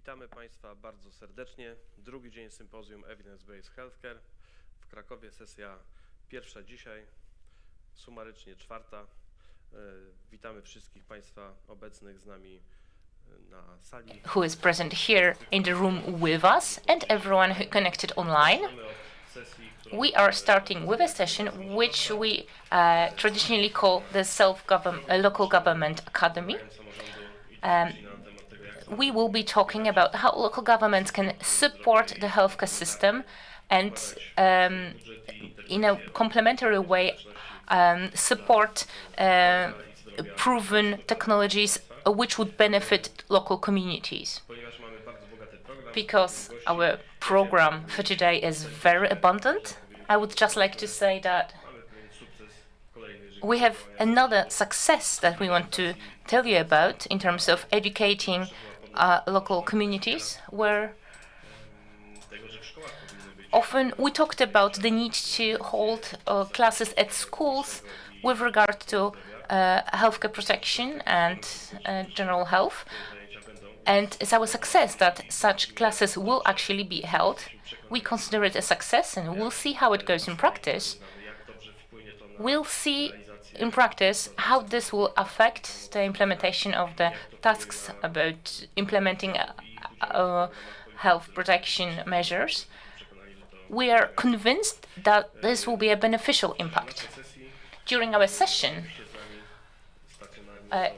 Witamy Państwa bardzo serdecznie. Drugi dzień sympozjum Evidence-Based Healthcare. W Krakowie sesja pierwsza dzisiaj, sumarycznie czwarta. Witamy wszystkich Państwa obecnych z nami na sali. Who is present here in the room with us and everyone who connected online. We are starting with a session which we traditionally call the Local Government Academy. We will be talking about how local governments can support the healthcare system and in a complementary way support proven technologies which would benefit local communities. Because our program for today is very abundant, I would just like to say that we have another success that we want to tell you about in terms of educating local communities, where often we talked about the need to hold classes at schools with regard to healthcare protection and general health. And it's our success that such classes will actually be held. We consider it a success, and we'll see how it goes in practice. We'll see in practice how this will affect the implementation of the tasks about implementing health protection measures. We are convinced that this will be a beneficial impact. During our session,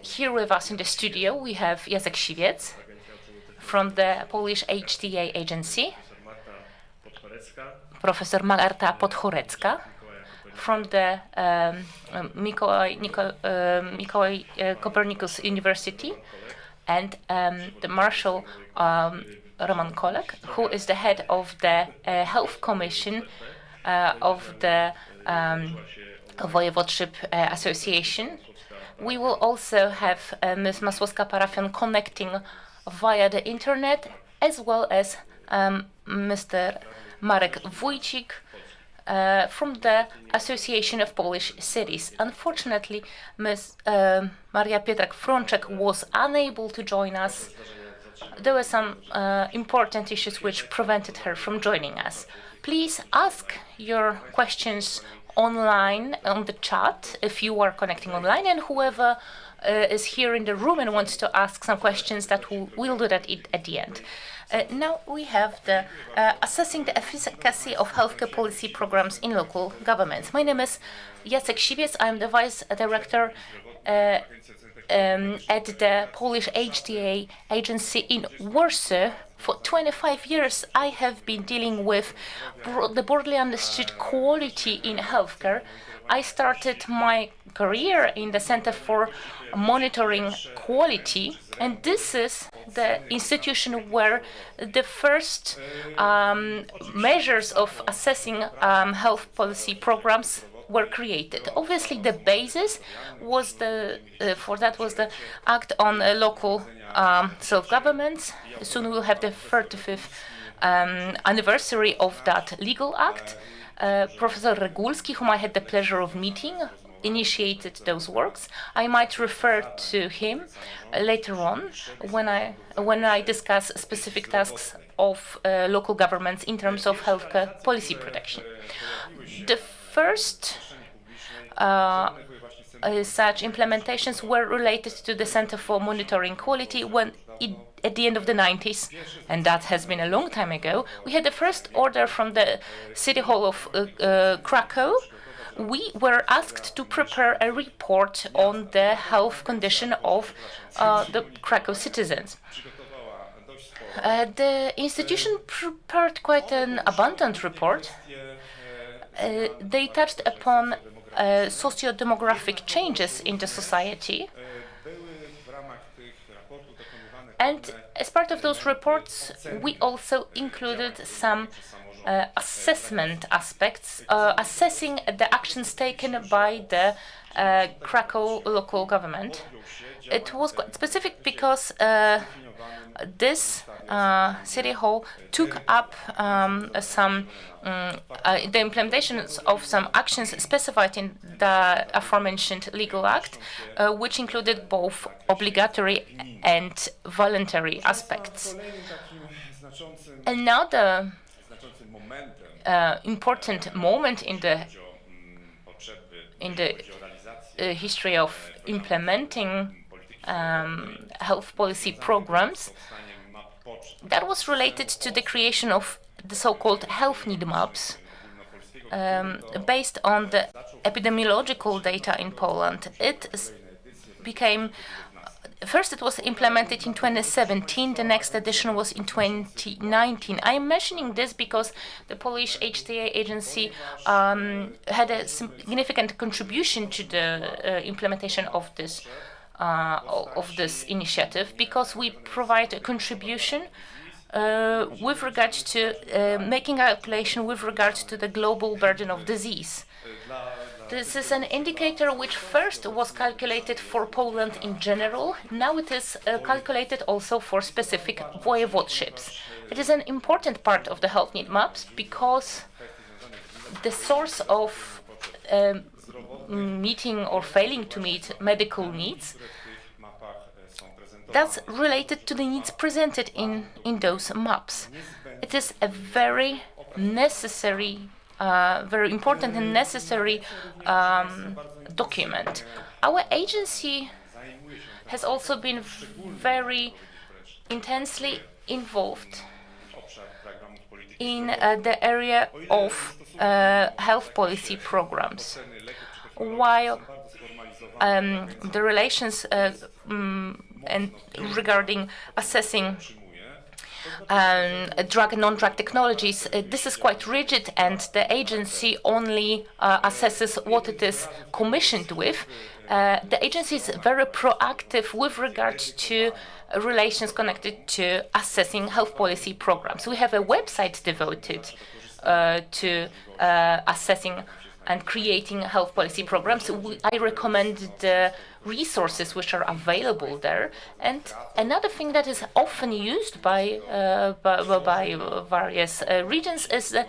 here with us in the studio, we have Jacek Siwiec from the Polish HTA agency, Professor Marta Podchorecka from the Mikołaj Copernicus University, and the Marshal Roman Kolek, who is the head of the Health Commission of the Voivodeship Association. We will also have Ms. Masłowska-Parafian connecting via the internet, as well as Mr. Marek Wójcik from the Association of Polish Cities. Unfortunately, Ms. Maria Pietrak-Frączek was unable to join us. There were some important issues which prevented her from joining us. Please ask your questions online on the chat if you are connecting online, and whoever is here in the room and wants to ask some questions, that we'll do that at the end. Now we have the assessing the efficacy of healthcare policy programs in local governments. My name is Jacek Siwiec. I'm the Vice Director at the Polish HTA agency in Warsaw. For 25 years, I have been dealing with the broadly understood quality in healthcare. I started my career in the Center for Monitoring Quality, and this is the institution where the first measures of assessing health policy programs were created. Obviously, the basis was for that was the Act on Local Self-Governments. Soon we'll have the 35th anniversary of that legal act. Professor Regulski, whom I had the pleasure of meeting, initiated those works. I might refer to him later on when I discuss specific tasks of local governments in terms of healthcare policy protection. The first such implementations were related to the Center for Monitoring Quality at the end of the 90s, and that has been a long time ago. We had the first order from the City Hall of Krakow. We were asked to prepare a report on the health condition of the Krakow citizens. The institution prepared quite an abundant report. They touched upon socio-demographic changes in the society. And as part of those reports, we also included some assessment aspects, assessing the actions taken by the Krakow local government. It was quite specific because this city hall took up the implementation of some actions specified in the aforementioned legal act, which included both obligatory and voluntary aspects. Another important moment in the history of implementing health policy programs that was related to the creation of the so-called health need maps based on the epidemiological data in Poland. First it was implemented in 2017, the next edition was in 2019. I'm mentioning this because the Polish HTA agency had a significant contribution to the implementation of this initiative, because we provide a contribution with regard to making a calculation with regard to the global burden of disease. This is an indicator which first was calculated for Poland in general. Now it is calculated also for specific voivodeships. It is an important part of the health need maps because the source of meeting or failing to meet medical needs, that's related to the needs presented in those maps. It is a very necessary, very important and necessary document. Our agency has also been very intensely involved in the area of health policy programs, while the relations and regarding assessing drug and non-drug technologies, this is quite rigid, and the agency only assesses what it is commissioned with. The agency is very proactive with regard to relations connected to assessing health policy programs. We have a website devoted to assessing and creating health policy programs. I recommend the resources which are available there. And another thing that is often used by various regions is the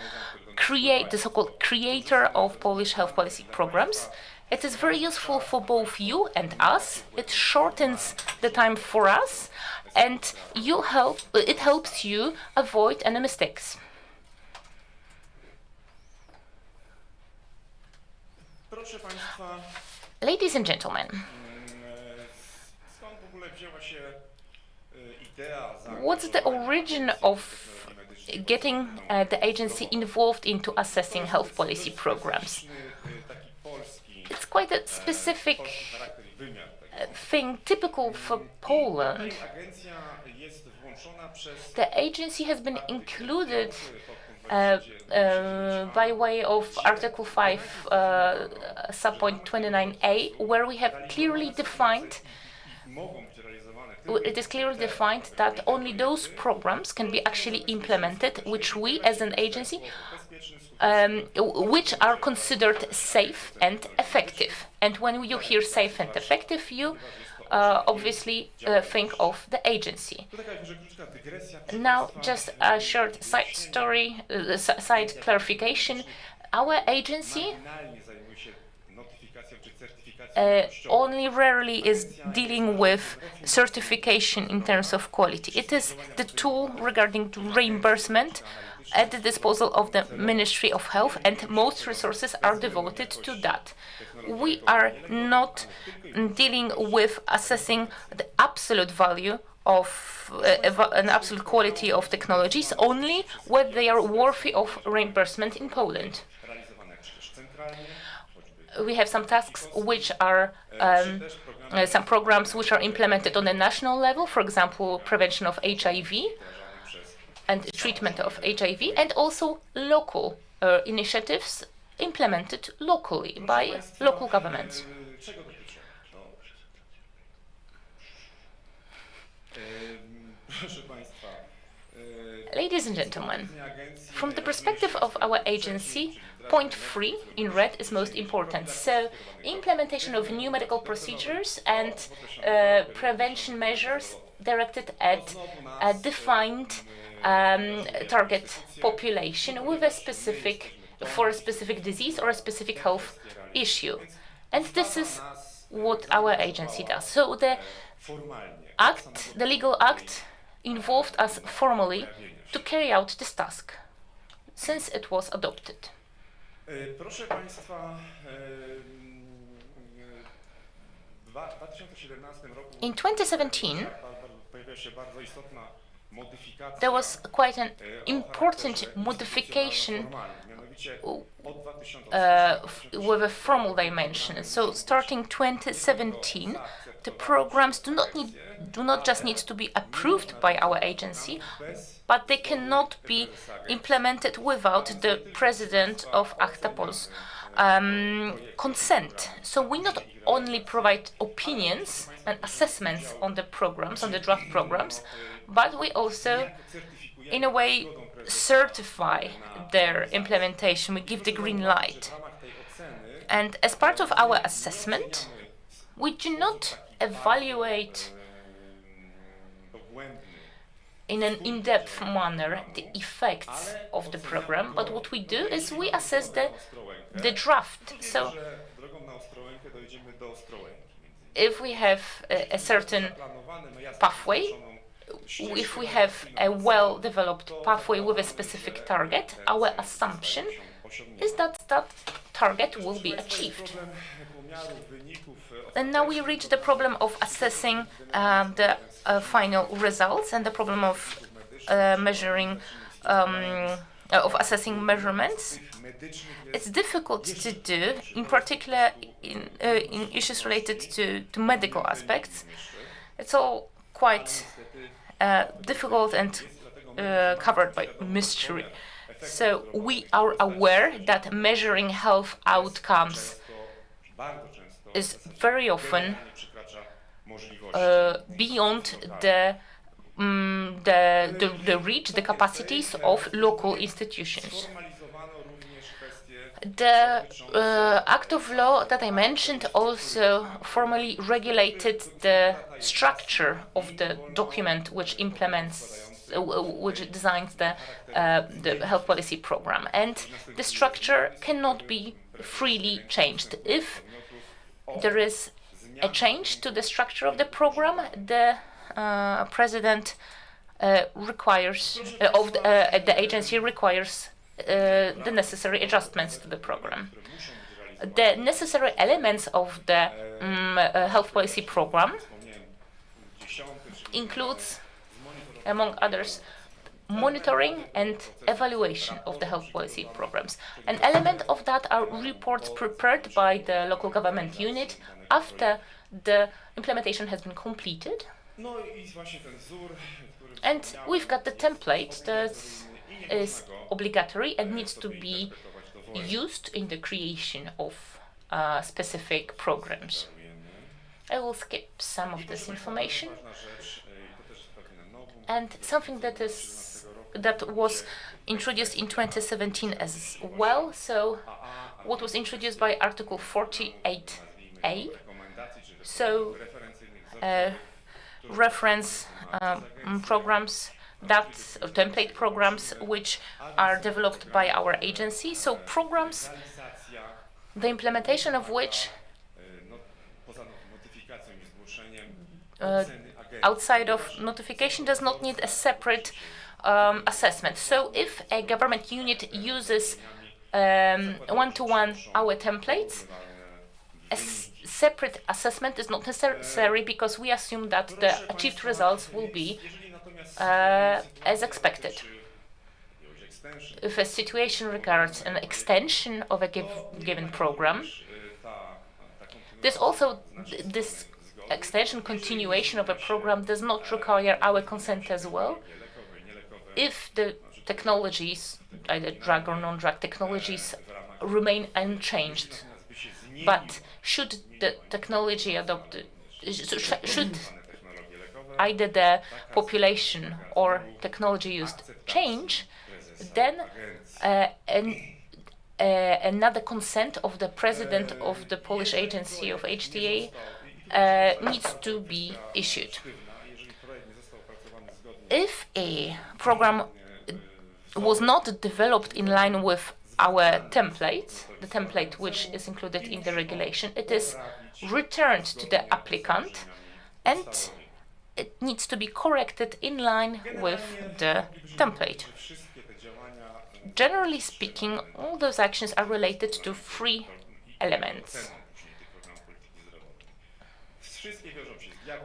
so-called creator of Polish health policy programs. It is very useful for both you and us. It shortens the time for us, and it helps you avoid any mistakes. Ladies and gentlemen, what's the origin of getting the agency involved into assessing health policy programs? It's quite a specific thing, typical for Poland. The agency has been included by way of Article 5, subpoint 29a, where we have clearly defined, it is clearly defined that only those programs can be actually implemented which we as an agency, which are considered safe and effective. And when you hear safe and effective, you obviously think of the agency. Now, just a short side story, side clarification. Our agency only rarely is dealing with certification in terms of quality. It is the tool regarding reimbursement at the disposal of the Ministry of Health, and most resources are devoted to that. We are not dealing with assessing the absolute value of an absolute quality of technologies, only whether they are worthy of reimbursement in Poland. We have some tasks which are some programs which are implemented on a national level, for example, prevention of HIV and treatment of HIV, and also local initiatives implemented locally by local governments. Ladies and gentlemen, from the perspective of our agency, point 3 in red is most important. So, implementation of new medical procedures and prevention measures directed at a defined target population with a for a specific disease or a specific health issue. And this is what our agency does. So the legal act involved us formally to carry out this task since it was adopted. Proszę Państwa, w 2017 roku In 2017, pojawiła się bardzo istotna modyfikacja. there was quite an important modification with a formal dimension. So starting 2017, the programs do not just need to be approved by our agency, but they cannot be implemented without the president of ACTA-Pol's consent. So we not only provide opinions and assessments on the programs, on the draft programs, but we also, in a way, certify their implementation. We give the green light. And as part of our assessment, we do not evaluate in an in-depth manner the effects of the program, but what we do is we assess the draft. So if we have a certain pathway, if we have a well-developed pathway with a specific target, our assumption is that that target will be achieved. And now we reach the problem of assessing the final results and the problem of assessing measurements. It's difficult to do, in particular in issues related to medical aspects. It's all quite difficult and covered by mystery. So we are aware that measuring health outcomes is very often beyond the reach, the capacities of local institutions. The act of law that I mentioned also formally regulated the structure of the document which designs the health policy program, and the structure cannot be freely changed. If there is a change to the structure of the program, the president the agency requires the necessary adjustments to the program. The necessary elements of the health policy program includes, among others, monitoring and evaluation of the health policy programs. An element of that are reports prepared by the local government unit after the implementation has been completed. And we've got the template that is obligatory and needs to be used in the creation of specific programs. I will skip some of this information. And something that was introduced in 2017 as well. So what was introduced by Article 48A. So reference programs, template programs which are developed by our agency. So programs, the implementation of which outside of notification does not need a separate assessment. So if a government unit uses one-to-one our templates, a separate assessment is not necessary because we assume that the achieved results will be as expected. If a situation regards an extension of a given program, this extension, continuation of a program does not require our consent as well. If the technologies, either drug or non-drug technologies, remain unchanged, but should the technology adopted, should either the population or technology used change, then another consent of the president of the Polish agency of HTA needs to be issued. If a program was not developed in line with our template, the template which is included in the regulation, it is returned to the applicant and it needs to be corrected in line with the template. Generally speaking, all those actions are related to 3 elements.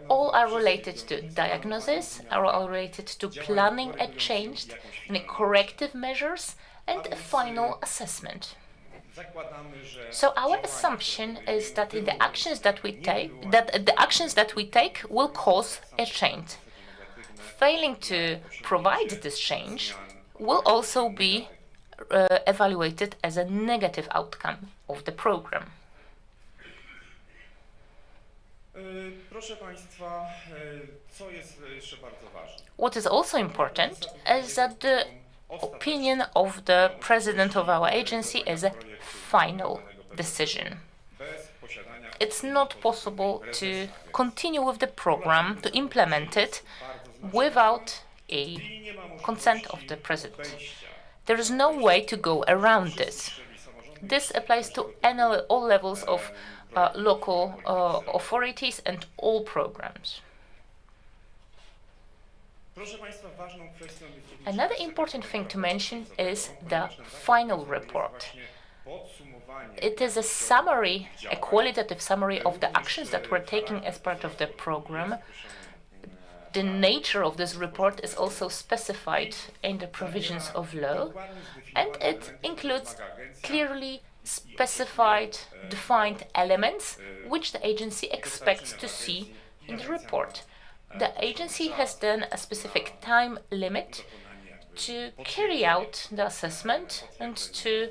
All are related to diagnosis, are all related to planning a change, and corrective measures, and a final assessment. So our assumption is that the actions that we take, will cause a change. Failing to provide this change will also be evaluated as a negative outcome of the program. What is also important is that the opinion of the president of our agency is a final decision. It's not possible to continue with the program, to implement it, without a consent of the president. There is no way to go around this. This applies to all levels of local authorities and all programs. Another important thing to mention is the final report. It is a summary, a qualitative summary of the actions that were taken as part of the program. The nature of this report is also specified in the provisions of law, and it includes clearly specified, defined elements which the agency expects to see in the report. The agency has then a specific time limit to carry out the assessment and to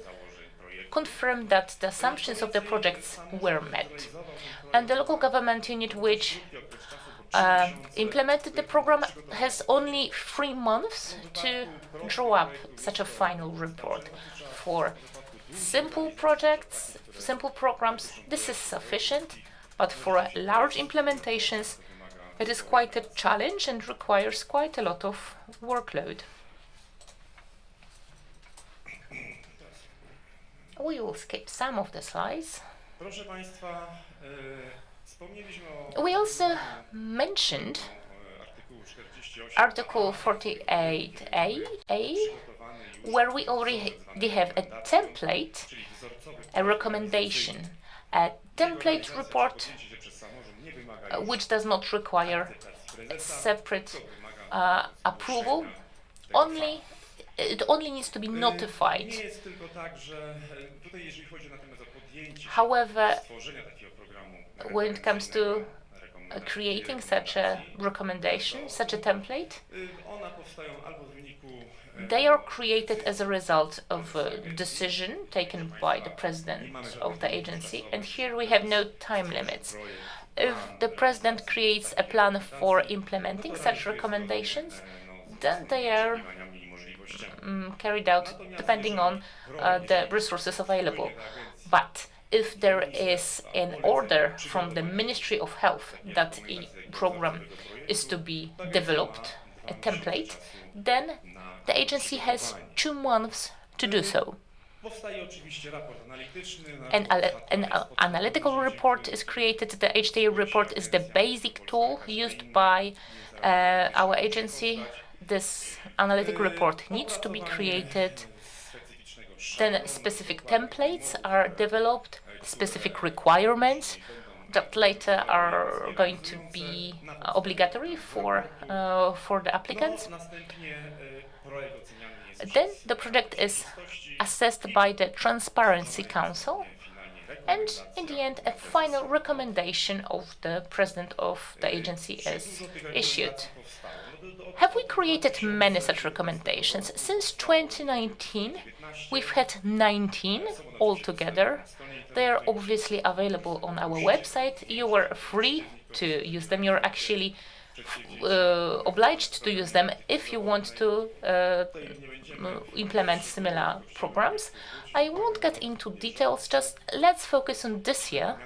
confirm that the assumptions of the projects were met. And the local government unit which implemented the program has only 3 months to draw up such a final report. For simple projects, simple programs, this is sufficient, but for large implementations, it is quite a challenge and requires quite a lot of workload. We will skip some of the slides. We also mentioned Article 48A, where we already have a template, a recommendation, a template report which does not require separate approval. It only needs to be notified. However, when it comes to creating such a recommendation, such a template, they are created as a result of a decision taken by the president of the agency, and here we have no time limits. If the president creates a plan for implementing such recommendations, then they are carried out depending on the resources available. But if there is an order from the Ministry of Health that a program is to be developed, a template, then the agency has 2 months to do so. An analytical report is created. The HTA report is the basic tool used by our agency. This analytic report needs to be created. Then specific templates are developed, specific requirements that later are going to be obligatory for the applicants. Then the project is assessed by the Transparency Council, and in the end a final recommendation of the president of the agency is issued. Have we created many such recommendations? Since 2019 we've had 19 altogether. They are obviously available on our website. You are free to use them. You're actually obliged to use them if you want to implement similar programs. I won't get into details, just let's focus on this year.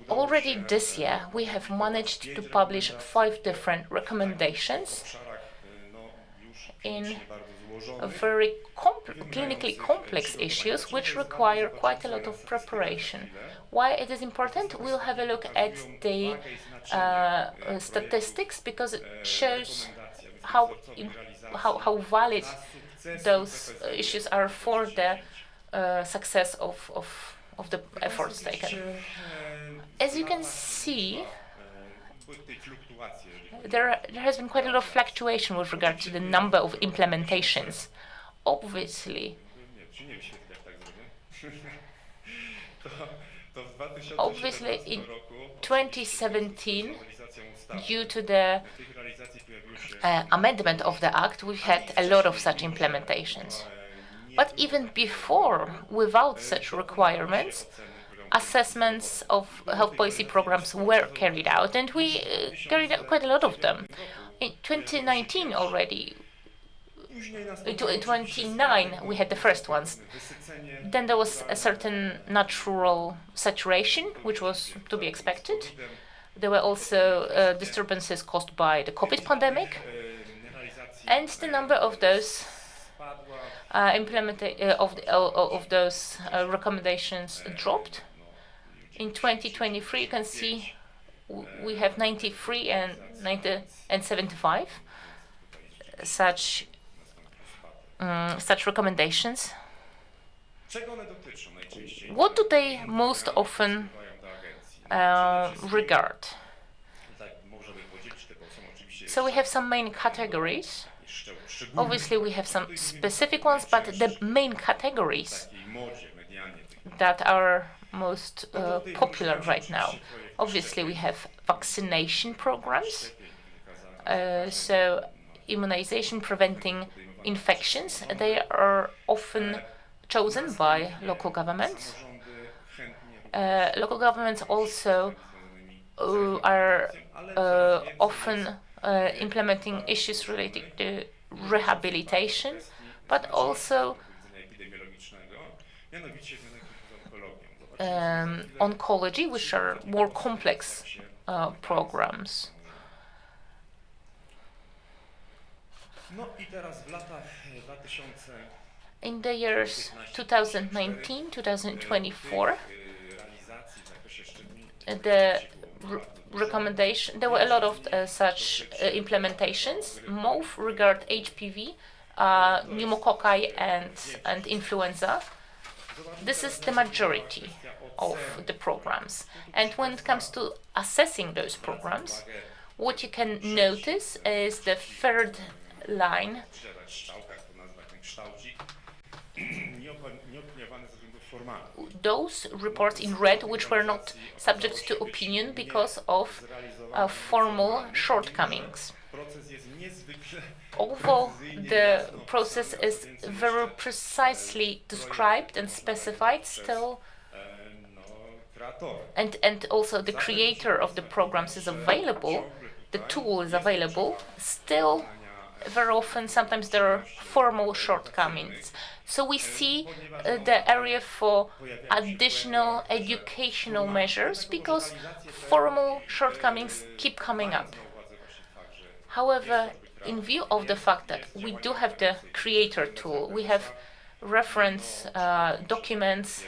Already this year, we have managed to publish 5 different recommendations in very clinically complex issues which require quite a lot of preparation. Why it is important? We'll have a look at the statistics, because it shows how valid those issues are for the success of the efforts taken. As you can see, there has been quite a lot of fluctuation with regard to the number of implementations. Obviously, in 2017, due to the amendment of the Act, we had a lot of such implementations. But even before, without such requirements, assessments of health policy programs were carried out, and we carried out quite a lot of them. In 2019 already, in 2009 we had the first ones. Then there was a certain natural saturation, which was to be expected. There were also disturbances caused by the COVID pandemic, and the number of those recommendations dropped. In 2023, you can see we have 93 and 75 such recommendations. What do they most often regard? So we have some main categories. Obviously, we have some specific ones, but the main categories that are most popular right now. Obviously, we have vaccination programs, so immunization preventing infections. They are often chosen by local governments. Local governments also are often implementing issues related to rehabilitation, but also oncology, which are more complex programs. In the years 2019-2024, there were a lot of such implementations. Most regard HPV, pneumococci, and influenza. This is the majority of the programs. And when it comes to assessing those programs, what you can notice is the third line. Those reports in red which were not subject to opinion because of formal shortcomings. Although the process is very precisely described and specified, still, and also the creator of the programs is available, the tool is available, still very often sometimes there are formal shortcomings. So we see the area for additional educational measures because formal shortcomings keep coming up. However, in view of the fact that we do have the creator tool, we have reference documents,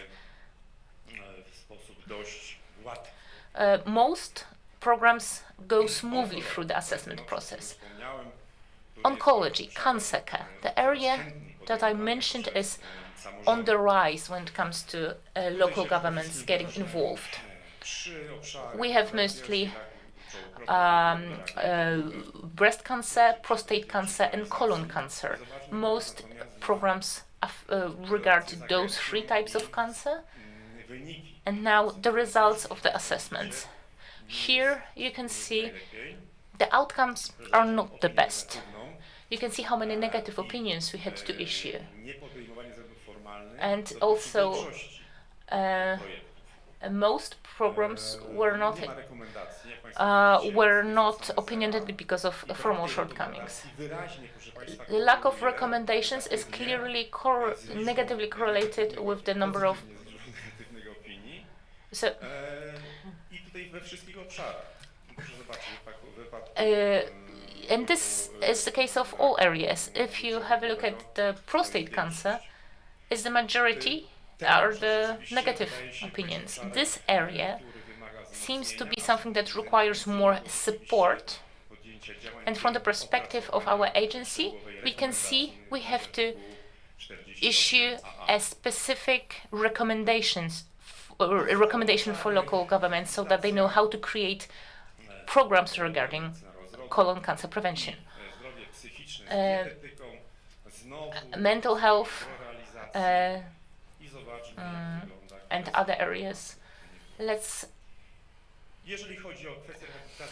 most programs go smoothly through the assessment process. Oncology, cancer care, the area that I mentioned is on the rise when it comes to local governments getting involved. We have mostly breast cancer, prostate cancer, and colon cancer. Most programs regard those 3 types of cancer. And now the results of the assessments. Here you can see the outcomes are not the best. You can see how many negative opinions we had to issue. And also most programs were not Nie ma rekomendacji, jak Państwo widzicie. were not opinionated because of formal shortcomings. Wyraźnie, proszę Państwa, The lack of recommendations is clearly negatively correlated with the number of. negatywnych opinii. So, I tutaj we wszystkich obszarach. Proszę zobaczyć, w wypadku and this is the case of all areas. If you have a look at the prostate cancer, is the majority are the negative opinions. This area seems to be something that requires more support. And from the perspective of our agency, we can see we have to issue a specific recommendation for local governments so that they know how to create programs regarding colon cancer prevention. Mental health and other areas.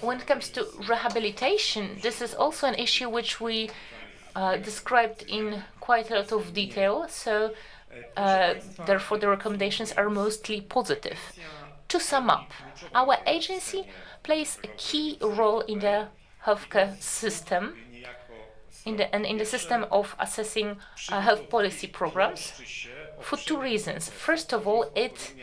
When it comes to rehabilitation, this is also an issue which we described in quite a lot of detail, so therefore the recommendations are mostly positive. To sum up, our agency plays a key role in the healthcare system, in the system of assessing health policy programs for two reasons. First of all, it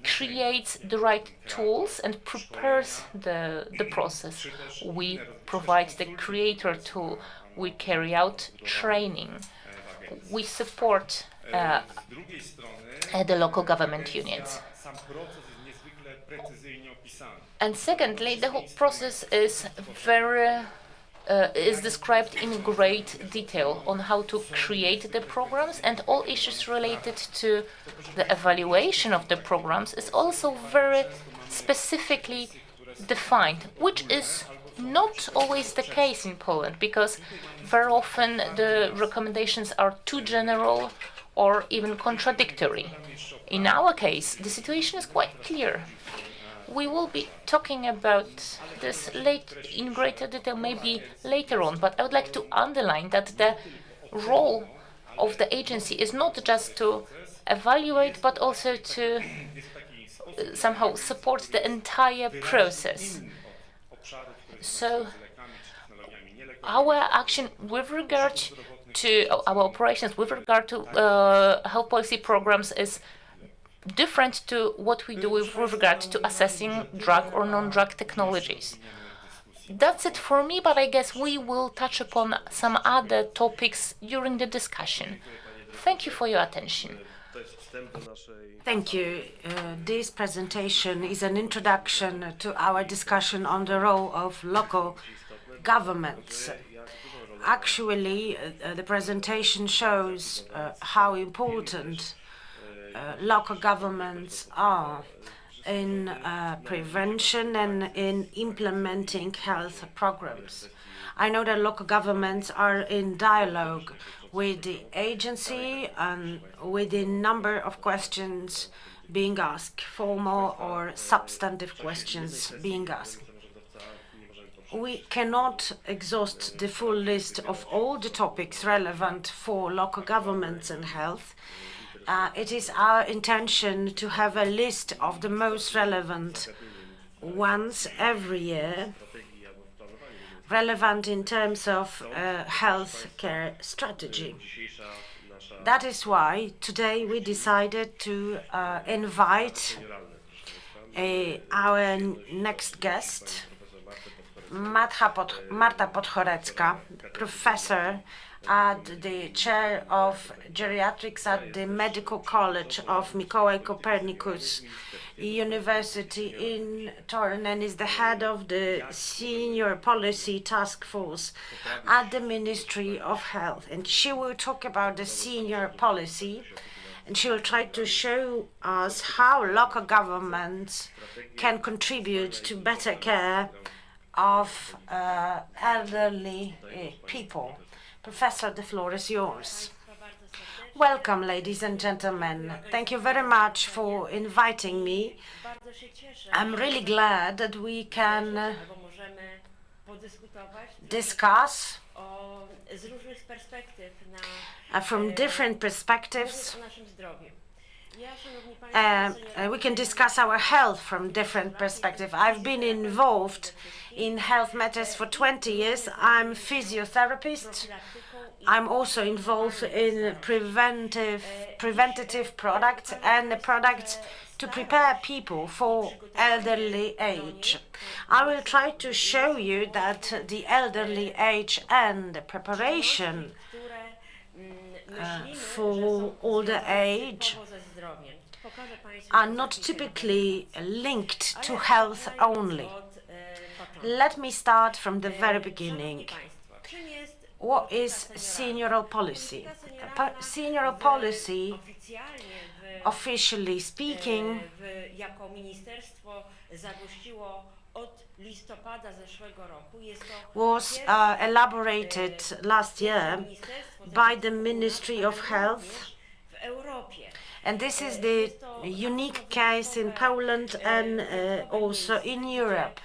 creates the right tools and prepares the process. We provide the creator tool, we carry out training, we support the local government units. And secondly, the whole process is is described in great detail on how to create the programs, and all issues related to the evaluation of the programs is also very specifically defined, which is not always the case in Poland, because very often the recommendations are too general or even contradictory. In our case, the situation is quite clear. We will be talking about this in greater detail maybe later on, but I would like to underline that the role of the agency is not just to evaluate, but also to somehow support the entire process. So our action with regard to our operations, with regard to health policy programs, is different to what we do with regard to assessing drug or non-drug technologies. That's it for me, but I guess we will touch upon some other topics during the discussion. Thank you for your attention. Thank you. This presentation is an introduction to our discussion on the role of local governments. Actually, the presentation shows how important local governments are in prevention and in implementing health programs. I know that local governments are in dialogue with the agency and with a number of questions being asked, formal or substantive questions being asked. We cannot exhaust the full list of all the topics relevant for local governments and health. It is our intention to have a list of the most relevant ones every year, relevant in terms of healthcare strategy. That is why today we decided to invite our next guest, Marta Podchorecka, professor at the chair of geriatrics at the Medical College of Mikołaj Copernicus University in Torun, and is the head of the Senior Policy Task Force at the Ministry of Health. And she will talk about the senior policy, and she will try to show us how local governments can contribute to better care of elderly people. Professor, the floor is yours. Welcome, ladies and gentlemen. Thank you very much for inviting me. I'm really glad that we can discuss from different perspectives we can discuss our health from different perspectives. I've been involved in health matters for 20 years. I'm a physiotherapist. I'm also involved in preventative products and the products to prepare people for elderly age. I will try to show you that the elderly age and the preparation for older age are not typically linked to health only. Let me start from the very beginning. What is senioral policy? Senioral policy, officially speaking, was elaborated last year by the Ministry of Health, and this is the unique case in Poland and also in Europe.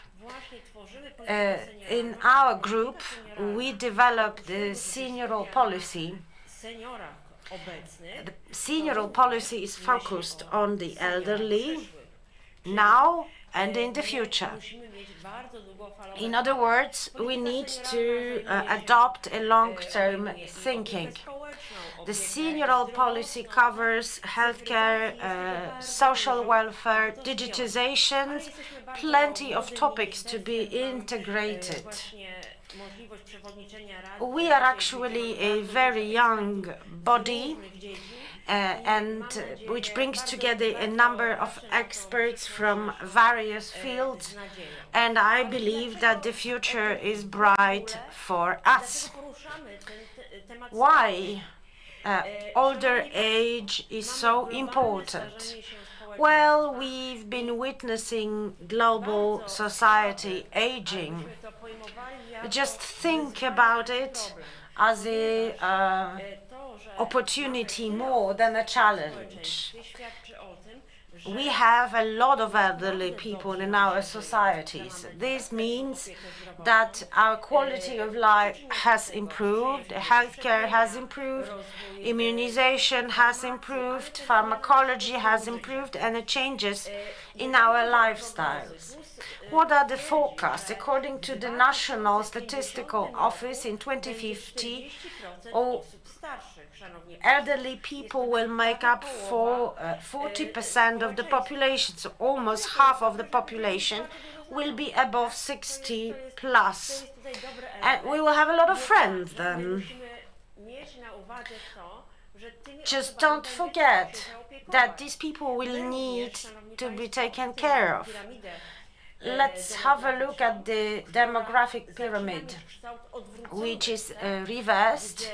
In our group, we developed the senioral policy. The senioral policy is focused on the elderly now and in the future. In other words, we need to adopt a long-term thinking. The senioral policy covers healthcare, social welfare, digitization, plenty of topics to be integrated. We are actually a very young body, and which brings together a number of experts from various fields, and I believe that the future is bright for us. Why older age is so important? Well, we've been witnessing global society aging. Just think about it as an opportunity more than a challenge. We have a lot of elderly people in our societies. This means that our quality of life has improved, healthcare has improved, immunization has improved, pharmacology has improved, and the changes in our lifestyles. What are the forecasts? According to the National Statistical Office, in 2050, elderly people will make up for 40% of the population, so almost half of the population will be above 60 plus. And we will have a lot of friends then. Just don't forget that these people will need to be taken care of. Let's have a look at the demographic pyramid, which is reversed,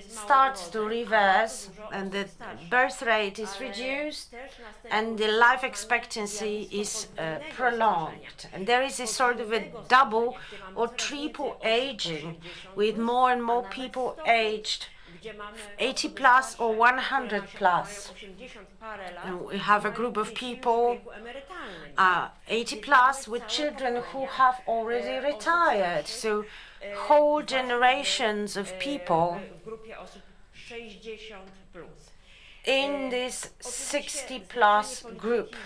starts to reverse, and the birth rate is reduced, and the life expectancy is prolonged. And there is a sort of a double or triple aging, with more and more people aged 80 plus or 100 plus. And we have a group of people 80 plus with children who have already retired. So whole generations of people in this 60 plus group.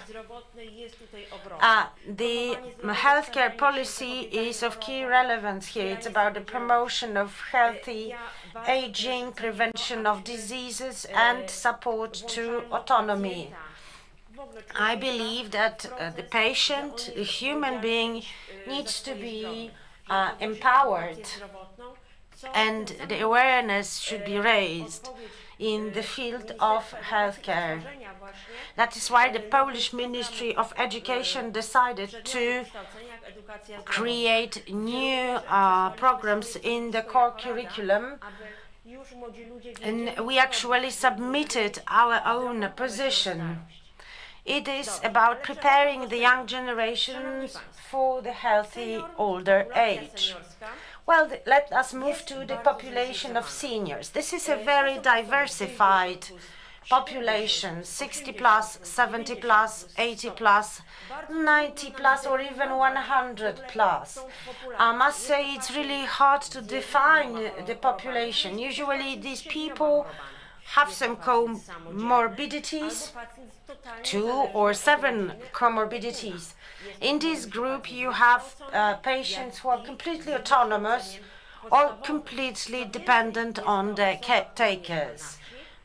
The healthcare policy is of key relevance here. It's about the promotion of healthy aging, prevention of diseases, and support to autonomy. I believe that the patient, the human being, needs to be empowered, and the awareness should be raised in the field of healthcare. That is why the Polish Ministry of Education decided to create new programs in the core curriculum, and we actually submitted our own position. It is about preparing the young generations for the healthy older age. Well, let us move to the population of seniors. This is a very diversified population, 60 plus, 70 plus, 80 plus, 90 plus, or even 100 plus. I must say it's really hard to define the population. Usually these people have some comorbidities, 2 or 7 comorbidities. In this group, you have patients who are completely autonomous or completely dependent on their caretakers,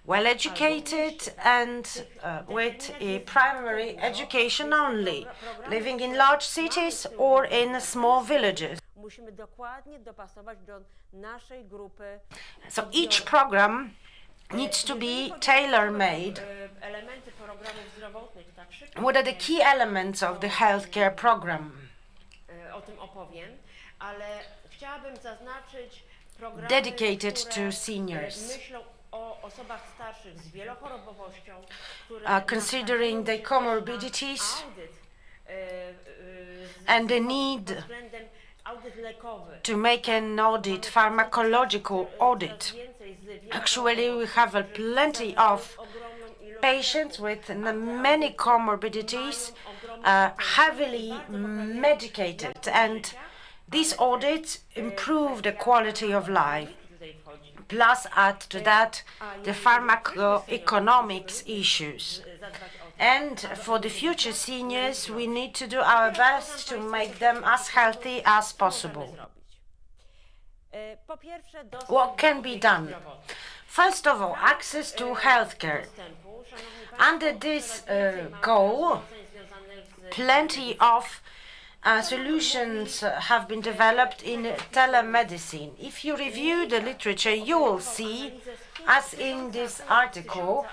well-educated and with a primary education only, living in large cities or in small villages. So each program needs to be tailor-made. What are the key elements of the healthcare program? Dedicated to seniors, considering the comorbidities and the need to make an audit, pharmacological audit. Actually, we have plenty of patients with many comorbidities, heavily medicated, and these audits improve the quality of life. Plus, add to that the pharmacoeconomics issues. And for the future seniors, we need to do our best to make them as healthy as possible. What can be done? First of all, access to healthcare. Under this goal, plenty of solutions have been developed in telemedicine. If you review the literature, you will see, as in this article,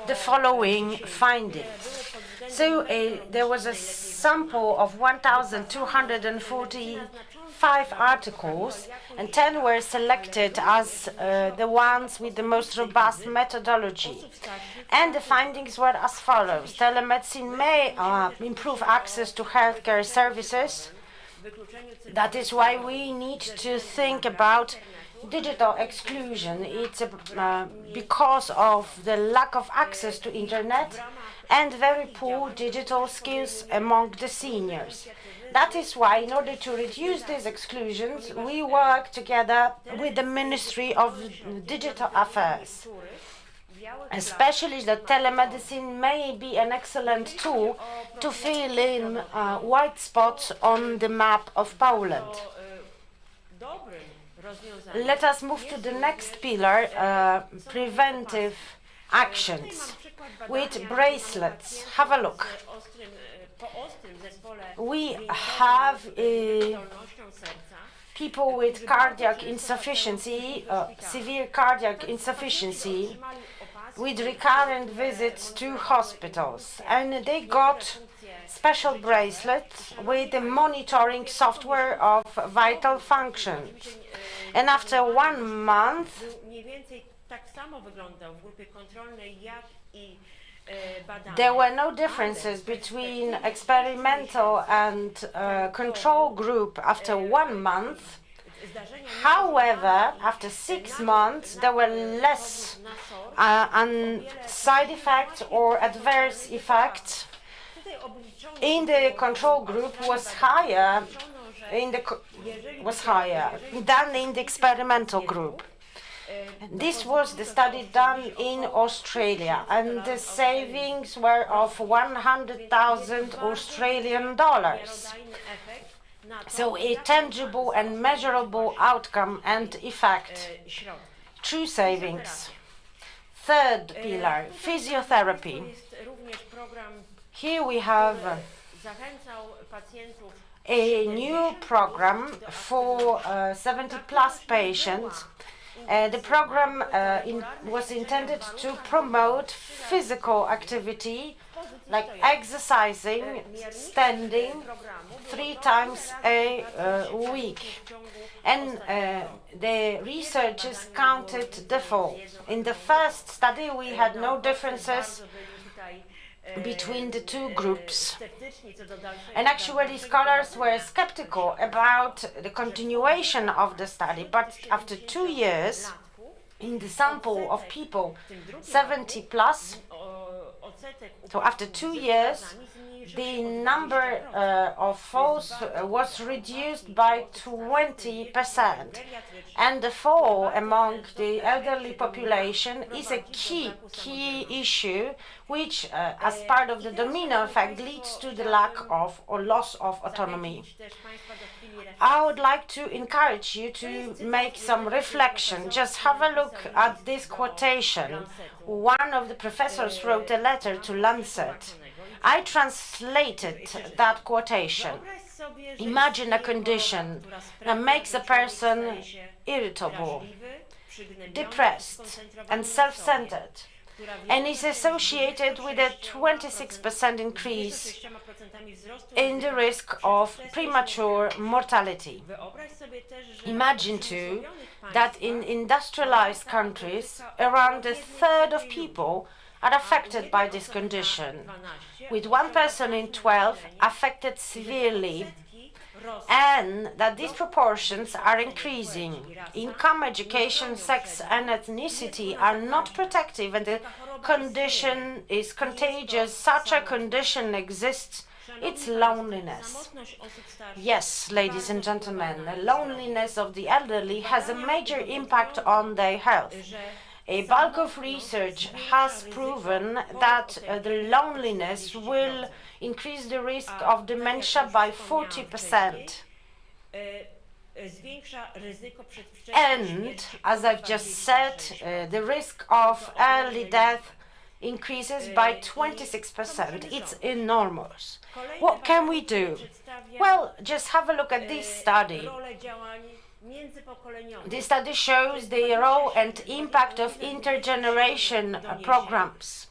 the following findings. So there was a sample of 1,245 articles, and 10 were selected as the ones with the most robust methodology. And the findings were as follows. Telemedicine may improve access to healthcare services. That is why we need to think about digital exclusion. It's because of the lack of access to internet and very poor digital skills among the seniors. That is why, in order to reduce these exclusions, we work together with the Ministry of Digital Affairs. Especially that telemedicine may be an excellent tool to fill in white spots on the map of Poland. Let us move to the next pillar, preventive actions with bracelets. Have a look. We have people with cardiac insufficiency, severe cardiac insufficiency, with recurrent visits to hospitals, and they got special bracelets with the monitoring software of vital functions. And after 1 month, there were no differences between experimental and control group after 1 month. However, after 6 months, there were less side effects or adverse effects. In the control group was higher than in the experimental group. This was the study done in Australia, and the savings were of 100,000 Australian dollars. So a tangible and measurable outcome and effect. True savings. Third pillar, physiotherapy. Here we have a new program for 70+ patients. The program was intended to promote physical activity, like exercising, standing 3 times a week. And the researchers counted the fall. In the first study, we had no differences between the two groups. And actually, scholars were skeptical about the continuation of the study, but after 2 years, in the sample of people 70+, So after 2 years, the number of falls was reduced by 20%. And the fall among the elderly population is a key issue, which, as part of the domino effect, leads to the lack of or loss of autonomy. I would like to encourage you to make some reflection. Just have a look at this quotation. One of the professors wrote a letter to Lancet. I translated that quotation. Imagine a condition that makes a person irritable, depressed, and self-centered, and is associated with a 26% increase in the risk of premature mortality. Imagine too that in industrialized countries, around a third of people are affected by this condition, with 1 person in 12 affected severely, and that these proportions are increasing. Income, education, sex, and ethnicity are not protective, and the condition is contagious. Such a condition exists. It's loneliness. Yes, ladies and gentlemen, the loneliness of the elderly has a major impact on their health. A bulk of research has proven that the loneliness will increase the risk of dementia by 40%. And, as I've just said, the risk of early death increases by 26%. It's enormous. What can we do? Well, just have a look at this study. This study shows the role and impact of intergeneration programs.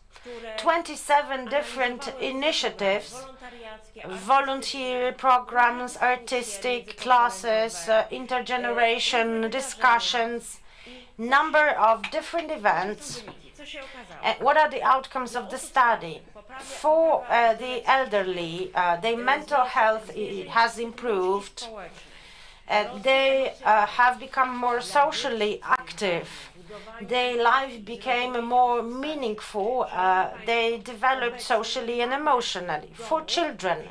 27 different initiatives, volunteer programs, artistic classes, intergeneration discussions, number of different events. What are the outcomes of the study? For the elderly, their mental health has improved. They have become more socially active. Their life became more meaningful. They developed socially and emotionally. For children,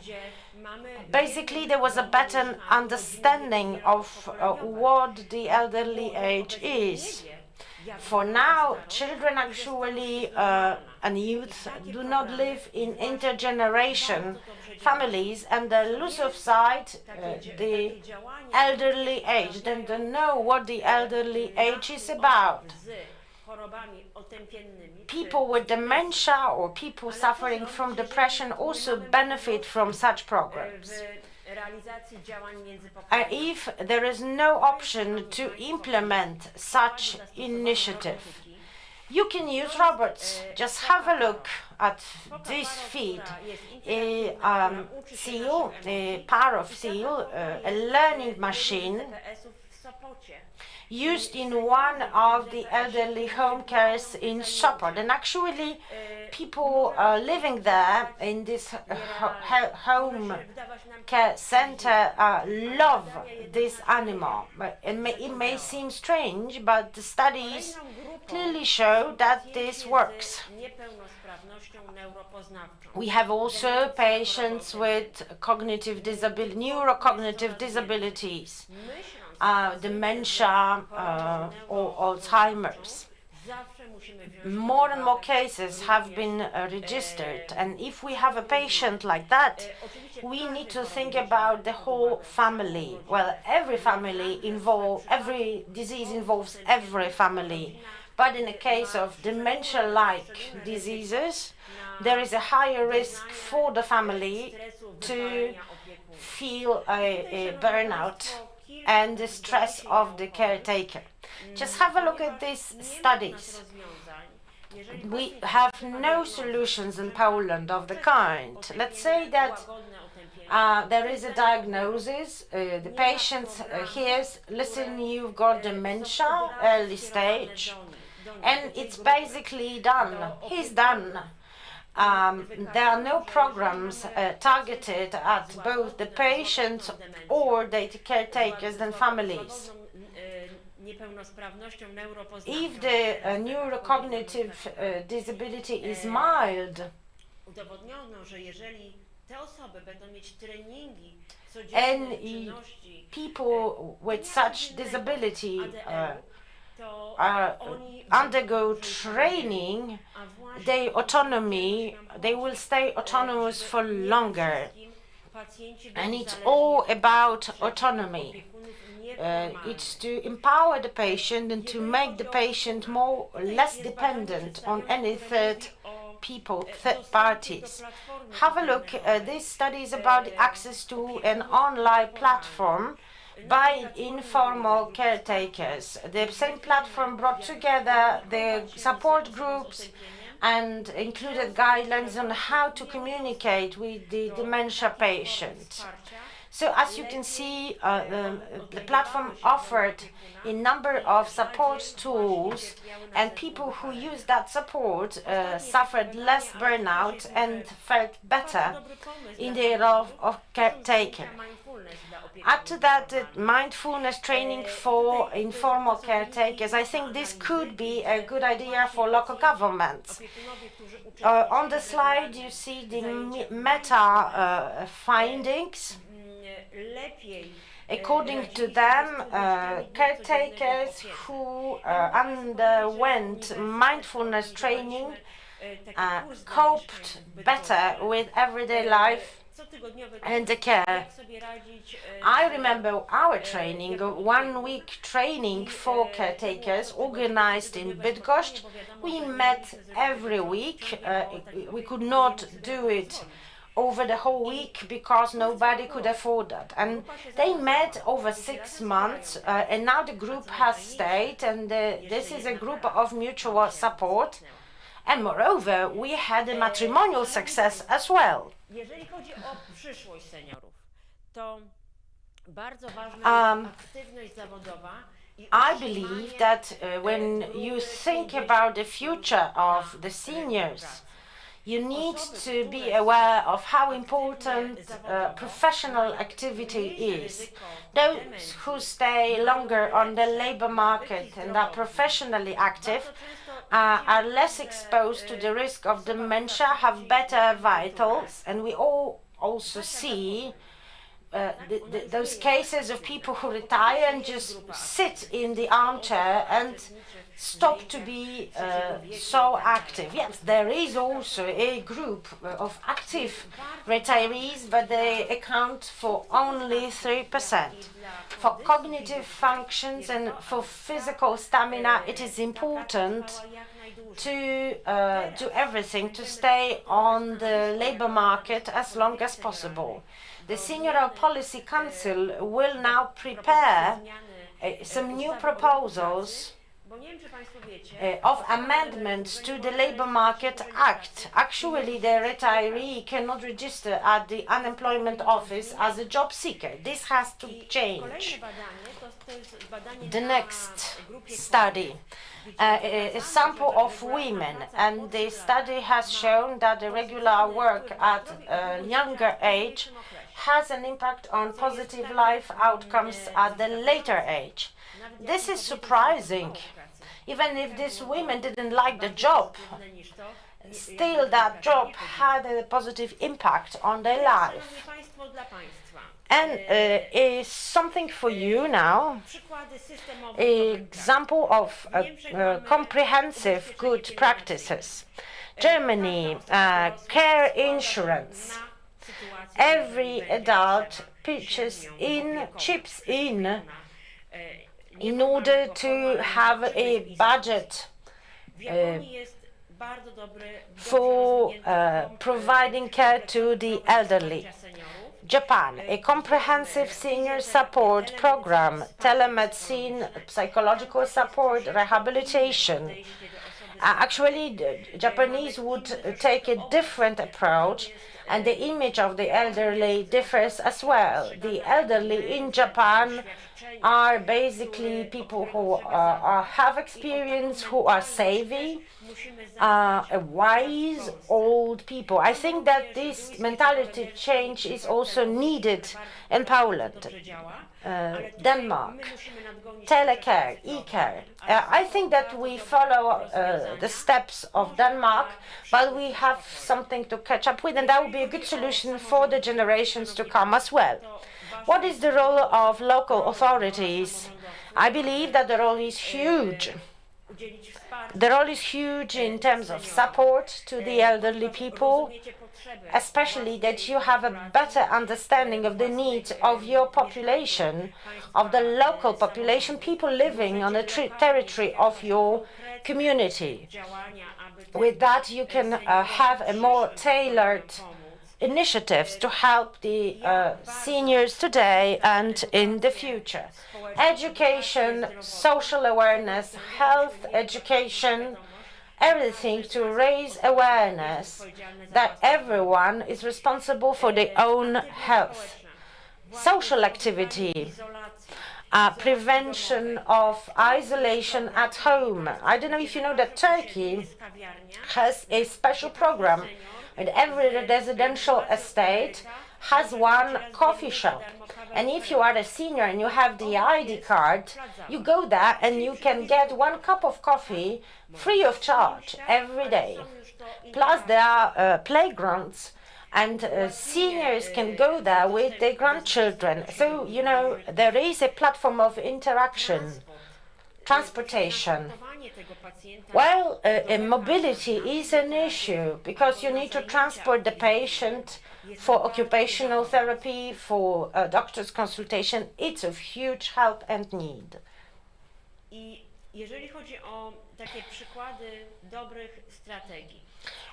basically there was a better understanding of what the elderly age is. For now, children actually and youth do not live in intergeneration families, and they lose of sight the elderly age. They don't know what the elderly age is about. People with dementia or people suffering from depression also benefit from such programs. If there is no option to implement such initiative, you can use robots. Just have a look at this feed. Seal, a pair of seal, a learning machine used in one of the elderly home cares in Sopot. And actually, people living there in this home care center love this animal. It may seem strange, but the studies clearly show that this works. We have also patients with cognitive disability, neurocognitive disabilities, dementia or Alzheimer's. More and more cases have been registered, and if we have a patient like that, we need to think about the whole family. Well, every disease involves every family, but in the case of dementia-like diseases, there is a higher risk for the family to feel a burnout and the stress of the caretaker. Just have a look at these studies. We have no solutions in Poland of the kind. Let's say that there is a diagnosis, the patient hears, listen, you've got dementia, early stage, and it's basically done. He's done. There are no programs targeted at both the patients or the caretakers and families. If the neurocognitive disability is mild, udowodniono, że jeżeli te osoby będą mieć treningi and codzienne czynności people with such disability ADL, to oni undergo training, their autonomy, they will stay autonomous for longer. And it's all about autonomy. It's to empower the patient and to make the patient less dependent on any third parties. Have a look. This study is about access to an online platform by informal caretakers. The same platform brought together the support groups and included guidelines on how to communicate with the dementia patient. So as you can see, the platform offered a number of support tools, and people who used that support suffered less burnout and felt better in their role of caretaker. Add to that mindfulness training for informal caretakers. I think this could be a good idea for local governments. On the slide you see the meta findings. According to them, caretakers who underwent mindfulness training coped better with everyday life and the care. I remember our training, 1 week training for caretakers organized in Bydgoszcz. We met every week. We could not do it over the whole week because nobody could afford that. And they met over 6 months, and now the group has stayed, and this is a group of mutual support. And moreover, we had a matrimonial success as well. Jeżeli chodzi o przyszłość seniorów, to bardzo ważna jest aktywność zawodowa. I believe that when you think about the future of the seniors, you need to be aware of how important professional activity is. Those who stay longer on the labor market and are professionally active are less exposed to the risk of dementia, have better vitals, and we all also see those cases of people who retire and just sit in the armchair and stop to be so active. Yes, there is also a group of active retirees, but they account for only 3%. For cognitive functions and for physical stamina, it is important to do everything to stay on the labor market as long as possible. The Senior Policy Council will now prepare some new proposals of amendments to the Labour Market Act. Actually, the retiree cannot register at the unemployment office as a job seeker. This has to change. The next study, a sample of women, and the study has shown that the regular work at a younger age has an impact on positive life outcomes at the later age. This is surprising. Even if these women didn't like the job, still that job had a positive impact on their life. And is something for you now, example of comprehensive good practices. Germany, care insurance. Every adult chips in order to have a budget for providing care to the elderly. Japan, a comprehensive senior support program, telemedicine, psychological support, rehabilitation. Actually, the Japanese would take a different approach, and the image of the elderly differs as well. The elderly in Japan are basically people who have experience, who are savvy, wise old people. I think that this mentality change is also needed in Poland, Denmark, telecare, e-care. I think that we follow the steps of Denmark, but we have something to catch up with, and that would be a good solution for the generations to come as well. What is the role of local authorities? I believe that the role is huge. The role is huge in terms of support to the elderly people, especially that you have a better understanding of the needs of your population, of the local population, people living on the territory of your community. With that, you can have a more tailored initiatives to help the seniors today and in the future. Education, social awareness, health education, everything to raise awareness that everyone is responsible for their own health. Social activity, prevention of isolation at home. I don't know if you know that Turkey has a special program, and every residential estate has one coffee shop. And if you are a senior and you have the ID card, you go there and you can get 1 cup of coffee free of charge every day. Plus there are playgrounds, and seniors can go there with their grandchildren. So, you know, there is a platform of interaction. Transportation. Well, mobility is an issue because you need to transport the patient for occupational therapy, for doctor's consultation. It's of huge help and need.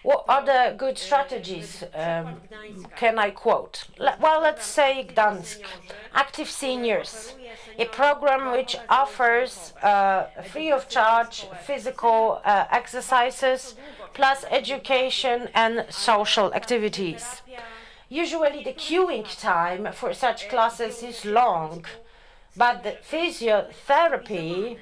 What other good strategies can I quote? Well, let's say Gdańsk, Active Seniors, a program which offers free of charge physical exercises, plus education and social activities. Usually the queuing time for such classes is long, but the physiotherapy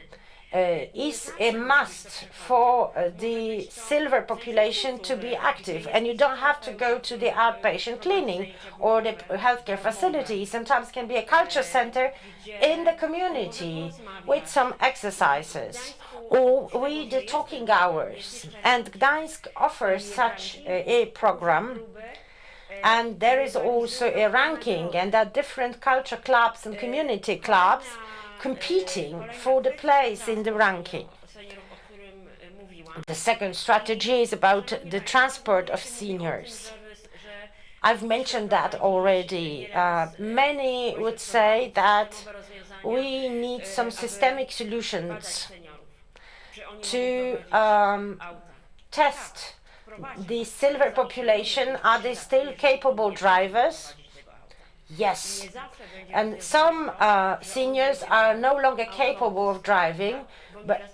is a must for the silver population to be active, and you don't have to go to the outpatient clinic or the healthcare facility. Sometimes can be a culture center in the community with some exercises or with the talking hours, and Gdańsk offers such a program. And there is also a ranking, and there are different culture clubs and community clubs competing for the place in the ranking. The second strategy is about the transport of seniors. I've mentioned that already. Many would say that we need some systemic solutions to test the silver population. Are they still capable drivers? Yes. And some seniors are no longer capable of driving,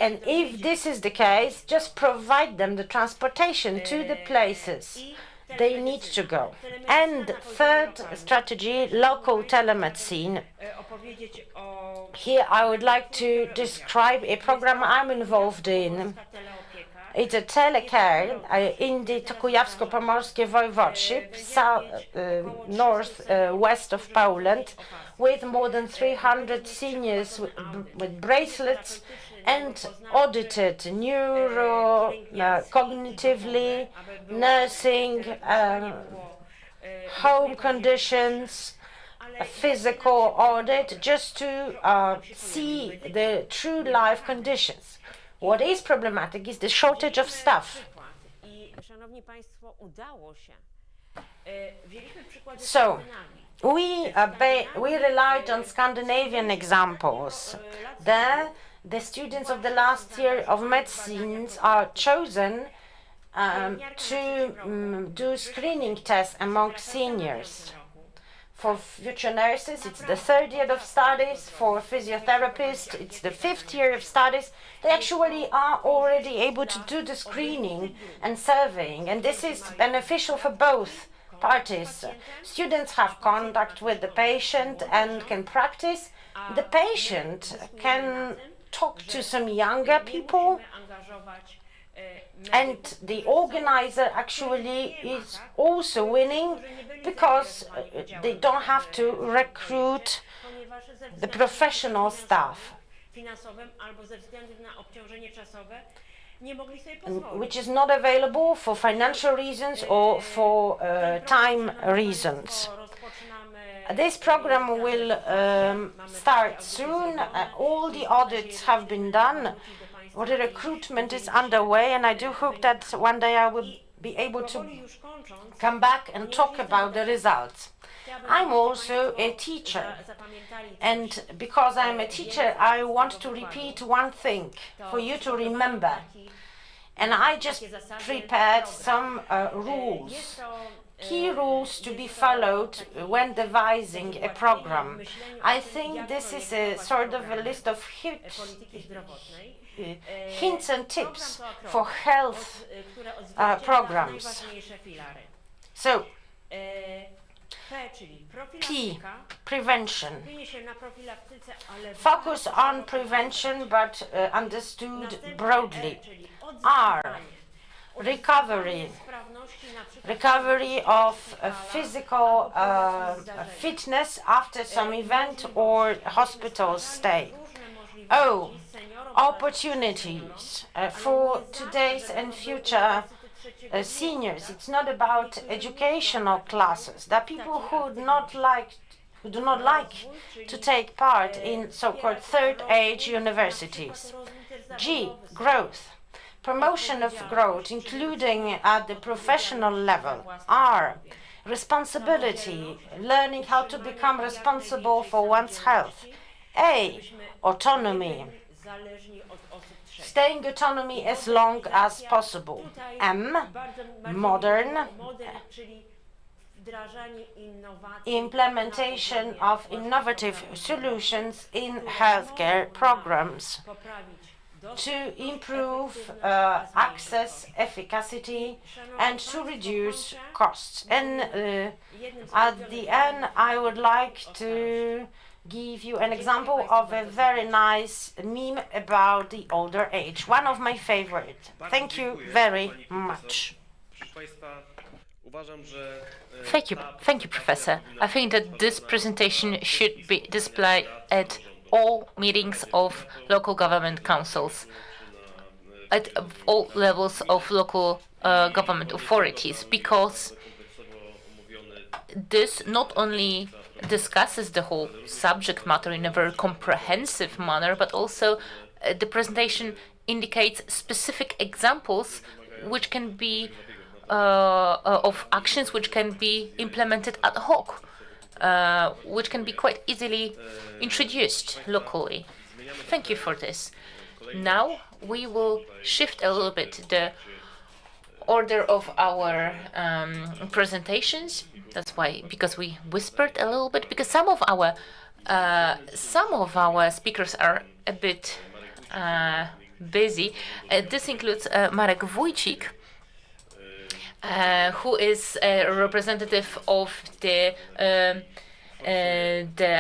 and if this is the case, just provide them the transportation to the places they need to go. And third strategy, local telemedicine. Here I would like to describe a program I'm involved in. It's a telecare in the Kujawsko-Pomorskie Voivodeship, north-west of Poland, with more than 300 seniors with bracelets and audited neuro, cognitively, nursing, home conditions, a physical audit, just to see the true life conditions. What is problematic is the shortage of staff. So, we relied on Scandinavian examples. There, the students of the last year of medicines are chosen to do screening tests among seniors. For future nurses, it's the 3rd year of studies. For physiotherapists, it's the 5th year of studies. They actually are already able to do the screening and surveying, and this is beneficial for both parties. Students have contact with the patient and can practice. The patient can talk to some younger people And the organizer actually is also winning because they don't have to recruit ponieważ ze the względu professional staff, finansowym albo ze względu na obciążenie czasowe nie mogli sobie pozwolić. which is not available for financial reasons or for time reasons. This program will start soon. All the audits have been done. Well, the recruitment is underway, and I do hope that one day I will be able to come back and talk about the results. I'm also a teacher, and because I'm a teacher, I want to repeat one thing for you to remember. And I just prepared some rules, key rules to be followed when devising a program. I think this is a sort of a list of hints and tips for health programs. So, P, prevention. Focus on prevention, but understood broadly. R, recovery. Recovery of physical fitness after some event or hospital stay. O, opportunities for today's and future seniors. It's not about educational classes. There are people who do not like to take part in so-called third age universities. G, growth. Promotion of growth, including at the professional level. R, responsibility, learning how to become responsible for one's health. A, autonomy, staying autonomy as long as possible. M, modern, implementation of innovative solutions in healthcare programs to improve access, efficacy, and to reduce costs. And at the end, I would like to give you an example of a very nice meme about the older age, one of my favorite. Thank you very much. Thank you, Professor. I think that this presentation should be displayed at all meetings of local government councils, at all levels of local government authorities, because this not only discusses the whole subject matter in a very comprehensive manner, but also the presentation indicates specific examples which can be of actions which can be implemented ad hoc, which can be quite easily introduced locally. Thank you for this. Now we will shift a little bit the order of our presentations. That's why, because we whispered a little bit, because some of our speakers are a bit busy. This includes Marek Wójcik, who is a representative of the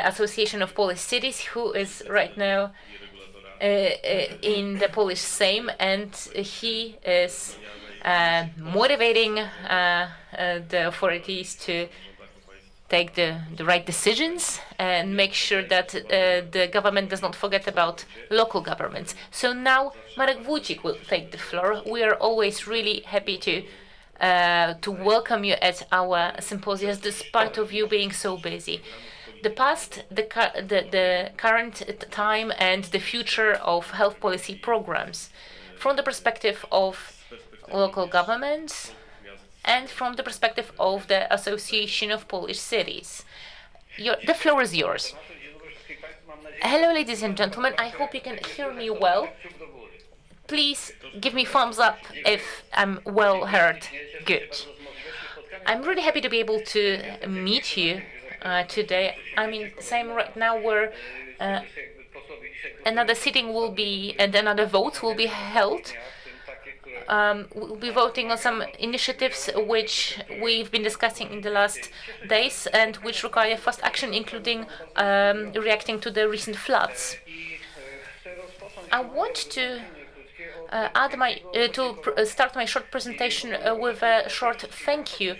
Association of Polish Cities, who is right now in the Polish Sejm, and he is motivating the authorities to take the right decisions and make sure that the government does not forget about local governments. So now Marek Wójcik will take the floor. We are always really happy to welcome you at our symposiums, despite of you being so busy. The past, the current time, and the future of health policy programs, from the perspective of local governments and from the perspective of the Association of Polish Cities. The floor is yours. Hello, ladies and gentlemen. I hope you can hear me well. Please give me thumbs up if I'm well heard. Good. I'm really happy to be able to meet you today. I mean, same right now where another sitting will be and another vote will be held. We'll be voting on some initiatives which we've been discussing in the last days and which require fast action, including reacting to the recent floods. I want to start my short presentation with a short thank you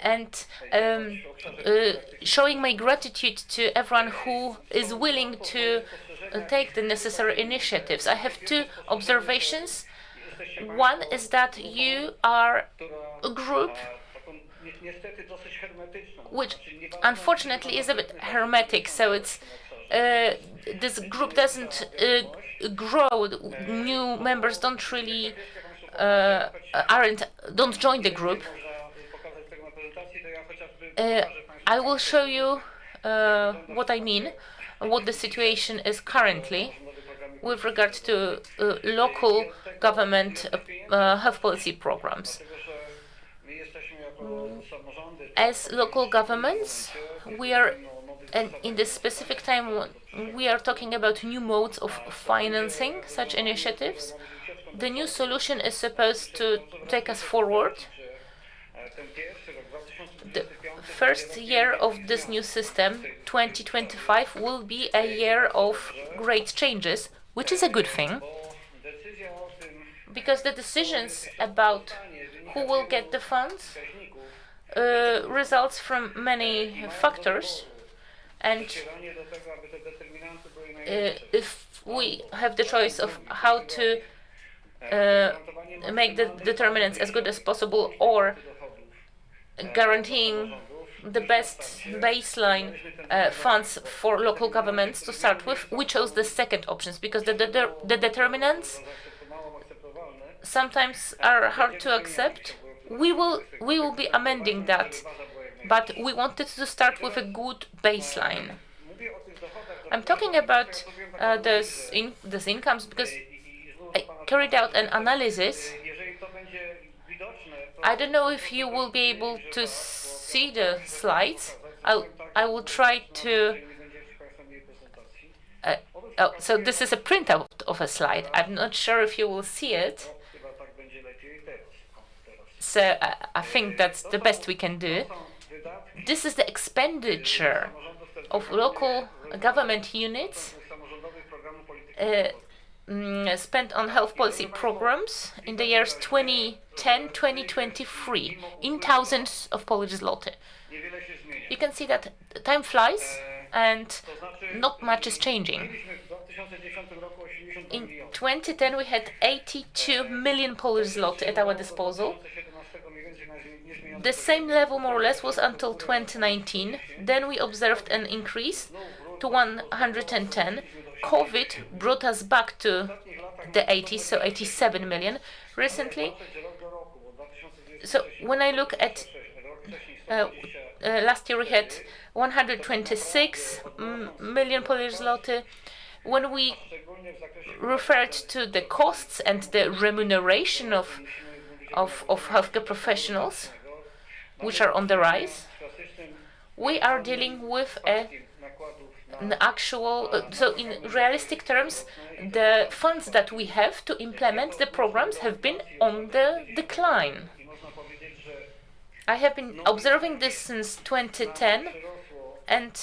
and showing my gratitude to everyone who is willing to take the necessary initiatives. I have two observations. One is that you are a group which unfortunately is a bit hermetic, so it's this group doesn't grow. New members don't really don't join the group. I will show you what I mean, what the situation is currently with regard to local government health policy programs. As local governments, we are, and in this specific time, we are talking about new modes of financing such initiatives. The new solution is supposed to take us forward. The first year of this new system, 2025, will be a year of great changes, which is a good thing, because the decisions about who will get the funds results from many factors, and if we have the choice of how to make the determinants as good as possible or guaranteeing the best baseline funds for local governments to start with, we chose the second options because the determinants sometimes are hard to accept. We will be amending that, but we wanted to start with a good baseline. I'm talking about these incomes because I carried out an analysis. I don't know if you will be able to see the slides. I will try to. So this is a printout of a slide. I'm not sure if you will see it. So I think that's the best we can do. This is the expenditure of local government units spent on health policy programs in the years 2010-2023 in thousands of Polish zloty. You can see that time flies and not much is changing. In 2010 we had 82 million Polish zloty at our disposal. The same level more or less was until 2019. Then we observed an increase to 110. COVID brought us back to the 80s, so 87 million recently. So when I look at last year we had 126 million Polish zloty. When we referred to the costs and the remuneration of healthcare professionals, which are on the rise, we are dealing with an actual, so in realistic terms, the funds that we have to implement the programs have been on the decline. I have been observing this since 2010, and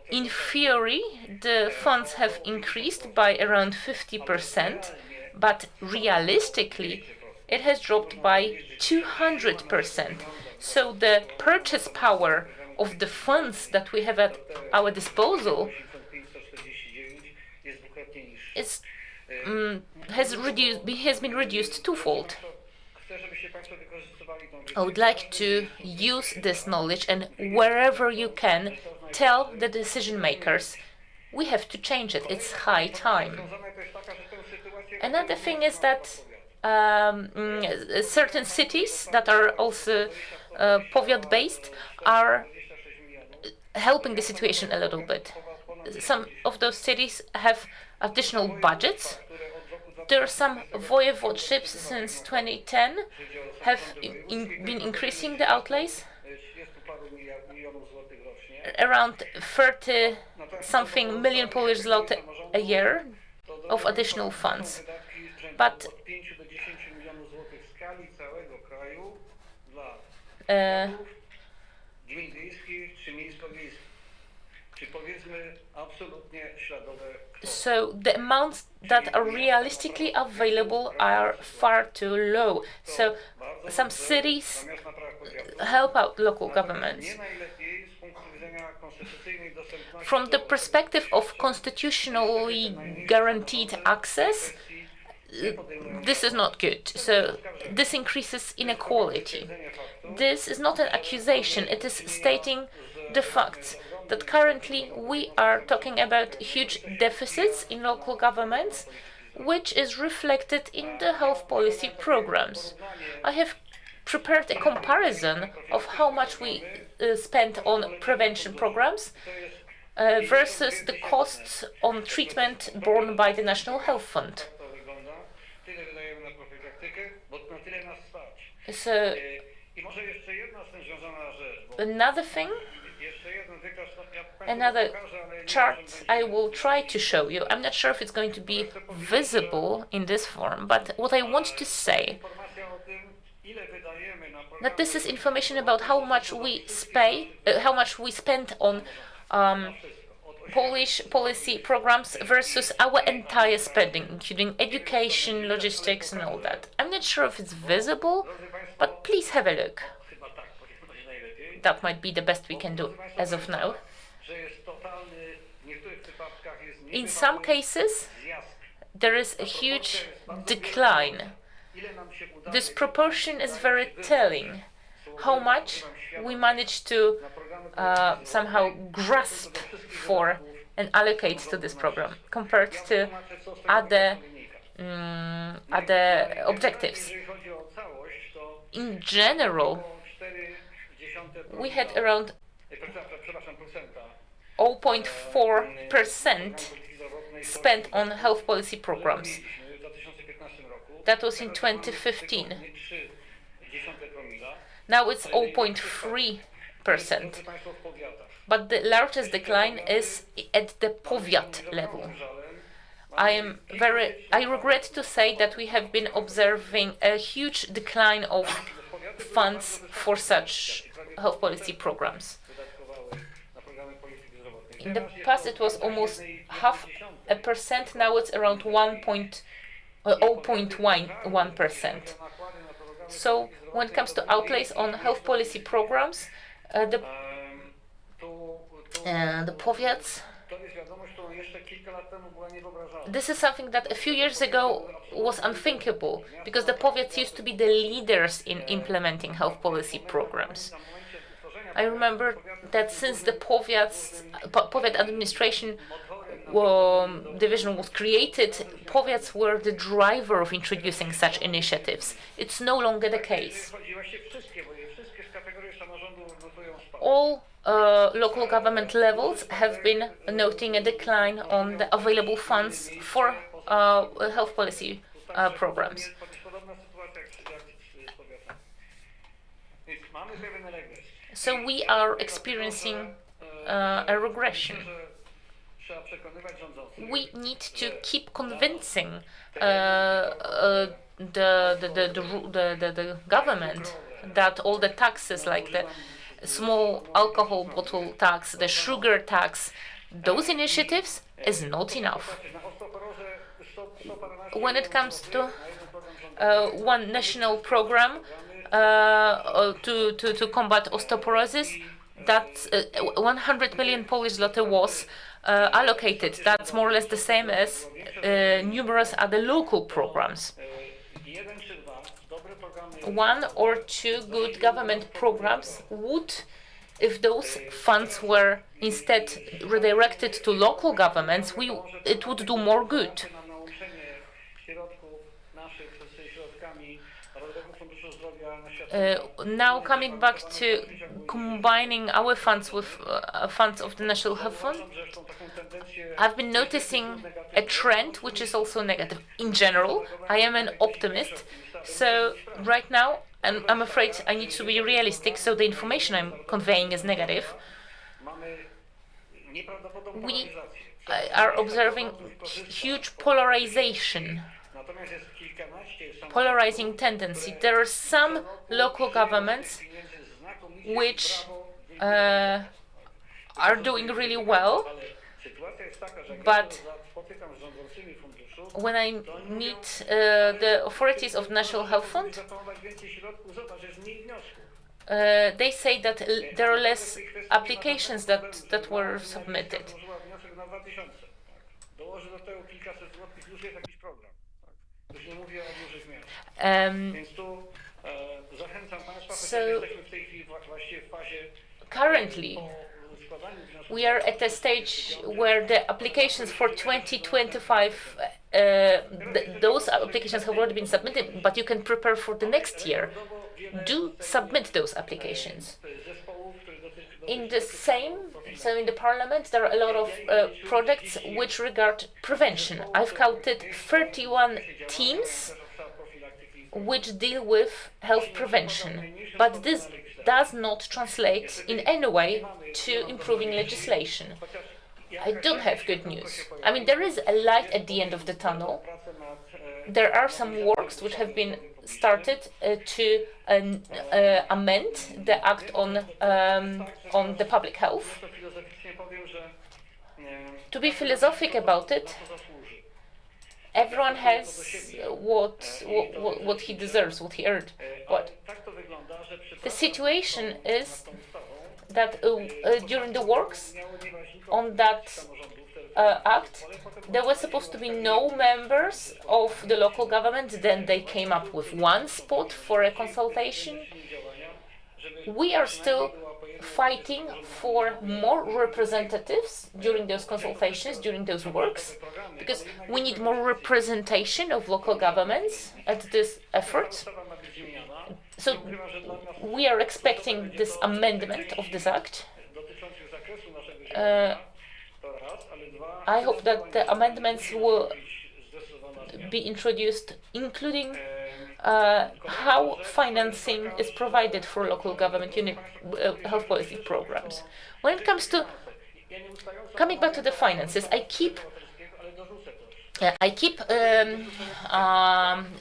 in theory, the funds have increased by around 50%, but realistically, it has dropped by 200%. So the purchase power of the funds that we have at our disposal has been reduced twofold. I would like to use this knowledge and wherever you can tell the decision makers we have to change it. It's high time. Another thing is that certain cities that are also powiat based are helping the situation a little bit. Some of those cities have additional budgets. There are some voivodeships since 2010 have been increasing the outlays around 30-something million Polish zloty a year of additional funds. But So the amounts that are realistically available are far too low. So some cities help out local governments. From the perspective of constitutionally guaranteed access, this is not good. So this increases inequality. This is not an accusation, it is stating the facts that currently we are talking about huge deficits in local governments, which is reflected in the health policy programs. I have prepared a comparison of how much we spend on prevention programs versus the costs on treatment borne by the National Health Fund. So another thing, another chart I will try to show you. I'm not sure if it's going to be visible in this form, but what I want to say that this is information about how much we spend on Polish policy programs versus our entire spending, including education, logistics, and all that. I'm not sure if it's visible, but please have a look. That might be the best we can do as of now. In some cases, there is a huge decline. This proportion is very telling. How much we managed to somehow grasp for and allocate to this program compared to other objectives. In general, we had around 0.4% spent on health policy programs. That was in 2015. Now it's 0.3%. But the largest decline is at the powiat level. I regret to say that we have been observing a huge decline of funds for such health policy programs. In the past it was almost 0.5%, now it's around 0.1%. So when it comes to outlays on health policy programs, the powiats, this is something that a few years ago was unthinkable, because the powiats used to be the leaders in implementing health policy programs. I remember that since the powiat administration division was created, powiats were the driver of introducing such initiatives. It's no longer the case. All local government levels have been noting a decline on the available funds for health policy programs. So we are experiencing a regression. We need to keep convincing the government that all the taxes, like the small alcohol bottle tax, the sugar tax, those initiatives is not enough. When it comes to one national program to combat osteoporosis, that 100 million Polish zloty was allocated. That's more or less the same as numerous other local programs. One or two good government programs would, if those funds were instead redirected to local governments, it would do more good. Now coming back to combining our funds with funds of the National Health Fund, I've been noticing a trend which is also negative. In general, I am an optimist, so right now, and I'm afraid I need to be realistic, so the information I'm conveying is negative. We are observing huge polarizing tendency. There are some local governments which are doing really well, but when I meet the authorities of National Health Fund, they say that there are less applications that were submitted. So currently we are at a stage where the applications for 2025, those applications have already been submitted, but you can prepare for the next year. Do submit those applications. In the in the Parliament, there are a lot of projects which regard prevention. I've counted 31 teams which deal with health prevention, but this does not translate in any way to improving legislation. I don't have good news. I mean, there is a light at the end of the tunnel. There are some works which have been started to amend the Act on the public health. To be philosophic about it, everyone has what he deserves, what he earned. What the situation is that during the works on that act, there were supposed to be no members of the local government. Then they came up with one spot for a consultation. We are still fighting for more representatives during those consultations, during those works, because we need more representation of local governments at this effort. So we are expecting this amendment of this act. I hope that the amendments will be introduced, including how financing is provided for local government unit health policy programs. When it comes to coming back to the finances, I keep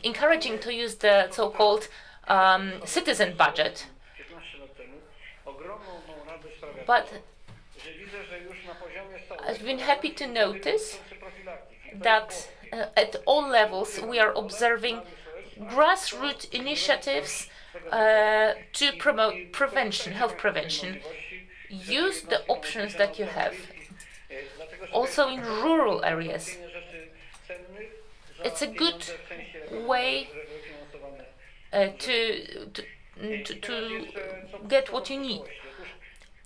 encouraging to use the so-called citizen budget, but I've been happy to notice that at all levels we are observing grassroots initiatives to promote prevention, health prevention. Use the options that you have. Also in rural areas, it's a good way to get what you need.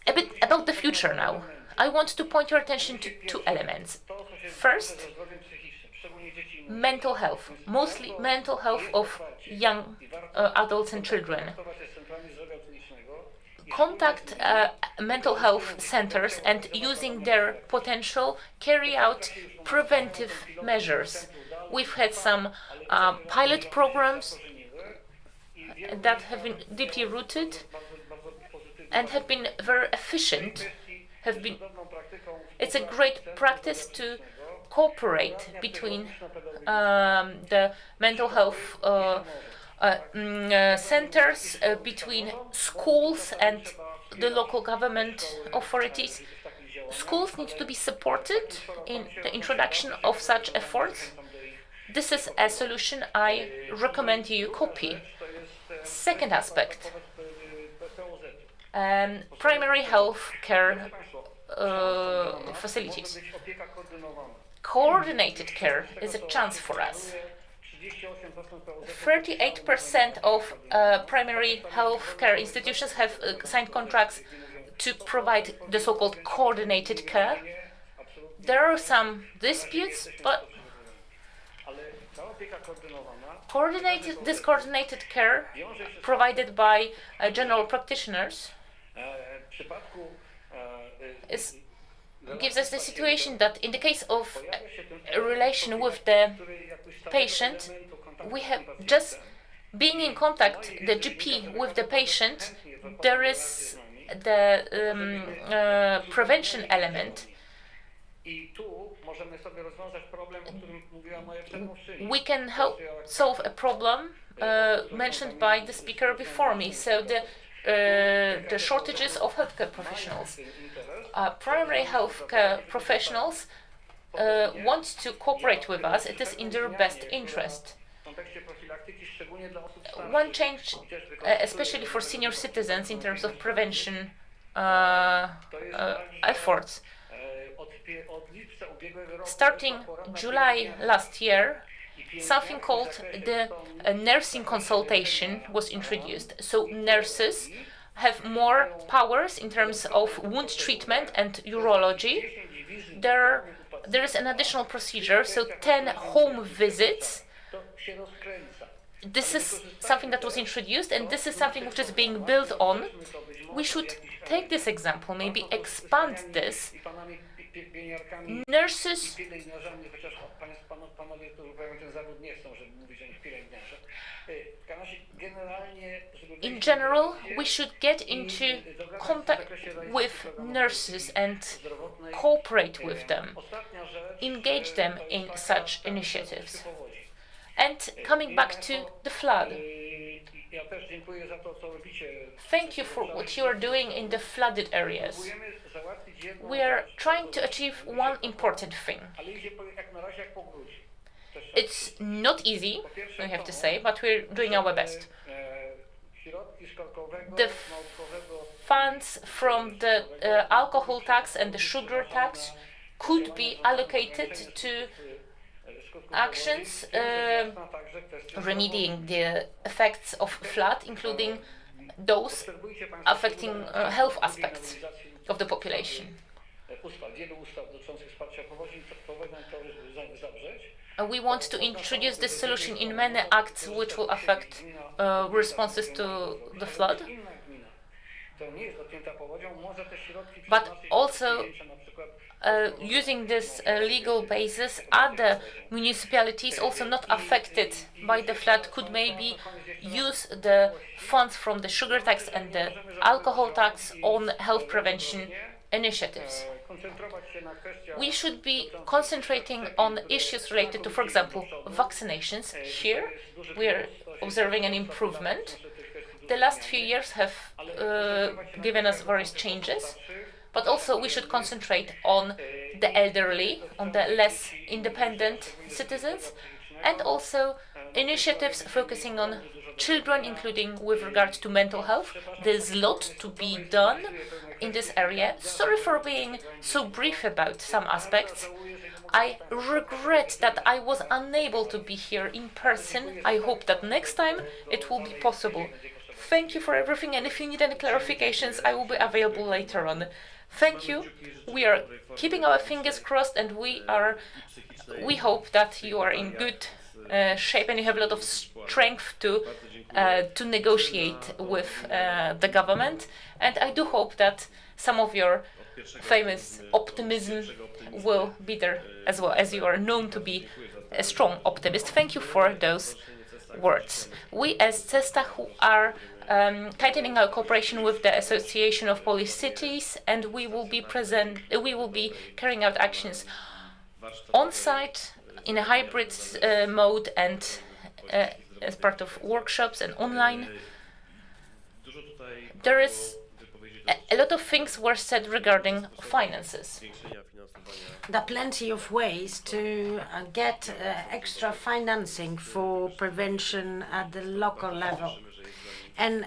A bit about the future now. I want to point your attention to two elements. First, mental health, mostly mental health of young adults and children. Contact mental health centers and, using their potential, carry out preventive measures. We've had some pilot programs that have been deeply rooted and have been very efficient. It's a great practice to cooperate between the mental health centers, between schools and the local government authorities. Schools need to be supported in the introduction of such efforts. This is a solution I recommend you copy. Second aspect, primary health care facilities. Coordinated care is a chance for us. 38% of primary health care institutions have signed contracts to provide the so-called coordinated care. There are some disputes, but this coordinated care provided by general practitioners gives us the situation that in the case of a relation with the patient, we have just being in contact, the GP with the patient, there is the prevention element. We can help solve a problem mentioned by the speaker before me. So the the shortages of healthcare professionals. Primary healthcare professionals want to cooperate with us. It is in their best interest. One change, especially for senior citizens in terms of prevention efforts. Starting July last year, something called the nursing consultation was introduced. So nurses have more powers in terms of wound treatment and urology. There is an additional procedure, so 10 home visits. This is something that was introduced, and this is something which is being built on. We should take this example, maybe expand this. Nurses, in general, we should get into contact with nurses and cooperate with them, engage them in such initiatives. And coming back to the flood, thank you for what you are doing in the flooded areas. We are trying to achieve one important thing. It's not easy, I have to say, but we're doing our best. The funds from the alcohol tax and the sugar tax could be allocated to actions remedying the effects of flood, including those affecting health aspects of the population. We want to introduce this solution in many acts which will affect responses to the flood, but also using this legal basis, other municipalities also not affected by the flood could maybe use the funds from the sugar tax and the alcohol tax on health prevention initiatives. We should be concentrating on issues related to, for example, vaccinations. Here we are observing an improvement. The last few years have given us various changes. But also we should concentrate on the elderly, on the less independent citizens, and also initiatives focusing on children, including with regard to mental health. There's a lot to be done in this area. Sorry for being so brief about some aspects. I regret that I was unable to be here in person. I hope that next time it will be possible. Thank you for everything, and if you need any clarifications, I will be available later on. Thank you. We are keeping our fingers crossed, and we hope that you are in good shape and you have a lot of strength to negotiate with the government. And I do hope that some of your famous optimism will be there as well, as you are known to be a strong optimist. Thank you for those words. We as CESTA who are tightening our cooperation with the Association of Polish Cities, and we will be carrying out actions on site in a hybrid mode and as part of workshops and online. There is a lot of things were said regarding finances. There are plenty of ways to get extra financing for prevention at the local level. And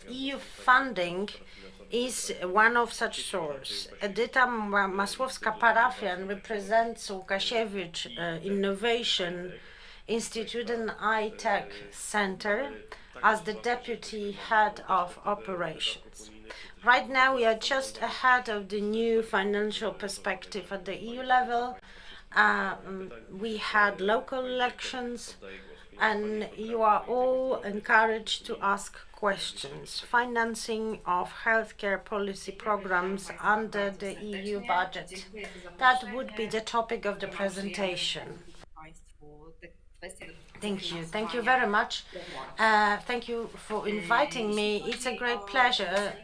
EU funding is one of such sources. Edyta Masłowska-Parafian represents Łukasiewicz Innovation Institute and iTech Center as the deputy head of operations. Right now we are just ahead of the new financial perspective at the EU level. We had local elections, and you are all encouraged to ask questions. Financing of healthcare policy programs under the EU budget. That would be the topic of the presentation. Thank you. Thank you very much. Thank you for inviting me. It's a great pleasure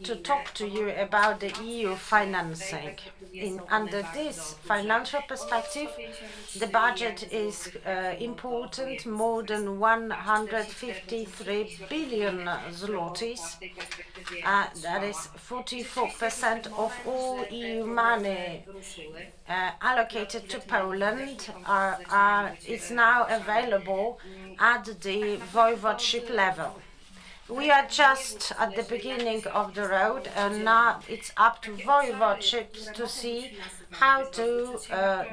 to talk to you about the EU financing. Under this financial perspective, the budget is important, more than 153 billion zlotys. That is 44% of all EU money allocated to Poland is now available at the voivodeship level. We are just at the beginning of the road, and now it's up to voivodeships to see how to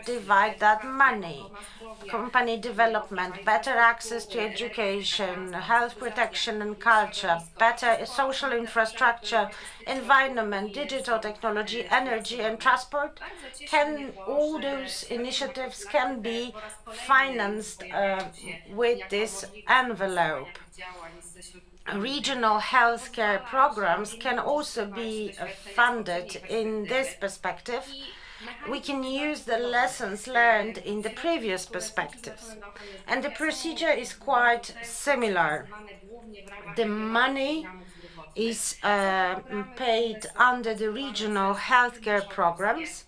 divide that money. Company development, better access to education, health protection and culture, better social infrastructure, environment, digital technology, energy and transport. All those initiatives can be financed with this envelope. Regional healthcare programs can also be funded in this perspective. We can use the lessons learned in the previous perspectives. And the procedure is quite similar. The money is paid under the regional healthcare programs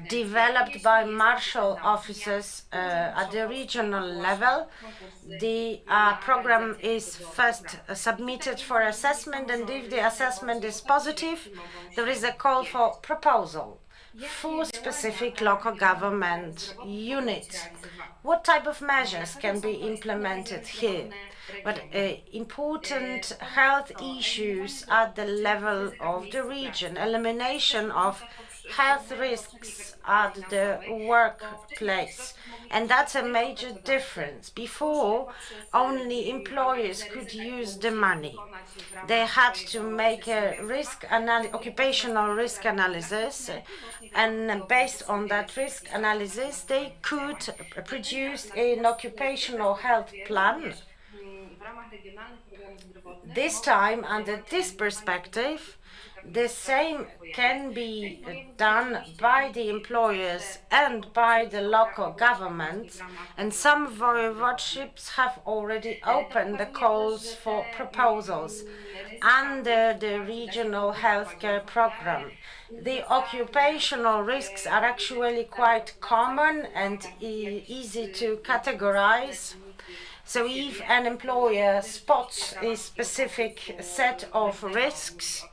developed by marshal officers at the regional level. The program is first submitted for assessment, and if the assessment is positive, there is a call for proposal for specific local government units. What type of measures can be implemented here? But important health issues at the level of the region, elimination of health risks at the workplace. And that's a major difference. Before, only employers could use the money. They had to make a occupational risk analysis, and based on that risk analysis, they could produce an occupational health plan. This time, under this perspective, the same can be done by the employers and by the local governments, and some voivodeships have already opened the calls for proposals under the regional healthcare program. The occupational risks are actually quite common and easy to categorize. So if an employer spots a specific set of risks,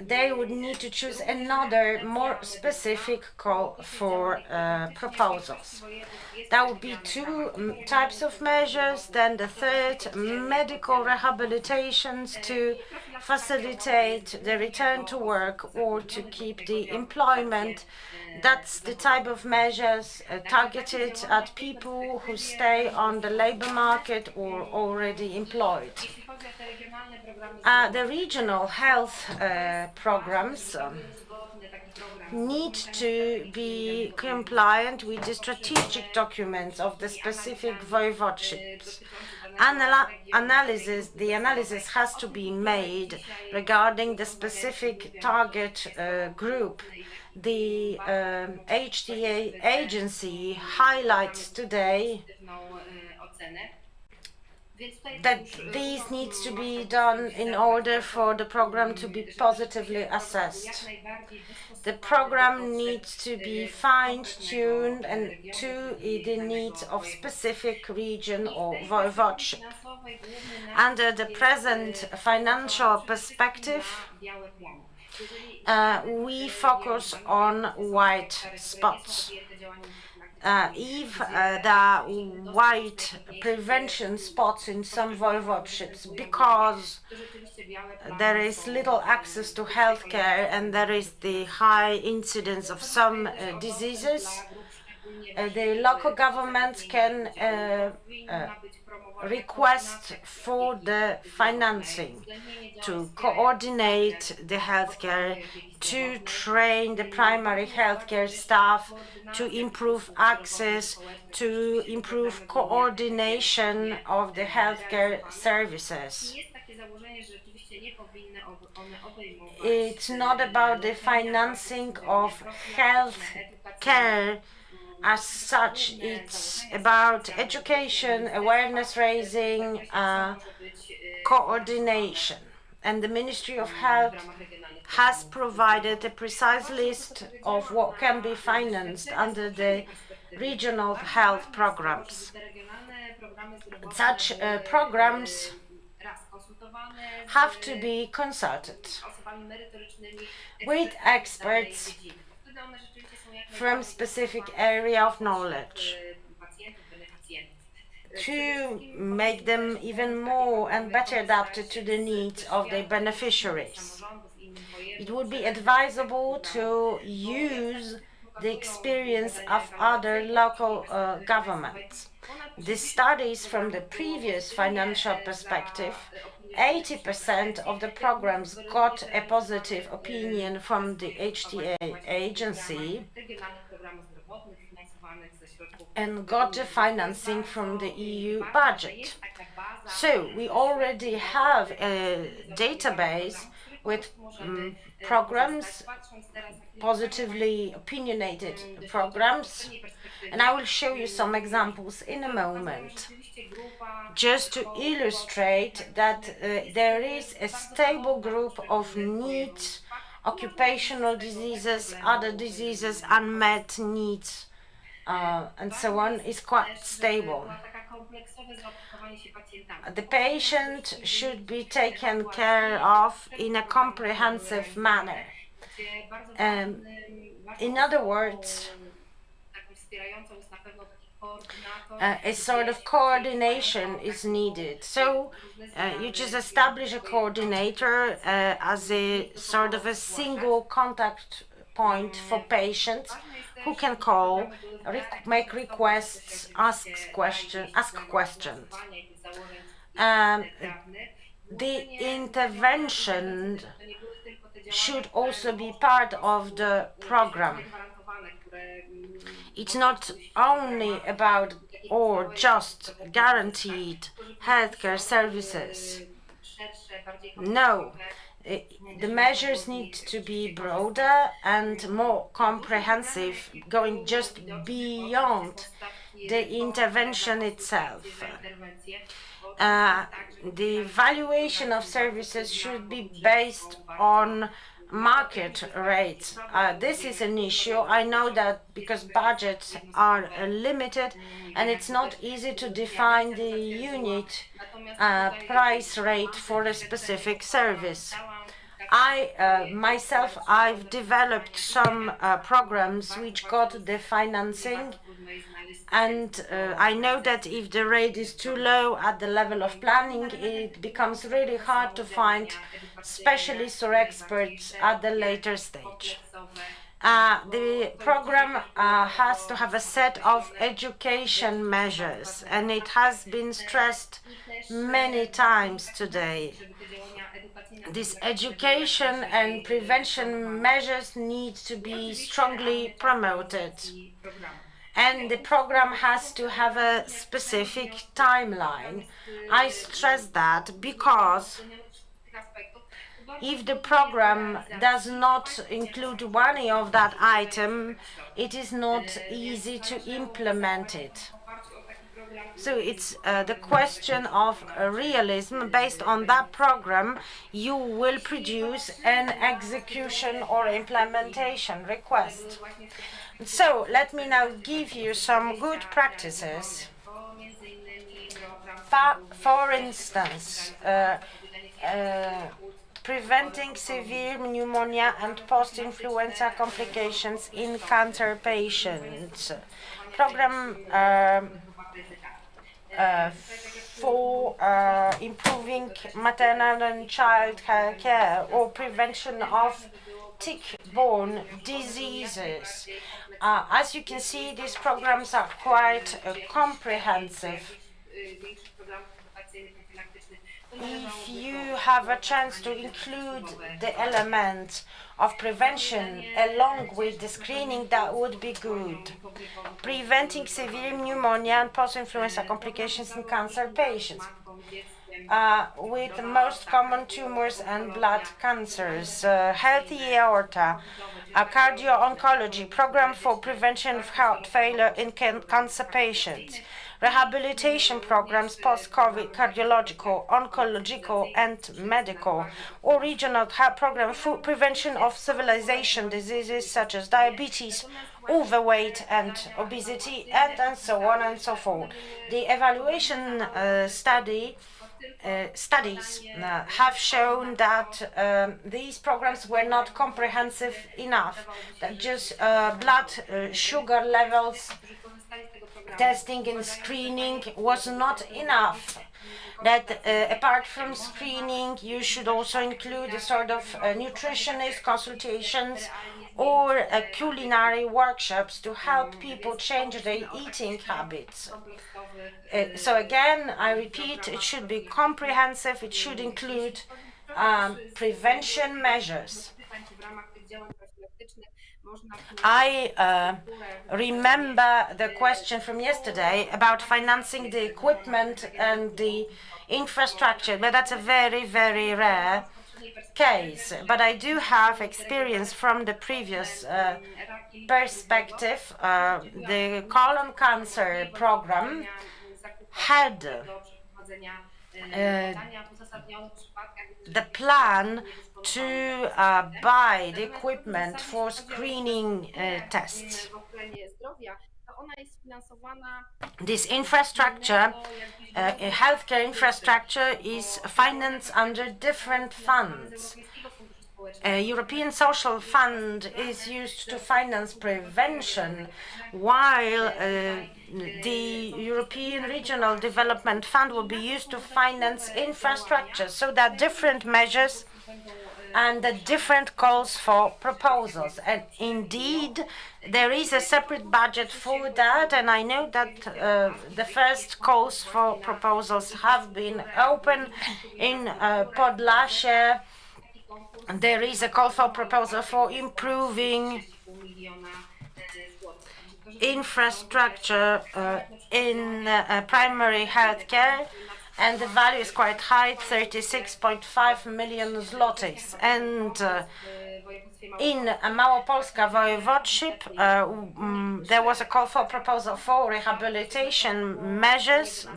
they would need to choose another, more specific call for proposals. That would be two types of measures. Then the third, medical rehabilitations to facilitate the return to work or to keep the employment. That's the type of measures targeted at people who stay on the labor market or already employed. The regional health programs need to be compliant with the strategic documents of the specific voivodeships. The analysis has to be made regarding the specific target group. The HTA agency highlights today that this needs to be done in order for the program to be positively assessed. The program needs to be fine-tuned and to the needs of specific region or voivodeship. Under the present financial perspective, we focus on white spots. If there are white prevention spots in some voivodeships because there is little access to healthcare and there is the high incidence of some diseases, the local governments can request for the financing to coordinate the healthcare, to train the primary healthcare staff, to improve access, to improve coordination of the healthcare services. It's not about the financing of health care as such. It's about education, awareness raising, coordination. and the Ministry of Health has provided a precise list of what can be financed under the regional health programs. Such programs have to be consulted with experts from specific area of knowledge to make them even more and better adapted to the needs of their beneficiaries. It would be advisable to use the experience of other local governments. The studies from the previous financial perspective, 80% of the programs got a positive opinion from the HTA agency and got the financing from the EU budget. So we already have a database with programs, positively opinionated programs, and I will show you some examples in a moment, just to illustrate that there is a stable group of needs, occupational diseases, other diseases, unmet needs, and so on, is quite stable. The patient should be taken care of in a comprehensive manner. In other words, a sort of coordination is needed. So you just establish a coordinator as a sort of a single contact point for patients who can call, make requests, ask questions. The intervention should also be part of the program. It's not only about or just guaranteed healthcare services. No, the measures need to be broader and more comprehensive, going just beyond the intervention itself. The valuation of services should be based on market rates. This is an issue. I know that because budgets are limited and it's not easy to define the unit price rate for a specific service. I've developed some programs which got the financing, and I know that if the rate is too low at the level of planning, it becomes really hard to find specialists or experts at the later stage. The program has to have a set of education measures, and it has been stressed many times today. These education and prevention measures need to be strongly promoted. And the program has to have a specific timeline. I stress that because if the program does not include one of that item, it is not easy to implement it. So it's the question of realism. Based on that program, you will produce an execution or implementation request. So let me now give you some good practices. For instance, preventing severe pneumonia and post-influenza complications in cancer patients. Program for improving maternal and child care or prevention of tick-borne diseases. As you can see, these programs are quite comprehensive. If you have a chance to include the element of prevention along with the screening, that would be good. Preventing severe pneumonia and post-influenza complications in cancer patients. With the most common tumors and blood cancers, healthy aorta, cardio-oncology, program for prevention of heart failure in cancer patients, rehabilitation programs, post-COVID, cardiological, oncological, and medical, or regional program for prevention of civilization diseases such as diabetes, overweight and obesity, and so on and so forth. The evaluation studies have shown that these programs were not comprehensive enough, that just blood sugar levels testing and screening was not enough. That apart from screening, you should also include a sort of nutritionist consultations or culinary workshops to help people change their eating habits. So again, I repeat, it should be comprehensive, it should include prevention measures. I remember the question from yesterday about financing the equipment and the infrastructure, but that's a very, very rare case. But I do have experience from the previous perspective. The colon cancer program had the plan to buy the equipment for screening tests. This infrastructure, healthcare infrastructure, is financed under different funds. European Social Fund is used to finance prevention, while the European Regional Development Fund will be used to finance infrastructure, so that different measures and the different calls for proposals. And indeed, there is a separate budget for that, and I know that the first calls for proposals have been open in Podlasie. There is a call for proposal for improving infrastructure in primary healthcare, and the value is quite high, 36.5 million zlotys. And in Małopolska Voivodeship, there was a call for proposal for rehabilitation measures,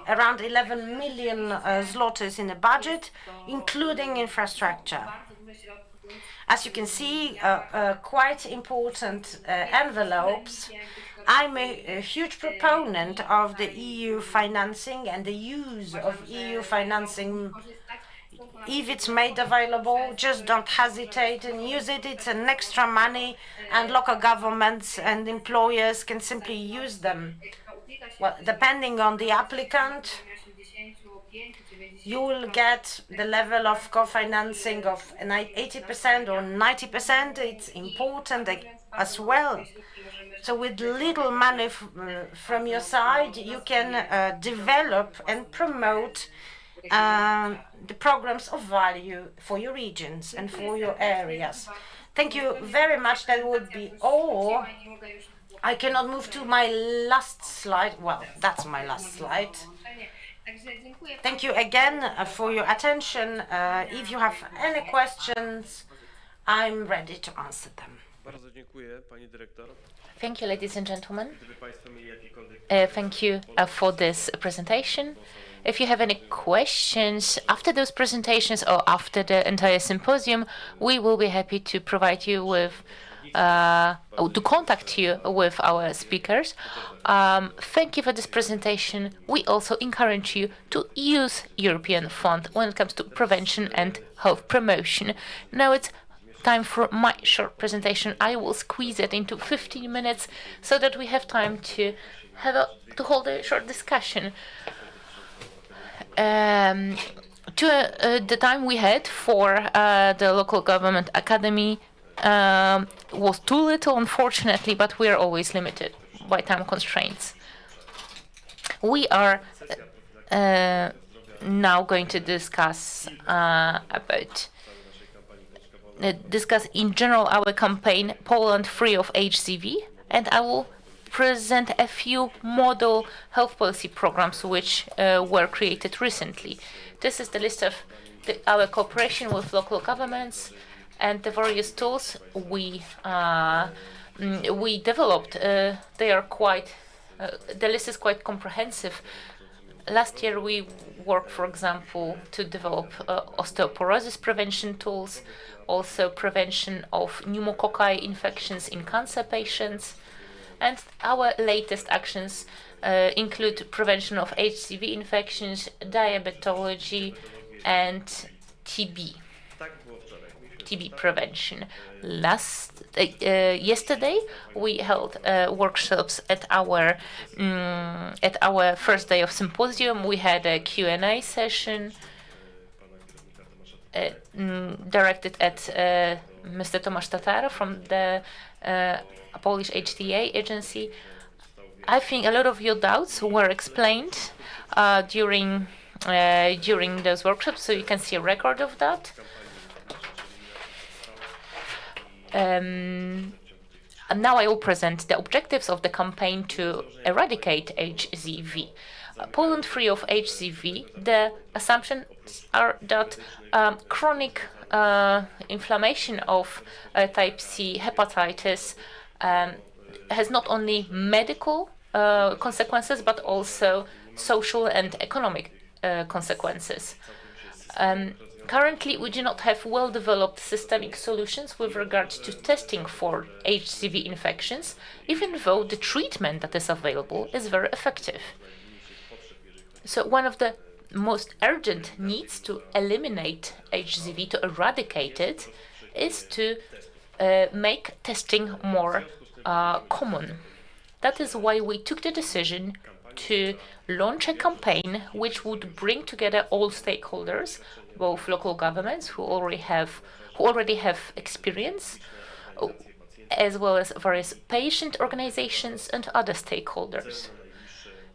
around 11 million zlotys in the budget, including infrastructure. As you can see, quite important envelopes. I'm a huge proponent of the EU financing and the use of EU financing. If it's made available, just don't hesitate and use it. It's an extra money, and local governments and employers can simply use them. Well, depending on the applicant, you will get the level of co-financing of 80% or 90%. It's important as well. So with little money from your side, you can develop and promote the programs of value for your regions and for your areas. Thank you very much. That would be all. I cannot move to my last slide. Well, that's my last slide. Thank you again for your attention. If you have any questions, I'm ready to answer them. Bardzo dziękuję, pani dyrektor. Thank you, ladies and gentlemen. Gdyby państwo mieli jakiekolwiek Thank you for this presentation. If you have any questions after those presentations or after the entire symposium, we will be happy to provide you with, to contact you with our speakers. Thank you for this presentation. We also encourage you to use European Fund when it comes to prevention and health promotion. Now it's time for my short presentation. I will squeeze it into 15 minutes so that we have time to hold a short discussion. The time we had for the local government academy was too little, unfortunately, but we are always limited by time constraints. We are now going to discuss in general our campaign Poland Free of HCV, and I will present a few model health policy programs which were created recently. This is the list of our cooperation with local governments and the various tools we developed. They are quite The list is quite comprehensive. Last year we worked, for example, to develop osteoporosis prevention tools, also prevention of pneumococci infections in cancer patients, and our latest actions include prevention of HCV infections, diabetology, and TB prevention. Yesterday we held workshops at our first day of symposium. We had a Q&A session directed at Mr. Tomasz Tatara from the Polish HTA agency. I think a lot of your doubts were explained during those workshops, so you can see a record of that. And now I will present the objectives of the campaign to eradicate HCV. Poland free of HCV, the assumptions are that chronic inflammation of type C hepatitis has not only medical consequences but also social and economic consequences. Currently, we do not have well-developed systemic solutions with regards to testing for HCV infections, even though the treatment that is available is very effective. So one of the most urgent needs to eliminate HCV, to eradicate it, is to make testing more common. That is why we took the decision to launch a campaign which would bring together all stakeholders, both local governments who already have experience, as well as various patient organizations and other stakeholders.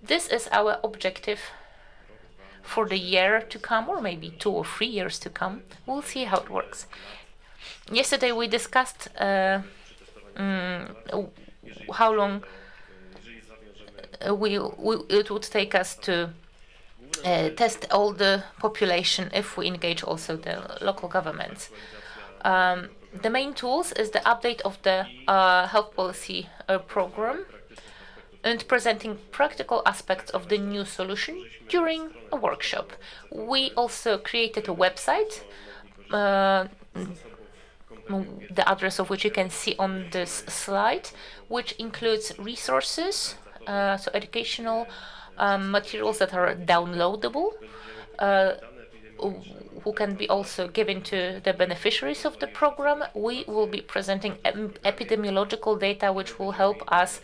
This is our objective for the year to come, or maybe 2 or 3 years to come. We'll see how it works. Yesterday we discussed how long it would take us to test all the population if we engage also the local governments. The main tools is the update of the health policy program and presenting practical aspects of the new solution during a workshop. We also created a website, the address of which you can see on this slide, which includes resources, so educational materials that are downloadable, who can be also given to the beneficiaries of the program. We will be presenting epidemiological data which will help us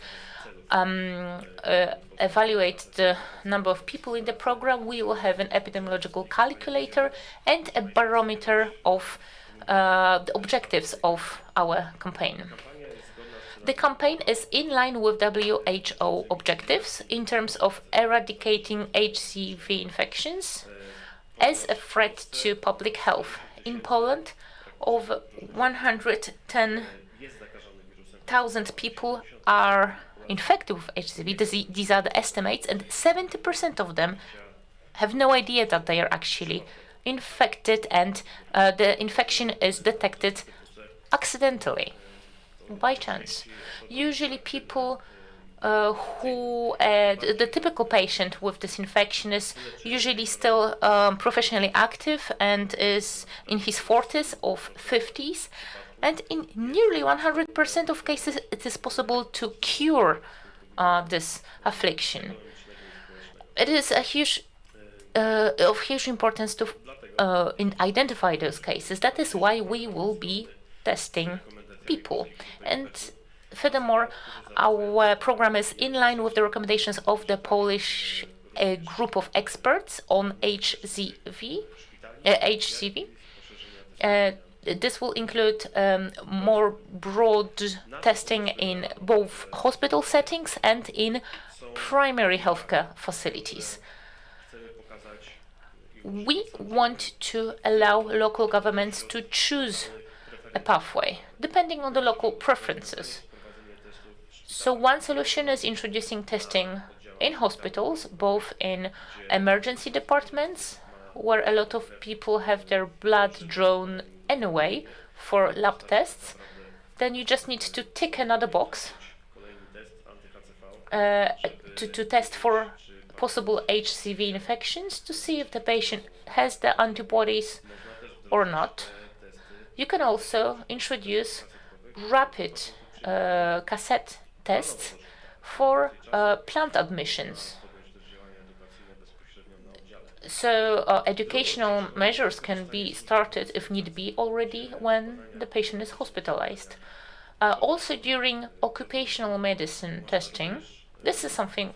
evaluate the number of people in the program. We will have an epidemiological calculator and a barometer of the objectives of our campaign. The campaign is in line with WHO objectives in terms of eradicating HCV infections as a threat to public health. In Poland, over 110,000 people are infected with HCV. These are the estimates, and 70% of them have no idea that they are actually infected, and the infection is detected accidentally, by chance. Usually people the typical patient with this infection is usually still professionally active and is in his 40s or 50s, and in nearly 100% of cases it is possible to cure this affliction. It is a of huge importance to identify those cases. That is why we will be testing people. And furthermore, our program is in line with the recommendations of the Polish group of experts on HCV. This will include more broad testing in both hospital settings and in primary healthcare facilities. We want to allow local governments to choose a pathway, depending on the local preferences. So one solution is introducing testing in hospitals, both in emergency departments, where a lot of people have their blood drawn anyway for lab tests. Then you just need to tick another box to test for possible HCV infections to see if the patient has the antibodies or not. You can also introduce rapid cassette tests for plant admissions. So educational measures can be started, if need be, already when the patient is hospitalized. Also during occupational medicine testing, this is something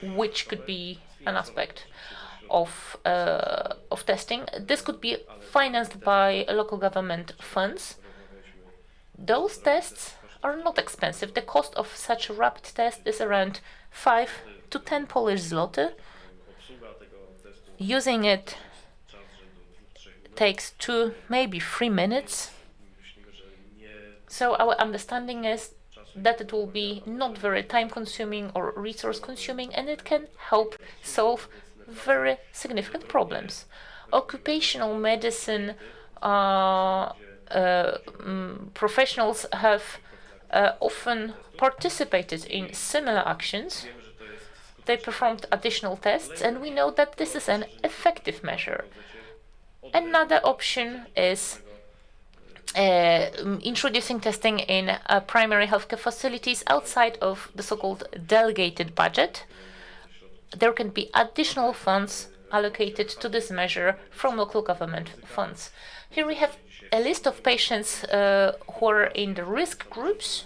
which could be an aspect of testing. This could be financed by local government funds. Those tests are not expensive. The cost of such a rapid test is around 5 to 10 Polish zloty. Using it takes 2, maybe 3 minutes. So our understanding is that it will be not very time-consuming or resource-consuming, and it can help solve very significant problems. Occupational medicine professionals have often participated in similar actions. They performed additional tests, and we know that this is an effective measure. Another option is introducing testing in primary healthcare facilities outside of the so-called delegated budget. There can be additional funds allocated to this measure from local government funds. Here we have a list of patients who are in the risk groups.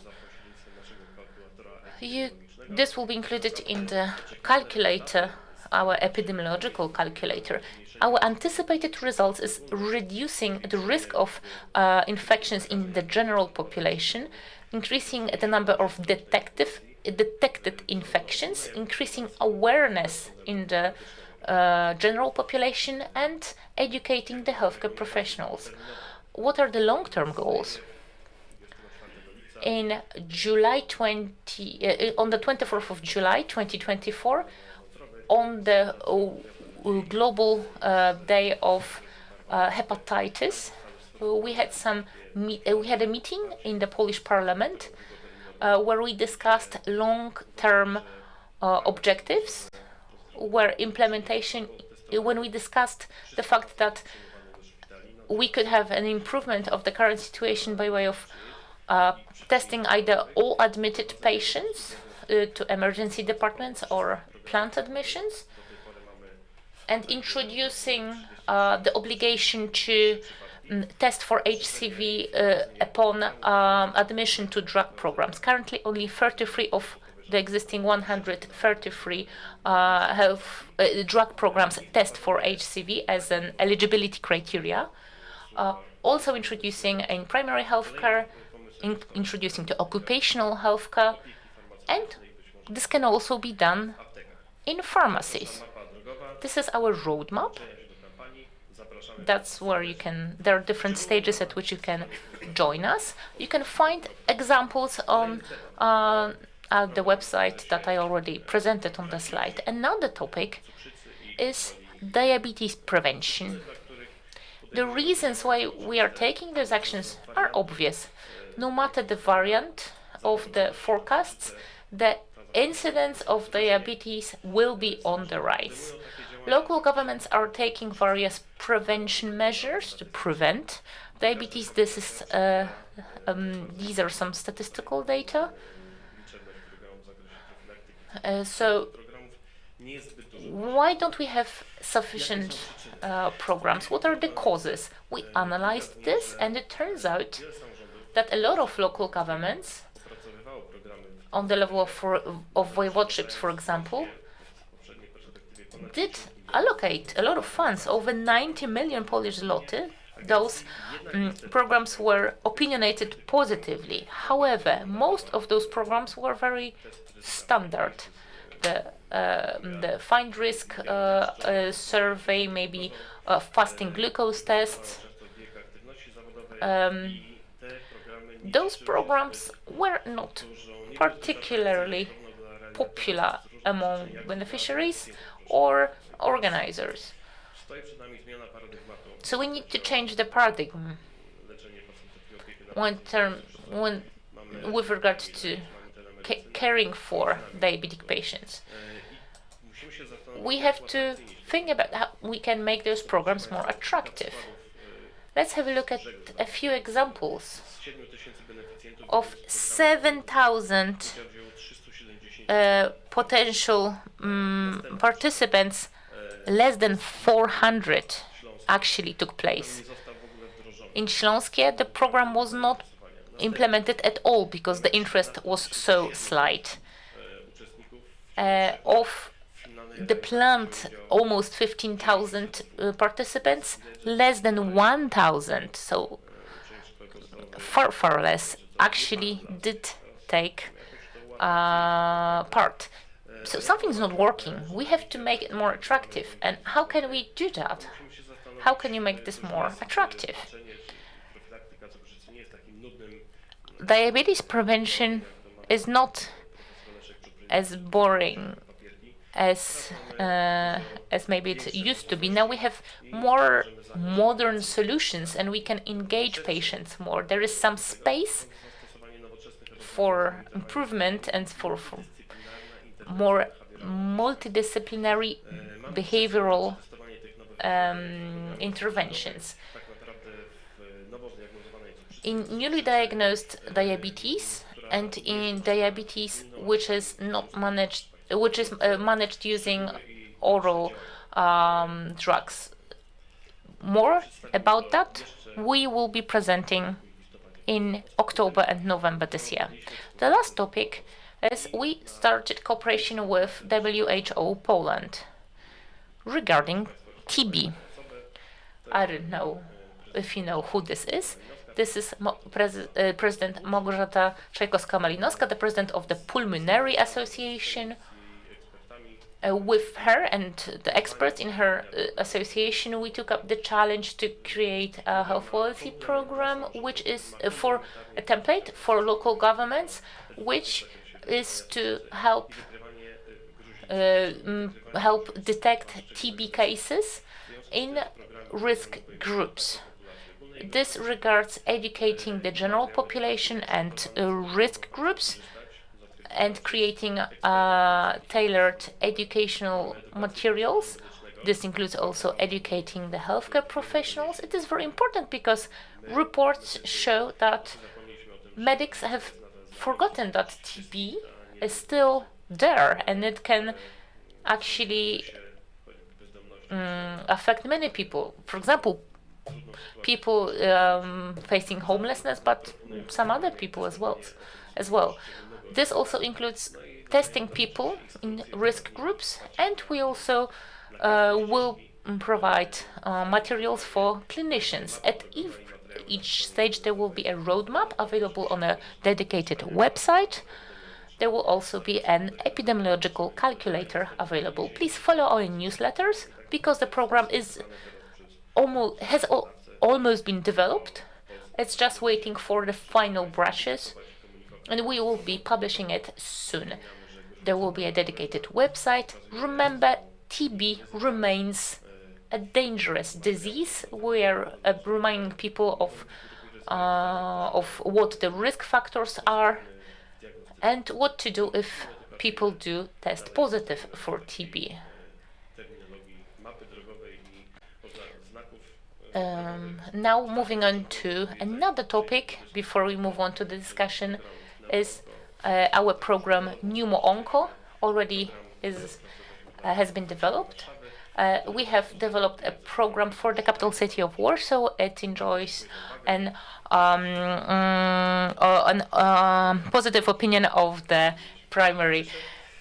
This will be included in the calculator, our epidemiological calculator. Our anticipated results is reducing the risk of infections in the general population, increasing the number of detected infections, increasing awareness in the general population, and educating the healthcare professionals. What are the long-term goals? On the 24th of July 2024, on the Global Day of Hepatitis, we had a meeting in the Polish Parliament where we discussed long-term objectives, when we discussed the fact that we could have an improvement of the current situation by way of testing either all admitted patients to emergency departments or plant admissions, and introducing the obligation to test for HCV upon admission to drug programs. Currently, only 33 of the existing 133 drug programs test for HCV as an eligibility criteria. Also introducing in primary healthcare, introducing to occupational healthcare, and this can also be done in pharmacies. This is our roadmap. That's where there are different stages at which you can join us. You can find examples on the website that I already presented on the slide. Another topic is diabetes prevention. The reasons why we are taking these actions are obvious. No matter the variant of the forecasts, the incidence of diabetes will be on the rise. Local governments are taking various prevention measures to prevent diabetes. These are some statistical data. So why don't we have sufficient programs? What are the causes? We analyzed this, and it turns out that a lot of local governments, on the level of voivodeships, for example, did allocate a lot of funds, over 90 million Polish zloty. Those programs were opinionated positively. However, most of those programs were very standard. The find risk survey, maybe fasting glucose tests. Those programs were not particularly popular among beneficiaries or organizers. So we need to change the paradigm with regard to caring for diabetic patients. We have to think about how we can make those programs more attractive. Let's have a look at a few examples. Of 7,000 potential participants, less than 400 actually took place. In Śląskie, the program was not implemented at all because the interest was so slight. Of the planned almost 15,000 participants, less than 1,000, so far less, actually did take part. So something's not working. We have to make it more attractive. And how can we do that? How can you make this more attractive? Diabetes prevention is not as boring as maybe it used to be. Now we have more modern solutions and we can engage patients more. There is some space for improvement and for more multidisciplinary behavioral interventions. In newly diagnosed diabetes and in diabetes which is not managed, which is managed using oral drugs. More about that we will be presenting in October and November this year. The last topic is we started cooperation with WHO Poland regarding TB. I don't know if you know who this is. This is President Małgorzata Czajkowska-Malinowska, the president of the Pulmonary Association. With her and the experts in her association, we took up the challenge to create a health quality program, which is for a template for local governments, which is to help detect TB cases in risk groups. This regards educating the general population and risk groups and creating tailored educational materials. This includes also educating the healthcare professionals. It is very important because reports show that medics have forgotten that TB is still there and it can actually affect many people. For example, people facing homelessness, but some other people as well. This also includes testing people in risk groups, and we also will provide materials for clinicians. At each stage there will be a roadmap available on a dedicated website. There will also be an epidemiological calculator available. Please follow our newsletters because the program has almost been developed. It's just waiting for the final brushes, and we will be publishing it soon. There will be a dedicated website. Remember, TB remains a dangerous disease. We are reminding people of what the risk factors are and what to do if people do test positive for TB. Now moving on to another topic before we move on to the discussion is our program Pneumo Onco already has been developed. We have developed a program for the capital city of Warsaw. It enjoys an positive opinion of the primary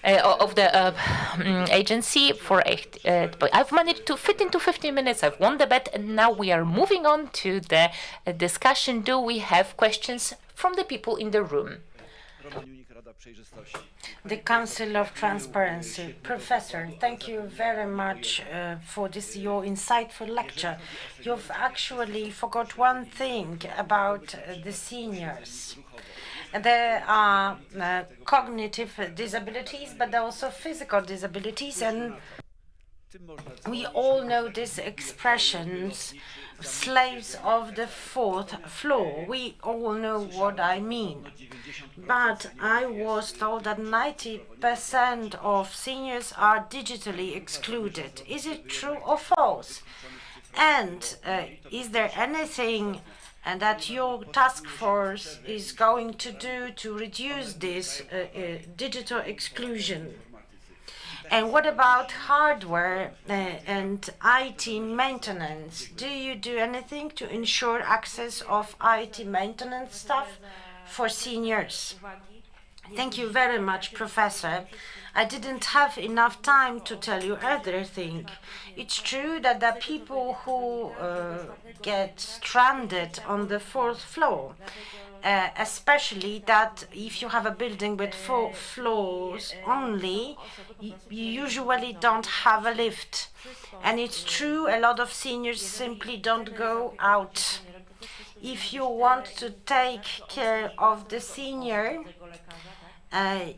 agency for I've managed to fit into 15 minutes. I've won the bet, and now we are moving on to the discussion. Do we have questions from the people in the room? The Council of Transparency. Professor, thank you very much for this, your insightful lecture. You've actually forgot one thing about the seniors. There are cognitive disabilities, but there are also physical disabilities, and we all know these expressions slaves of the fourth floor. We all know what I mean. But I was told that 90% of seniors are digitally excluded. Is it true or false? And is there anything that your task force is going to do to reduce this digital exclusion? And what about hardware and IT maintenance? Do you do anything to ensure access of IT maintenance stuff for seniors? Thank you very much, Professor. I didn't have enough time to tell you everything. It's true that the people who get stranded on the fourth floor, especially that if you have a building with 4 floors only, you usually don't have a lift. And it's true, a lot of seniors simply don't go out. If you want to take care of the senior,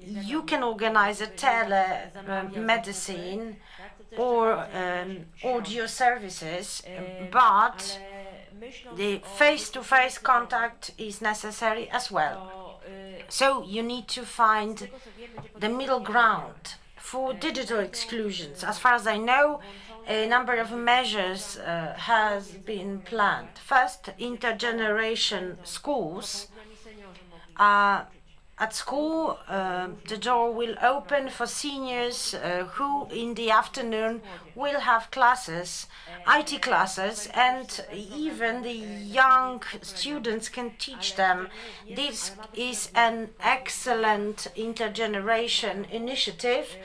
you can organize a telemedicine or audio services, but the face-to-face contact is necessary as well. So you need to find the middle ground for digital exclusions. As far as I know, a number of measures has been planned. First, intergeneration schools. At school, the door will open for seniors who in the afternoon will have classes, IT classes, and even the young students can teach them. This is an excellent intergeneration initiative,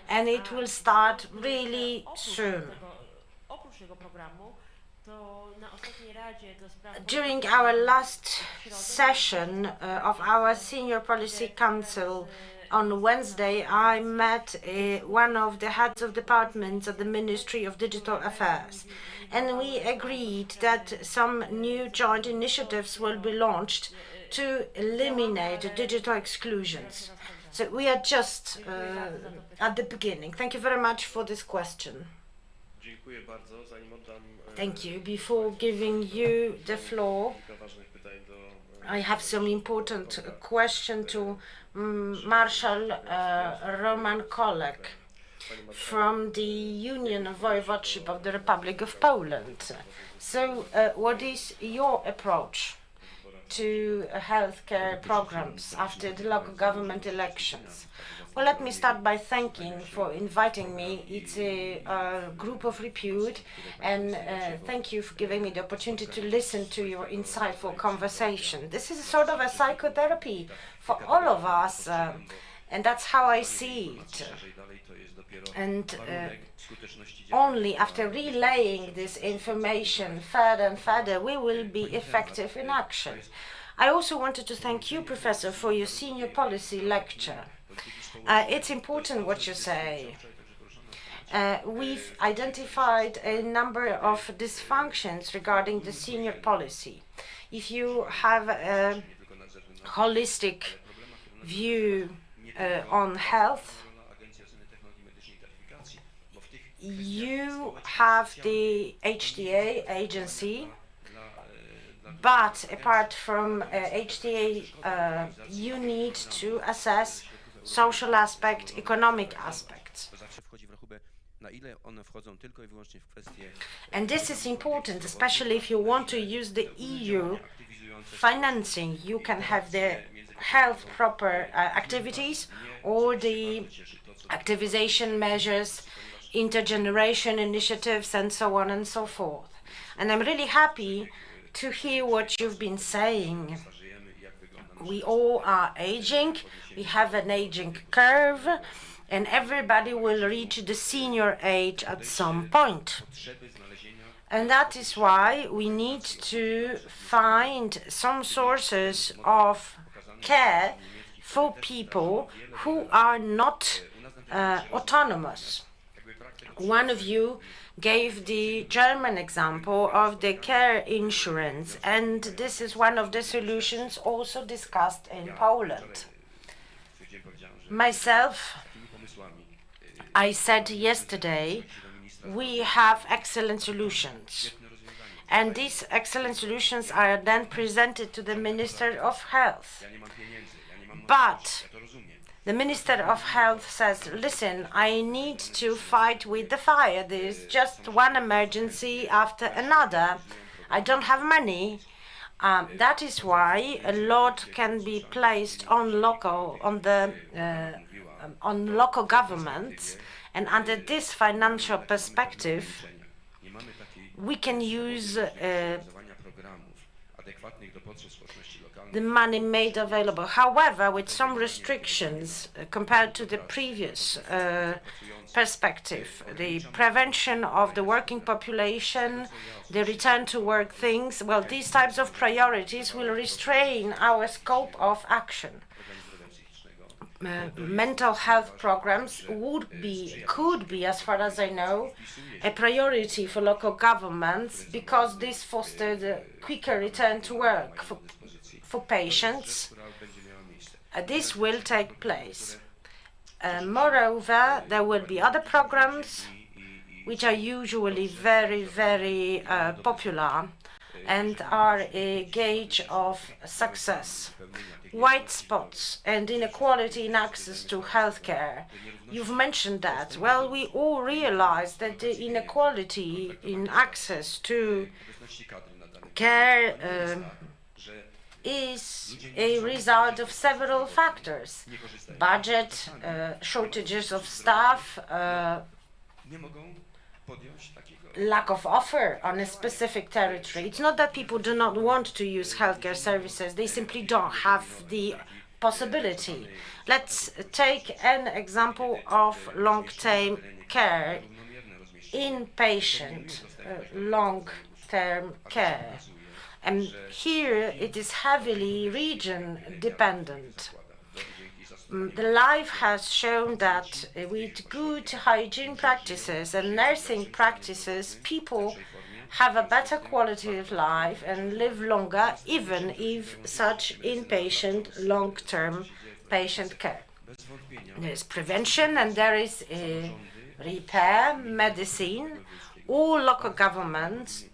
and it will start really soon. During our last session of our Senior Policy Council on Wednesday, I met one of the heads of departments at the Ministry of Digital Affairs, and we agreed that some new joint initiatives will be launched to eliminate digital exclusions. So we are just at the beginning. Thank you very much for this question. Thank you. Before giving you the floor, I have some important question to Marshal Roman Kolek from the Union of Voivodeship of the Republic of Poland. So, what is your approach to healthcare programs after the local government elections? Well, let me start by thanking for inviting me. It's a group of repute, and thank you for giving me the opportunity to listen to your insightful conversation. This is sort of a psychotherapy for all of us, and that's how I see it. And only after relaying this information further and further, we will be effective in action. I also wanted to thank you, Professor, for your senior policy lecture. It's important what you say. We've identified a number of dysfunctions regarding the senior policy. If you have a holistic view on health, you have the HTA agency, but apart from HTA, you need to assess social aspect, economic aspects. And this is important, especially if you want to use the EU financing. You can have the health proper activities or the activization measures, intergeneration initiatives, and so on and so forth. And I'm really happy to hear what you've been saying. We all are aging, we have an aging curve, and everybody will reach the senior age at some point. And that is why we need to find some sources of care for people who are not autonomous. One of you gave the German example of the care insurance, and this is one of the solutions also discussed in Poland. Myself, I said yesterday, we have excellent solutions. And these excellent solutions are then presented to the Minister of Health. But the Minister of Health says, listen, I need to fight with the fire. There's just one emergency after another. I don't have money. That is why a lot can be placed on local governments, and under this financial perspective, we can use the money made available. However, with some restrictions compared to the previous perspective, the prevention of the working population, the return to work things, well, these types of priorities will restrain our scope of action. Mental health programs could be, as far as I know, a priority for local governments because this fostered a quicker return to work for patients. This will take place. Moreover, there will be other programs which are usually very, very popular and are a gauge of success. White spots and inequality in access to healthcare. You've mentioned that. Well, we all realize that the inequality in access to care is a result of several factors. Budget, shortages of staff, lack of offer on a specific territory. It's not that people do not want to use healthcare services, they simply don't have the possibility. Let's take an example of long-term care, inpatient long-term care. And here it is heavily region dependent. The life has shown that with good hygiene practices and nursing practices, people have a better quality of life and live longer, even if such inpatient long-term patient care. There is prevention and there is repair, medicine. All local governments,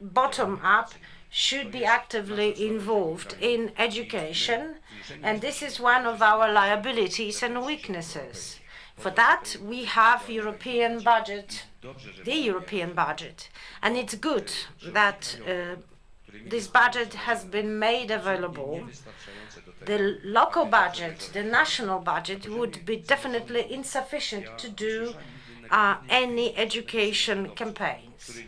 bottom up, should be actively involved in education, and this is one of our liabilities and weaknesses. For that, we have the European budget, and it's good that this budget has been made available. The local budget, the national budget, would be definitely insufficient to do any education campaigns.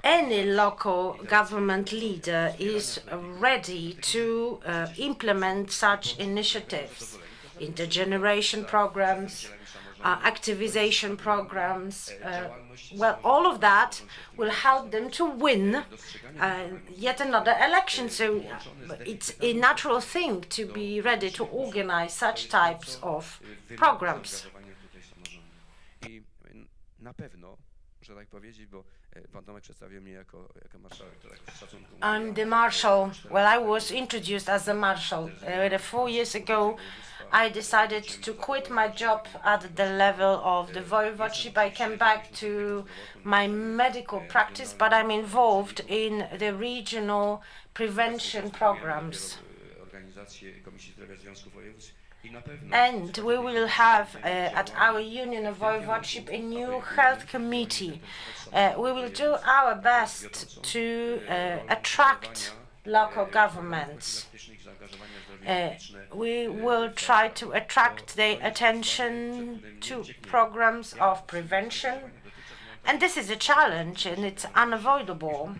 Any local government leader is ready to implement such initiatives, intergeneration programs, activization programs. Well, all of that will help them to win yet another election. So it's a natural thing to be ready to organize such types of programs. I'm the marshal. Well, I was introduced as a marshal. 4 years ago, I decided to quit my job at the level of the voivodeship. I came back to my medical practice, but I'm involved in the regional prevention programs. And we will have at our Union of Voivodeship a new health committee. We will do our best to attract local governments. We will try to attract their attention to programs of prevention. And this is a challenge, and it's unavoidable.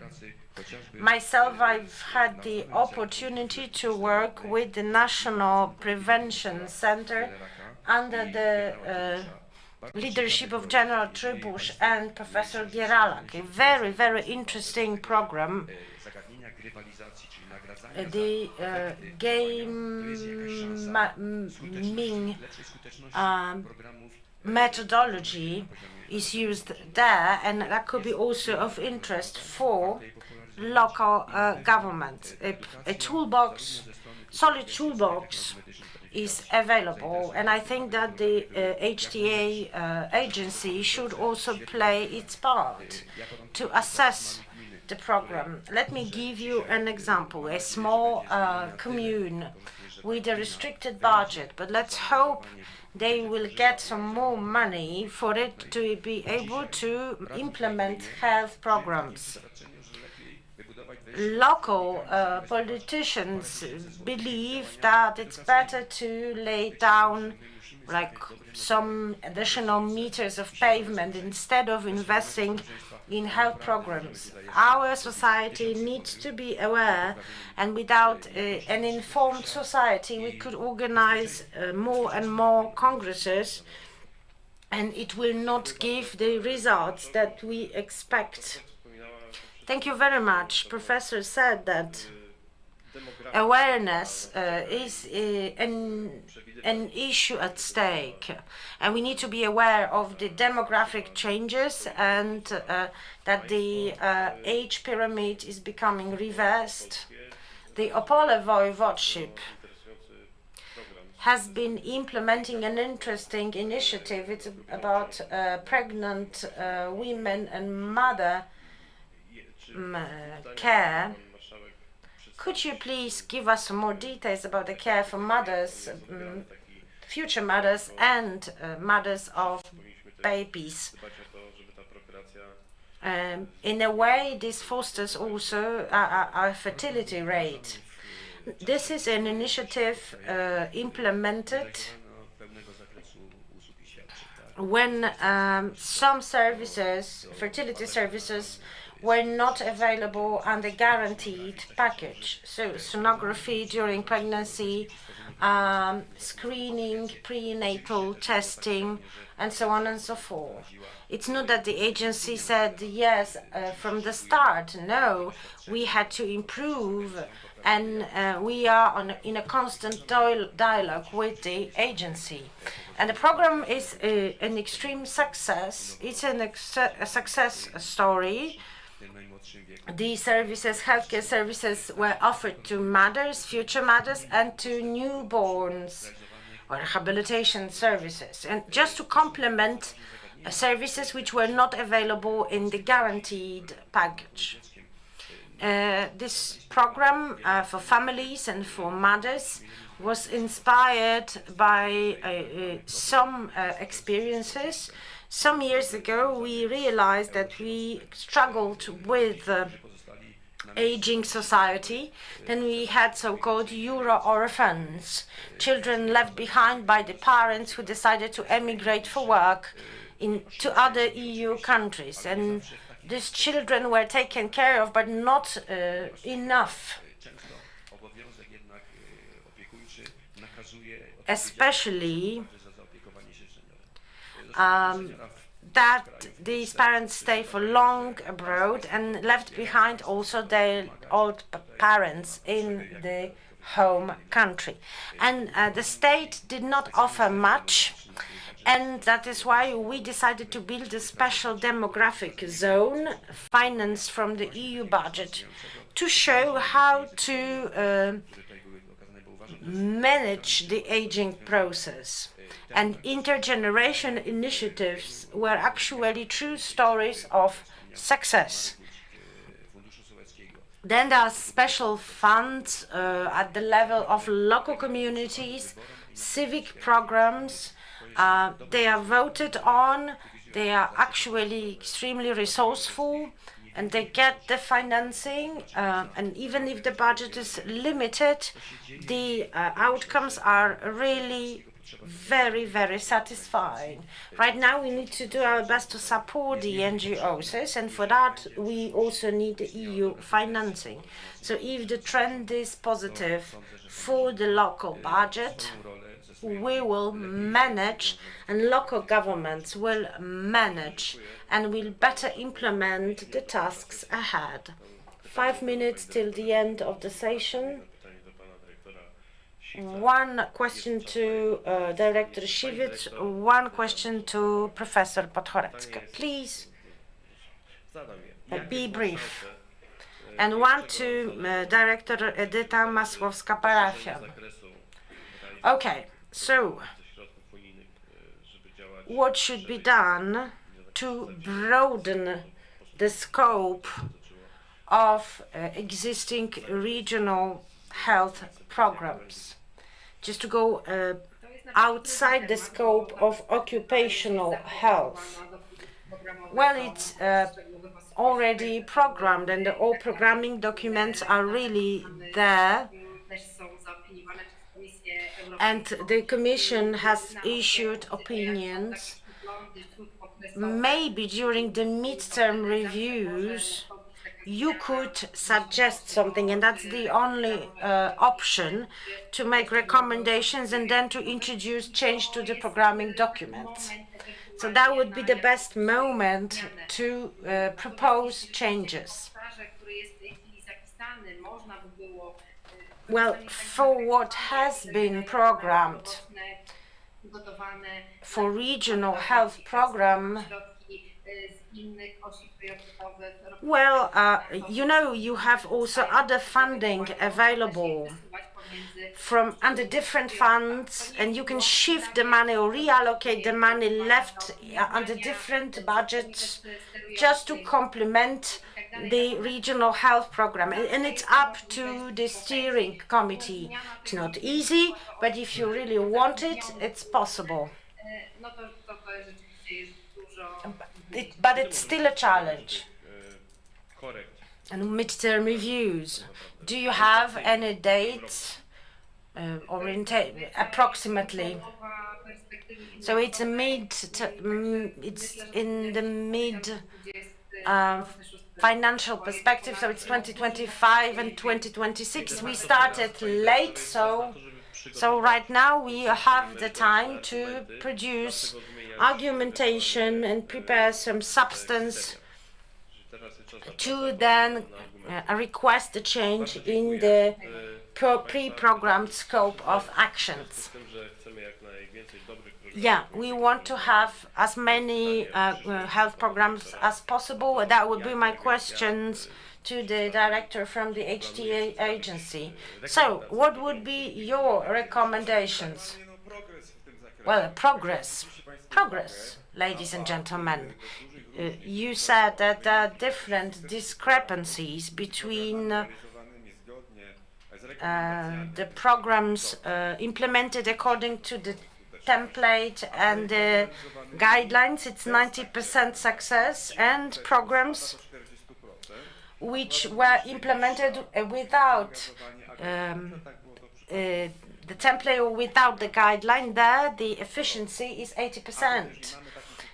Myself, I've had the opportunity to work with the National Prevention Center under the leadership of General Trybusz and Professor Gieralak. A very, very interesting program. The gaming methodology is used there, and that could be also of interest for local government. A toolbox, solid toolbox is available. And I think that the HTA agency should also play its part to assess the program. Let me give you an example. A small commune with a restricted budget, but let's hope they will get some more money for it to be able to implement health programs. Local politicians believe that it's better to lay down like some additional meters of pavement instead of investing in health programs. Our society needs to be aware, and without an informed society, we could organize more and more congresses, and it will not give the results that we expect. Thank you very much. Professor said that awareness is an issue at stake, and we need to be aware of the demographic changes and that the age pyramid is becoming reversed. The Opole Voivodeship has been implementing an interesting initiative. It's about pregnant women and mother care. Could you please give us some more details about the care for mothers, future mothers and mothers of babies? In a way, this fosters also our fertility rate. This is an initiative implemented when some services, fertility services, were not available under guaranteed package. So sonography during pregnancy, screening, prenatal testing, and so on and so forth. It's not that the agency said yes from the start. No, we had to improve, and we are in a constant dialogue with the agency. And the program is an extreme success. It's a success story. These services, healthcare services, were offered to mothers, future mothers, and to newborns, or rehabilitation services. And just to complement services which were not available in the guaranteed package. This program for families and for mothers was inspired by some experiences. Some years ago, we realized that we struggled with aging society. Then we had so-called Euro orphans, children left behind by the parents who decided to emigrate for work to other EU countries. And these children were taken care of, but not enough. Especially that these parents stay for long abroad and left behind also their old parents in the home country. And the state did not offer much, and that is why we decided to build a special demographic zone financed from the EU budget to show how to manage the aging process. And intergeneration initiatives were actually true stories of success. Then there are special funds at the level of local communities, civic programs. They are voted on, they are actually extremely resourceful, and they get the financing, and even if the budget is limited, the outcomes are really very, very satisfying. Right now we need to do our best to support the NGOs, and for that we also need the EU financing. So if the trend is positive for the local budget, we will manage, and local governments will manage and will better implement the tasks ahead. 5 minutes till the end of the session. One question to Director Siwiec, one question to Professor Podhorecka. Please be brief. And one to Director Edyta Masłowska-Parafian. Okay, so ze środków unijnych, żeby działać what should be done to broaden the scope of existing regional health programs, just to go outside the scope of occupational health? Well, it's already programmed, and all programming documents are really there. And the Commission has issued opinions. Maybe during the midterm reviews, you could suggest something, and that's the only option, to make recommendations and then to introduce change to the programming documents. So that would be the best moment to propose changes. Well, for what has been programmed for regional health program, well, you have also other funding available from under different funds, and you can shift the money or reallocate the money left under different budgets just to complement the regional health program. And it's up to the steering committee. It's not easy, but if you really want it, it's possible. But it's still a challenge. And midterm reviews. Do you have any dates approximately? So it's it's in the mid financial perspective. So it's 2025 and 2026. We started late, so right now we have the time to produce argumentation and prepare some substance to then request a change in the pre-programmed scope of actions. Yeah, we want to have as many health programs as possible. That would be my questions to the director from the HTA agency. So, what would be your recommendations? Well, progress, ladies and gentlemen. You said that there are different discrepancies between the programs implemented according to the template and the guidelines. It's 90% success, and programs which were implemented without the template or without the guideline, there the efficiency is 80%.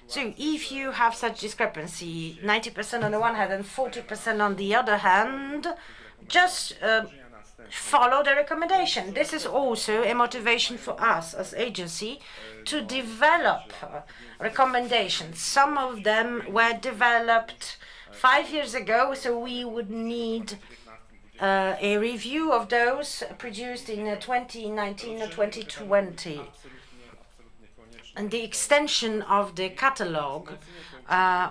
So if you have such discrepancy, 90% on the one hand and 40% on the other hand, just follow the recommendation. This is also a motivation for us as agency to develop recommendations. Some of them were developed 5 years ago, so we would need a review of those produced in 2019 or 2020. And the extension of the catalogue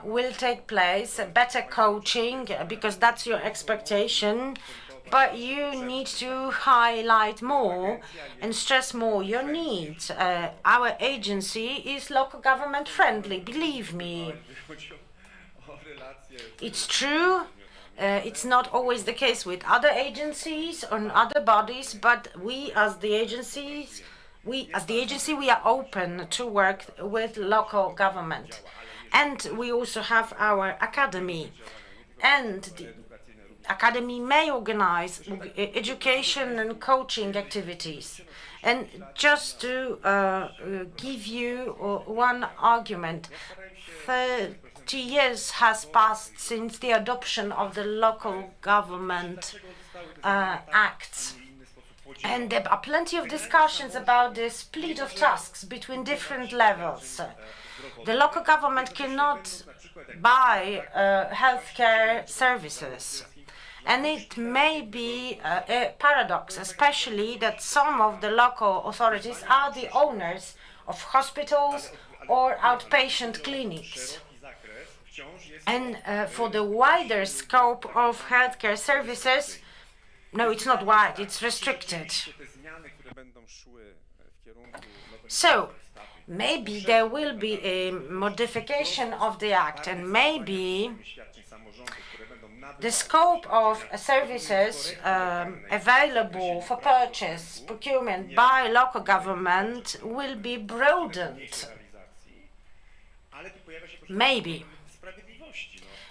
will take place, better coaching, because that's your expectation, but you need to highlight more and stress more your needs. Our agency is local government friendly, believe me. It's true, it's not always the case with other agencies or other bodies, but we as the agency, we are open to work with local government. And we also have our academy. And the academy may organize education and coaching activities. And just to give you one argument, 30 years has passed since the adoption of the local government acts. And there are plenty of discussions about the split of tasks between different levels. The local government cannot buy healthcare services. And it may be a paradox, especially that some of the local authorities are the owners of hospitals or outpatient clinics. And for the wider scope of healthcare services, no, it's not wide, it's restricted. So maybe there will be a modification of the act, and maybe the scope of services available for purchase, procurement by local government will be broadened. Maybe.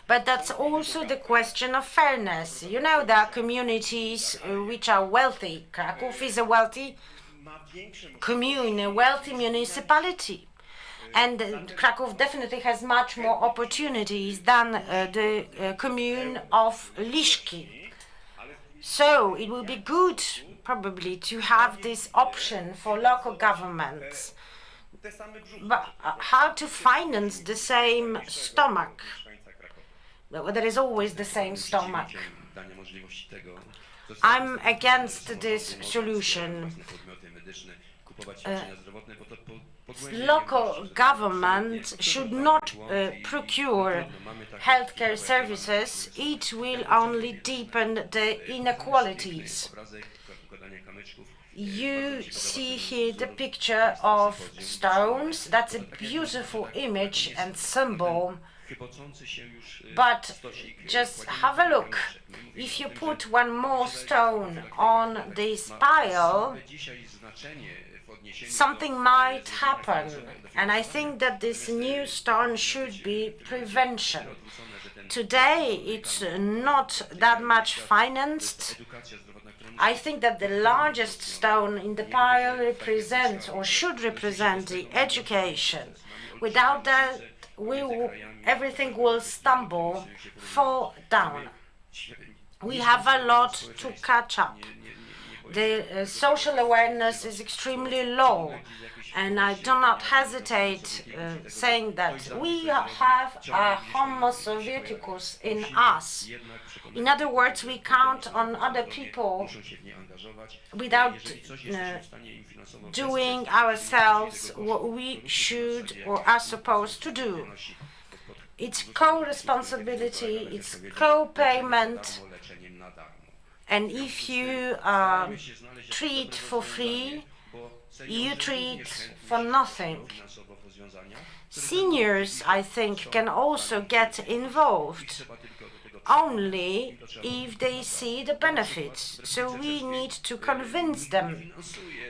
But that's also the question of fairness. You know, there are communities which are wealthy. Krakow is a wealthy commune, a wealthy municipality. And Krakow definitely has much more opportunities than the commune of Liszki. So it will be good, probably, to have this option for local governments. But how to finance the same stomach? Well, there is always the same stomach. I'm against this solution. Local government should not procure healthcare services. It will only deepen the inequalities. You see here the picture of stones. That's a beautiful image and symbol. But just have a look. If you put one more stone on this pile, something might happen. And I think that this new stone should be prevention. Today, it's not that much financed. I think that the largest stone in the pile represents or should represent the education. Without that, everything will fall down. We have a lot to catch up. The social awareness is extremely low, and I do not hesitate saying that we have a homo sovieticus in us. In other words, we count on other people without doing ourselves what we should or are supposed to do. It's co-responsibility, it's co-payment, and if you treat for free, you treat for nothing. Seniors, I think, can also get involved only if they see the benefits. So we need to convince them.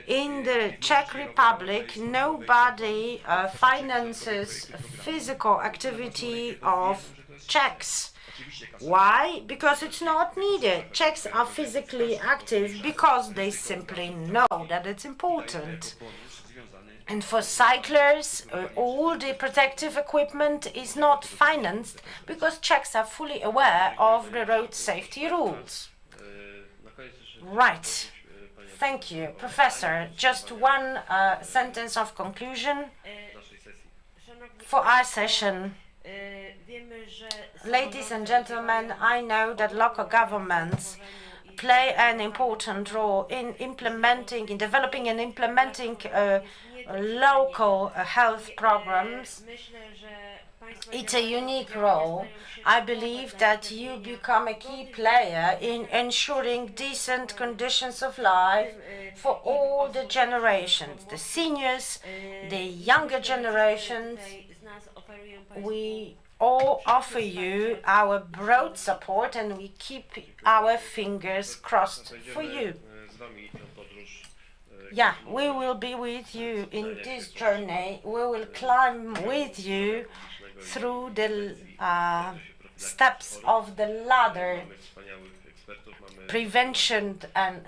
In the Czech Republic, nobody finances physical activity of Czechs. Why? Because it's not needed. Czechs are physically active because they simply know that it's important. And for cyclists, all the protective equipment is not financed because Czechs are fully aware of the road safety rules. Right. Thank you. Professor, just one sentence of conclusion for our session. Ladies and gentlemen, I know that local governments play an important role in developing and implementing local health programs. It's a unique role. I believe that you become a key player in ensuring decent conditions of life for all the generations, the seniors, the younger generations. We all offer you our broad support, and we keep our fingers crossed for you. Yeah, we will be with you in this journey. We will climb with you through the steps of the ladder, prevention and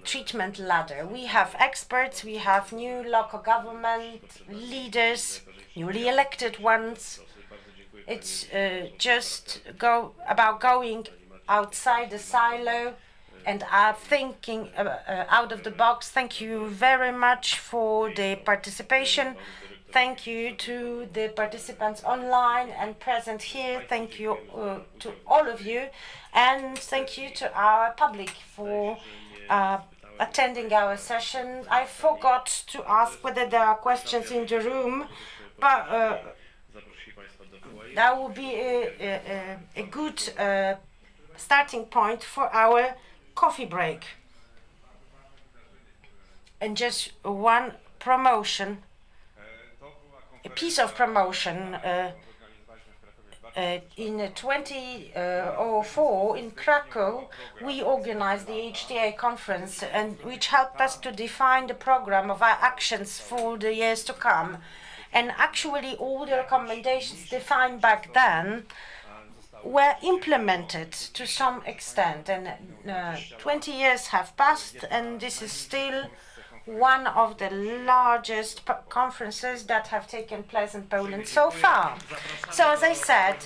treatment ladder. We have experts, we have new local government leaders, newly elected ones. It's just about going outside the silo and thinking out of the box. Thank you very much for the participation. Thank you to the participants online and present here. Thank you to all of you, and thank you to our public for attending our session. I forgot to ask whether there are questions in the room, but that would be a good starting point for our coffee break. And just one promotion, a piece of promotion. In 2004 in Krakow, we organized the HTA conference, and which helped us to define the program of our actions for the years to come. And actually, all the recommendations defined back then were implemented to some extent. And 20 years have passed, and this is still one of the largest conferences that have taken place in Poland so far. So as I said,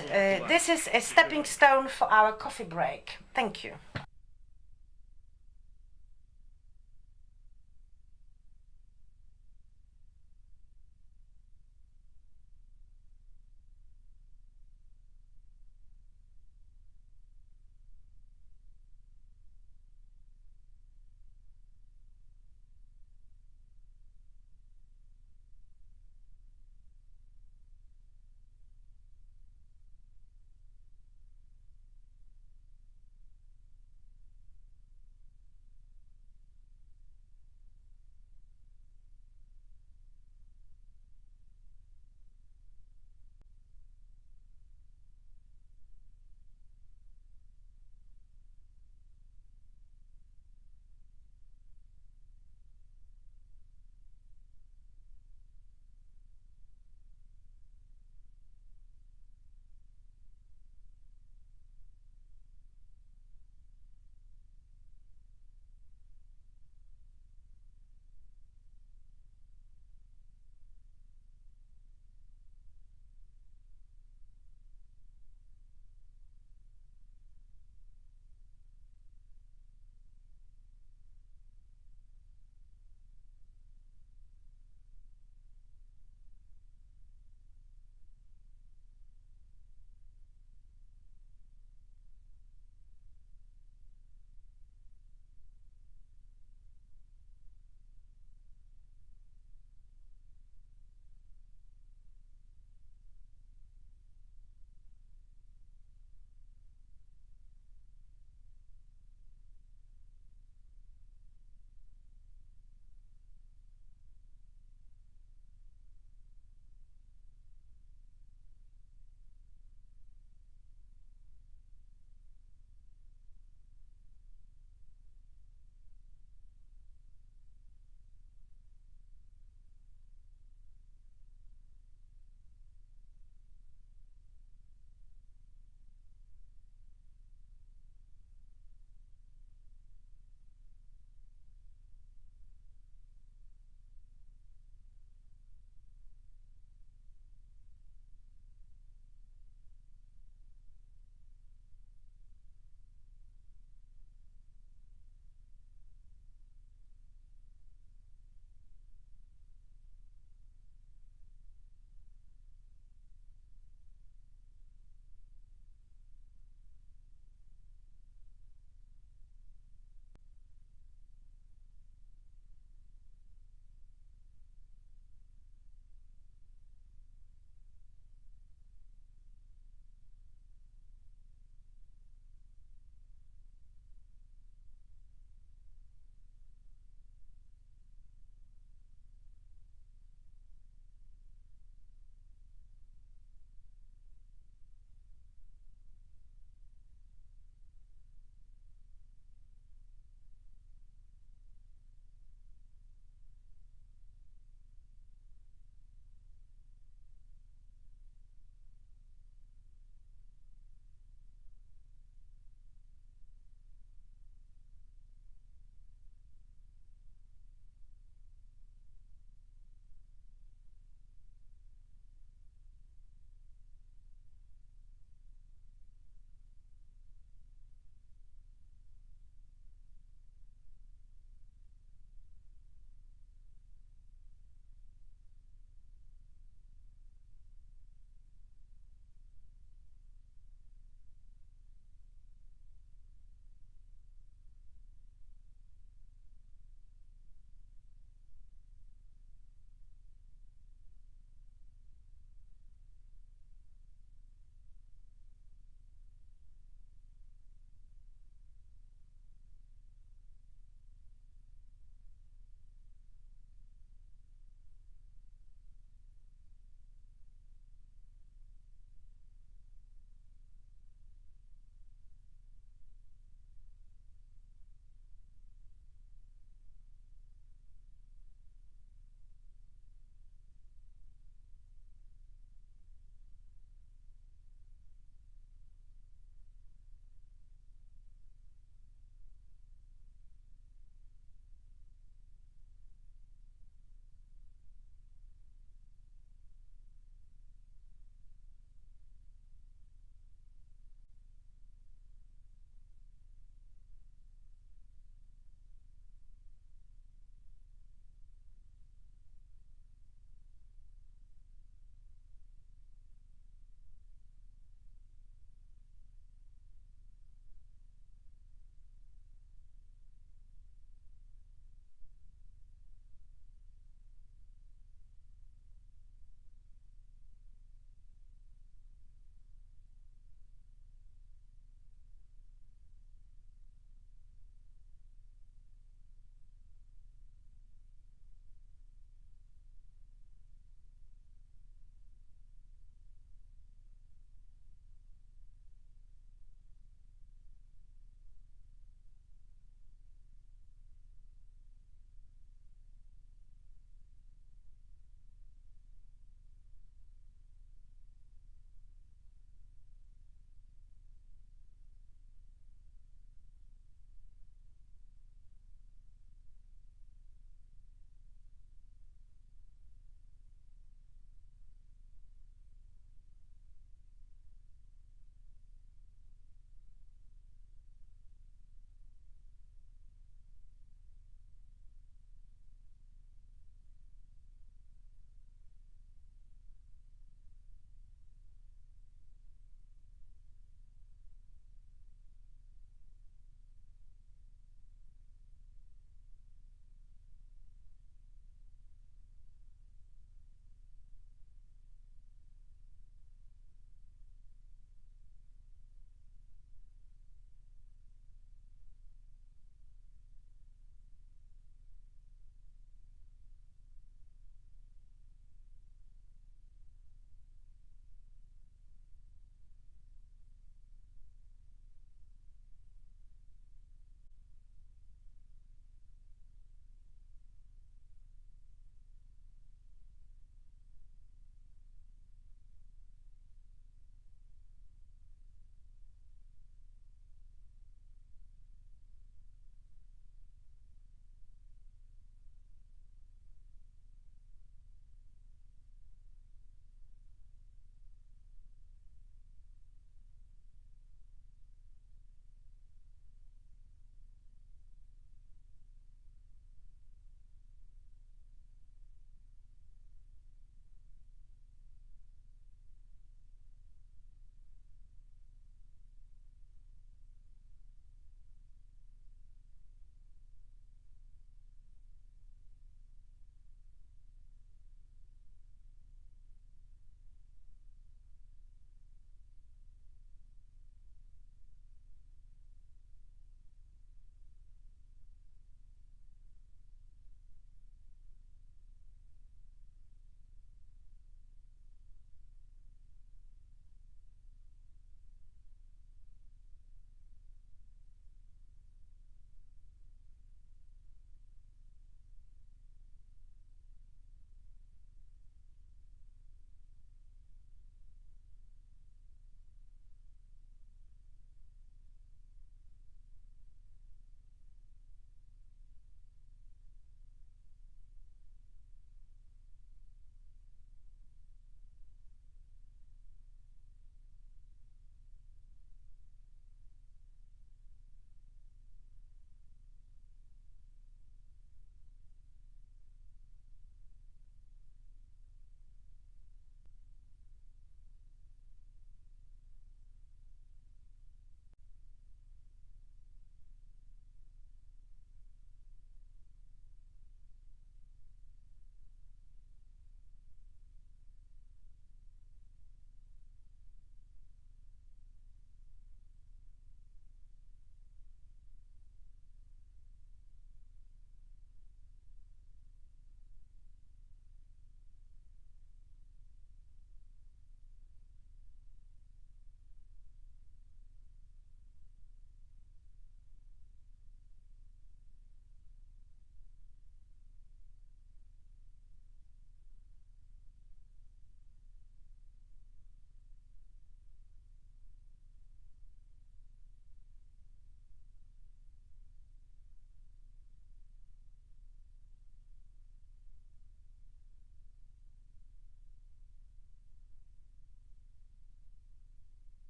this is a stepping stone for our coffee break. Thank you.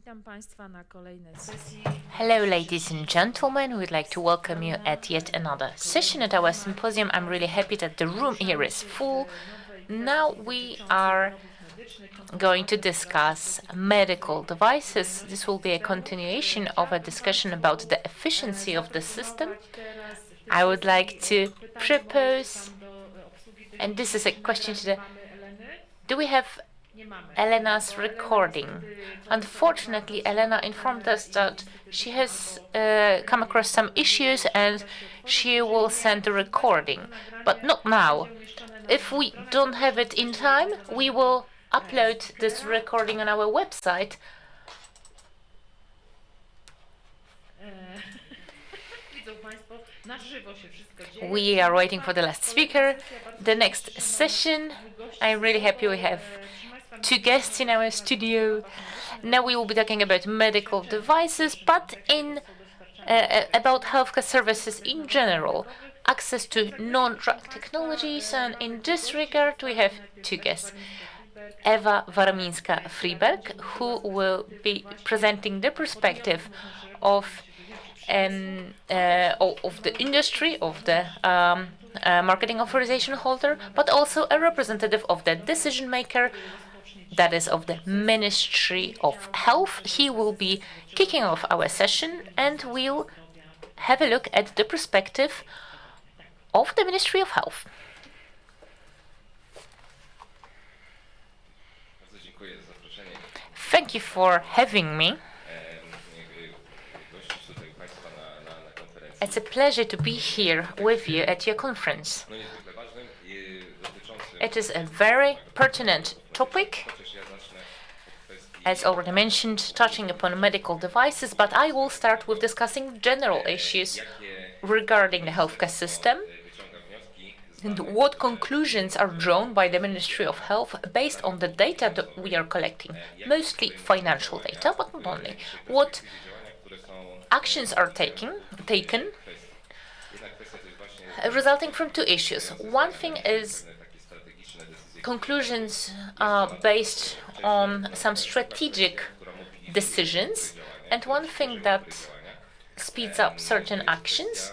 Witam Państwa na kolejnej sesji. Hello, ladies and gentlemen. We'd like to welcome you at yet another session at our symposium. I'm really happy that the room here is full. Now we are going to discuss medical devices. This will be a continuation of a discussion about the efficiency of the system. I would like to propose, and this is a question to the, do we have Elena's recording? Unfortunately, Elena informed us that she has come across some issues and she will send the recording, but not now. If we don't have it in time, we will upload this recording on our website. We are waiting for the last speaker. The next session, I'm really happy we have two guests in our studio. Now we will be talking about medical devices, but in about healthcare services in general, access to non-drug technologies, and in this regard we have two guests. Ewa Warmińska-Friberg, who will be presenting the perspective of the industry, of the marketing authorization holder, but also a representative of the decision maker, that is of the Ministry of Health. He will be kicking off our session and we'll have a look at the perspective of the Ministry of Health. Thank you for having me. It's a pleasure to be here with you at your conference. It is a very pertinent topic, as already mentioned, touching upon medical devices, but I will start with discussing general issues regarding the healthcare system and what conclusions are drawn by the Ministry of Health based on the data that we are collecting, mostly financial data, but not only. What actions are taken, resulting from two issues. One thing is conclusions based on some strategic decisions, and one thing that speeds up certain actions,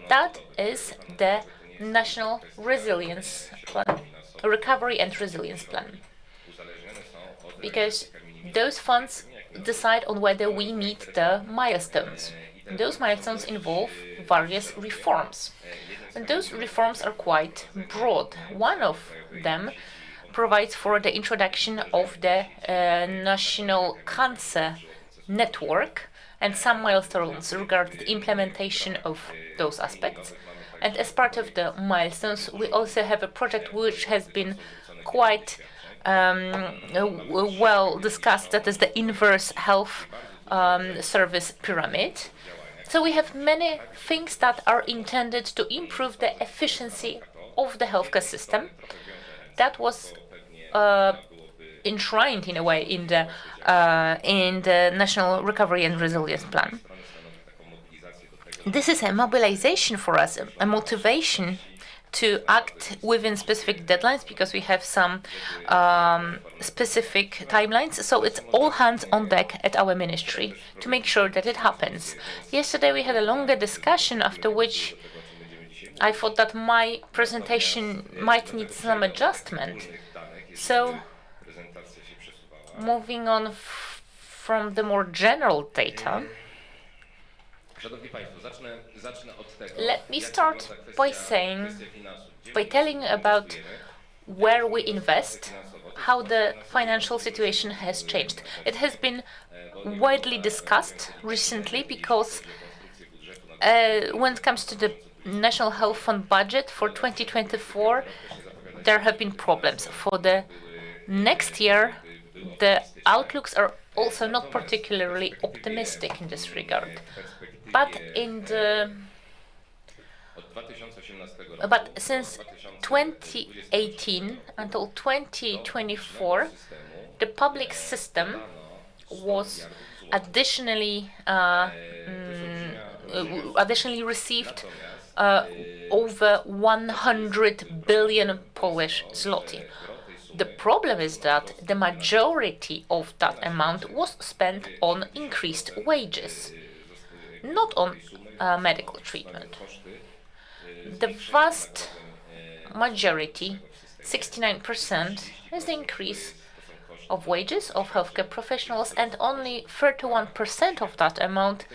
that is the National Resilience Plan, Recovery and Resilience Plan. Because those funds decide on whether we meet the milestones. Those milestones involve various reforms. And those reforms are quite broad. One of them provides for the introduction of the National Cancer Network and some milestones regarding the implementation of those aspects. And as part of the milestones, we also have a project which has been quite well discussed, that is the inverse health service pyramid. So we have many things that are intended to improve the efficiency of the healthcare system. That was enshrined in a way in the National Recovery and Resilience Plan. This is a mobilization for us, a motivation to act within specific deadlines, because we have some specific timelines. So it's all hands on deck at our ministry to make sure that it happens. Yesterday we had a longer discussion, after which I thought that my presentation might need some adjustment. So moving on from the more general data, let me start by telling about where we invest, how the financial situation has changed. It has been widely discussed recently because when it comes to the National Health Fund budget for 2024, there have been problems. For the next year, the outlooks are also not particularly optimistic in this regard. But since 2018 until 2024, the public system was additionally received over 100 billion Polish zloty. The problem is that the majority of that amount was spent on increased wages, not on medical treatment. The vast majority, 69%, is the increase of wages of healthcare professionals, and only 31% of that amount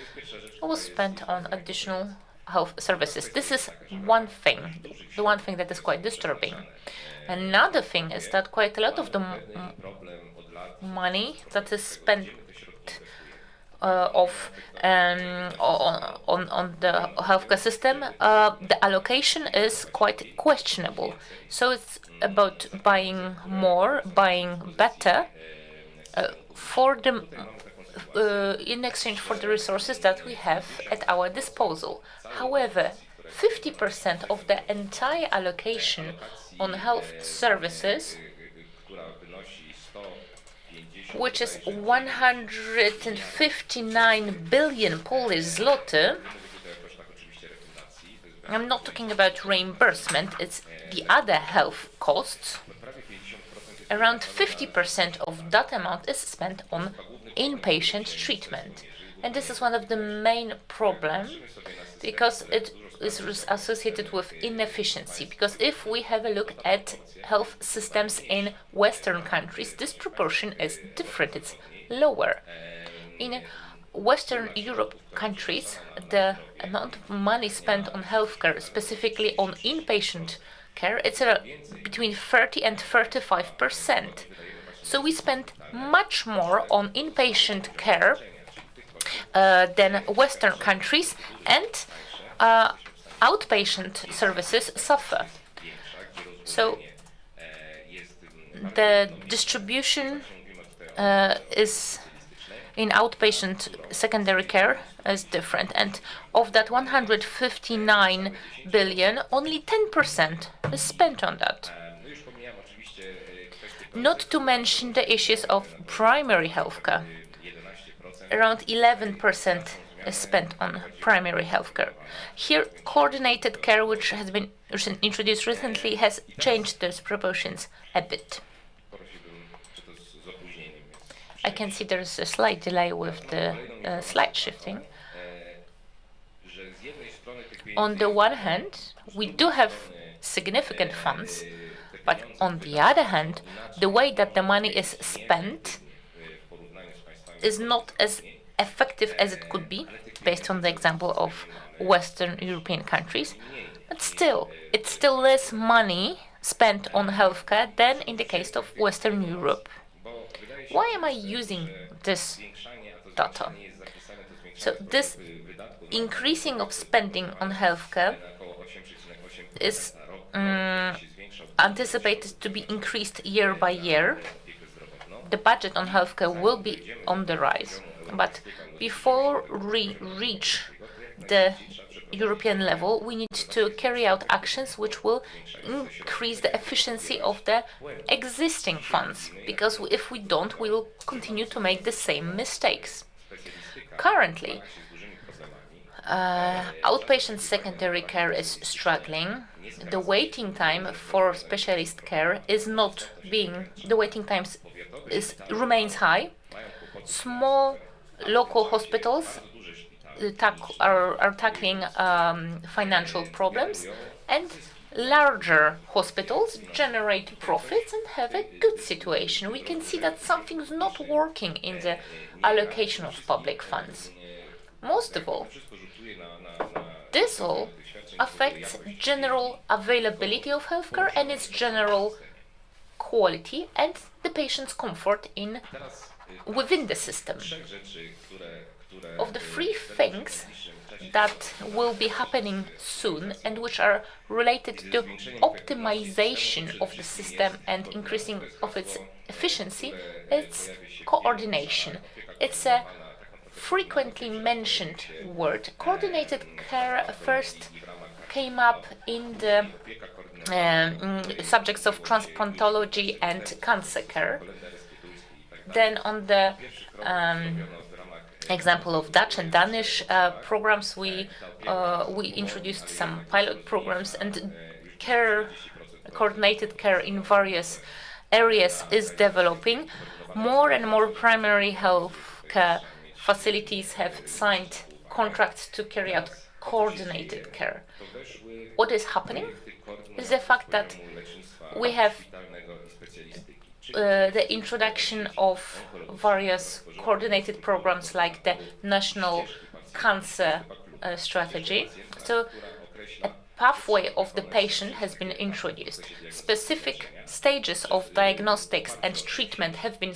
was spent on additional health services. This is one thing, the one thing that is quite disturbing. Another thing is that quite a lot of the money that is spent on the healthcare system, the allocation is quite questionable. So it's about buying more, buying better, for the in exchange for the resources that we have at our disposal. However, 50% of the entire allocation on health services, which is 159 billion Polish zloty. I'm not talking about reimbursement, it's the other health costs. Around 50% of that amount is spent on inpatient treatment. And this is one of the main problems, because it is associated with inefficiency. Because if we have a look at health systems in Western countries, this proportion is different, it's lower. In Western Europe countries, the amount of money spent on healthcare, specifically on inpatient care, it's between 30 and 35%. So we spend much more on inpatient care than Western countries, and outpatient services suffer. So the distribution is in outpatient secondary care is different, and of that 159 billion, only 10% is spent on that. Not to mention the issues of primary healthcare. Around 11% is spent on primary healthcare. Here, coordinated care, which has been introduced recently, has changed those proportions a bit. I can see there's a slight delay with the slide shifting. On the one hand, we do have significant funds, but on the other hand, the way that the money is spent is not as effective as it could be, based on the example of Western European countries. But still, it's still less money spent on healthcare than in the case of Western Europe. Why am I using this data? So this increasing of spending on healthcare is anticipated to be increased year by year. The budget on healthcare will be on the rise, but before we reach the European level, we need to carry out actions which will increase the efficiency of the existing funds, because if we don't, we will continue to make the same mistakes. Currently, outpatient secondary care is struggling. The waiting time for specialist care is not being, the waiting times remains high. Small local hospitals are tackling financial problems, and larger hospitals generate profits and have a good situation. We can see that something's not working in the allocation of public funds. Most of all, this all affects general availability of healthcare and its general quality and the patient's comfort within the system. Of the three things that will be happening soon and which are related to optimization of the system and increasing of its efficiency, it's coordination. It's a frequently mentioned word. Coordinated care first came up in the subjects of transplantology and cancer care. Then on the example of Dutch and Danish programs, we introduced some pilot programs and coordinated care in various areas is developing. More and more primary health care facilities have signed contracts to carry out coordinated care. What is happening is the fact that we have the introduction of various coordinated programs like the National Cancer Strategy. So a pathway of the patient has been introduced. Specific stages of diagnostics and treatment have been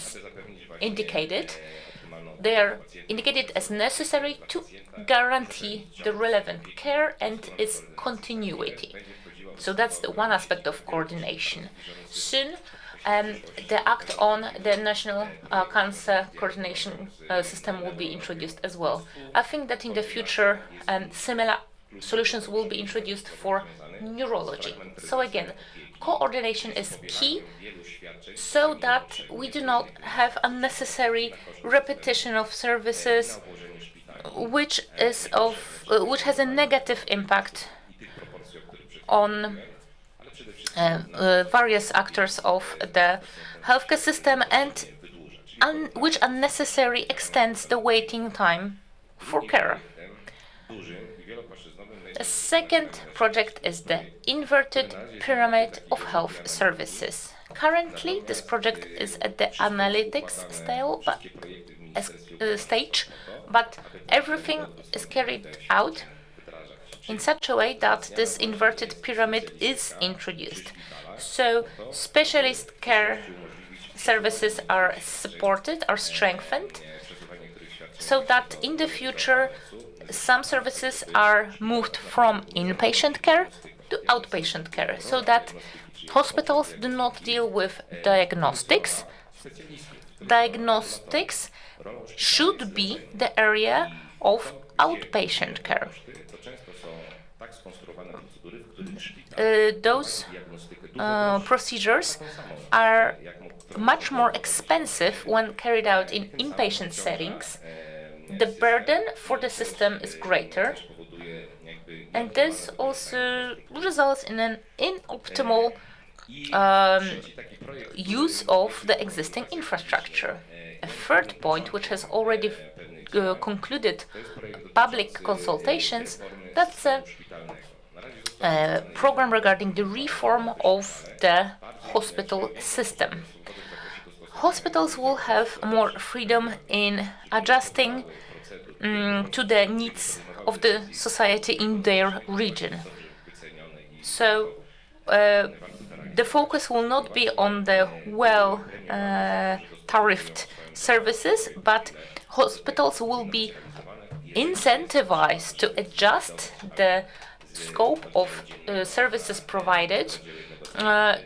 indicated. They are indicated as necessary to guarantee the relevant care and its continuity. So that's the one aspect of coordination. Soon, the act on the National Cancer Coordination System will be introduced as well. I think that in the future, similar solutions will be introduced for neurology. So again, coordination is key so that we do not have unnecessary repetition of services, which has a negative impact on various actors of the healthcare system and which unnecessarily extends the waiting time for care. The second project is the inverted pyramid of health services. Currently, this project is at the analytics stage, but everything is carried out in such a way that this inverted pyramid is introduced. So specialist care services are supported, are strengthened, so that in the future some services are moved from inpatient care to outpatient care, so that hospitals do not deal with diagnostics. Diagnostics should be the area of outpatient care. Those procedures are much more expensive when carried out in inpatient settings. The burden for the system is greater, and this also results in an inoptimal use of the existing infrastructure. A third point, which has already concluded public consultations, that's a program regarding the reform of the hospital system. Hospitals will have more freedom in adjusting to the needs of the society in their region. So the focus will not be on the well-tariffed services, but hospitals will be incentivized to adjust the scope of services provided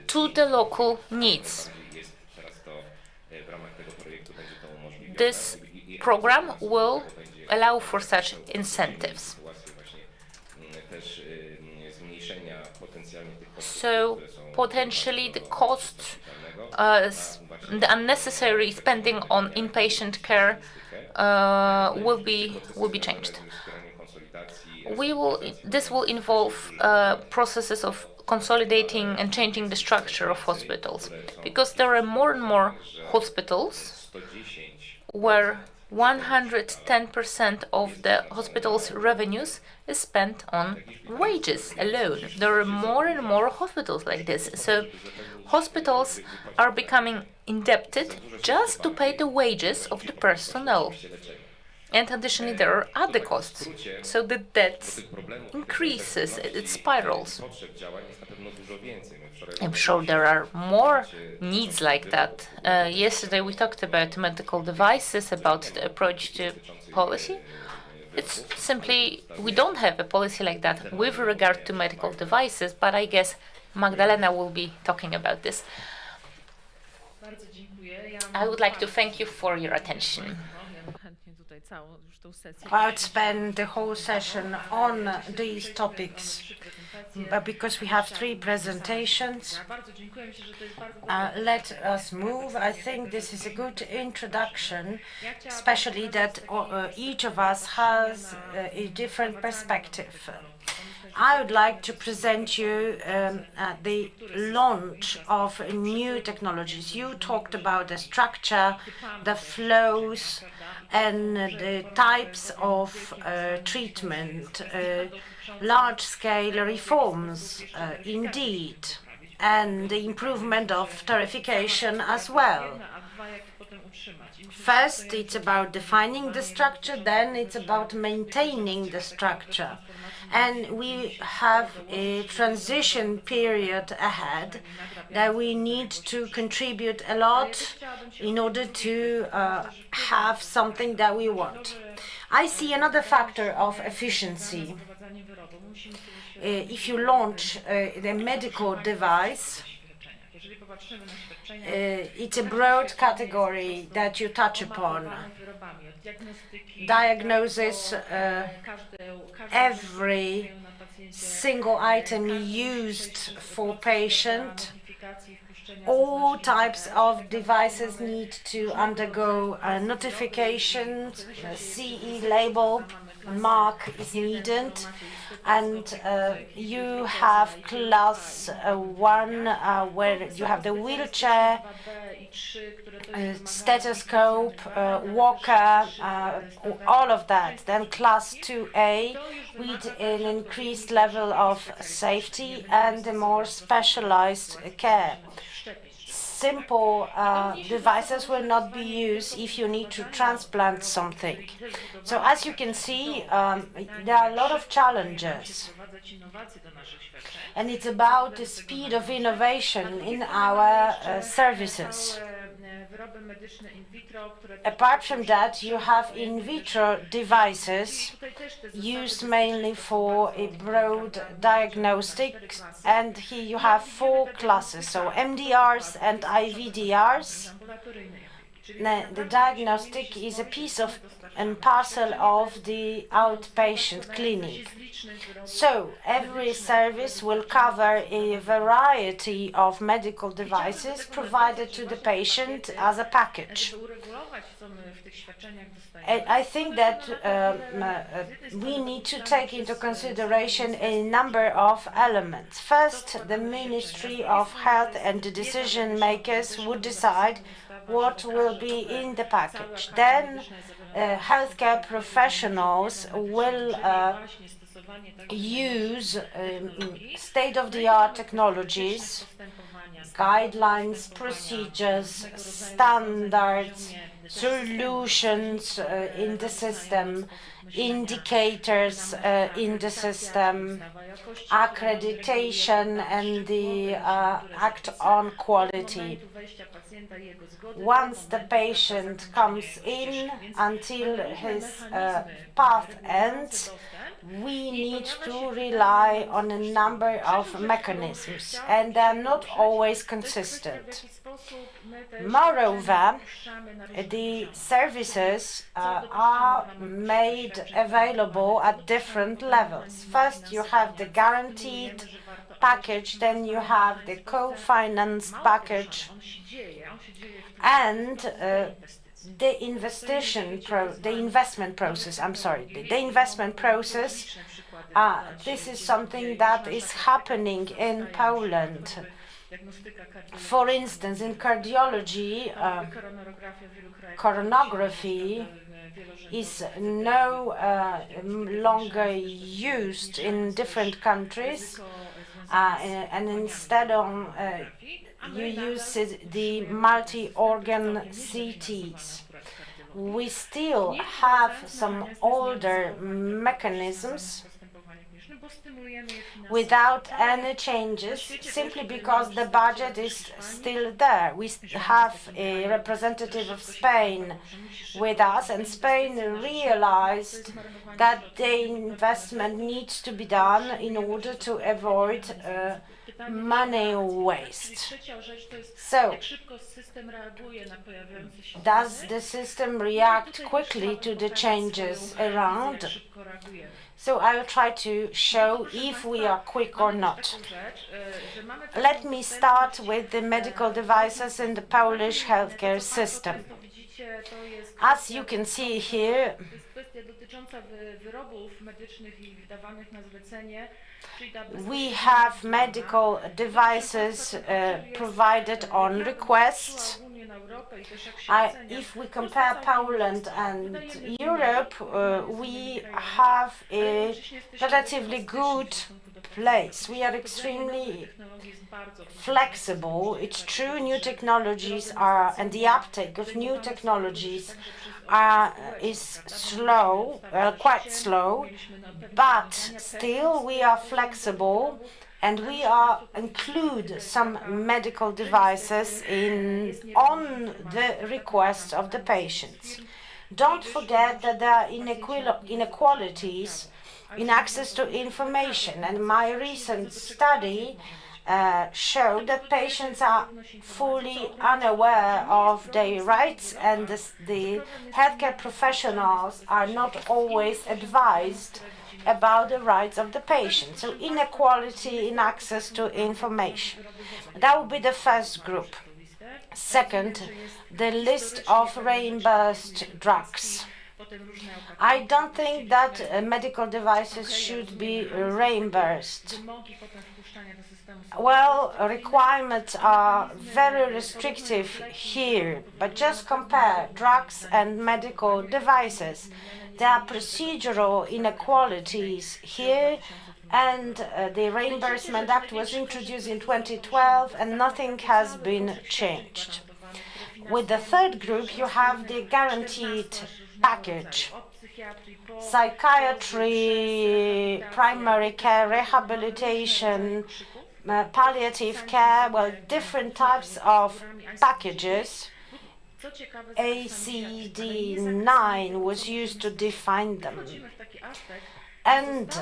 to the local needs. This program will allow for such incentives. So potentially the costs, the unnecessary spending on inpatient care will be changed. This will involve processes of consolidating and changing the structure of hospitals, because there are more and more hospitals where 110% of the hospital's revenues is spent on wages alone. There are more and more hospitals like this. So hospitals are becoming indebted just to pay the wages of the personnel. And additionally, there are other costs. So the debt increases, it spirals. I'm sure there are more needs like that. Yesterday we talked about medical devices, about the approach to policy. It's simply, we don't have a policy like that with regard to medical devices, but I guess Magdalena will be talking about this. I would like to thank you for your attention. I'd spend the whole session on these topics, but because we have 3 presentations, let us move. I think this is a good introduction, especially that each of us has a different perspective. I would like to present you the launch of new technologies. You talked about the structure, the flows, and the types of treatment, large-scale reforms, indeed, and the improvement of tarification as well. First, it's about defining the structure, then it's about maintaining the structure. And we have a transition period ahead that we need to contribute a lot in order to have something that we want. I see another factor of efficiency. If you launch the medical device, it's a broad category that you touch upon. Diagnosis, every single item used for patient. All types of devices need to undergo notifications, a CE label mark is needed, and you have class 1 where you have the wheelchair, stethoscope, walker, all of that. Then class 2A with an increased level of safety and a more specialized care. Simple devices will not be used if you need to transplant something. So as you can see, there are a lot of challenges. And it's about the speed of innovation in our services. Apart from that, you have in vitro devices used mainly for a broad diagnostics, and here you have 4 classes, so MDRs and IVDRs. The diagnostic is a piece of and parcel of the outpatient clinic. So every service will cover a variety of medical devices provided to the patient as a package. And I think that we need to take into consideration a number of elements. First, the Ministry of Health and the decision makers would decide what will be in the package. Then healthcare professionals will use state-of-the-art technologies, guidelines, procedures, standards, solutions in the system, indicators in the system, accreditation, and the act on quality. Once the patient comes in until his path ends, we need to rely on a number of mechanisms, and they are not always consistent. Moreover, the services are made available at different levels. First, you have the guaranteed package, then you have the co-financed package, and the investment process. The investment process. This is something that is happening in Poland. For instance, in cardiology, coronography is no longer used in different countries, and instead of you use the multi-organ CTs. We still have some older mechanisms without any changes, simply because the budget is still there. We have a representative of Spain with us, and Spain realized that the investment needs to be done in order to avoid money waste. So, does the system react quickly to the changes around? So I will try to show if we are quick or not. Let me start with the medical devices in the Polish healthcare system. As you can see here, We have medical devices provided on request. If we compare Poland and Europe, we have a relatively good place. We are extremely flexible. It's true, new technologies are, and the uptake of new technologies is slow, quite slow, but still we are flexible, and we include some medical devices on the request of the patients. Don't forget that there are inequalities in access to information, and my recent study showed that patients are fully unaware of their rights, and the healthcare professionals are not always advised about the rights of the patient. So inequality in access to information. That would be the first group. Second, the list of reimbursed drugs. I don't think that medical devices should be reimbursed. Well, requirements are very restrictive here, but just compare drugs and medical devices. There are procedural inequalities here, and the Reimbursement Act was introduced in 2012, and nothing has been changed. With the third group, you have the guaranteed package. Psychiatry, primary care, rehabilitation, palliative care, well, different types of packages. ACD9 was used to define them. And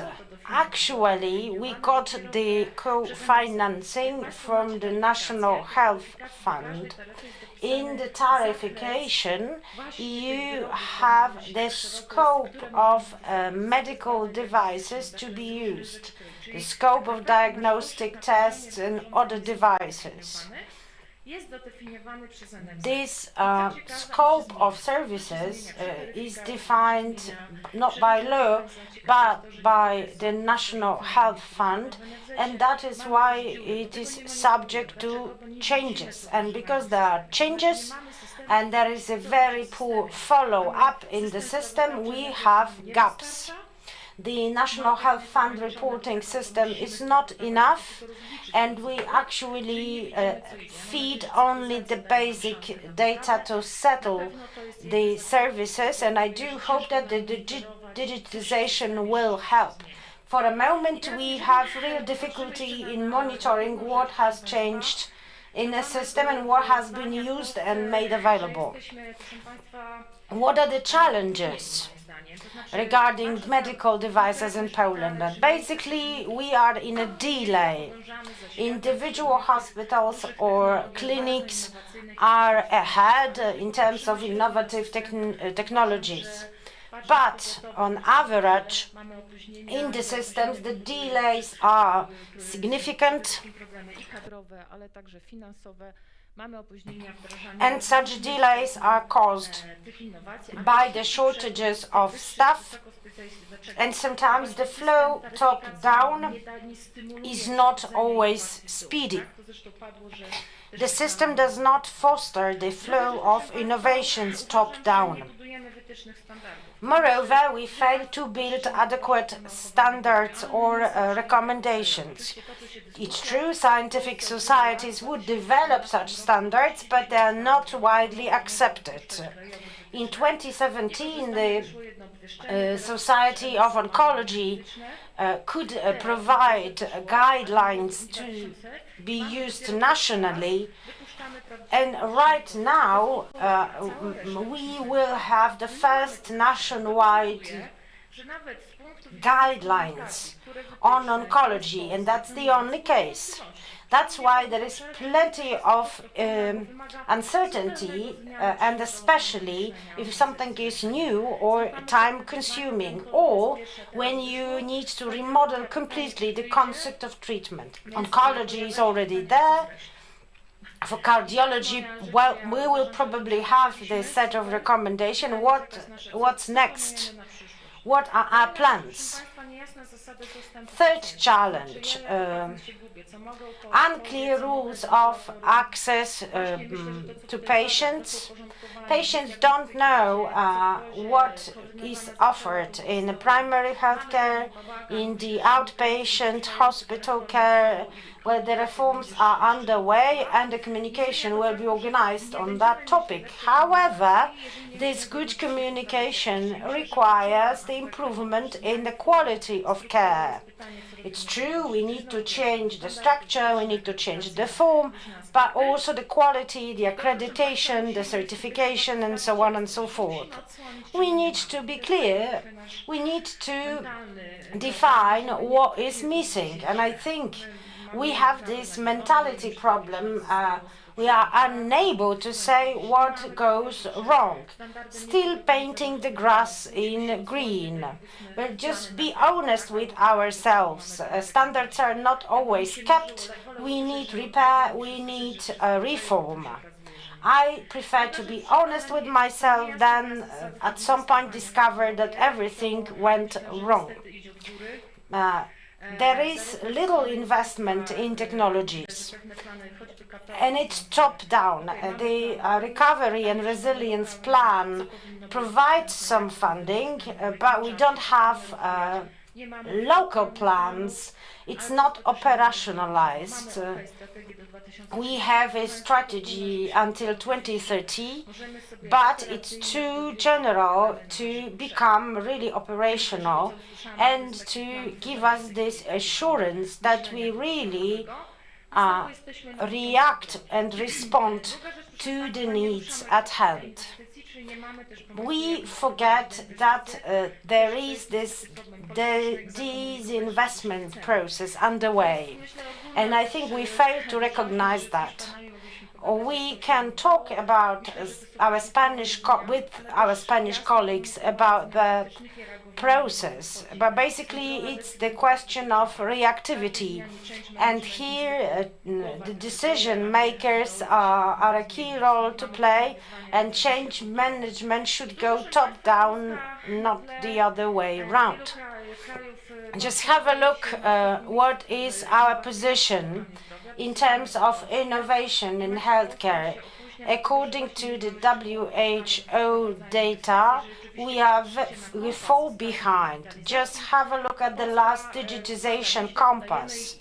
actually, we got the co-financing from the National Health Fund. In the tariffication, you have the scope of medical devices to be used, the scope of diagnostic tests and other devices. This scope of services is defined not by law, but by the National Health Fund, and that is why it is subject to changes. And because there are changes and there is a very poor follow-up in the system, we have gaps. The National Health Fund reporting system is not enough, and we actually feed only the basic data to settle the services, and I do hope that the digitization will help. For a moment, we have real difficulty in monitoring what has changed in the system and what has been used and made available. What are the challenges regarding medical devices in Poland? Basically, we are in a delay. Individual hospitals or clinics are ahead in terms of innovative technologies. But on average, in the systems, the delays are significant, and such delays are caused by the shortages of staff, and sometimes the flow top-down is not always speedy. The system does not foster the flow of innovations top-down. Moreover, we fail to build adequate standards or recommendations. It's true, scientific societies would develop such standards, but they are not widely accepted. In 2017, the Society of Oncology could provide guidelines to be used nationally. And right now, we will have the first nationwide guidelines on oncology, and that's the only case. That's why there is plenty of uncertainty, and especially if something is new or time-consuming, or when you need to remodel completely the concept of treatment. Oncology is already there. For cardiology, well, we will probably have this set of recommendations. What's next? What are our plans? Third challenge, unclear rules of access to patients. Patients don't know what is offered in the primary health care, in the outpatient hospital care, where the reforms are underway and the communication will be organized on that topic. However, this good communication requires the improvement in the quality of care. It's true, we need to change the structure, we need to change the form, but also the quality, the accreditation, the certification, and so on and so forth. We need to be clear, we need to define what is missing, and I think we have this mentality problem. We are unable to say what goes wrong, still painting the grass in green. We'll just be honest with ourselves. Standards are not always kept. We need repair, we need reform. I prefer to be honest with myself than at some point discover that everything went wrong. There is little investment in technologies, and it's top-down. The Recovery and Resilience Plan provides some funding, but we don't have local plans. It's not operationalized. We have a strategy until 2030, but it's too general to become really operational and to give us this assurance that we really react and respond to the needs at hand. We forget that there is this disinvestment process underway, and I think we fail to recognize that. We can talk about with our Spanish colleagues about the process, but basically it's the question of reactivity, and here the decision makers are a key role to play, and change management should go top down, not the other way around. Just have a look what is our position in terms of innovation in healthcare. According to the WHO data, we fall behind. Just have a look at the last digitization compass.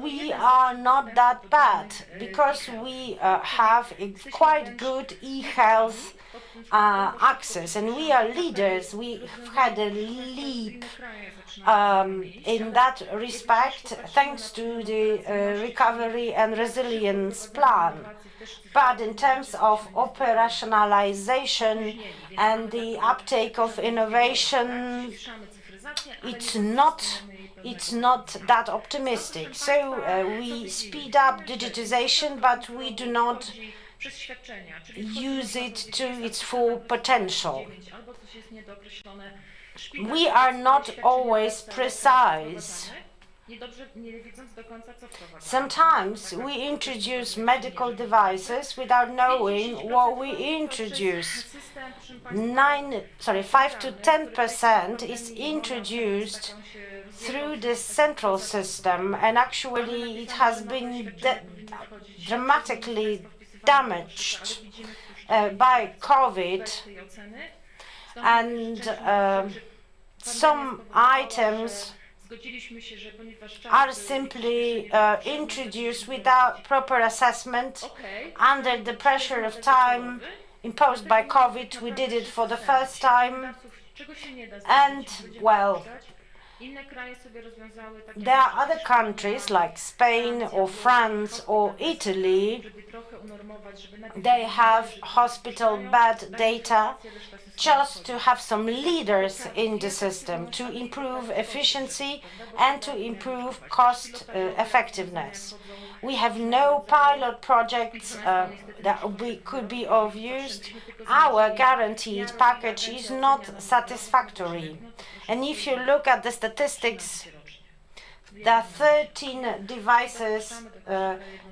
We are not that bad because we have a quite good e-health access, and we are leaders. We've had a leap in that respect thanks to the Recovery and Resilience Plan. But in terms of operationalization and the uptake of innovation, it's not that optimistic. So we speed up digitization, but we do not use it to its full potential. We are not always precise. Sometimes we introduce medical devices without knowing what we introduce. 5 to 10% is introduced through the central system, and actually it has been dramatically damaged by COVID, and some items are simply introduced without proper assessment under the pressure of time imposed by COVID. We did it for the first time, and well, there are other countries like Spain or France or Italy. They have hospital bed data just to have some leaders in the system to improve efficiency and to improve cost effectiveness. We have no pilot projects that could be of use. Our guaranteed package is not satisfactory. And if you look at the statistics, there are 13 devices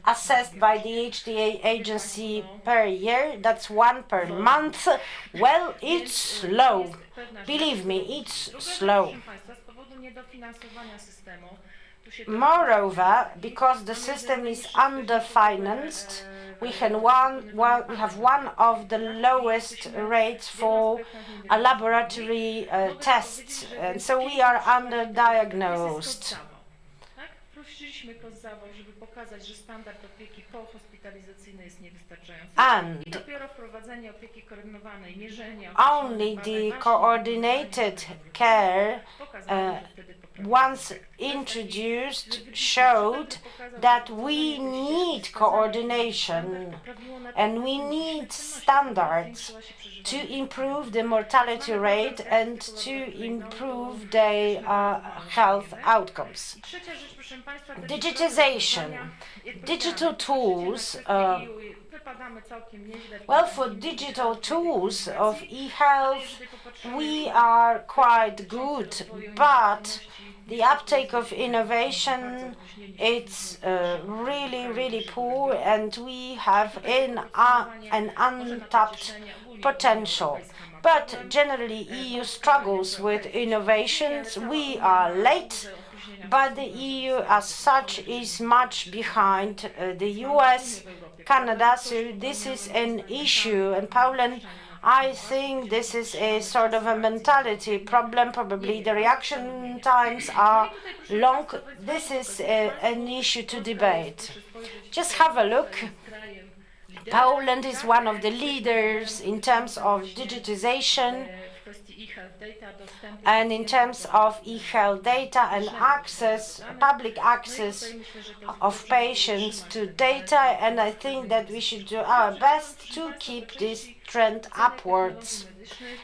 assessed by the HTA agency per year. That's one per month. Well, it's slow. Believe me, it's slow. Moreover, because the system is underfinanced, we have one of the lowest rates for laboratory tests, and so we are underdiagnosed. And only the coordinated care once introduced showed that we need coordination and we need standards to improve the mortality rate and to improve the health outcomes. Digitization. Digital tools. Well, for digital tools of e-health, we are quite good, but the uptake of innovation, it's really poor, and we have an untapped potential. But generally, EU struggles with innovations. We are late, but the EU as such is much behind the US, Canada, so this is an issue. In Poland, I think this is a sort of a mentality problem. Probably the reaction times are long. This is an issue to debate. Just have a look. Poland is one of the leaders in terms of digitization and in terms of e-health data and access, public access of patients to data, and I think that we should do our best to keep this trend upwards.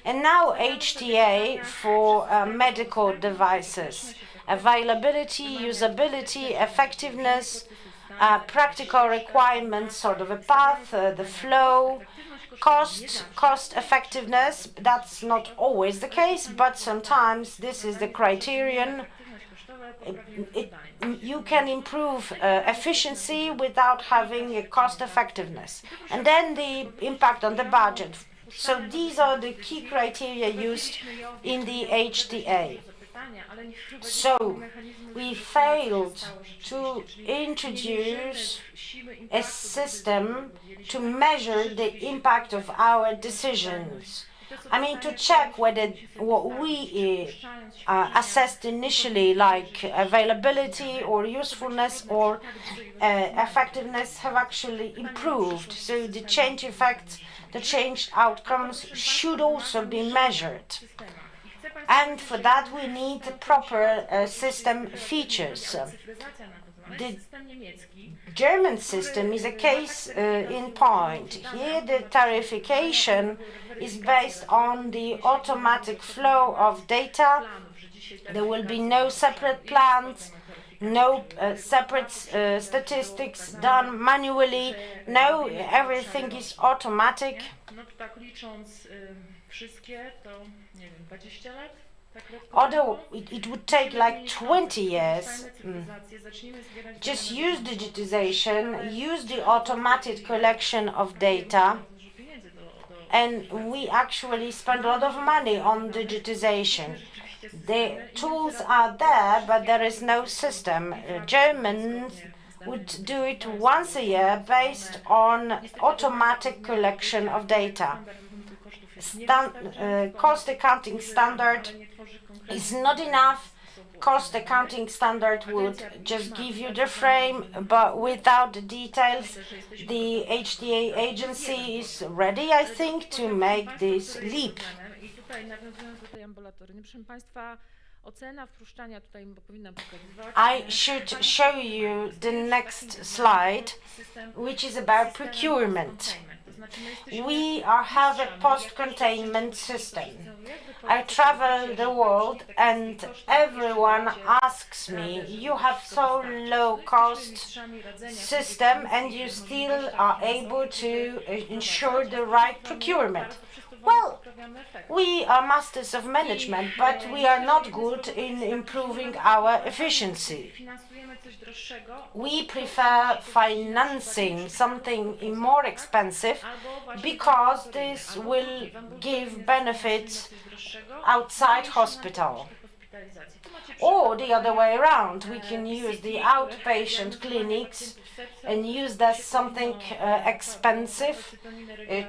And now HTA for medical devices. Availability, usability, effectiveness, practical requirements, sort of a path, the flow, cost effectiveness. That's not always the case, but sometimes this is the criterion. You can improve efficiency without having a cost effectiveness. And then the impact on the budget. So these are the key criteria used in the HTA. So we failed to introduce a system to measure the impact of our decisions. I mean, to check whether what we assessed initially, like availability or usefulness or effectiveness, have actually improved. So the change effects, the changed outcomes should also be measured. And for that we need proper system features. The German system is a case in point. Here the tariffication is based on the automatic flow of data. There will be no separate plans, no separate statistics done manually. No, everything is automatic. Although it would take like 20 years, just use digitization, use the automated collection of data, and we actually spend a lot of money on digitization. The tools are there, but there is no system. Germans would do it once a year based on automatic collection of data. Cost accounting standard is not enough. Cost accounting standard would just give you the frame, but without the details. The HTA agency is ready, I think, to make this leap. I should show you the next slide, which is about procurement. We have a post-containment system. I travel the world and everyone asks me, you have so low cost system and you still are able to ensure the right procurement. Well, we are masters of management, but we are not good in improving our efficiency. We prefer financing something more expensive because this will give benefits outside hospital. Or the other way around, we can use the outpatient clinics and use that something expensive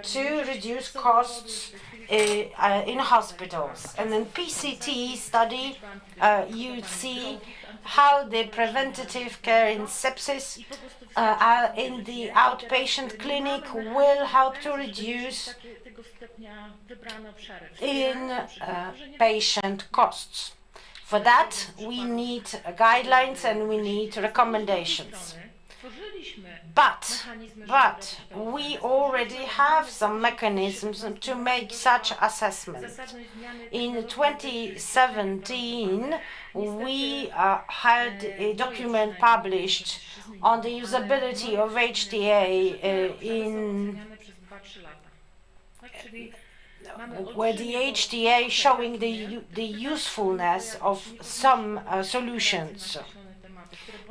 to reduce costs in hospitals. And in PCT study, you see how the preventative care in sepsis in the outpatient clinic will help to reduce in patient costs. For that, we need guidelines and we need recommendations. But we already have some mechanisms to make such assessments. In 2017, we had a document published on the usability of HTA where the HTA showing the usefulness of some solutions.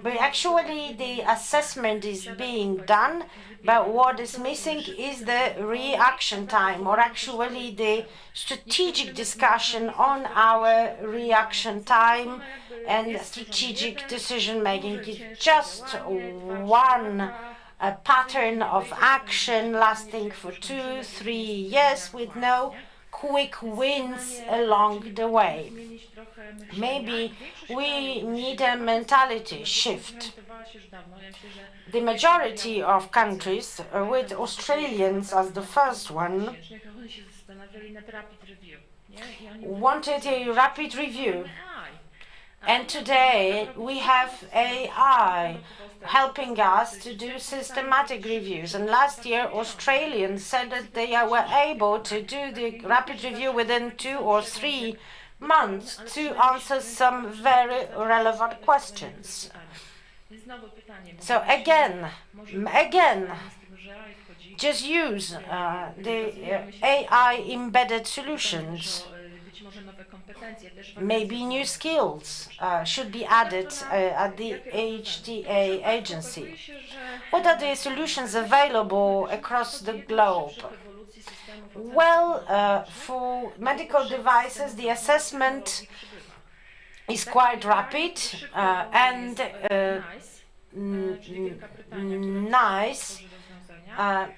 But actually the assessment is being done, but what is missing is the reaction time, or actually the strategic discussion on our reaction time and strategic decision making. It's just one pattern of action lasting for 2-3 years with no quick wins along the way. Maybe we need a mentality shift. The majority of countries, with Australians as the first one, wanted a rapid review. And today we have AI helping us to do systematic reviews. And last year, Australians said that they were able to do the rapid review within 2 or 3 months to answer some very relevant questions. So again, just use the AI embedded solutions. Maybe new skills should be added at the HTA agency. What are the solutions available across the globe? Well, for medical devices, the assessment is quite rapid and nice.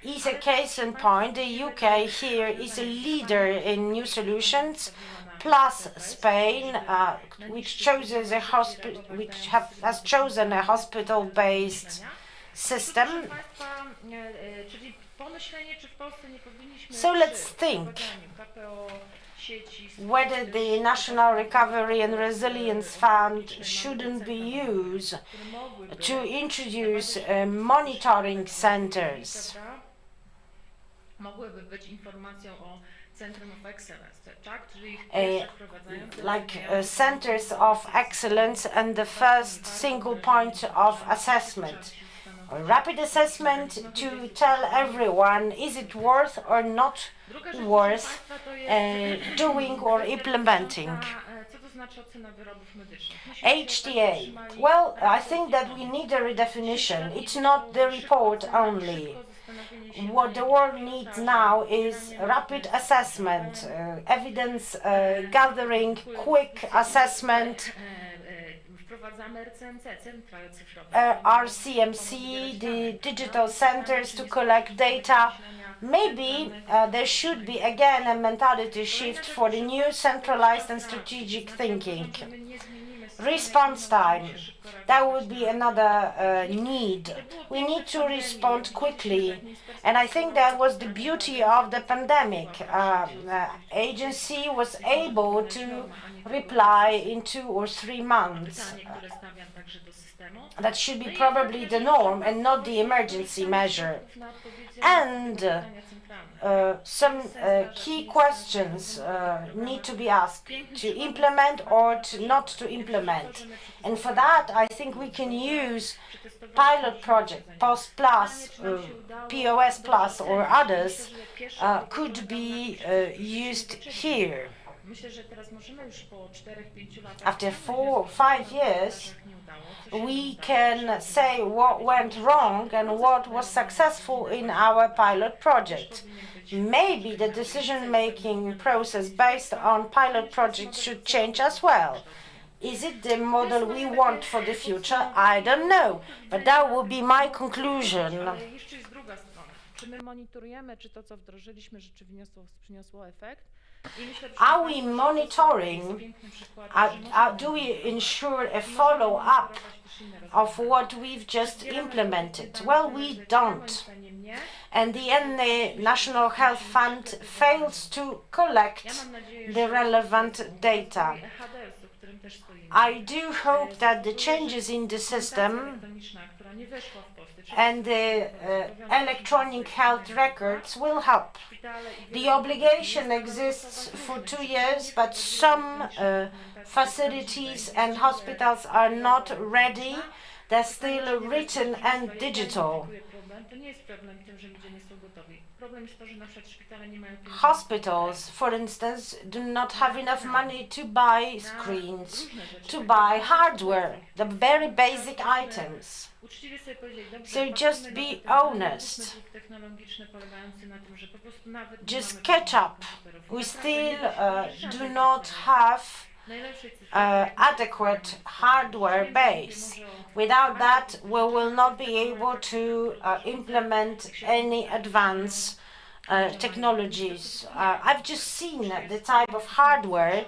Is a case in point. The UK here is a leader in new solutions, plus Spain, which has chosen a hospital-based system. So let's think whether the National Recovery and Resilience Fund shouldn't be used to introduce monitoring centers. Centers of excellence and the first single point of assessment. A rapid assessment to tell everyone, is it worth or not worth doing or implementing. HTA. Well, I think that we need a redefinition. It's not the report only. What the world needs now is rapid assessment, evidence gathering, quick assessment, RCMC, the digital centers to collect data. Maybe there should be again a mentality shift for the new centralized and strategic thinking. Response time, that would be another need. We need to respond quickly, and I think that was the beauty of the pandemic. Agency was able to reply in 2 or 3 months. That should be probably the norm and not the emergency measure. And some key questions need to be asked to implement or not to implement. And for that, I think we can use pilot project, POS Plus, POS Plus or others could be used here. After 4 or 5 years, we can say what went wrong and what was successful in our pilot project. Maybe the decision-making process based on pilot projects should change as well. Is it the model we want for the future? I don't know, but that would be my conclusion. Ale jeszcze jest druga strona. Czy my monitorujemy, czy to, co wdrożyliśmy, rzeczywiście przyniosło efekt? Are we monitoring? Do we ensure a follow-up of what we've just implemented? Well, we don't. And the National Health Fund fails to collect the relevant data. I do hope that the changes in the system and the electronic health records will help. The obligation exists for 2 years, but some facilities and hospitals are not ready. They're still written and digital. Hospitals, for instance, do not have enough money to buy screens, to buy hardware, the very basic items. So just be honest. Just catch up. We still do not have adequate hardware base. Without that, we will not be able to implement any advanced technologies. I've just seen the type of hardware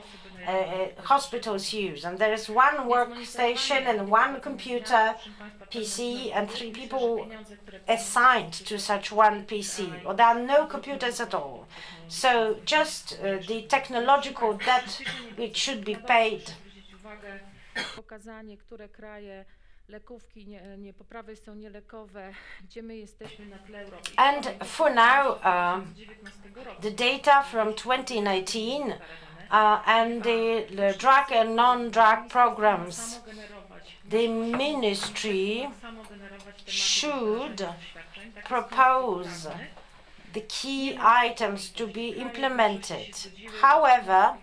hospitals use, and there is one workstation and one computer PC and 3 people assigned to such one PC, or there are no computers at all. So just the technological debt which should be paid. Pokazanie, które kraje lekówki niepoprawy są nielekowe, gdzie my jesteśmy na tle Europy. And for now, the data from 2019 and the drug and non-drug programs, the ministry should propose the key items to be implemented. However,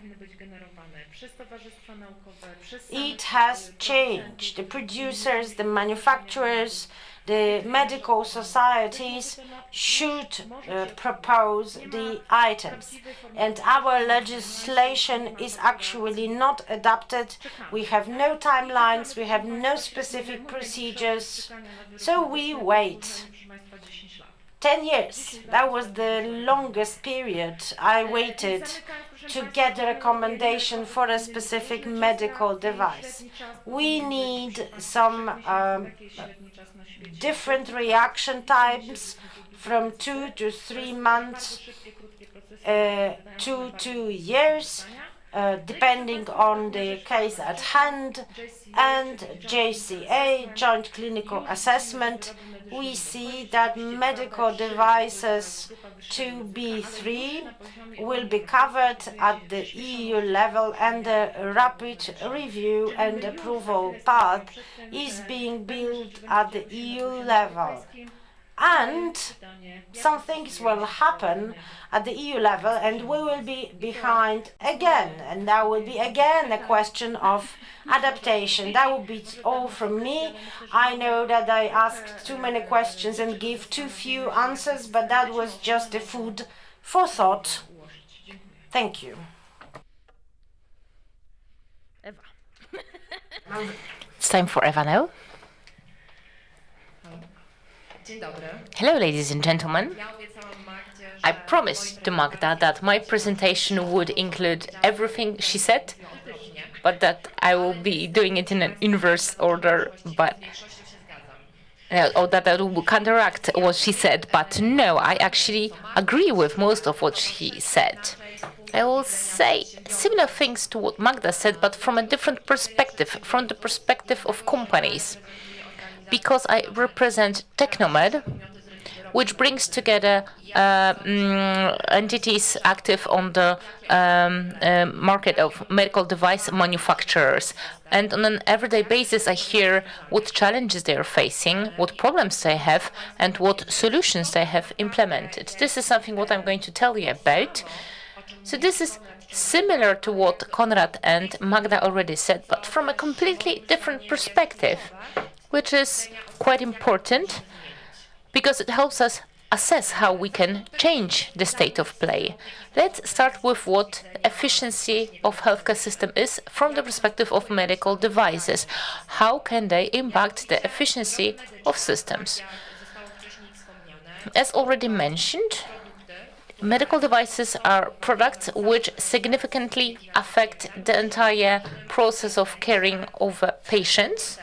it has changed. The producers, the manufacturers, the medical societies should propose the items. And our legislation is actually not adapted. We have no timelines, we have no specific procedures, so we wait. 10 years, that was the longest period I waited to get a recommendation for a specific medical device. We need some different reaction times from 2 to 3 months to 2 years, depending on the case at hand, and JCA, Joint Clinical Assessment. We see that medical devices 2B3 will be covered at the EU level, and the rapid review and approval path is being built at the EU level. And some things will happen at the EU level and we will be behind again, and that will be again a question of adaptation. That would be all from me. I know that I asked too many questions and give too few answers, but that was just a food for thought. Thank you. Ewa. It's time for Eva now. Hello, ladies and gentlemen. I promised to Magda that my presentation would include everything she said, but that I will be doing it in an inverse order, but or that I will counteract what she said. But no, I actually agree with most of what she said. I will say similar things to what Magda said, but from a different perspective, from the perspective of companies. Because I represent Technomed, which brings together entities active on the market of medical device manufacturers. And on an everyday basis, I hear what challenges they are facing, what problems they have, and what solutions they have implemented. This is something what I'm going to tell you about. So this is similar to what Konrad and Magda already said, but from a completely different perspective, which is quite important because it helps us assess how we can change the state of play. Let's start with what efficiency of healthcare system is from the perspective of medical devices. How can they impact the efficiency of systems? As already mentioned, medical devices are products which significantly affect the entire process of caring over patients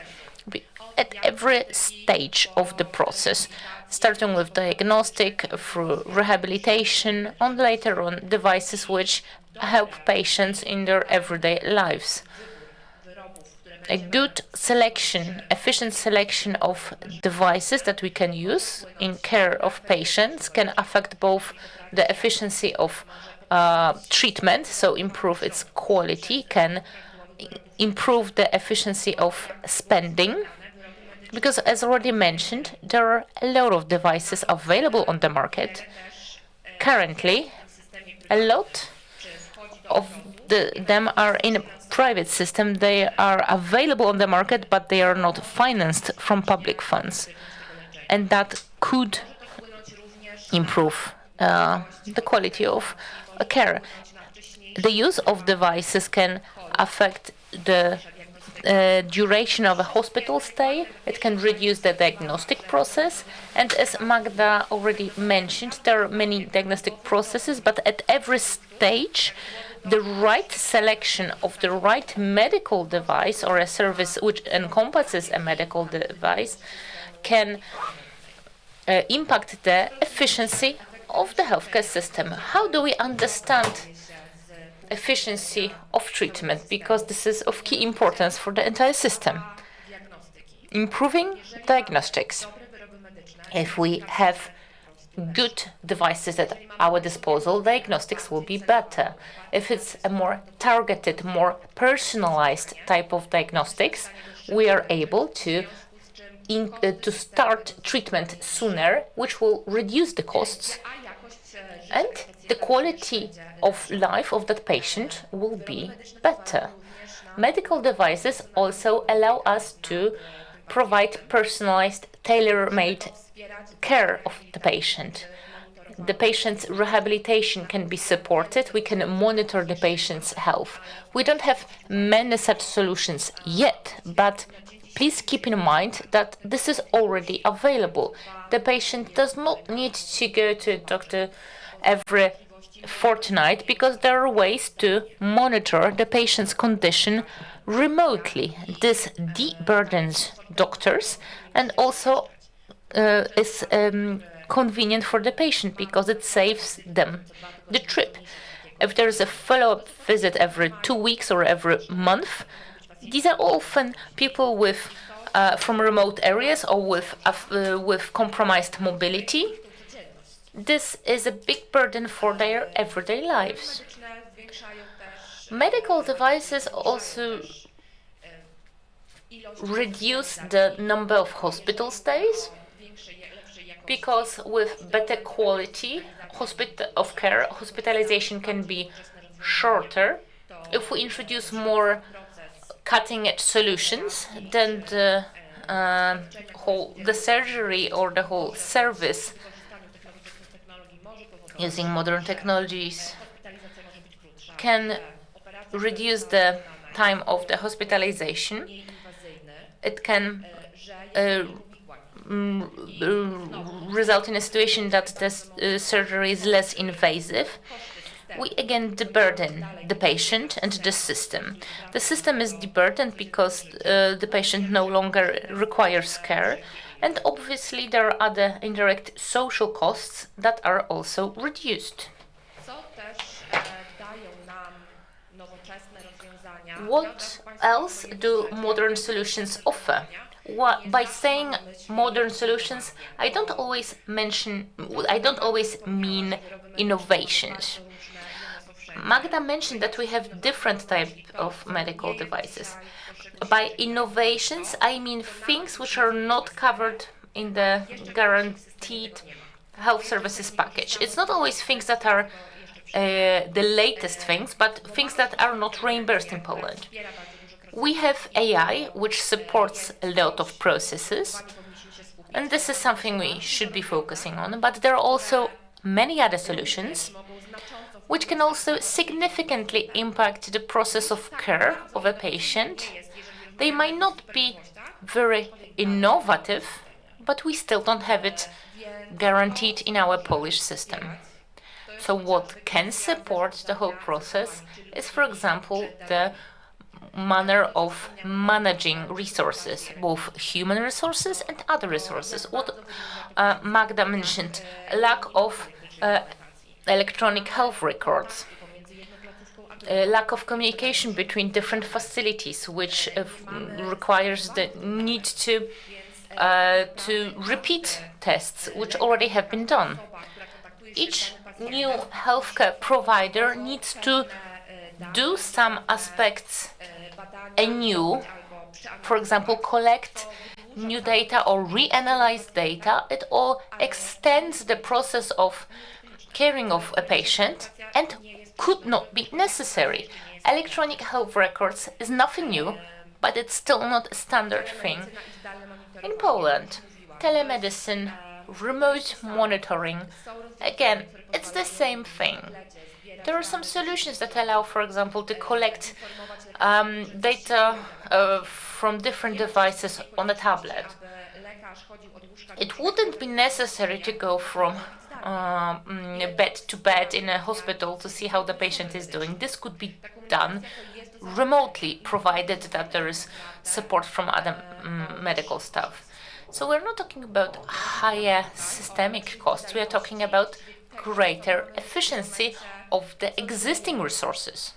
at every stage of the process, starting with diagnostic, through rehabilitation, and later on devices which help patients in their everyday lives. A good selection, efficient selection of devices that we can use in care of patients can affect both the efficiency of treatment, so improve its quality, can improve the efficiency of spending, because as already mentioned, there are a lot of devices available on the market. Currently, a lot of them are in a private system. They are available on the market, but they are not financed from public funds. And that could improve the quality of care. The use of devices can affect the duration of a hospital stay. It can reduce the diagnostic process. And as Magda already mentioned, there are many diagnostic processes, but at every stage, the right selection of the right medical device or a service which encompasses a medical device can impact the efficiency of the healthcare system. How do we understand efficiency of treatment? Because this is of key importance for the entire system. Improving diagnostics. If we have good devices at our disposal, diagnostics will be better. If it's a more targeted, more personalized type of diagnostics, we are able to start treatment sooner, which will reduce the costs, and the quality of life of that patient will be better. Medical devices also allow us to provide personalized, tailor-made care of the patient. The patient's rehabilitation can be supported. We can monitor the patient's health. We don't have many such solutions yet, but please keep in mind that this is already available. The patient does not need to go to a doctor every fortnight, because there are ways to monitor the patient's condition remotely. This de-burdens doctors and also is convenient for the patient because it saves them the trip. If there's a follow-up visit every 2 weeks or every month, these are often people with from remote areas or with compromised mobility. This is a big burden for their everyday lives. Medical devices also reduce the number of hospital stays, because with better quality of care, hospitalization can be shorter. If we introduce more cutting-edge solutions, then the surgery or the whole service using modern technologies can reduce the time of the hospitalization. It can result in a situation that the surgery is less invasive. We again deburden the patient and the system. The system is deburdened because the patient no longer requires care, and obviously there are other indirect social costs that are also reduced. What else do modern solutions offer? By saying modern solutions, I don't always mean innovations. Magda mentioned that we have different types of medical devices. By innovations, I mean things which are not covered in the guaranteed health services package. It's not always things that are the latest things, but things that are not reimbursed in Poland. We have AI, which supports a lot of processes. And this is something we should be focusing on, but there are also many other solutions which can also significantly impact the process of care of a patient. They might not be very innovative, but we still don't have it guaranteed in our Polish system. So what can support the whole process is, for example, the manner of managing resources, both human resources and other resources. What Magda mentioned, lack of electronic health records, lack of communication between different facilities, which requires the need to repeat tests which already have been done. Each new healthcare provider needs to do some aspects anew, for example, collect new data or reanalyze data. It all extends the process of caring of a patient and could not be necessary. Electronic health records is nothing new, but it's still not a standard thing. In Poland, telemedicine, remote monitoring, again, it's the same thing. There are some solutions that allow, for example, to collect data from different devices on a tablet. It wouldn't be necessary to go from bed to bed in a hospital to see how the patient is doing. This could be done remotely, provided that there is support from other medical staff. So we're not talking about higher systemic costs, we are talking about greater efficiency of the existing resources.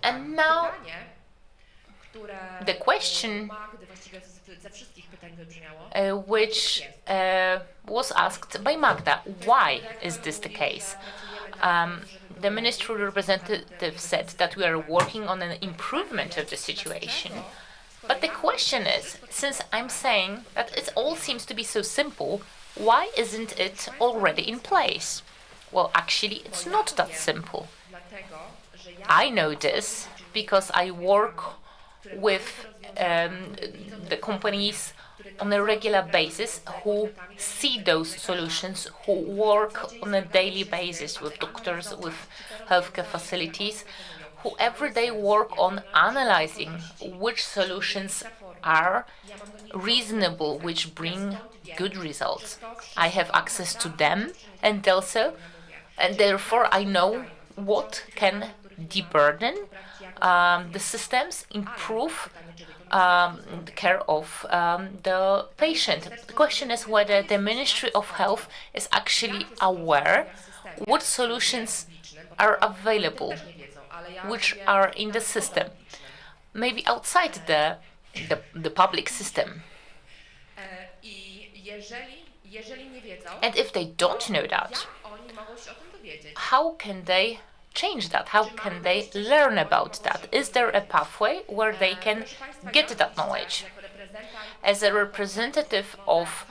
And now the question which was asked by Magda, why is this the case? The ministry representative said that we are working on an improvement of the situation. But the question is, since I'm saying that it all seems to be so simple, why isn't it already in place? Well, actually, it's not that simple. I know this because I work with the companies on a regular basis who see those solutions, who work on a daily basis with doctors, with healthcare facilities, who every day work on analyzing which solutions are reasonable, which bring good results. I have access to them and therefore I know what can deburden the systems, improve the care of the patient. The question is whether the Ministry of Health is actually aware what solutions are available, which are in the system, maybe outside the public system. And if they don't know that, how can they change that? How can they learn about that? Is there a pathway where they can get that knowledge? As a representative of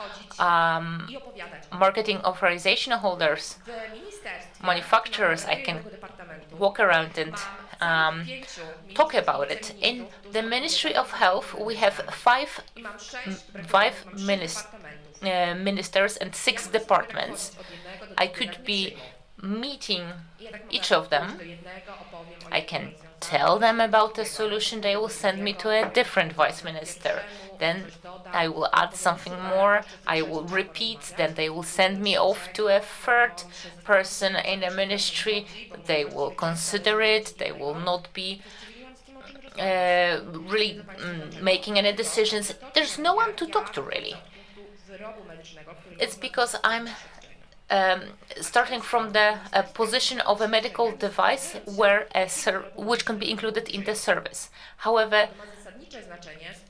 marketing authorization holders, manufacturers, I can walk around and talk about it. In the Ministry of Health, we have five ministers and 6 departments. I could be meeting each of them. I can tell them about the solution, they will send me to a different vice minister. Then I will add something more, I will repeat, then they will send me off to a 3rd person in the ministry. They will consider it, they will not be really making any decisions. There's no one to talk to, really. It's because I'm starting from the position of a medical device which can be included in the service. However,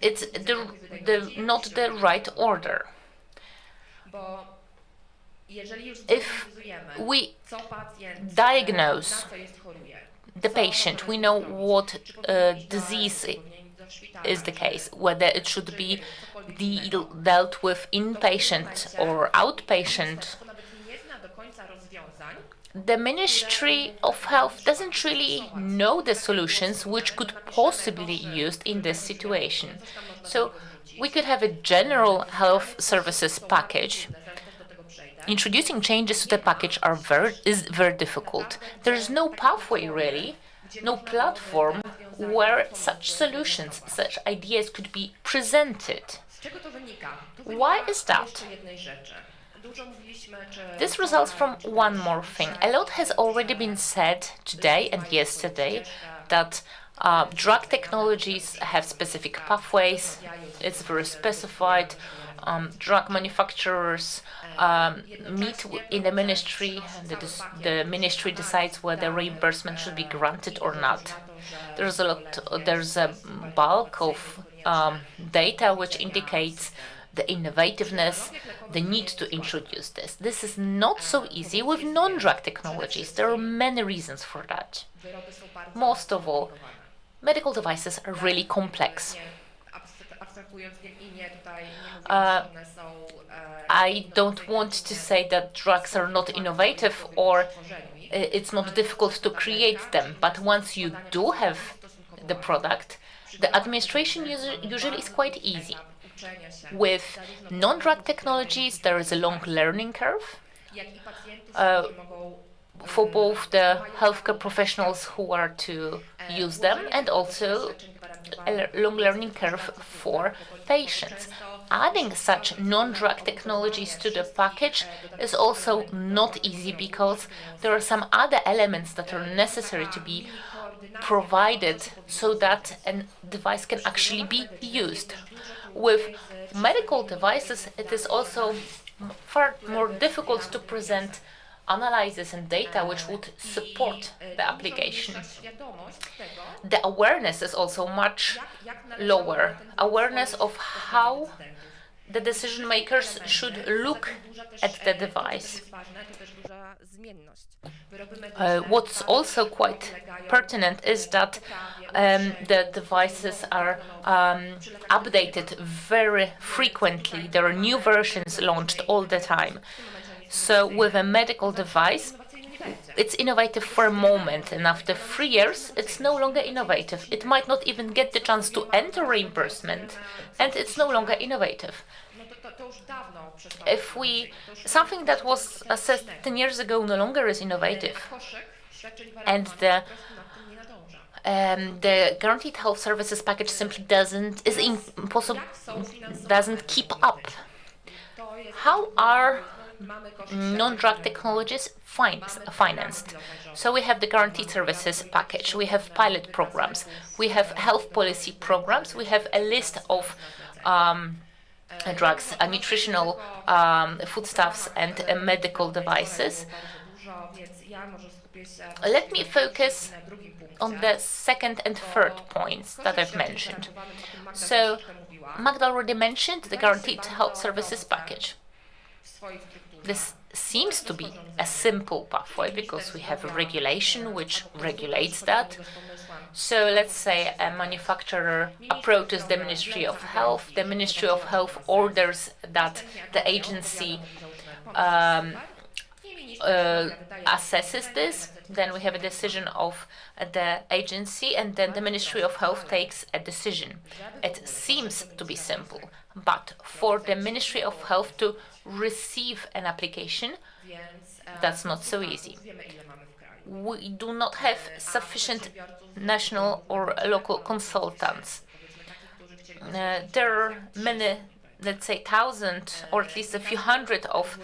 it's not the right order. If we diagnose the patient, we know what disease is the case, whether it should be dealt with inpatient or outpatient. the Ministry of Health doesn't really know the solutions which could possibly be used in this situation. So we could have a general health services package. Introducing changes to the package is very difficult. There is no pathway really, no platform where such solutions, such ideas could be presented. Why is that? This results from one more thing. A lot has already been said today and yesterday that drug technologies have specific pathways. It's very specified. Drug manufacturers meet in the ministry. The ministry decides whether reimbursement should be granted or not. There's a bulk of data which indicates the innovativeness, the need to introduce this. This is not so easy with non-drug technologies. There are many reasons for that. Most of all, medical devices are really complex. I don't want to say that drugs are not innovative or it's not difficult to create them, but once you do have the product, the administration usually is quite easy. With non-drug technologies, there is a long learning curve for both the healthcare professionals who are to use them and also a long learning curve for patients. Adding such non-drug technologies to the package is also not easy because there are some other elements that are necessary to be provided so that a device can actually be used. With medical devices, it is also far more difficult to present analysis and data which would support the application. The awareness is also much lower. Awareness of how the decision makers should look at the device. What's also quite pertinent is that the devices are updated very frequently. There are new versions launched all the time. So with a medical device, it's innovative for a moment, and after 3 years, it's no longer innovative. It might not even get the chance to enter reimbursement, and it's no longer innovative. Something that was assessed 10 years ago no longer is innovative, and the guaranteed health services package simply doesn't keep up. How are non-drug technologies financed? So we have the guaranteed services package, we have pilot programs, we have health policy programs, we have a list of drugs, nutritional foodstuffs and medical devices. Let me focus on the second and third points that I've mentioned. So Magda already mentioned the guaranteed health services package. This seems to be a simple pathway because we have a regulation which regulates that. So let's say a manufacturer approaches the Ministry of Health. The Ministry of Health orders that the agency assesses this. Then we have a decision of the agency, and then the Ministry of Health takes a decision. It seems to be simple, but for the Ministry of Health to receive an application, that's not so easy. We do not have sufficient national or local consultants. There are many, let's say 1,000 or at least a few hundred of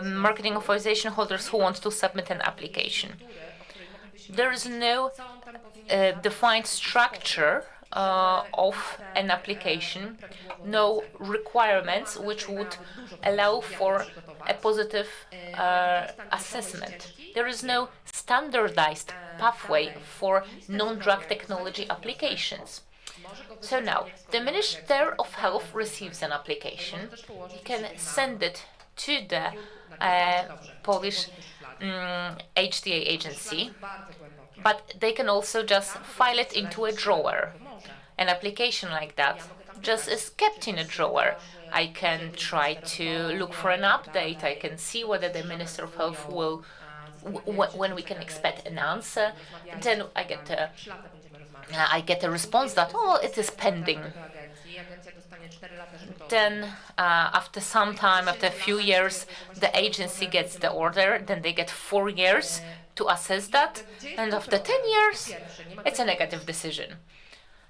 marketing authorization holders who want to submit an application. There is no defined structure of an application, no requirements which would allow for a positive assessment. There is no standardized pathway for non-drug technology applications. So now, the Minister of Health receives an application. He can send it to the Polish HTA agency, but they can also just file it into a drawer. An application like that just is kept in a drawer. I can try to look for an update. I can see whether the Minister of Health will when we can expect an answer. Then I get a response that, oh, it is pending. Then after some time, after a few years, the agency gets the order, then they get 4 years to assess that, and after 10 years, it's a negative decision.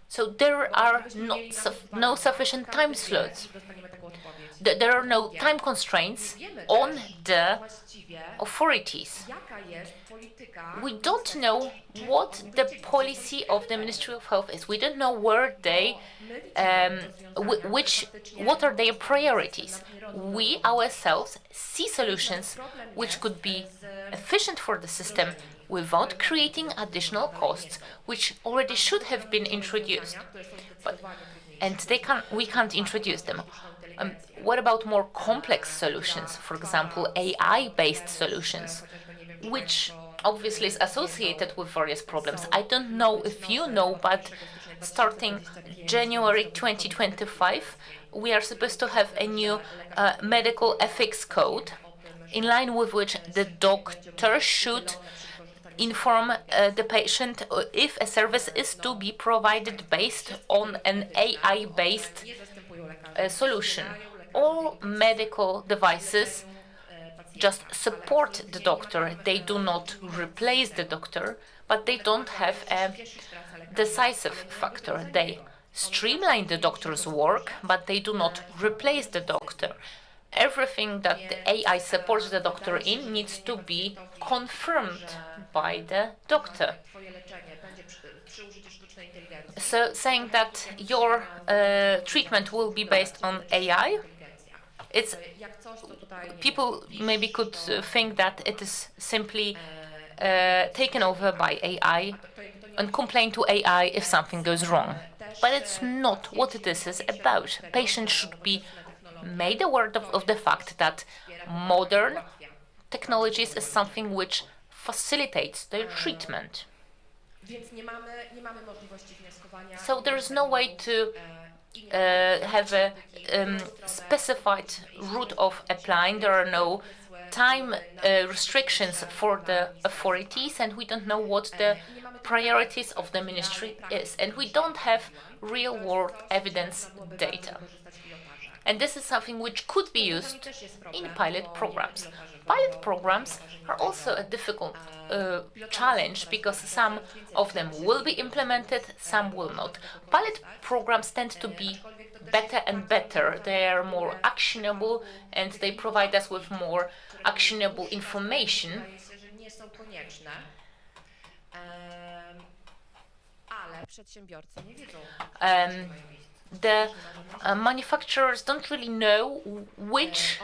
So there are no sufficient time slots. There are no time constraints on the authorities. We don't know what the policy of the Ministry of Health is. We don't know where they, what are their priorities. We ourselves see solutions which could be efficient for the system without creating additional costs, which already should have been introduced, we can't introduce them. What about more complex solutions, for example, AI-based solutions, which obviously is associated with various problems? I don't know if you know, but starting January 2025, we are supposed to have a new medical ethics code, in line with which the doctor should inform the patient if a service is to be provided based on an AI-based solution. All medical devices just support the doctor. They do not replace the doctor, but they don't have a decisive factor. They streamline the doctor's work, but they do not replace the doctor. Everything that the AI supports the doctor in needs to be confirmed by the doctor. So saying that your treatment will be based on AI, people maybe could think that it is simply taken over by AI and complain to AI if something goes wrong. But it's not what this is about. Patients should be made aware of the fact that modern technologies is something which facilitates their treatment. So there is no way to have a specified route of applying. There are no time restrictions for the authorities, and we don't know what the priorities of the ministry is, and we don't have real-world evidence data. And this is something which could be used in pilot programs. Pilot programs are also a difficult challenge because some of them will be implemented, some will not. Pilot programs tend to be better and better. They are more actionable and they provide us with more actionable information. The manufacturers don't really know which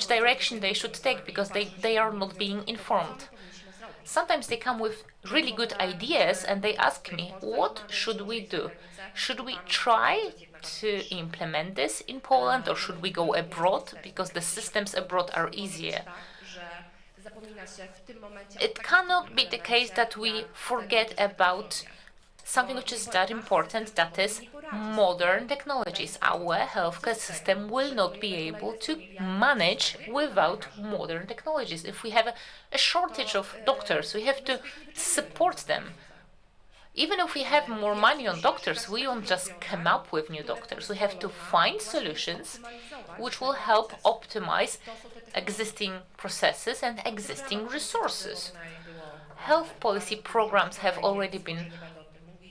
direction they should take because they are not being informed. Sometimes they come with really good ideas and they ask me, what should we do? Should we try to implement this in Poland or should we go abroad because the systems abroad are easier? It cannot be the case that we forget about something which is that important, that is modern technologies. Our healthcare system will not be able to manage without modern technologies. If we have a shortage of doctors, we have to support them. Even if we have more money on doctors, we won't just come up with new doctors. We have to find solutions which will help optimize existing processes and existing resources. Health policy programs have already been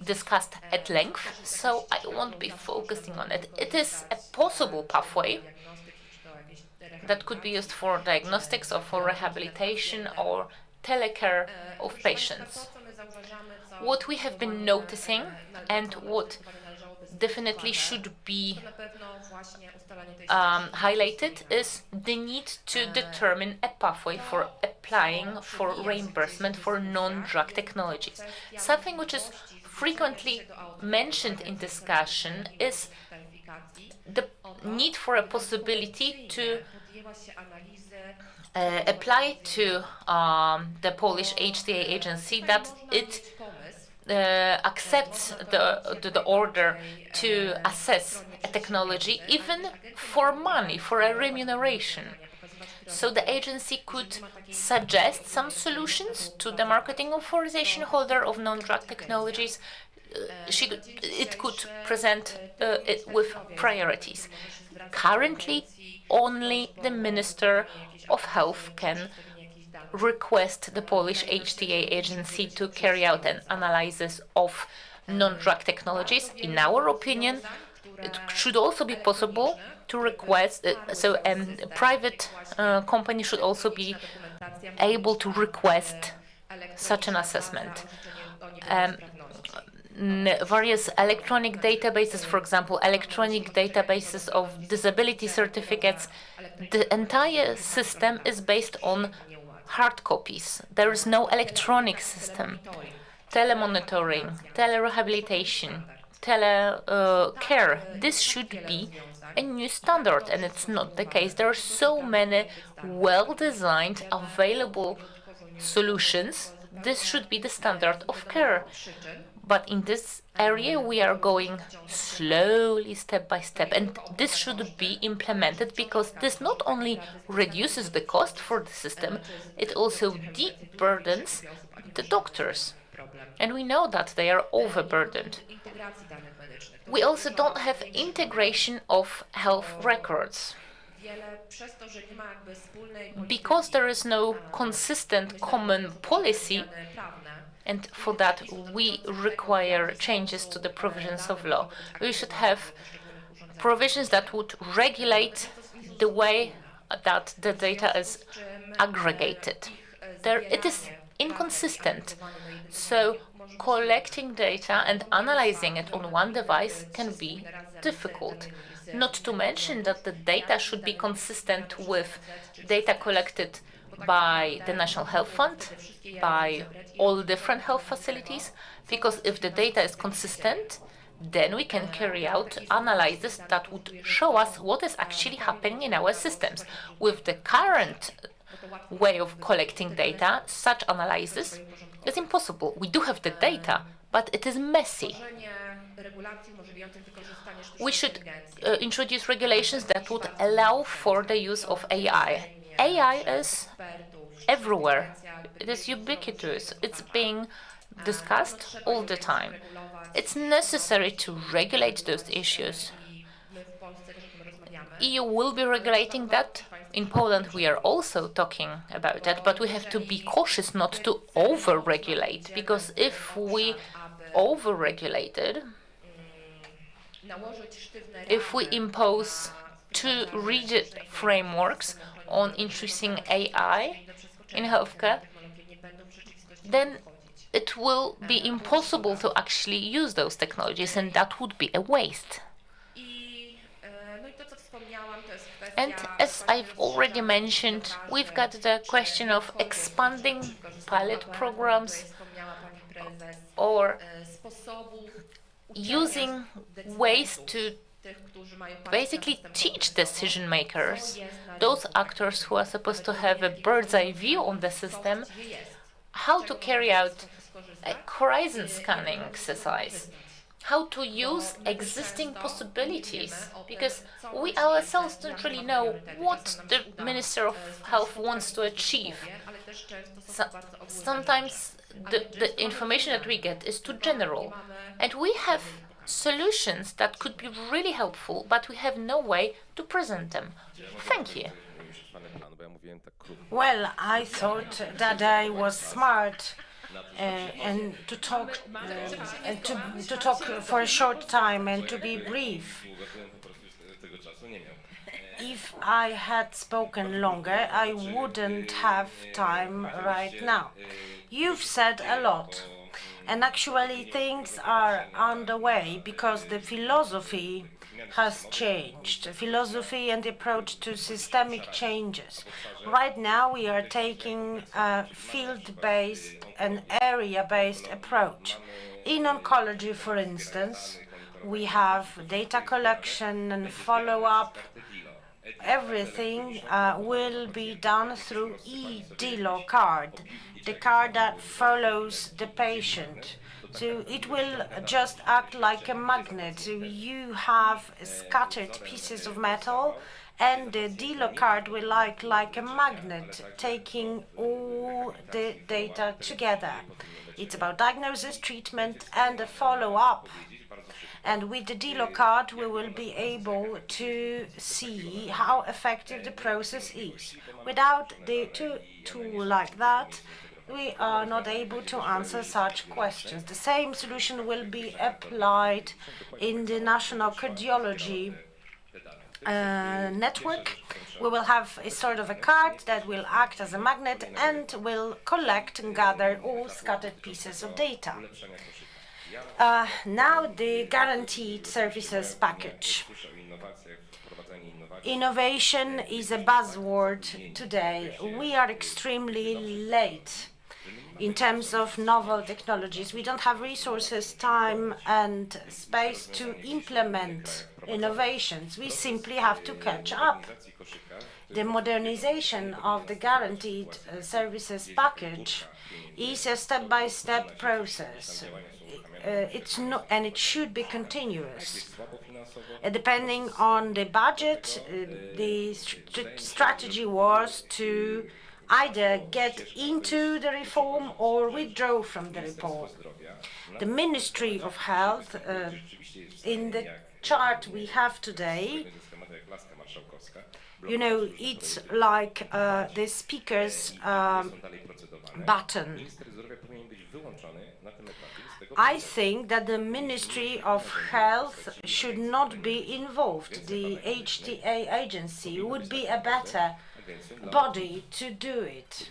discussed at length, so I won't be focusing on it. It is a possible pathway that could be used for diagnostics or for rehabilitation or telecare of patients. What we have been noticing and what definitely should be highlighted is the need to determine a pathway for applying for reimbursement for non-drug technologies. Something which is frequently mentioned in discussion is the need for a possibility to apply to the Polish HTA agency that it accepts the order to assess a technology even for money, for a remuneration. So the agency could suggest some solutions to the marketing authorization holder of non-drug technologies. It could present it with priorities. Currently, only the Minister of Health can request the Polish HTA agency to carry out an analysis of non-drug technologies. In our opinion, it should also be possible to request, so a private company should also be able to request such an assessment. Various electronic databases, for example, electronic databases of disability certificates, the entire system is based on hard copies. There is no electronic system. Telemonitoring, telerehabilitation, telecare, this should be a new standard, and it's not the case. There are so many well-designed, available solutions. This should be the standard of care. But in this area, we are going slowly, step by step, and this should be implemented because this not only reduces the cost for the system, it also de-burdens the doctors. And we know that they are overburdened. We also don't have integration of health records. Because there is no consistent common policy, and for that we require changes to the provisions of law. We should have provisions that would regulate the way that the data is aggregated. It is inconsistent, so collecting data and analyzing it on one device can be difficult. Not to mention that the data should be consistent with data collected by the National Health Fund, by all different health facilities, because if the data is consistent, then we can carry out analysis that would show us what is actually happening in our systems. With the current way of collecting data, such analysis is impossible. We do have the data, but it is messy. We should introduce regulations that would allow for the use of AI. AI is everywhere. It is ubiquitous. It's being discussed all the time. It's necessary to regulate those issues. EU will be regulating that. In Poland, we are also talking about that, but we have to be cautious not to over-regulate, because if we over-regulated, if we impose too rigid frameworks on introducing AI in healthcare, then it will be impossible to actually use those technologies, and that would be a waste. And as I've already mentioned, we've got the question of expanding pilot programs or using ways to basically teach decision makers, those actors who are supposed to have a bird's eye view on the system, how to carry out a horizon scanning exercise, how to use existing possibilities, because we ourselves don't really know what the Minister of Health wants to achieve. Sometimes the information that we get is too general, and we have solutions that could be really helpful, but we have no way to present them. Thank you. Well, I thought that I was smart and to talk for a short time and to be brief. If I had spoken longer, I wouldn't have time right now. You've said a lot, and actually things are underway because the philosophy has changed, the philosophy and the approach to systemic changes. Right now we are taking a field-based and area-based approach. In oncology, for instance, we have data collection and follow-up. Everything will be done through e-DILO card, the card that follows the patient. So it will just act like a magnet. So you have scattered pieces of metal, and the dealer card will act like a magnet, taking all the data together. It's about diagnosis, treatment, and a follow-up. And with the dealer card, we will be able to see how effective the process is. Without the tool like that, we are not able to answer such questions. The same solution will be applied in the National Cardiology network. We will have a sort of a card that will act as a magnet and will collect and gather all scattered pieces of data. Now the guaranteed services package. Innovation is a buzzword today. We are extremely late in terms of novel technologies. We don't have resources, time, and space to implement innovations. We simply have to catch up. The modernization of the guaranteed services package is a step-by-step process. And it should be continuous. Depending on the budget, the strategy was to either get into the reform or withdraw from the reform. The Ministry of Health, in the chart we have today, you know, it's like the speaker's button. I think that the Ministry of Health should not be involved. The HTA agency would be a better body to do it.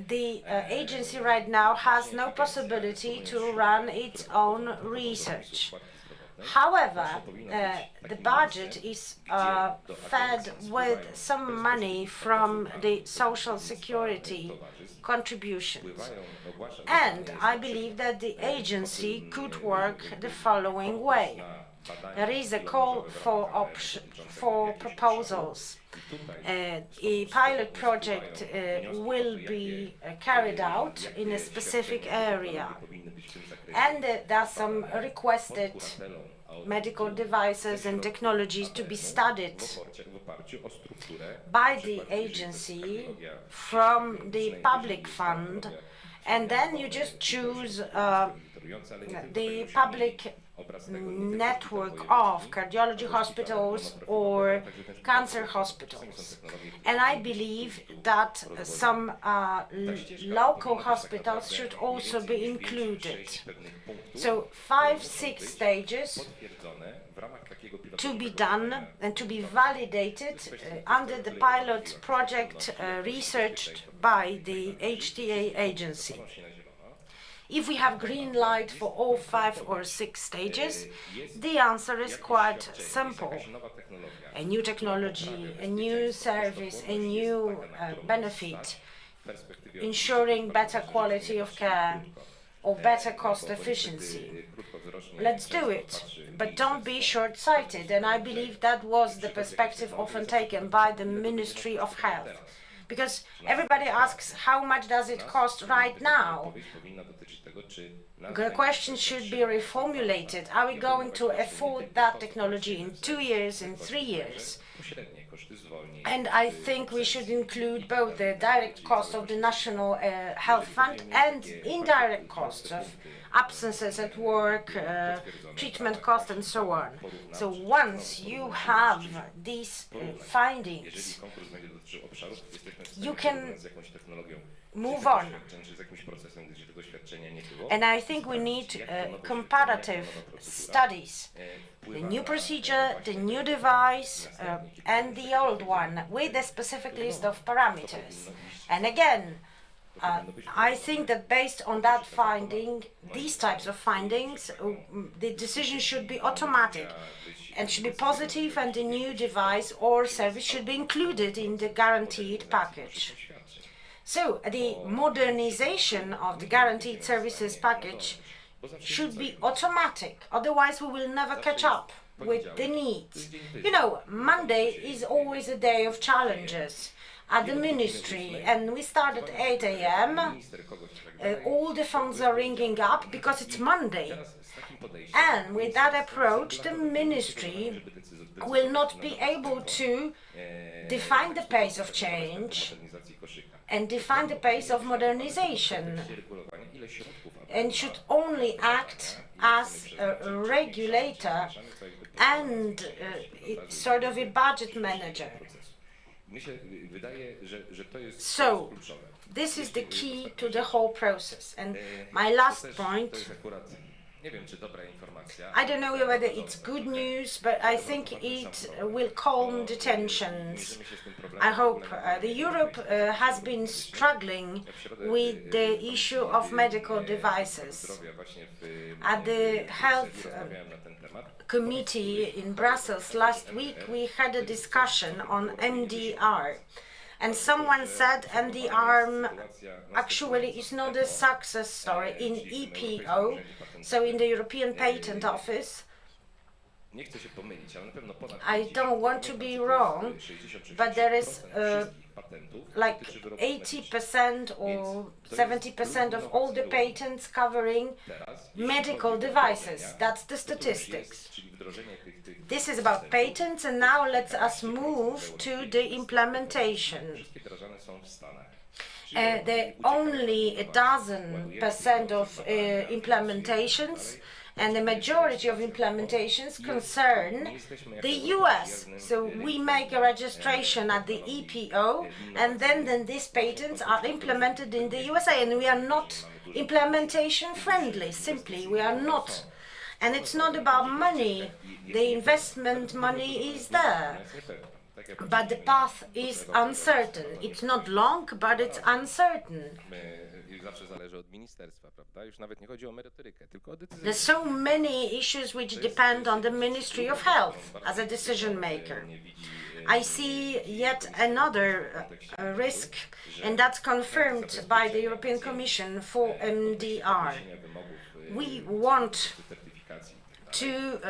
The agency right now has no possibility to run its own research. However, the budget is fed with some money from the social security contributions. And I believe that the agency could work the following way. There is a call for proposals. A pilot project will be carried out in a specific area. And there are some requested medical devices and technologies to be studied by the agency from the public fund, and then you just choose the public network of cardiology hospitals or cancer hospitals. And I believe that some local hospitals should also be included. So 5-6 stages to be done and to be validated under the pilot project researched by the HTA agency. If we have green light for all 5 or 6 stages, the answer is quite simple. A new technology, a new service, a new benefit, ensuring better quality of care or better cost efficiency. Let's do it, but don't be short-sighted, and I believe that was the perspective often taken by the Ministry of Health. Because everybody asks, how much does it cost right now? The question should be reformulated. Are we going to afford that technology in 2 years, in 3 years? And I think we should include both the direct cost of the National Health Fund and indirect costs of absences at work, treatment costs, and so on. So once you have these findings, you can move on. And I think we need comparative studies. The new procedure, the new device, and the old one with a specific list of parameters. And again, I think that based on that finding, these types of findings, the decision should be automatic and should be positive, and the new device or service should be included in the guaranteed package. So the modernization of the guaranteed services package should be automatic, otherwise we will never catch up with the needs. You know, Monday is always a day of challenges at the ministry, and we start at 8 a.m. All the phones are ringing up because it's Monday. And with that approach, the ministry will not be able to define the pace of change and define the pace of modernization, and should only act as a regulator and sort of a budget manager. So, this is the key to the whole process. And my last point, I don't know whether it's good news, but I think it will calm the tensions. I hope Europe has been struggling with the issue of medical devices. At the Health Committee in Brussels last week, we had a discussion on MDR. And someone said MDR actually is not a success story in EPO, so in the European Patent Office. I don't want to be wrong, but there is like 80% or 70% of all the patents covering medical devices. That's the statistics. This is about patents, and now let us move to the implementation. There are only a dozen% of implementations, and the majority of implementations concern the US. So we make a registration at the EPO, and then these patents are implemented in the USA, and we are not implementation friendly, simply. We are not. And it's not about money. The investment money is there, but the path is uncertain. It's not long, but it's uncertain. There's so many issues which depend on the Ministry of Health as a decision maker. I see yet another risk, and that's confirmed by the European Commission for MDR. We want to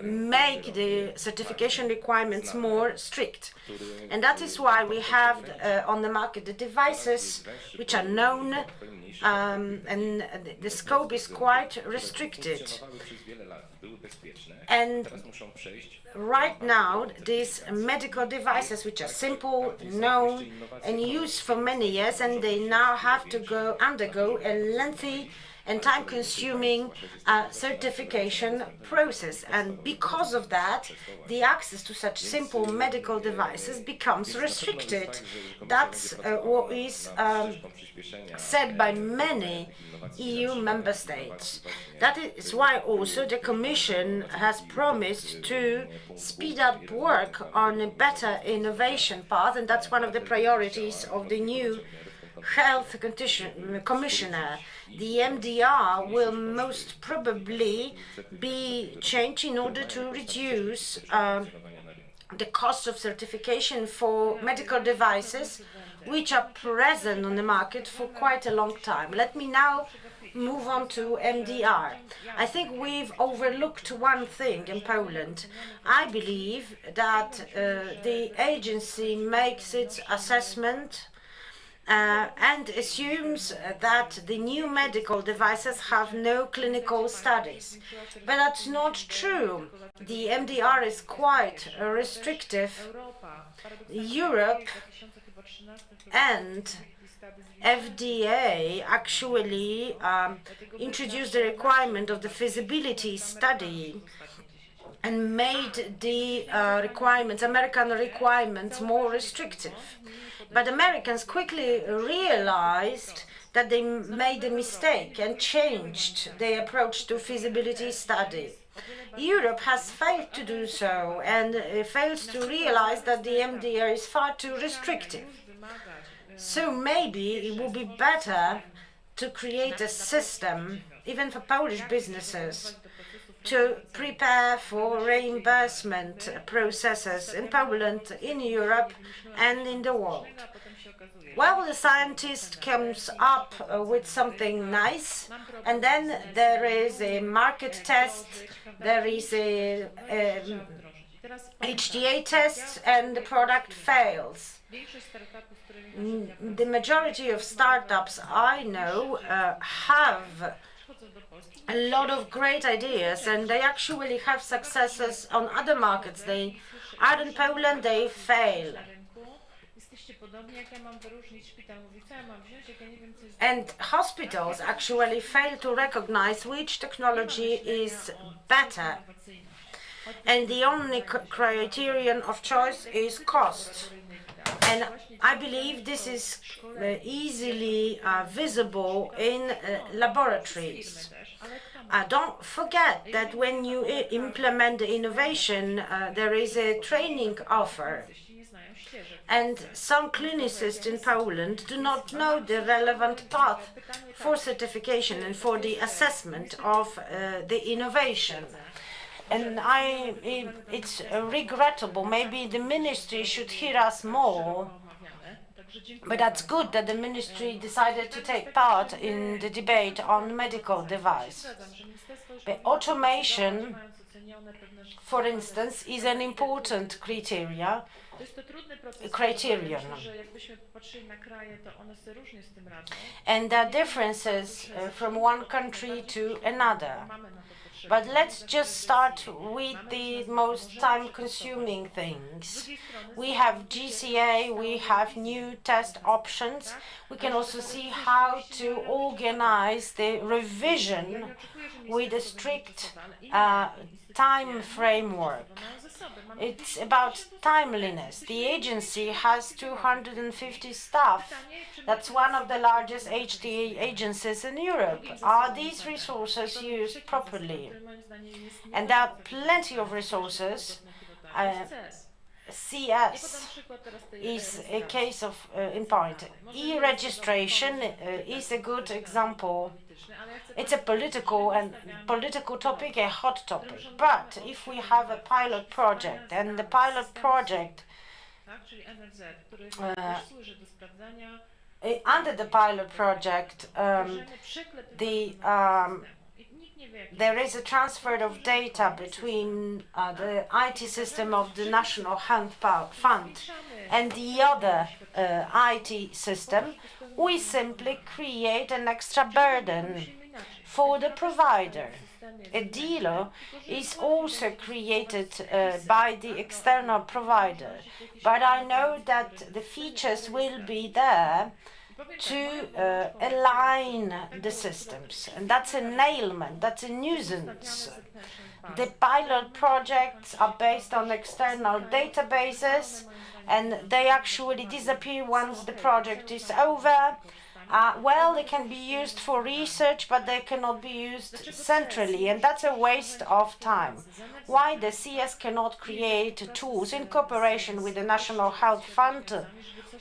make the certification requirements more strict. And that is why we have on the market the devices which are known, and the scope is quite restricted. And right now, these medical devices, which are simple, known, and used for many years, and they now have to undergo a lengthy and time-consuming certification process. And because of that, the access to such simple medical devices becomes restricted. That's what is said by many EU member states. That is why also the Commission has promised to speed up work on a better innovation path, and that's one of the priorities of the new Health Commissioner. The MDR will most probably be changed in order to reduce the cost of certification for medical devices which are present on the market for quite a long time. Let me now move on to MDR. I think we've overlooked one thing in Poland. I believe that the agency makes its assessment and assumes that the new medical devices have no clinical studies. But that's not true. The MDR is quite restrictive. Europe and FDA actually introduced the requirement of the feasibility study and made the American requirements more restrictive. But Americans quickly realized that they made a mistake and changed their approach to feasibility study. Europe has failed to do so and fails to realize that the MDR is far too restrictive. So maybe it would be better to create a system, even for Polish businesses, to prepare for reimbursement processes in Poland, in Europe, and in the world. Well, the scientist comes up with something nice, and then there is a market test, there is a HTA test, and the product fails. The majority of startups I know have a lot of great ideas, and they actually have successes on other markets. They are in Poland, they fail. And hospitals actually fail to recognize which technology is better. And the only criterion of choice is cost. And I believe this is easily visible in laboratories. Don't forget that when you implement the innovation, there is a training offer. And some clinicists in Poland do not know the relevant path for certification and for the assessment of the innovation. And it's regrettable. Maybe the ministry should hear us more. But that's good that the ministry decided to take part in the debate on medical device. But automation, for instance, is an important criterion. And there are differences from one country to another. But let's just start with the most time-consuming things. We have GCA, we have new test options. We can also see how to organize the revision with a strict time framework. It's about timeliness. The agency has 250 staff. That's one of the largest HTA agencies in Europe. Are these resources used properly? And there are plenty of resources. CS is a case of in point. E-registration is a good example. It's a political topic, a hot topic. But if we have a pilot project, and the pilot project under the pilot project, there is a transfer of data between the IT system of the National Health Fund and the other IT system. We simply create an extra burden for the provider. A dealer is also created by the external provider, but I know that the features will be there to align the systems, and that's an ailment, that's a nuisance. The pilot projects are based on external databases, and they actually disappear once the project is over. Well, they can be used for research, but they cannot be used centrally, and that's a waste of time. Why the CS cannot create tools in cooperation with the National Health Fund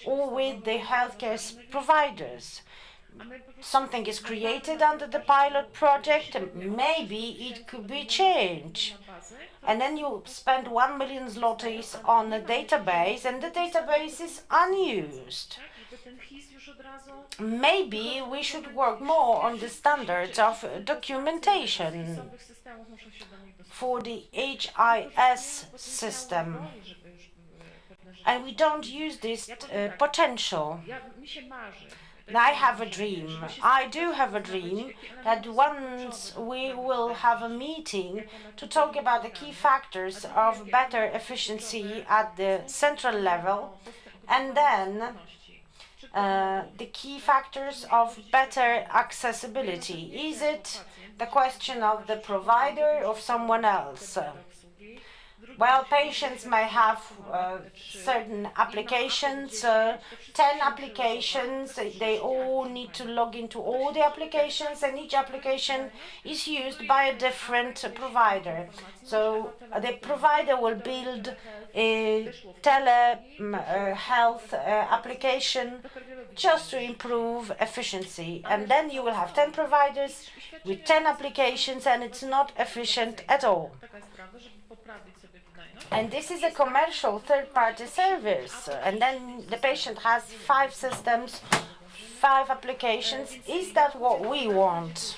or with the healthcare providers? Something is created under the pilot project, maybe it could be changed. And then you spend 1 million zlotys on a database, and the database is unused. Maybe we should work more on the standards of documentation for the HIS system. And we don't use this potential. I have a dream. I do have a dream that once we will have a meeting to talk about the key factors of better efficiency at the central level, and then the key factors of better accessibility. Is it the question of the provider or someone else? Well, patients may have certain applications, 10 applications, they all need to log into all the applications, and each application is used by a different provider. So the provider will build a telehealth application just to improve efficiency, and then you will have 10 providers with 10 applications, and it's not efficient at all. And this is a commercial third-party service, and then the patient has 5 systems, 5 applications. Is that what we want?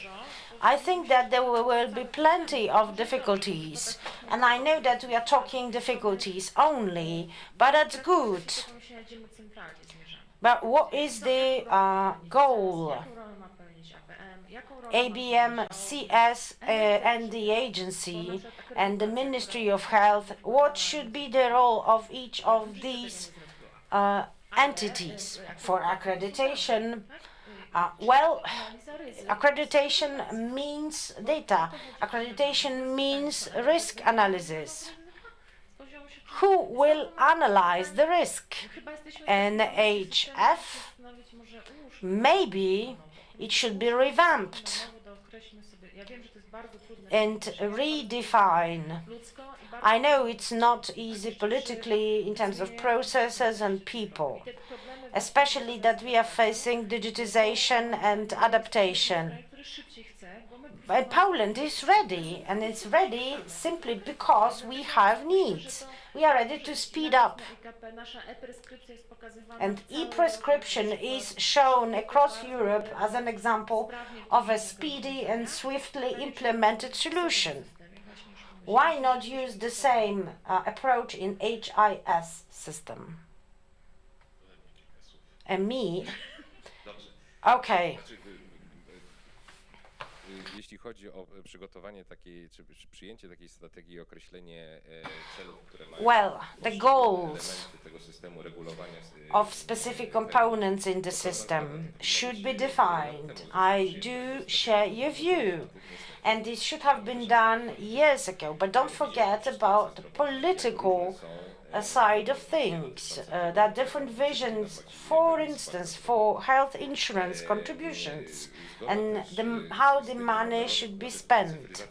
I think that there will be plenty of difficulties, and I know that we are talking difficulties only, but that's good. But what is the goal? ABM, CS, and the agency and the Ministry of Health, what should be the role of each of these entities for accreditation? Well, accreditation means data. Accreditation means risk analysis. Who will analyze the risk? NHF? Maybe it should be revamped and redefine. I know it's not easy politically in terms of processes and people, especially that we are facing digitization and adaptation. But Poland is ready, and it's ready simply because we have needs. We are ready to speed up. And e-prescription is shown across Europe as an example of a speedy and swiftly implemented solution. Why not use the same approach in HIS system? And me? Okay. Jeśli chodzi o przygotowanie takiej, czy przyjęcie takiej strategii i określenie celów, które mają Well, the goals elementy tego systemu regulowania of specific components in the system should be defined. I do share your view, and this should have been done years ago. But don't forget about the political side of things. There are different visions, for instance, for health insurance contributions and how the money should be spent.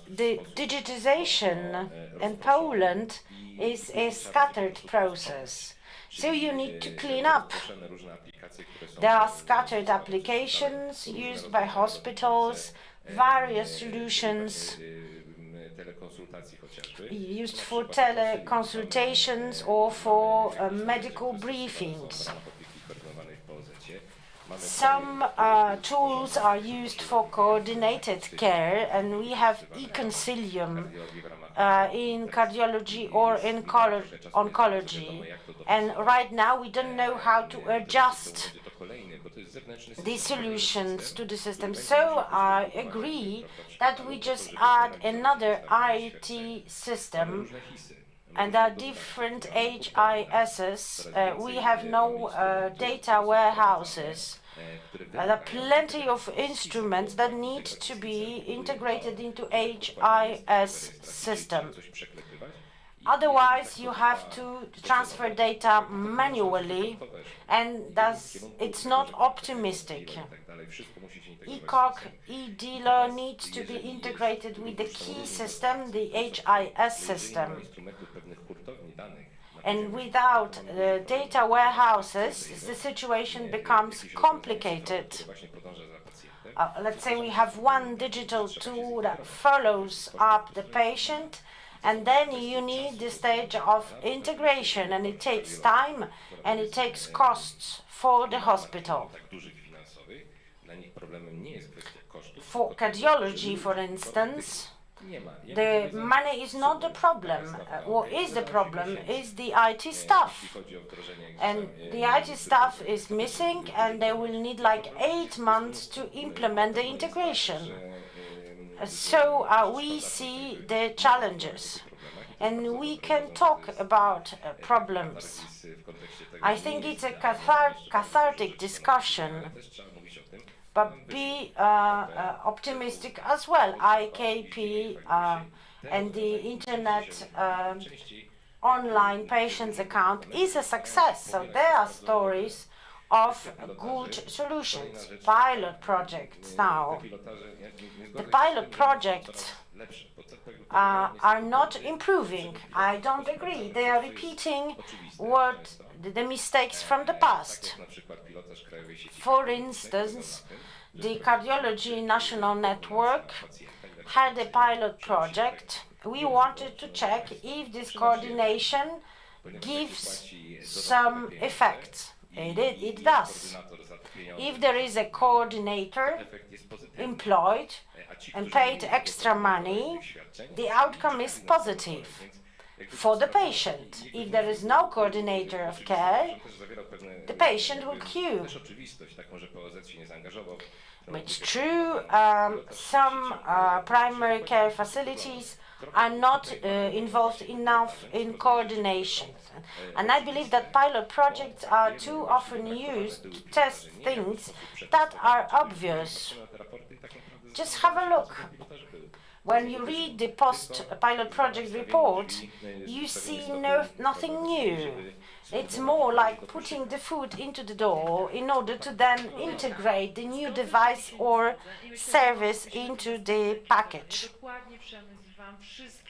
The digitization in Poland is a scattered process, so you need to clean up. There are scattered applications used by hospitals, various solutions used for teleconsultations or for medical briefings. Some tools are used for coordinated care, and we have e-consilium in cardiology or in oncology. And right now we don't know how to adjust these solutions to the system. So I agree that we just add another IT system, and there are different HISs. We have no data warehouses. There are plenty of instruments that need to be integrated into HIS system. Otherwise, you have to transfer data manually, and it's not optimistic. ECOG, e-dealer needs to be integrated with the key system, the HIS system. And without data warehouses, the situation becomes complicated. Let's say we have one digital tool that follows up the patient, and then you need the stage of integration, and it takes time and it takes costs for the hospital. For cardiology, for instance, the money is not the problem. What is the problem is the IT staff. And the IT staff is missing, and they will need like 8 months to implement the integration. So we see the challenges, and we can talk about problems. I think it's a cathartic discussion, but be optimistic as well. IKP and the internet online patients account is a success. So there are stories of good solutions, pilot projects now. The pilot projects are not improving. I don't agree. They are repeating what the mistakes from the past. For instance, the Cardiology National Network had a pilot project. We wanted to check if this coordination gives some effects. It does. If there is a coordinator employed and paid extra money, the outcome is positive. for the patient. If there is no coordinator of care, the patient will queue. It's true, some primary care facilities are not involved enough in coordination. And I believe that pilot projects are too often used to test things that are obvious. Just have a look. When you read the post-pilot project report, you see nothing new. It's more like putting the food into the door in order to then integrate the new device or service into the package.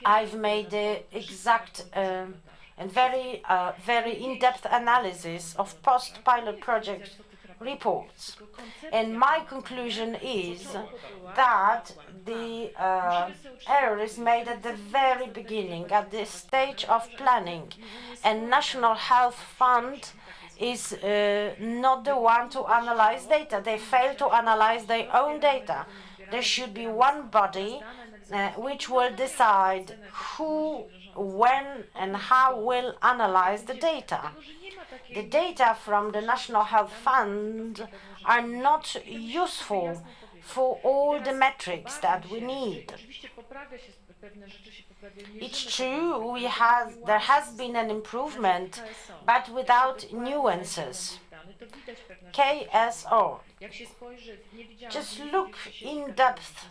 I've made the exact and very in-depth analysis of post-pilot project reports. And my conclusion is that the error is made at the very beginning, at the stage of planning. And National Health Fund is not the one to analyze data. They fail to analyze their own data. There should be one body which will decide who, when, and how will analyze the data. The data from the National Health Fund are not useful for all the metrics that we need. It's true, there has been an improvement, but without nuances. KSO. Just look in depth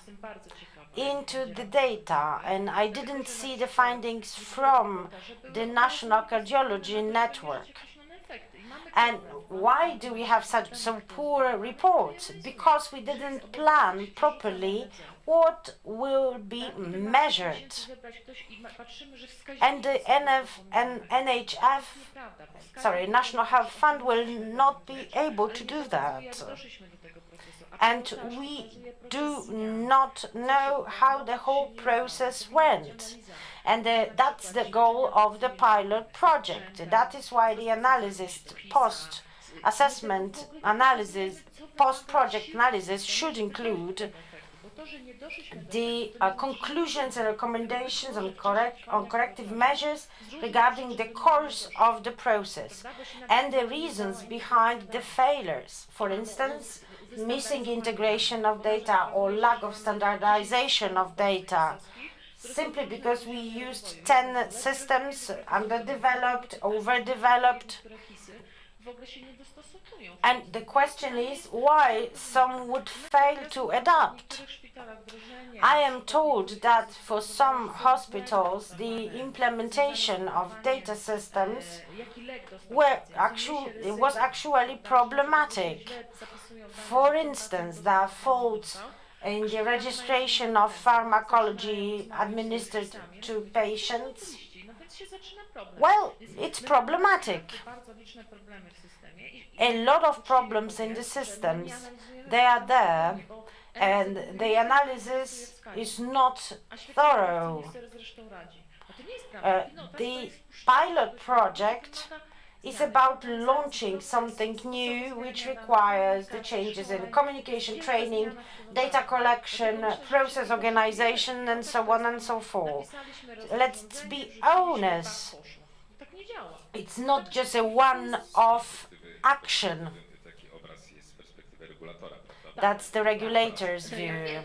into the data, and I didn't see the findings from the National Cardiology Network. And why do we have so poor reports? Because we didn't plan properly what will be measured. And the National Health Fund will not be able to do that. And we do not know how the whole process went. And that's the goal of the pilot project. That is why the analysis, post-assessment analysis, post-project analysis should include the conclusions and recommendations on corrective measures regarding the course of the process and the reasons behind the failures. For instance, missing integration of data or lack of standardization of data, simply because we used 10 systems, underdeveloped, overdeveloped. And the question is why some would fail to adapt. I am told that for some hospitals the implementation of data systems was actually problematic. For instance, there are faults in the registration of pharmacology administered to patients. Well, it's problematic. A lot of problems in the systems, they are there, and the analysis is not thorough. The pilot project is about launching something new which requires the changes in communication training, data collection, process organization, and so on and so forth. Let's be honest. It's not just a one-off action. That's the regulator's view.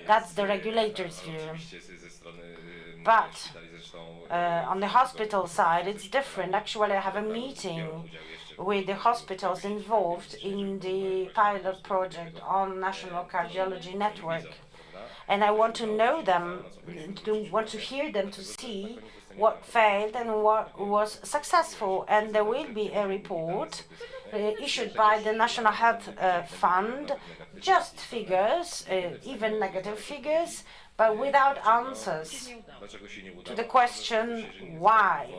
That's the regulator's view. But on the hospital side, it's different. Actually, I have a meeting with the hospitals involved in the pilot project on National Cardiology Network. And I want to know them, want to hear them to see what failed and what was successful. And there will be a report issued by the National Health Fund, just figures, even negative figures, but without answers to the question why.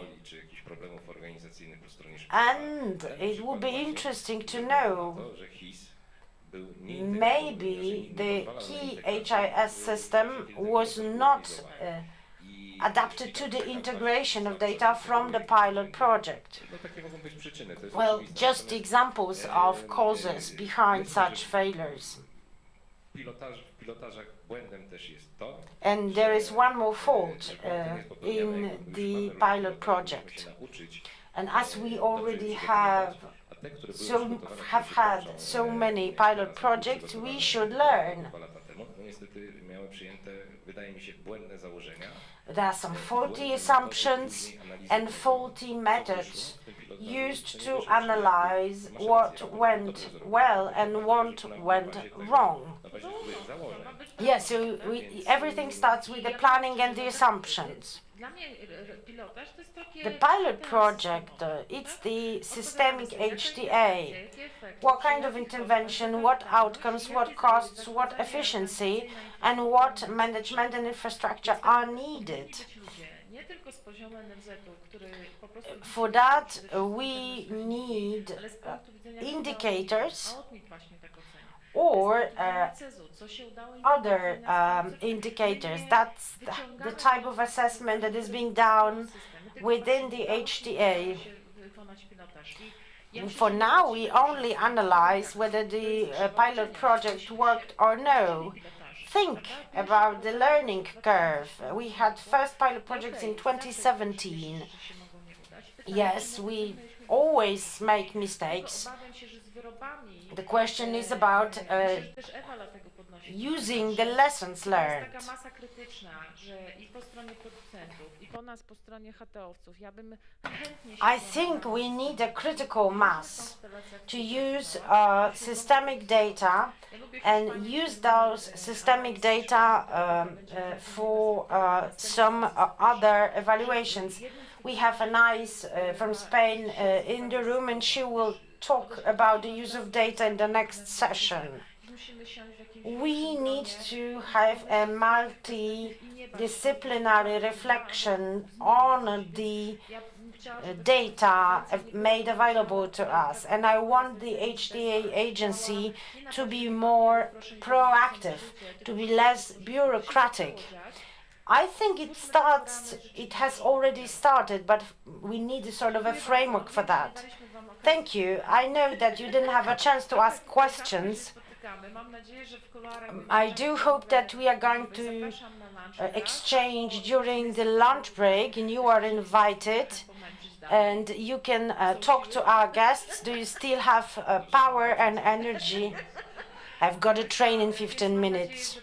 And it would be interesting to know, maybe the key HIS system was not adapted to the integration of data from the pilot project. Well, just examples of causes behind such failures. pilotażach błędem też jest to, And there is one more fault błędem jest popełniane, in jak już the mamy pilot robotę, musimy project. się nauczyć, And as we dobrze already je have przygotowywać, a te, które były so przygotowane, have które had wystarczą, so many jak pilot teraz projects, przygotowane we should 2 learn. lata temu, no niestety miały przyjęte, wydaje mi się, błędne założenia. There are some faulty assumptions and faulty methods used to analyze what went well and what went wrong. Na bazie których założeń Yes, so everything starts with the planning and the assumptions. Dla mnie pilotaż to jest takie The pilot project, it's the systemic HTA. What kind of intervention, what outcomes, what costs, what efficiency, and what management and infrastructure are needed. nie tylko z poziomu NFZ-u, który po prostu For that, we need ale z punktu widzenia indicators AOTMIT właśnie tak ocenia. or Co się udało other indicators. That's the type of assessment that is being done within the HTA. wykonać pilotaż. For now, we only analyze whether the pilot project worked or no. Think about the learning curve. We had first pilot projects in 2017. Yes, we always make mistakes. Obawiam się, że z wyrobami The question is about też Ewa dlatego podnosi. using the lessons To learned. jest taka masa krytyczna, że i po stronie producentów, i po nas, po stronie HTO-wców, ja bym chętnie się I think we need a critical mass to use systemic data and use those systemic data for some other evaluations. We have a nice from Spain in the room, and she will talk about the use of data in the next session. musimy siąść w jakimś We need to have a multidisciplinary reflection on the data made available to us, and I want the HTA agency to be more proactive, to be less bureaucratic. I think it has already started, but we need a sort of a framework for that. Thank you. I know that you didn't have a chance to ask questions. Mam nadzieję, że w kuluarach I do hope that we are going to zapraszam na lunch. exchange during the lunch break, and you are invited, and you can talk to our guests. Do you still have power and energy? I've got a train in 15 minutes.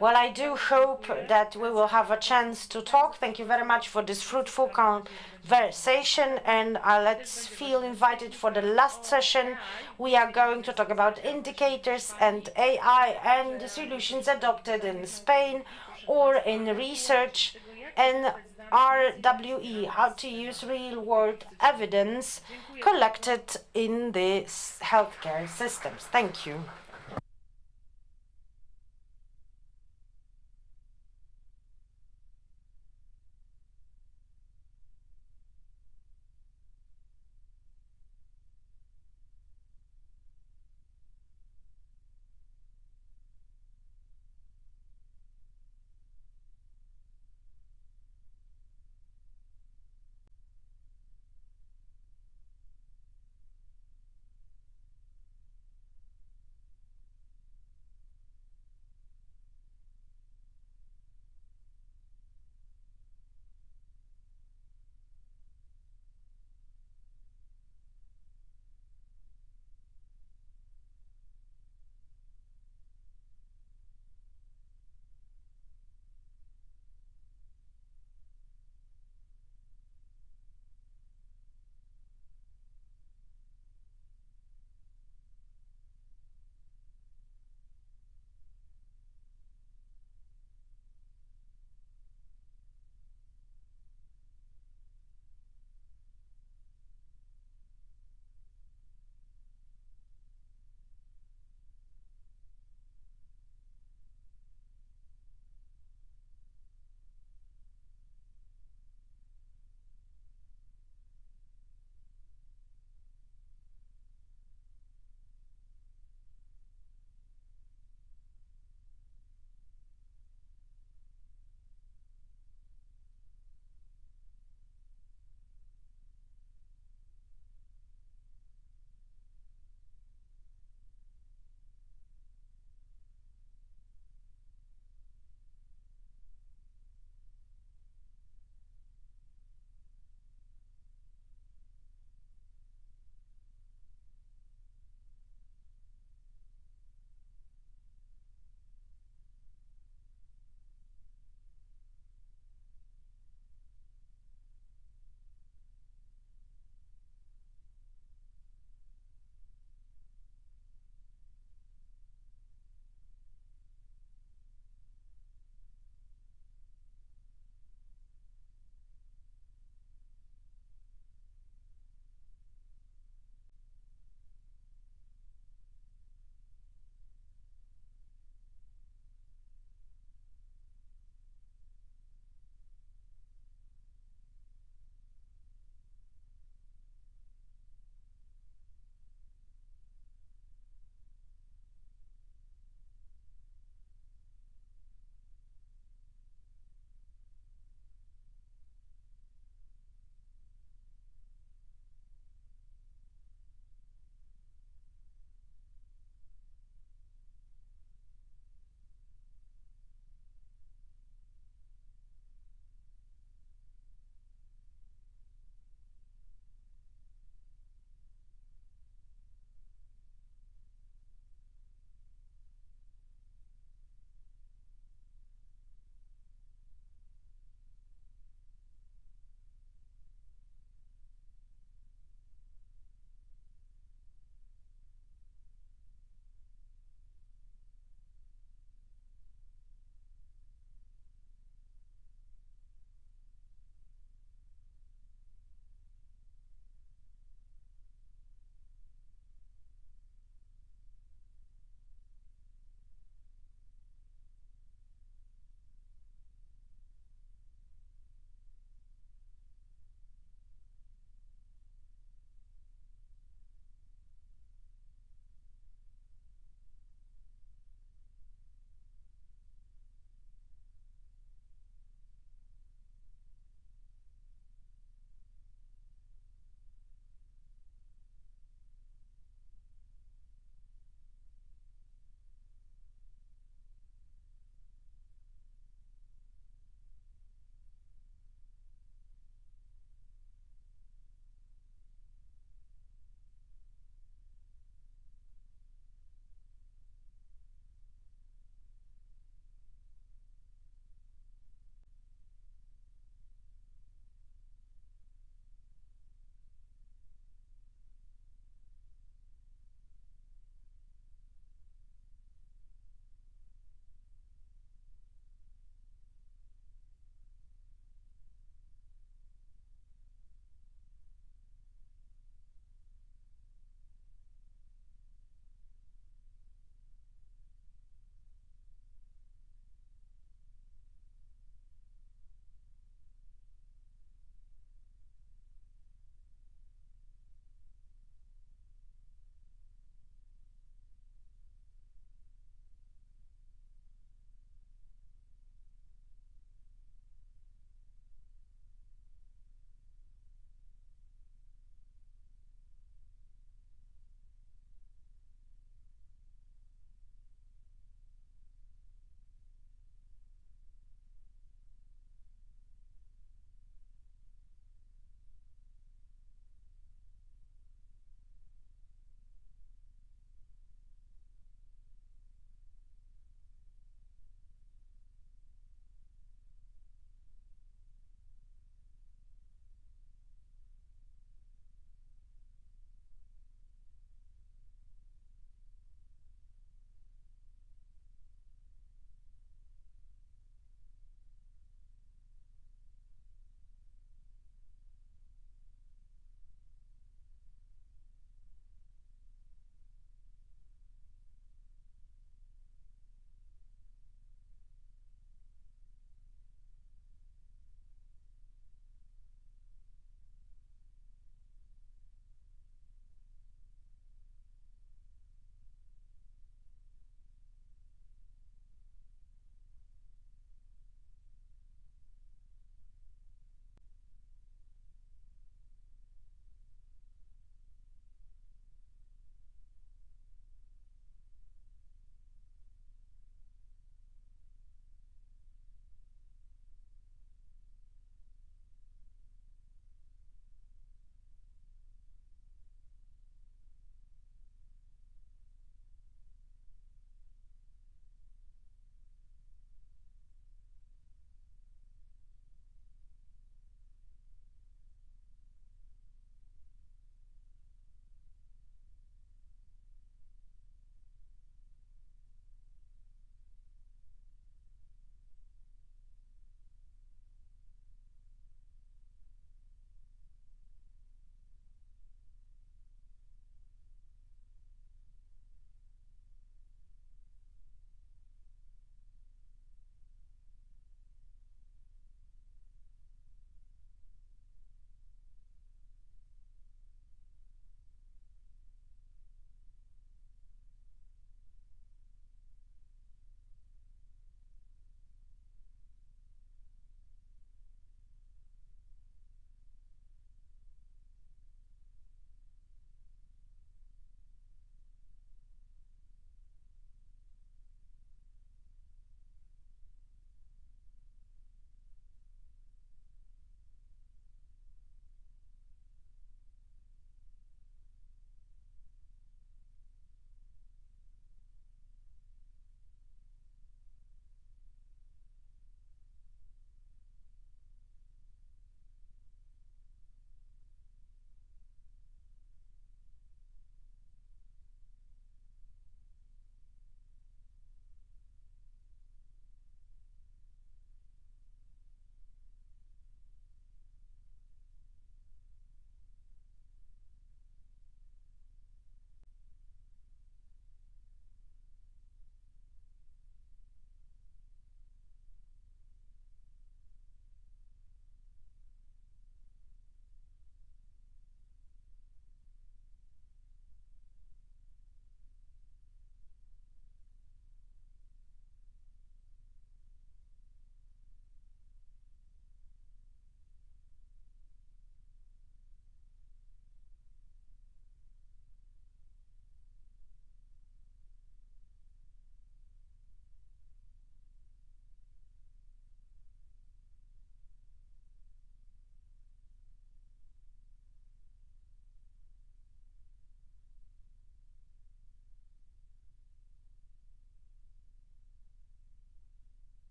Well, I do hope that we will have a chance to talk. Thank you very much for this fruitful conversation, and let's feel invited for the last session. We are going to talk about indicators and AI and the solutions adopted in Spain or in research and RWE, how to use real-world evidence collected in the healthcare systems. Thank you.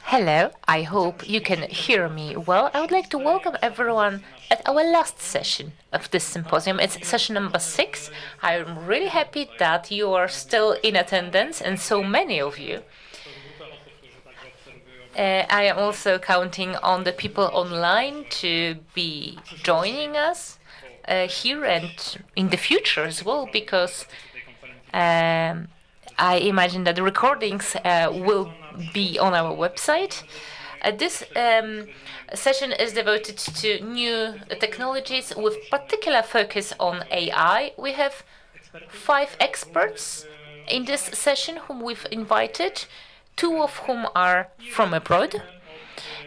Hello, I hope you can hear me well. I would like to welcome everyone at our last session of this symposium. It's session number 6. I'm really happy that you are still in attendance, and so many of you. I am also counting on the people online to be joining us here and in the future as well, because I imagine that the recordings will be on our website. This session is devoted to new technologies with particular focus on AI. We have 5 experts in this session whom we've invited, 2 of whom are from abroad.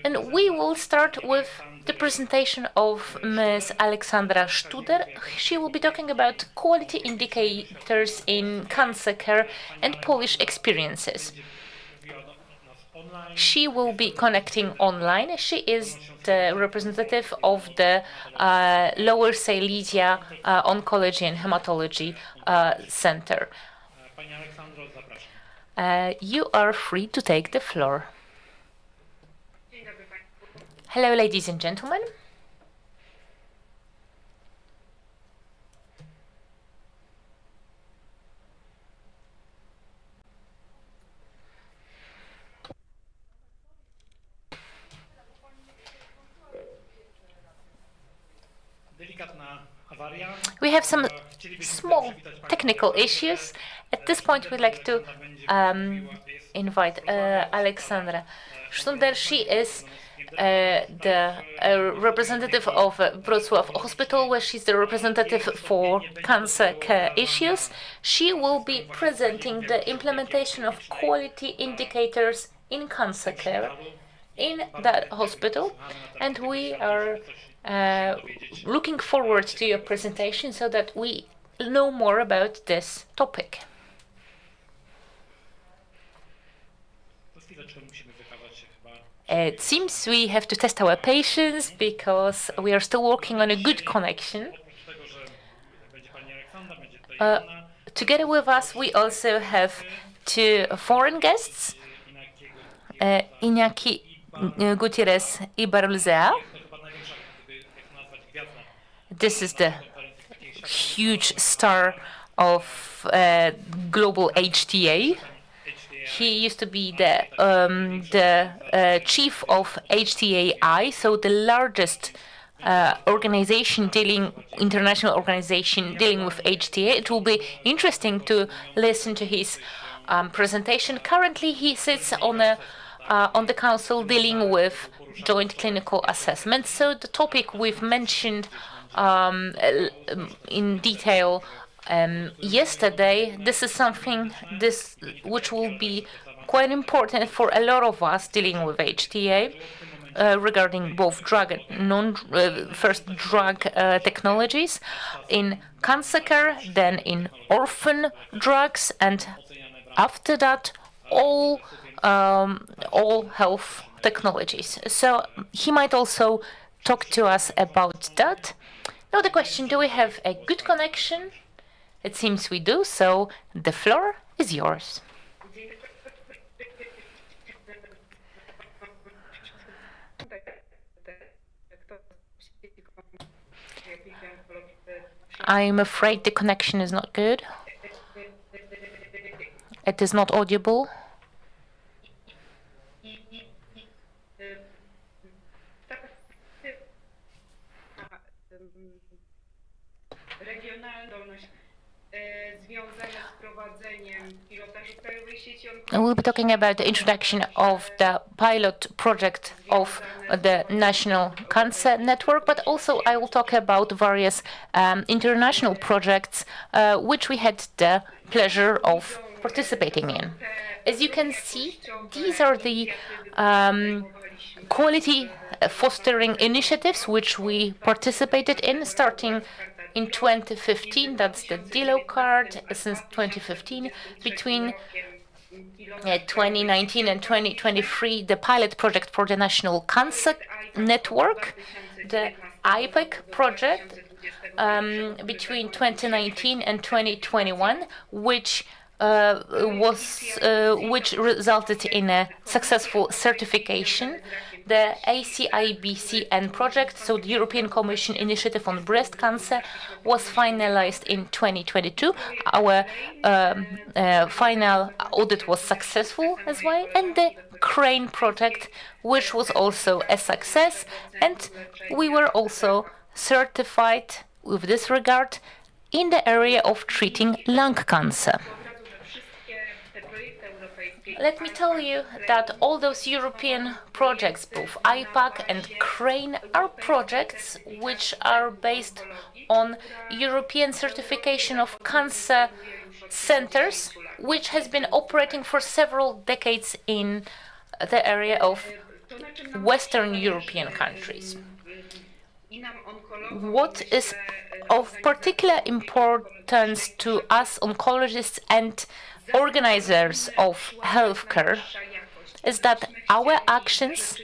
And we will start with the presentation of Ms. Aleksandra Studer. She will be talking about quality indicators in cancer care and Polish experiences. She will be connecting online. She is the representative of the Lower Silesia Oncology and Hematology Center. You are free to take the floor. Hello, ladies and gentlemen. We have some small technical issues. At this point, we'd like to invite Aleksandra Studer. She is the representative of Wrocław Hospital, where she's the representative for cancer care issues. She will be presenting the implementation of quality indicators in cancer care in that hospital, and we are looking forward to your presentation so that we know more about this topic. It seems we have to test our patience because we are still working on a good connection. Together with us, we also have 2 foreign guests, Iñaki Gutierrez Ibarluzea. This is the huge star of global HTA. He used to be the chief of HTAI, so the largest international organization dealing with HTA. It will be interesting to listen to his presentation. Currently, he sits on the council dealing with joint clinical assessment. So the topic we've mentioned in detail yesterday, this is something which will be quite important for a lot of us dealing with HTA regarding both drug and first drug technologies in cancer care, then in orphan drugs, and after that all health technologies. So he might also talk to us about that. Now the question, do we have a good connection? It seems we do, so the floor is yours. I'm afraid the connection is not good. It is not audible. We'll be talking about the introduction of the pilot project of the National Cancer Network, but also I will talk about various international projects which we had the pleasure of participating in. As you can see, these are the quality fostering initiatives which we participated in, starting in 2015. That's the DILO card since 2015. Between 2019 and 2023, the pilot project for the National Cancer Network, the IPEC project between 2019 and 2021, which which resulted in a successful certification. The ACIBCN project, so the European Commission Initiative on Breast Cancer, was finalized in 2022. Our final audit was successful as well, and the CRANE project, which was also a success, and we were also certified with this regard in the area of treating lung cancer. Let me tell you that all those European projects, both IPAC and CRANE, are projects which are based on European certification of cancer centers, which has been operating for several decades in the area of Western European countries. What is of particular importance to us oncologists and organizers of healthcare is that our actions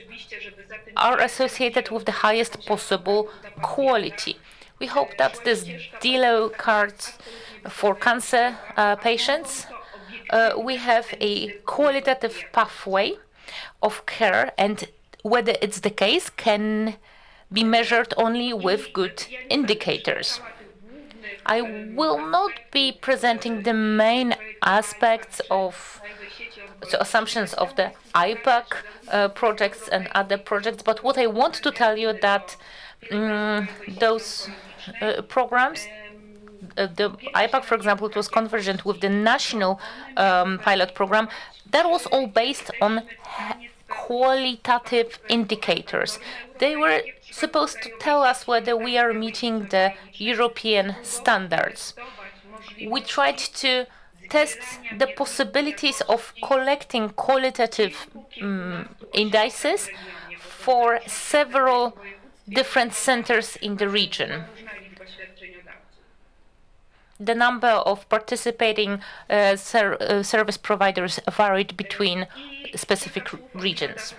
are associated with the highest possible quality. We hope that this DELO card for cancer patients, we have a qualitative pathway of care, and whether it's the case can be measured only with good indicators. I will not be presenting the main aspects of the assumptions of the IPAC projects and other projects, but what I want to tell you that those programs, the IPAC, for example, it was convergent with the national pilot program. That was all based on qualitative indicators. They were supposed to tell us whether we are meeting the European standards. We tried to test the possibilities of collecting qualitative indices for several different centers in the region. The number of participating service providers varied between specific regions.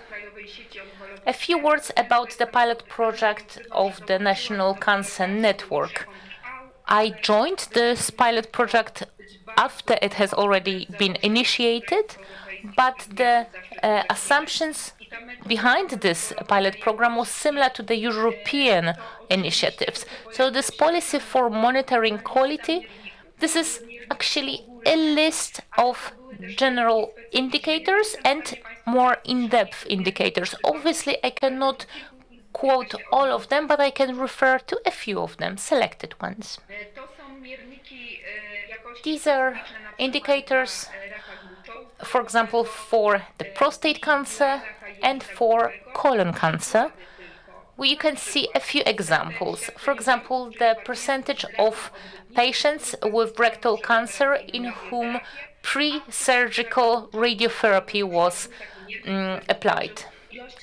A few words about the pilot project of the National Cancer Network. I joined this pilot project after it has already been initiated, but the assumptions behind this pilot program was similar to the European initiatives. So this policy for monitoring quality, this is actually a list of general indicators and more in-depth indicators. Obviously, I cannot quote all of them, but I can refer to a few of them, selected ones. These are indicators, for example, for the prostate cancer and for colon cancer. You can see a few examples. For example, the percentage of patients with rectal cancer in whom pre-surgical radiotherapy was applied.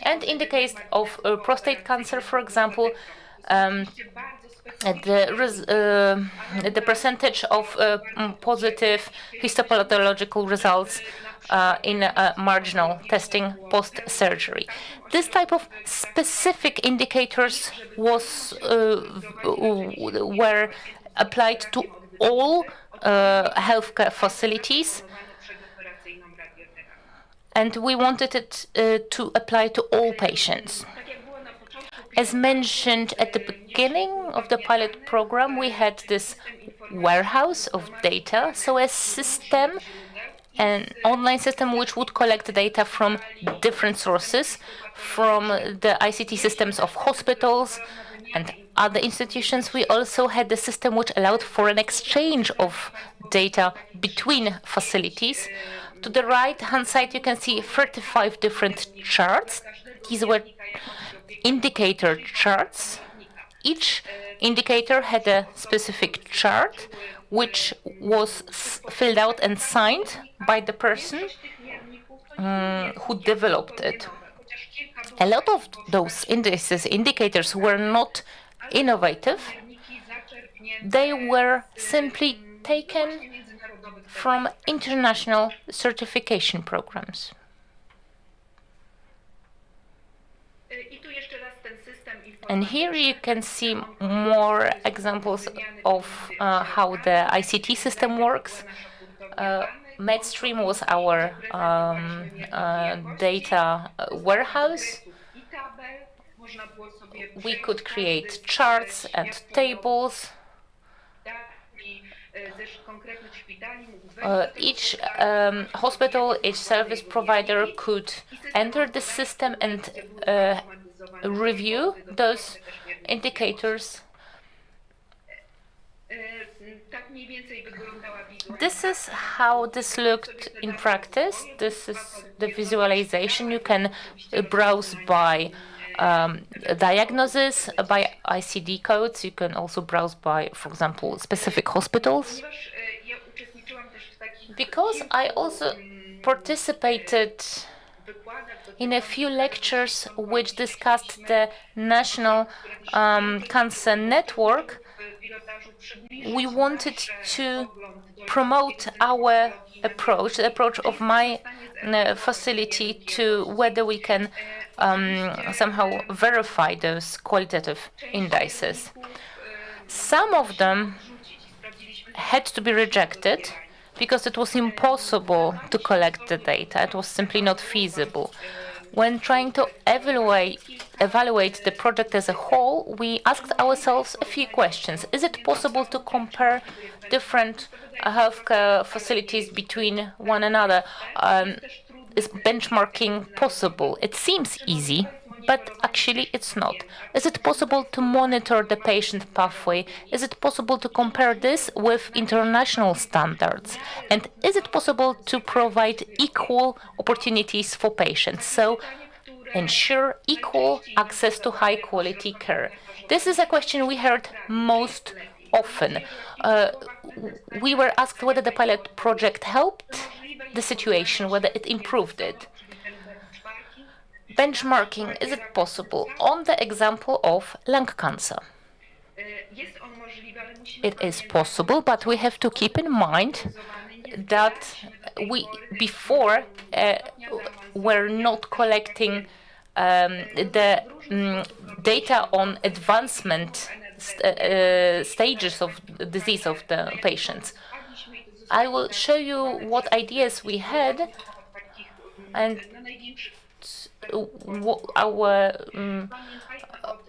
And in the case of prostate cancer, for example, the percentage of positive histopathological results in marginal testing post-surgery. This type of specific indicators were applied to all healthcare facilities, and we wanted it to apply to all patients. As mentioned at the beginning of the pilot program, we had this warehouse of data, so a system, an online system which would collect data from different sources, from the ICT systems of hospitals and other institutions. We also had the system which allowed for an exchange of data between facilities. To the right-hand side, you can see 35 different charts. These were indicator charts. Each indicator had a specific chart which was filled out and signed by the person who developed it. A lot of those indicators were not innovative. They were simply taken from international certification programs. And here you can see more examples of how the ICT system works. Medstream was our data warehouse. We could create charts and tables. Each hospital, each service provider could enter the system and review those indicators. This is how this looked in practice. This is the visualization. You can browse by diagnosis, by ICD codes. You can also browse by, for example, specific hospitals. Because I also participated in a few lectures which discussed the National Cancer Network, we wanted to promote our approach, the approach of my facility, to whether we can somehow verify those qualitative indices. Some of them had to be rejected because it was impossible to collect the data. It was simply not feasible. When trying to evaluate the project as a whole, we asked ourselves a few questions. Is it possible to compare different healthcare facilities between one another? Is benchmarking possible? It seems easy, but actually it's not. Is it possible to monitor the patient pathway? Is it possible to compare this with international standards? And is it possible to provide equal opportunities for patients? So ensure equal access to high quality care. This is a question we heard most often. We were asked whether the pilot project helped the situation, whether it improved it. Benchmarking, is it possible? On the example of lung cancer. It is possible, but we have to keep in mind that we before were not collecting the data on advancement stages of the disease of the patients. I will show you what ideas we had and our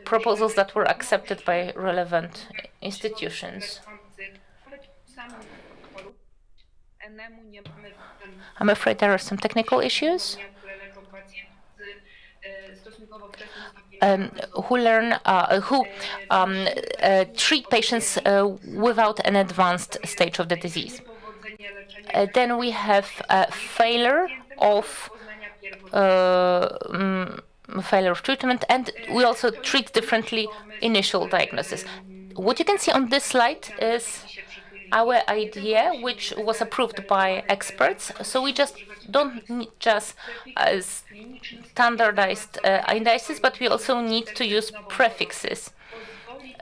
proposals that were accepted by relevant institutions. I'm afraid there are some technical issues. Who treat patients without an advanced stage of the disease. Then we have failure of treatment, and we also treat differently initial diagnosis. What you can see on this slide is our idea, which was approved by experts. So we just don't need just standardized indices, but we also need to use prefixes.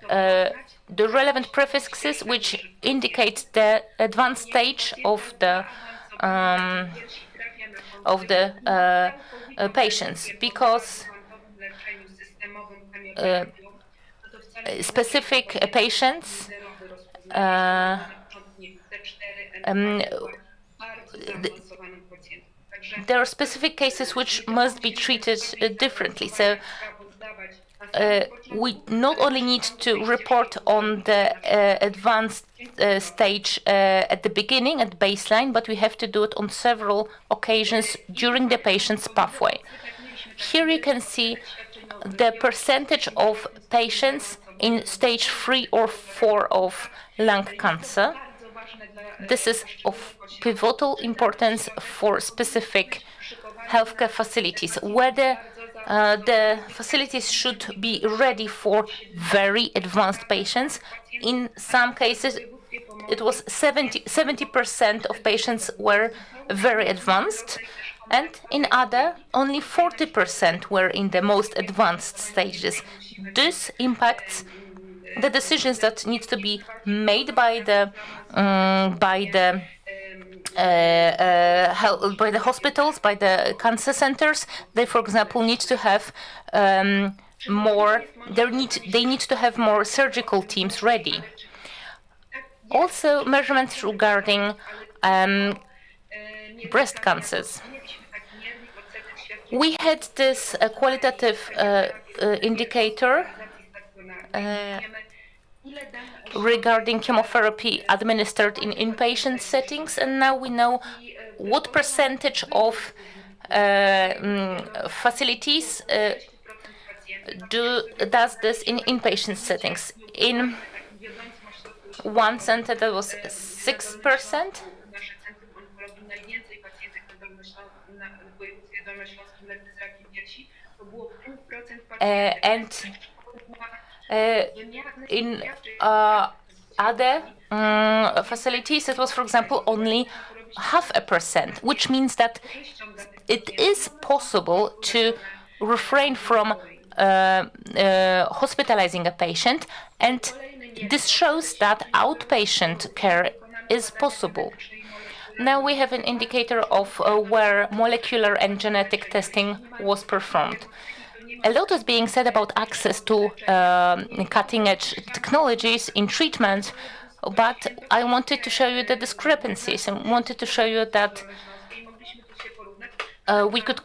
The relevant prefixes which indicate the advanced stage of the patients, because specific patients there are specific cases which must be treated differently. So we not only need to report on the advanced stage at the beginning, at baseline, but we have to do it on several occasions during the patient's pathway. Here you can see the percentage of patients in stage 3 or 4 of lung cancer. This is of pivotal importance for specific healthcare facilities, whether the facilities should be ready for very advanced patients. In some cases, it was 70% of patients were very advanced, and in other, only 40% were in the most advanced stages. This impacts the decisions that need to be made by the hospitals, by the cancer centers. They, for example, need to have more. They need to have more surgical teams ready. Also, measurements regarding breast cancers. We had this qualitative indicator regarding chemotherapy administered in inpatient settings, and now we know what percentage of facilities does this in inpatient settings. In one center that was 6%, and in other facilities it was, for example, only 0.5%, which means that it is possible to refrain from hospitalizing a patient, and this shows that outpatient care is possible. Now we have an indicator of where molecular and genetic testing was performed. A lot is being said about access to cutting-edge technologies in treatment, but I wanted to show you the discrepancies and wanted to show you that we could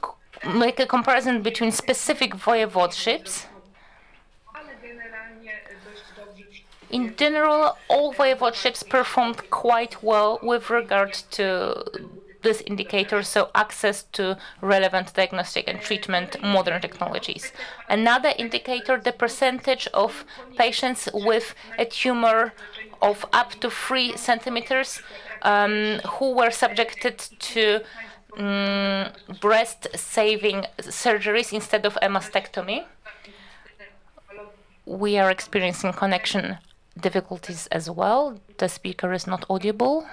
make a comparison between specific voivodeships. In general, all voivodeships performed quite well with regard to this indicator, so access to relevant diagnostic and treatment modern technologies. Another indicator, the percentage of patients with a tumor of up to 3 centimeters who were subjected to breast-saving surgeries instead of a mastectomy. We are experiencing connection difficulties as well. The speaker is not audible.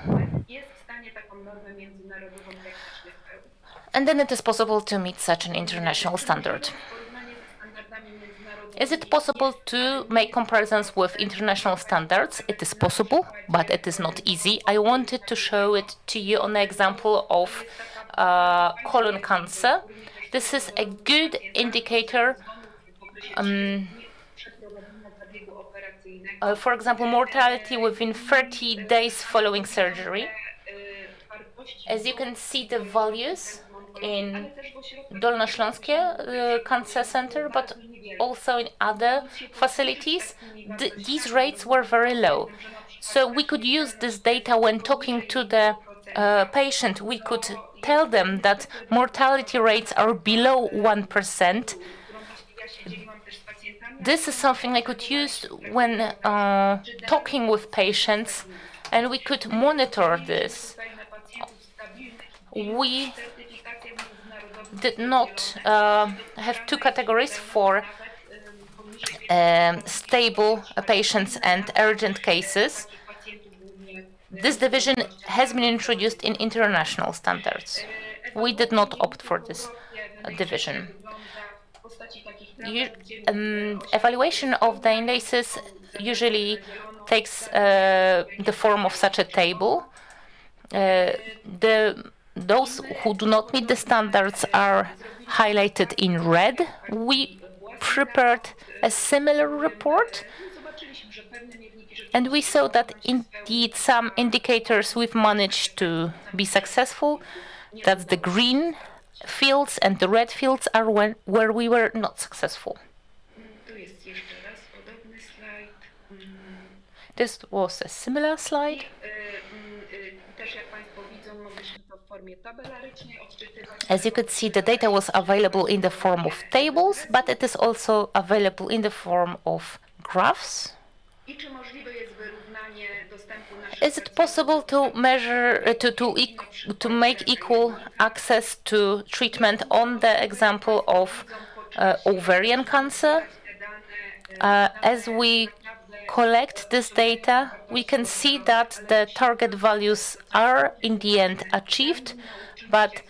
And then it is possible to meet such an international standard. Is it possible to make comparisons with international standards? It is possible, but it is not easy. I wanted to show it to you on the example of colon cancer. This is a good indicator. For example, mortality within 30 days following surgery. As you can see, the values in Dolnośląskie Cancer Center, but also in other facilities, these rates were very low. So we could use this data when talking to the patient. We could tell them that mortality rates are below 1%. This is something I could use when talking with patients, and we could monitor this. We did not have two categories for stable patients and urgent cases. This division has been introduced in international standards. We did not opt for this division. Evaluation of the indices usually takes the form of such a table. Those who do not meet the standards are highlighted in red. We prepared a similar report, and we saw that indeed some indicators we've managed to be successful. That's the green fields, and the red fields are where we were not successful. This was a similar slide. As you could see, the data was available in the form of tables, but it is also available in the form of graphs. Is it possible to measure, to make equal access to treatment on the example of ovarian cancer? As we collect this data, we can see that the target values are in the end achieved, but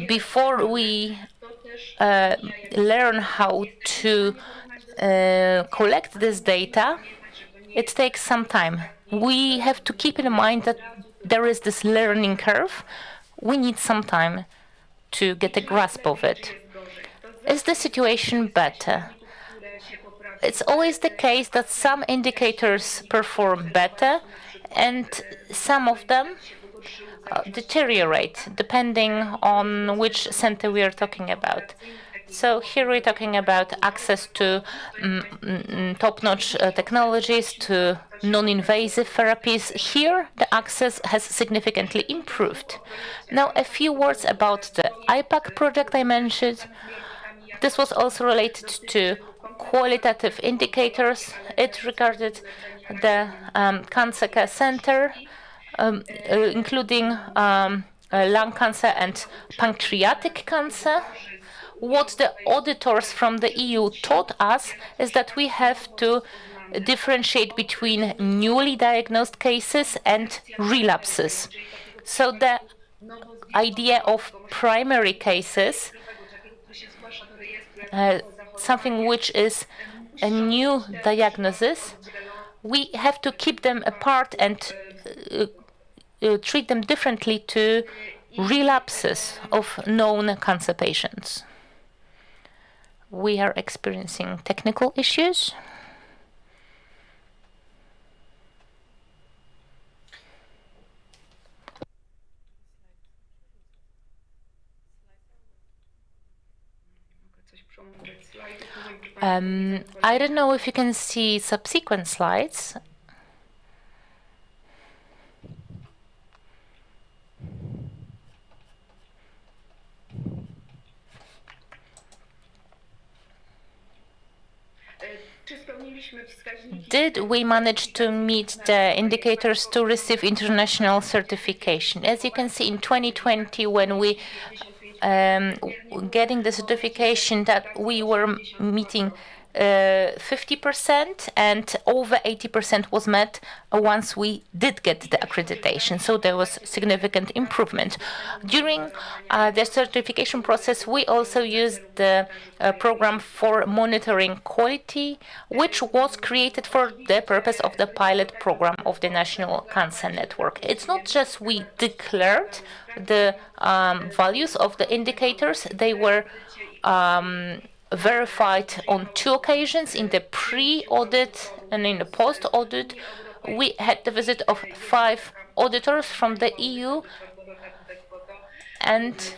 before we learn how to collect this data, it takes some time. We have to keep in mind that there is this learning curve. We need some time to get a grasp of it. Is the situation better? It's always the case that some indicators perform better and some of them deteriorate depending on which center we are talking about. So here we're talking about access to top-notch technologies, to non-invasive therapies. Here, the access has significantly improved. Now, a few words about the IPAC project I mentioned. This was also related to qualitative indicators. It regarded the cancer care center, including lung cancer and pancreatic cancer. What the auditors from the EU taught us is that we have to differentiate between newly diagnosed cases and relapses. So the idea of primary cases, something which is a new diagnosis, we have to keep them apart and treat them differently to relapses of known cancer patients. We are experiencing technical issues. I don't know if you can see subsequent slides. Did we manage to meet the indicators to receive international certification? As you can see, in 2020, when we getting the certification, that we were meeting 50%, and over 80% was met once we did get the accreditation. So there was significant improvement. During the certification process, we also used the program for monitoring quality, which was created for the purpose of the pilot program of the National Cancer Network. It's not just we declared the values of the indicators, they were verified on 2 occasions, in the pre-audit and in the post-audit. We had the visit of 5 auditors from the EU and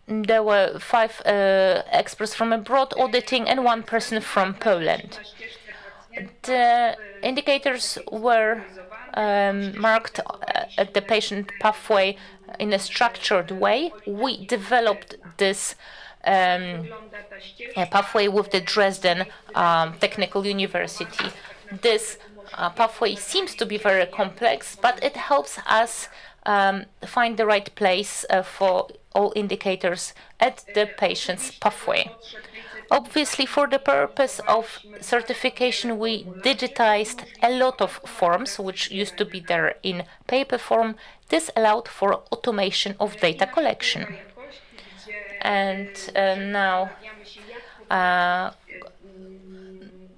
there were 5 experts from abroad auditing and 1 person from Poland. The indicators were marked at the patient pathway in a structured way. We developed this pathway with the Dresden Technical University. This pathway seems to be very complex, but it helps us find the right place for all indicators at the patient's pathway. Obviously, for the purpose of certification, we digitized a lot of forms which used to be there in paper form. This allowed for automation of data collection. And now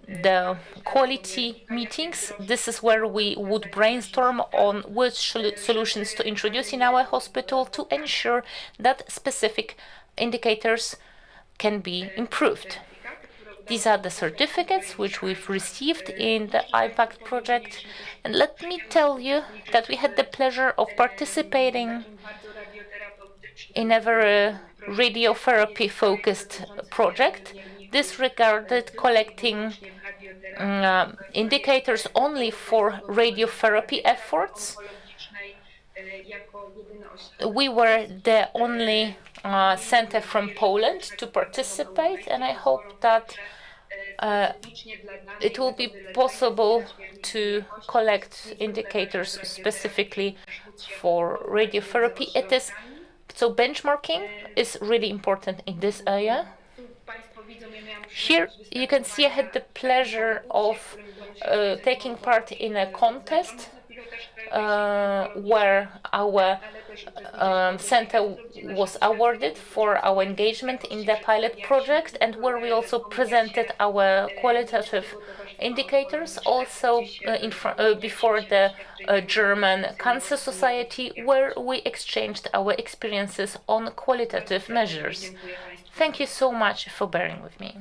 the quality meetings, this is where we would brainstorm on which solutions to introduce in our hospital to ensure that specific indicators can be improved. These are the certificates which we've received in the IPAC project. And let me tell you that we had the pleasure of participating in a very radiotherapy-focused project. This regarded collecting indicators only for radiotherapy efforts. We were the only center from Poland to participate, and I hope that it will be possible to collect indicators specifically for radiotherapy. So benchmarking is really important in this area. Here you can see I had the pleasure of taking part in a contest where our center was awarded for our engagement in the pilot project, and where we also presented our qualitative indicators, also before the German Cancer Society, where we exchanged our experiences on qualitative measures. Thank you so much for bearing with me.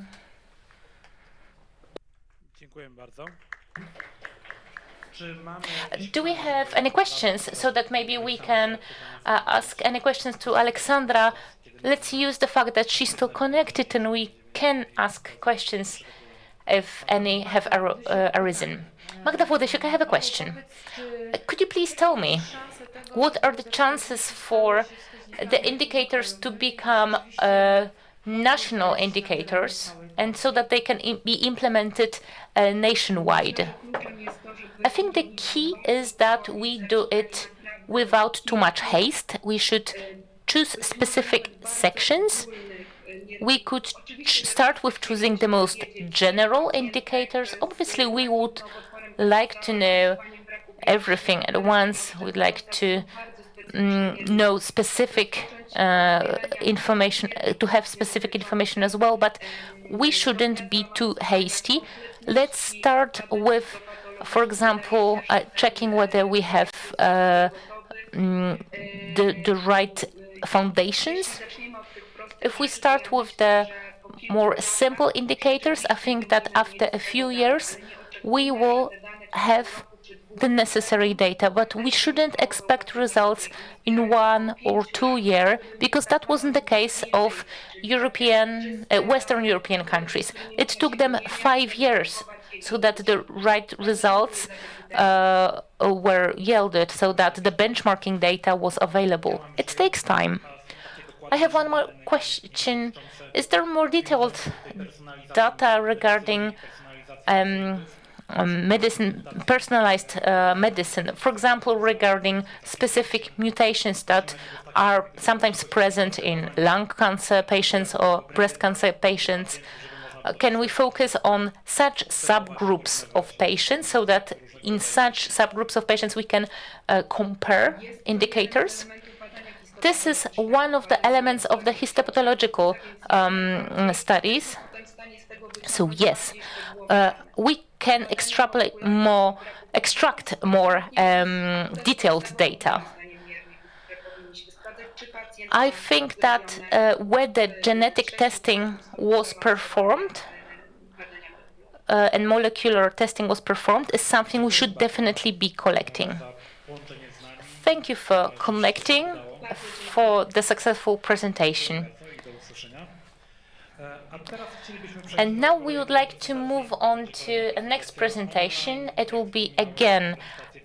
Do we have any questions so that maybe we can ask any questions to Alexandra? Let's use the fact that she's still connected and we can ask questions if any have arisen. Magda Włodysiuk, I have a question. Could you please tell me what are the chances for the indicators to become national indicators and so that they can be implemented nationwide? I think the key is that we do it without too much haste. We should choose specific sections. We could start with choosing the most general indicators. Obviously, we would like to know everything at once. We'd like to know specific information, to have specific information as well, but we shouldn't be too hasty. Let's start with, for example, checking whether we have the right foundations. If we start with the more simple indicators, I think that after a few years we will have the necessary data, but we shouldn't expect results in 1 or 2 years, because that wasn't the case of Western European countries. It took them 5 years so that the right results were yielded, so that the benchmarking data was available. It takes time. I have one more question. Is there more detailed data regarding medicine, personalized medicine, for example, regarding specific mutations that are sometimes present in lung cancer patients or breast cancer patients? Can we focus on such subgroups of patients so that in such subgroups of patients we can compare indicators? This is one of the elements of the histopathological studies. So yes, we can extract more detailed data. I think that whether genetic testing was performed and molecular testing was performed is something we should definitely be collecting. Thank you for connecting, for the successful presentation. And now we would like to move on to the next presentation. It will be again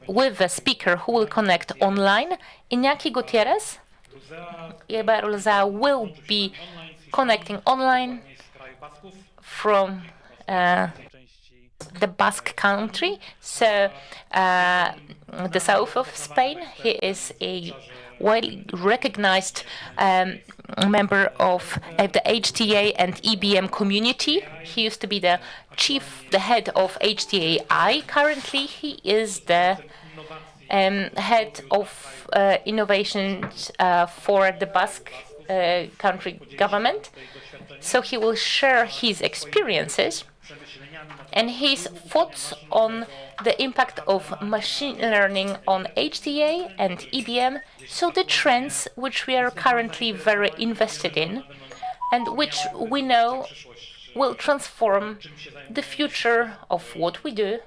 with a speaker who will connect online. Iñaki Gutierrez will be connecting online from the Basque country, so the south of Spain. He is a widely recognized member of the HTA and EBM community. He used to be the head of HTA-I. Currently, he is the head of innovations for the Basque country government. So he will share his experiences and his thoughts on the impact of machine learning on HTA and EBM, so the trends which we are currently very invested in and which we know will transform the future of what we do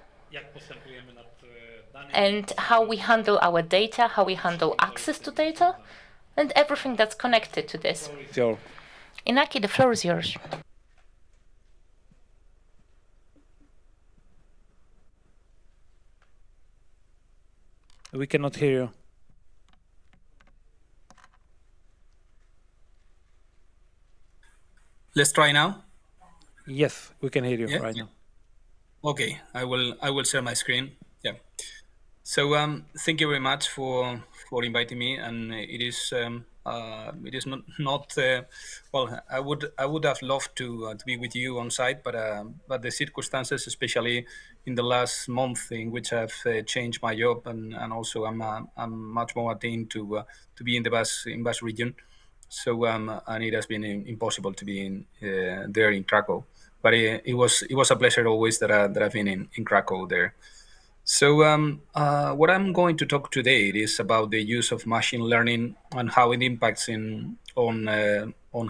and how we handle our data, how we handle access to data, and everything that's connected to this. Iñaki, the floor is yours. We cannot hear you. Let's try now. Yes, we can hear you right now. Okay, I will share my screen. Yeah. So thank you very much for inviting me, and it is not well. I would have loved to be with you on site, but the circumstances, especially in the last month in which I've changed my job, and also I'm much more attained to be in the Basque region. So and it has been impossible to be there in Krakow. But it was a pleasure always that I've been in Krakow there. So what I'm going to talk today is about the use of machine learning and how it impacts on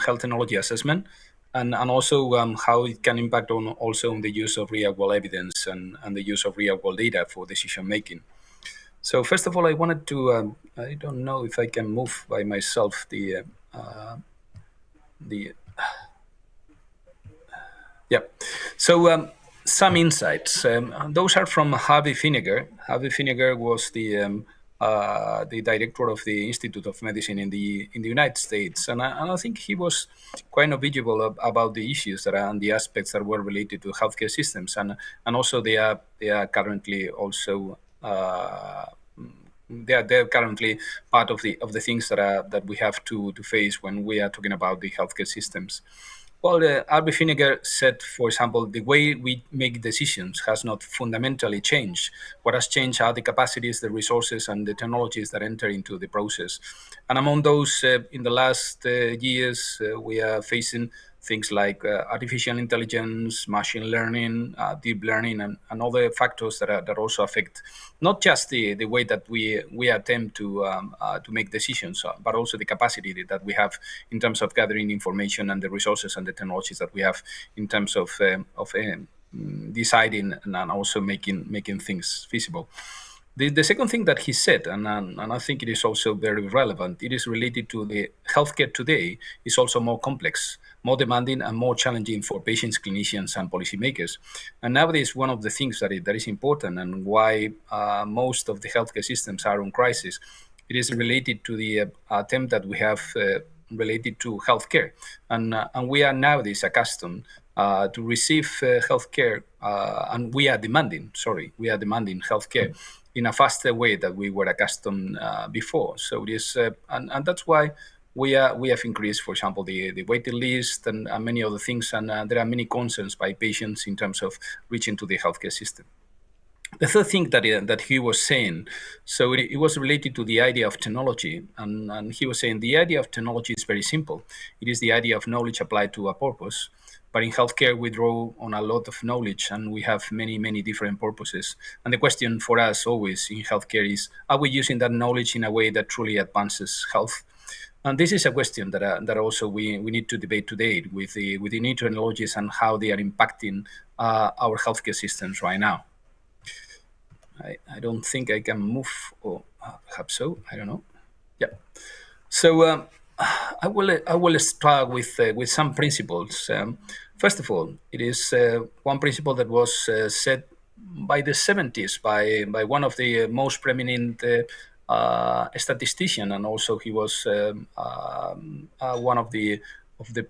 health technology assessment, and also how it can impact on also on the use of real-world evidence and the use of real-world data for decision making. So first of all, I wanted to, I don't know if I can move by myself yeah. So some insights. Those are from Harvey Finnegar. Harvey Finnegar was the director of the Institute of Medicine in the United States, and I think he was quite knowledgeable about the issues that are and the aspects that were related to healthcare systems, and also they are currently also. They're currently part of the things that we have to face when we are talking about the healthcare systems. Well, Albert Finnegar said, for example, the way we make decisions has not fundamentally changed. What has changed are the capacities, the resources, and the technologies that enter into the process. And among those, in the last years, we are facing things like artificial intelligence, machine learning, deep learning, and other factors that also affect not just the way that we attempt to make decisions, but also the capacity that we have in terms of gathering information and the resources and the technologies that we have in terms of deciding and also making things feasible. The second thing that he said, and I think it is also very relevant, it is related to the healthcare today is also more complex, more demanding, and more challenging for patients, clinicians, and policymakers. And nowadays, one of the things that is important and why most of the healthcare systems are on crisis, it is related to the attempt that we have related to healthcare. And we are nowadays accustomed to receive healthcare, and we are demanding healthcare in a faster way that we were accustomed before. So it is, and that's why we have increased, for example, the waiting list and many other things, and there are many concerns by patients in terms of reaching to the healthcare system. The third thing that he was saying, so it was related to the idea of technology, and he was saying the idea of technology is very simple. It is the idea of knowledge applied to a purpose. But in healthcare, we draw on a lot of knowledge, and we have many, many different purposes. And the question for us always in healthcare is, are we using that knowledge in a way that truly advances health? And this is a question that also we need to debate today with the new technologies and how they are impacting our healthcare systems right now. I don't think I can move, or perhaps so, I don't know. Yeah. So I will start with some principles. First of all, it is one principle that was set by the 70s by one of the most preeminent statistician, and also he was one of the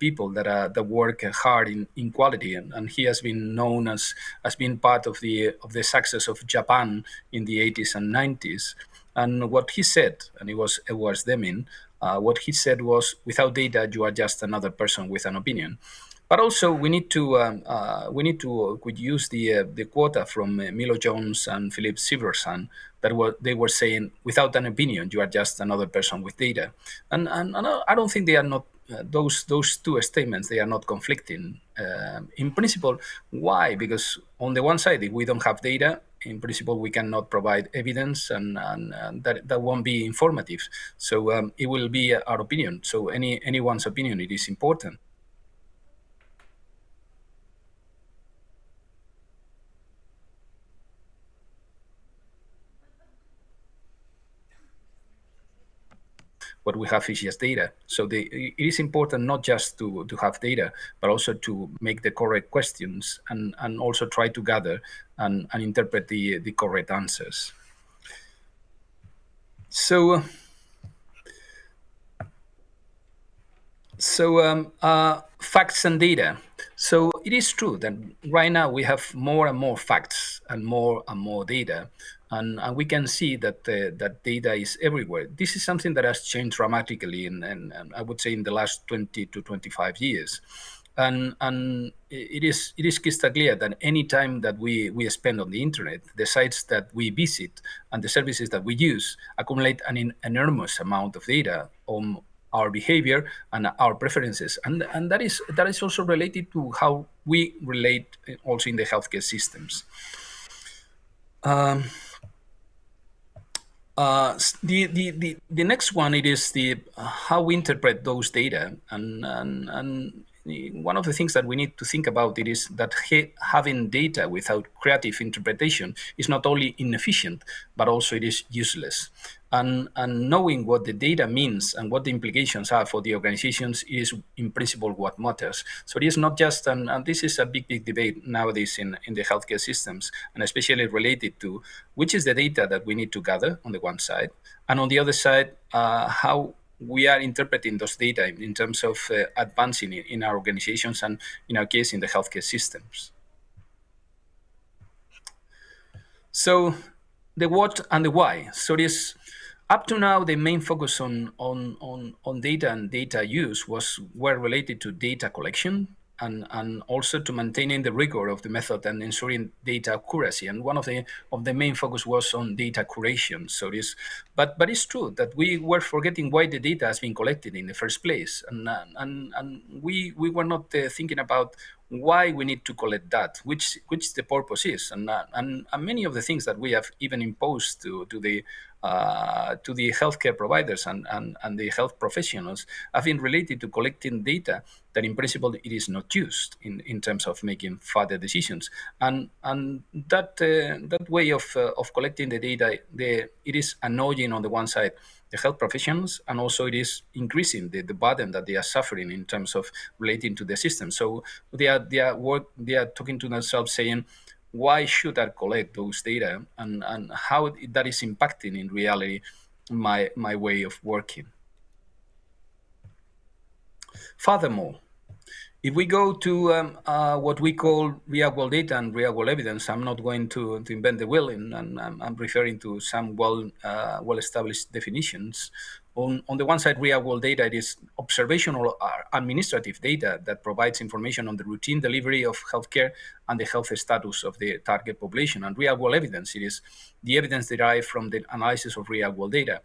people that work hard in quality, and he has been known as being part of the success of Japan in the 80s and 90s. And what he said, and it was Edwards Deming, what he said was, without data, you are just another person with an opinion. But also we need to could use the quota from Milo Jones and Philip Siverson that they were saying, without an opinion, you are just another person with data. And I don't think they are not those two statements. They are not conflicting in principle. Why? Because on the one side, if we don't have data, in principle, we cannot provide evidence, and that won't be informative. So it will be our opinion. So anyone's opinion, it is important. What we have is just data. So it is important not just to have data, but also to make the correct questions and also try to gather and interpret the correct answers. So facts and data. So it is true that right now we have more and more facts and more data. And we can see that that data is everywhere. This is something that has changed dramatically in I would say in the last 20 to 25 years. And it is crystal clear that any time that we spend on the internet, the sites that we visit and the services that we use accumulate an enormous amount of data on our behavior and our preferences, and that is also related to how we relate also in the healthcare systems. The next one, it is how we interpret those data, and one of the things that we need to think about it is that having data without creative interpretation is not only inefficient, but also it is useless. And knowing what the data means and what the implications are for the organizations is in principle what matters. So it is not just, and this is a big debate nowadays in the healthcare systems, and especially related to which is the data that we need to gather on the one side, and on the other side, how we are interpreting those data in terms of advancing in our organizations and in our case in the healthcare systems. So the what and the why. So this up to now, the main focus on data and data use were related to data collection and also to maintaining the rigor of the method and ensuring data accuracy. And one of the main focus was on data curation. So this, but it's true that we were forgetting why the data has been collected in the first place, and we were not thinking about why we need to collect that, which the purpose is, and many of the things that we have even imposed to the healthcare providers and the health professionals have been related to collecting data that in principle it is not used in terms of making further decisions, and that way of collecting the data, it is annoying on the one side the health professionals, and also it is increasing the burden that they are suffering in terms of relating to the system. So they are talking to themselves saying, why should I collect those data, and how that is impacting in reality my way of working. Furthermore, if we go to what we call real-world data and real-world evidence, I'm not going to invent the wheel, and I'm referring to some well-established definitions. On the one side, real-world data, it is observational or administrative data that provides information on the routine delivery of healthcare and the health status of the target population. And real-world evidence, it is the evidence derived from the analysis of real-world data.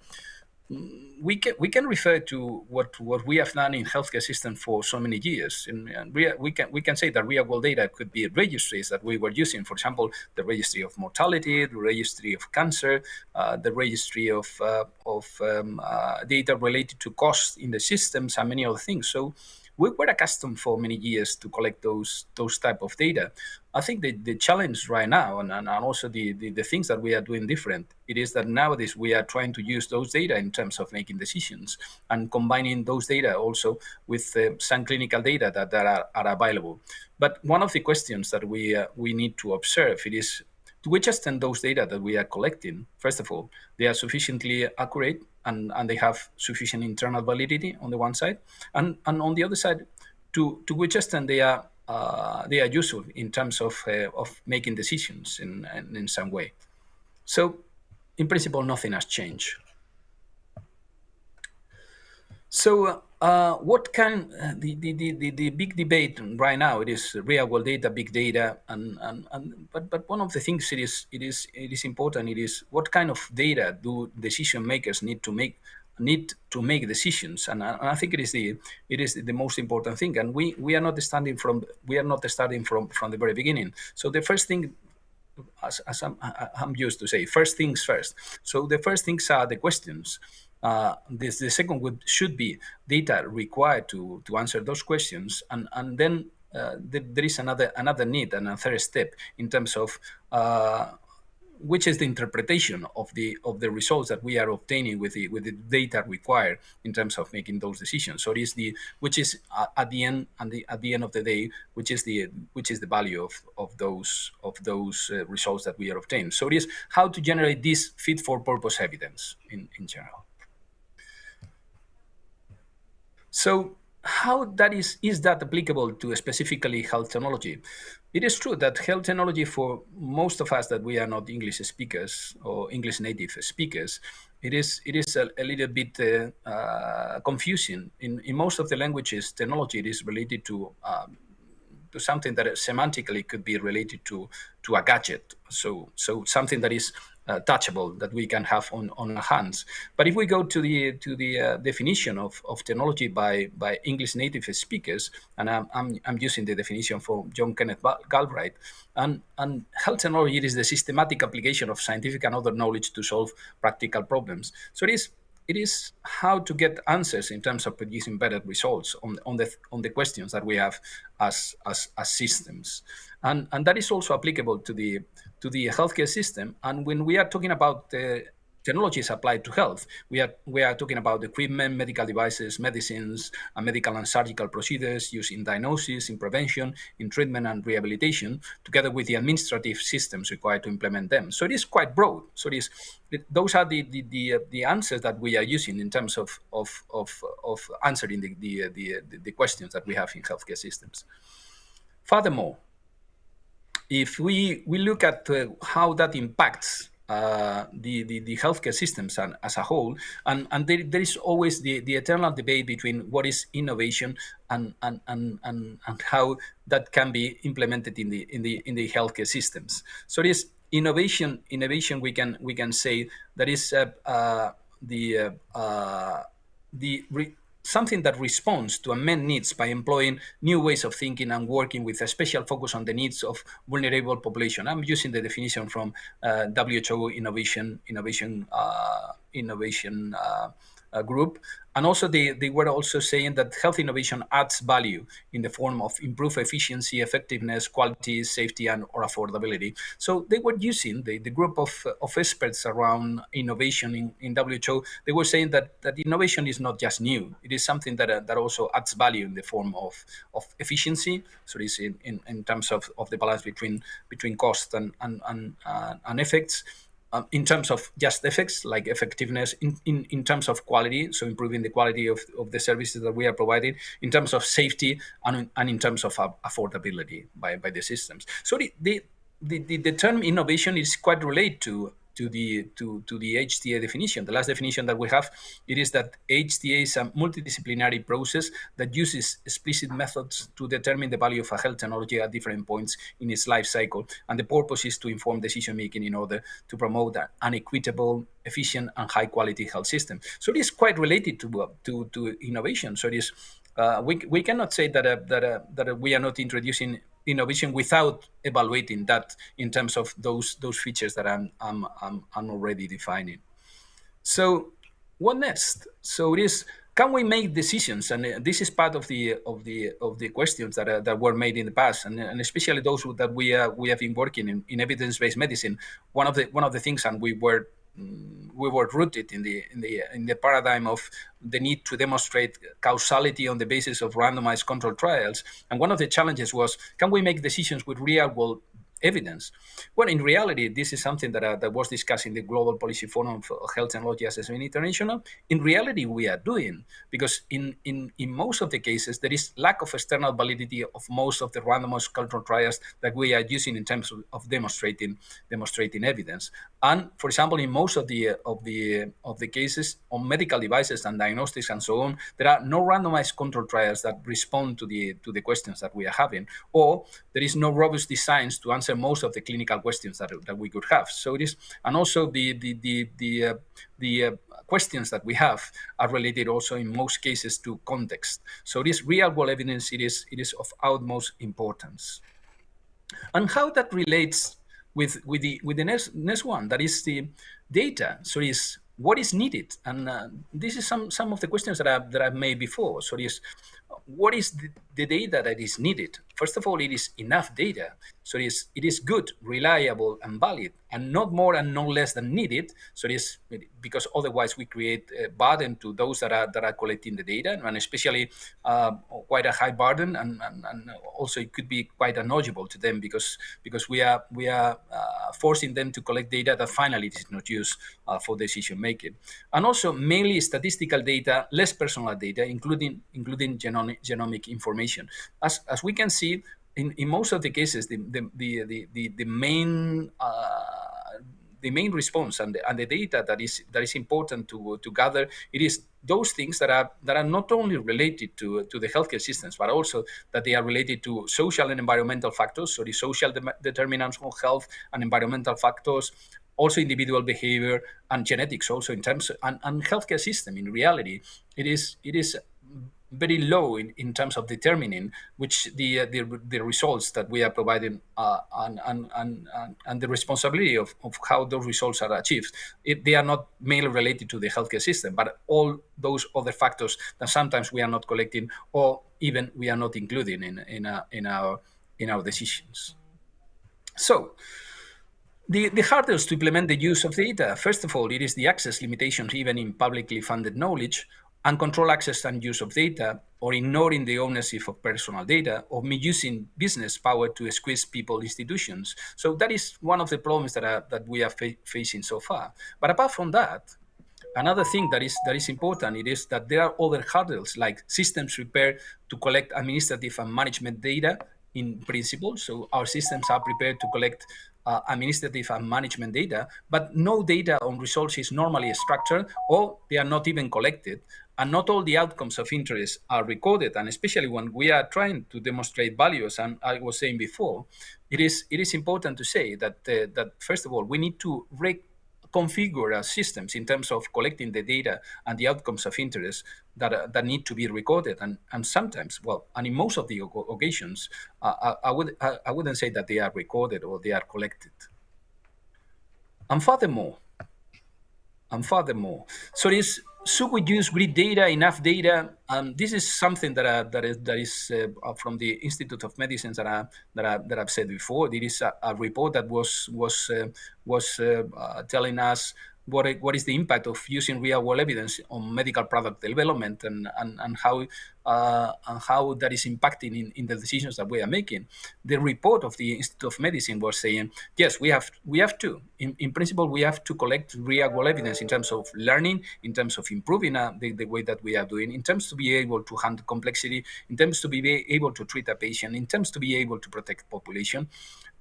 We can refer to what we have done in healthcare system for so many years, and we can say that real-world data could be registries that we were using. For example, the registry of mortality, the registry of cancer, the registry of data related to costs in the systems, and many other things. So we were accustomed for many years to collect those type of data. I think the challenge right now, and also the things that we are doing different, it is that nowadays we are trying to use those data in terms of making decisions and combining those data also with some clinical data that are available. But one of the questions that we need to observe, it is to which extent those data that we are collecting, first of all, they are sufficiently accurate and they have sufficient internal validity on the one side, and on the other side, to which extent they are useful in terms of making decisions in some way. So, in principle, nothing has changed. So, what can the big debate right now? It is real world data, big data, but one of the things it is important. It is what kind of data do decision makers need to make decisions, and I think it is the most important thing. And we are not starting from the very beginning. So the first thing, as I'm used to say, first things first. So the first things are the questions. The second should be data required to answer those questions, and then there is another need and a third step in terms of which is the interpretation of the results that we are obtaining with the data required in terms of making those decisions. So it is which is at the end of the day, which is the value of those results that we are obtaining. So it is how to generate this fit for purpose evidence in general. So how that is that applicable to specifically health technology? It is true that health technology, for most of us that we are not English speakers or English native speakers, it is a little bit confusing. In most of the languages, technology it is related to something that semantically could be related to a gadget. So something that is touchable that we can have on our hands. But if we go to the definition of technology by English native speakers, and I'm using the definition from John Kenneth Galbraith, and health technology is the systematic application of scientific and other knowledge to solve practical problems. So it is it is how to get answers in terms of producing better results on the questions that we have as systems, and that is also applicable to the healthcare system. And when we are talking about technologies applied to health, we are talking about equipment, medical devices, medicines, and medical and surgical procedures used in diagnosis, in prevention, in treatment and rehabilitation, together with the administrative systems required to implement them. So it is quite broad. So those are the answers that we are using in terms of answering the questions that we have in healthcare systems. Furthermore, if we look at how that impacts the healthcare systems as a whole, and there is always the eternal debate between what is innovation and how that can be implemented in the healthcare systems. So it is innovation. We can say that is something that responds to unmet needs by employing new ways of thinking and working with a special focus on the needs of vulnerable population. I'm using the definition from WHO innovation group. And also they were also saying that health innovation adds value in the form of improved efficiency, effectiveness, quality, safety, or affordability. So they were using the group of experts around innovation in WHO. They were saying that innovation is not just new. It is something that also adds value in the form of efficiency. So it is in terms of the balance between cost and effects. In terms of just effects, like effectiveness, in terms of quality, so improving the quality of the services that we are providing, in terms of safety, and in terms of affordability by the systems. So the term innovation is quite related to the HTA definition. The last definition that we have, it is that HTA is a multidisciplinary process that uses explicit methods to determine the value of a health technology at different points in its life cycle. And the purpose is to inform decision making in order to promote an equitable, efficient, and high quality health system. So it is quite related to innovation. So it is we cannot say that we are not introducing innovation without evaluating that in terms of those features that I'm already defining. So what next? So it is, can we make decisions? And this is part of the questions that were made in the past, and especially those that we have been working in evidence-based medicine. One of the things, and we were rooted in the paradigm of the need to demonstrate causality on the basis of randomized controlled trials. And one of the challenges was, can we make decisions with real-world evidence? Well, in reality, this is something that was discussed in the Global Policy Forum for Health Technology Assessment International. In reality, we are doing, because in most of the cases, there is lack of external validity of most of the randomized controlled trials that we are using in terms of demonstrating evidence. And for example, in most of the cases on medical devices and diagnostics and so on, there are no randomized controlled trials that respond to the questions that we are having, or there is no robust designs to answer most of the clinical questions that we could have. So it is, and also the questions that we have are related also in most cases to context. So this real world evidence, it is of utmost importance. And how that relates with the next one, that is the data. So it is what is needed, and this is some of the questions that I've made before. So it is, what is the data that is needed? First of all, it is enough data. So it is good, reliable, and valid, and not more and no less than needed. So it is, because otherwise we create a burden to those that are collecting the data, and especially quite a high burden, and also it could be quite unknowledgeable to them because we are forcing them to collect data that finally is not used for decision making. And also mainly statistical data, less personal data, including genomic information. As we can see, in most of the cases, the main response and the data that is important to gather, it is those things that are not only related to the healthcare systems, but also that they are related to social and environmental factors. So the social determinants of health and environmental factors, also individual behavior and genetics, also in terms of, and healthcare system. In reality, it is very low in terms of determining which the results that we are providing and the responsibility of how those results are achieved. They are not mainly related to the healthcare system, but all those other factors that sometimes we are not collecting or even we are not including in our decisions. So the hurdles to implement the use of data, first of all, it is the access limitations even in publicly funded knowledge, uncontrolled access and use of data, or ignoring the ownership of personal data, or misusing business power to squeeze people, institutions. So that is one of the problems that we are facing so far. But apart from that, another thing that is important, it is that there are other hurdles like systems prepared to collect administrative and management data in principle. So our systems are prepared to collect administrative and management data, but no data on results is normally structured or they are not even collected. And not all the outcomes of interest are recorded. And especially when we are trying to demonstrate values, and I was saying before, it is important to say that, that first of all, we need to configure our systems in terms of collecting the data and the outcomes of interest that need to be recorded. And sometimes, well, and in most of the occasions, I wouldn't say that they are recorded or they are collected. And furthermore, so should we use great data, enough data? This is something that is from the Institute of Medicine that I've said before. It is a report that was telling us what is the impact of using real-world evidence on medical product development and how that is impacting in the decisions that we are making. The report of the Institute of Medicine was saying, yes, we have to. In principle, we have to collect real-world evidence in terms of learning, in terms of improving the way that we are doing, in terms to be able to handle complexity, in terms to be able to treat a patient, in terms to be able to protect population,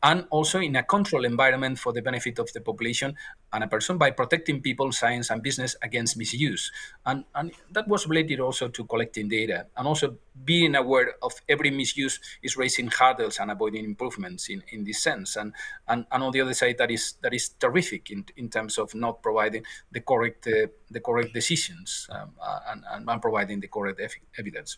and also in a controlled environment for the benefit of the population and a person by protecting people, science, and business against misuse. And that was related also to collecting data and also being aware of every misuse is raising hurdles and avoiding improvements in this sense. And on the other side, that is terrific in terms of not providing the correct decisions and providing the correct evidence.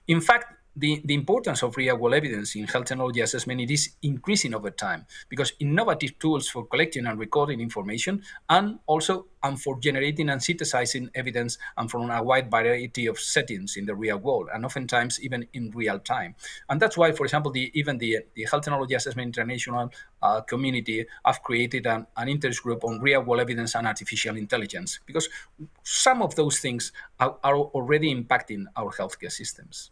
In fact, the importance of real-world evidence in health technology assessment, it is increasing over time because innovative tools for collecting and recording information and for generating and synthesizing evidence and from a wide variety of settings in the real world and oftentimes even in real time. And that's why, for example, even the Health Technology Assessment International community have created an interest group on real-world evidence and artificial intelligence because some of those things are already impacting our healthcare systems.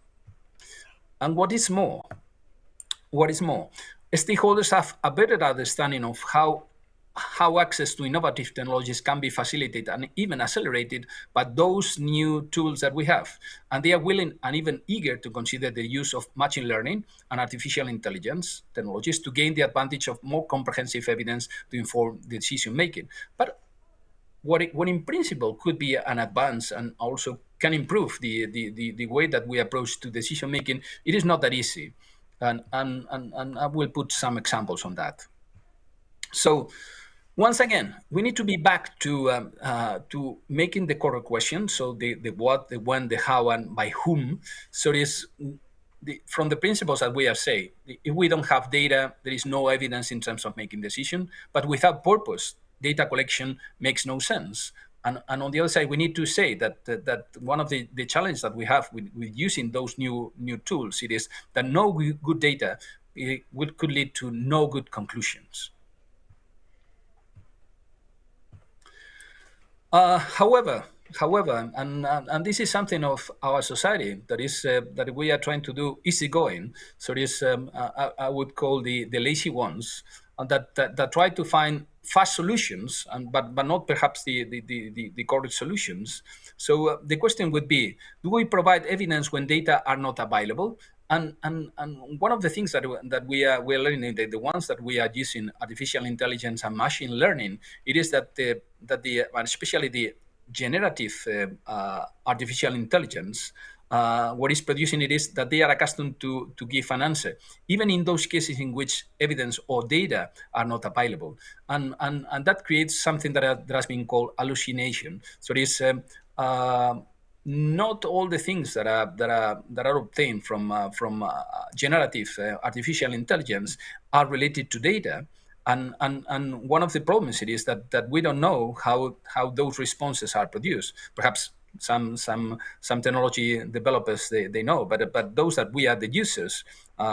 And what is more, stakeholders have a better understanding of how access to innovative technologies can be facilitated and even accelerated by those new tools that we have. And they are willing and even eager to consider the use of machine learning and artificial intelligence technologies to gain the advantage of more comprehensive evidence to inform the decision making. But what in principle could be an advance and also can improve the way that we approach to decision making, it is not that easy. And I will put some examples on that. So once again, we need to be back to making the correct question. So the what, the when, the how, and by whom. So it is from the principles that we have said, if we don't have data, there is no evidence in terms of making decision. But without purpose, data collection makes no sense. And on the other side, we need to say that one of the challenges that we have with using those new tools, it is that no good data could lead to no good conclusions. However, and this is something of our society that we are trying to do easygoing. So this I would call the lazy ones, that try to find fast solutions, but not perhaps the correct solutions. So the question would be: do we provide evidence when data are not available? And one of the things that we're learning, the ones that we are using artificial intelligence and machine learning, it is that especially the generative artificial intelligence, what is producing it is that they are accustomed to give an answer, even in those cases in which evidence or data are not available. And that creates something that has been called hallucination. So it is not all the things that are obtained from generative artificial intelligence are related to data. And one of the problems it is that we don't know how those responses are produced. Perhaps some technology developers they know, but those that we are the users,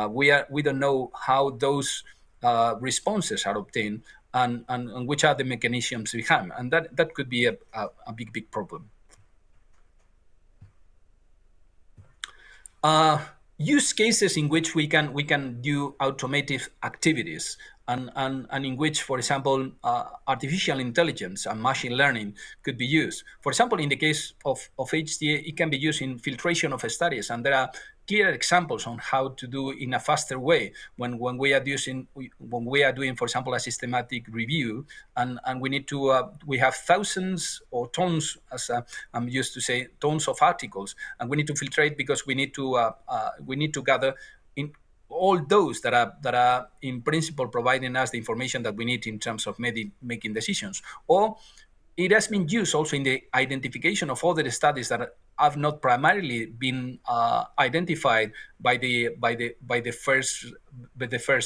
we don't know how those responses are obtained and which are the mechanisms behind, and that could be a big problem. Use cases in which we can do automative activities, and in which, for example, artificial intelligence and machine learning could be used. For example, in the case of HTA, it can be used in filtration of studies, and there are clear examples on how to do in a faster way when we are doing, for example, a systematic review, and we need to we have thousands or tons, as I'm used to say, tons of articles, and we need to filtrate because we need to gather in all those that are in principle providing us the information that we need in terms of making decisions. Or it has been used also in the identification of other studies that have not primarily been identified by the first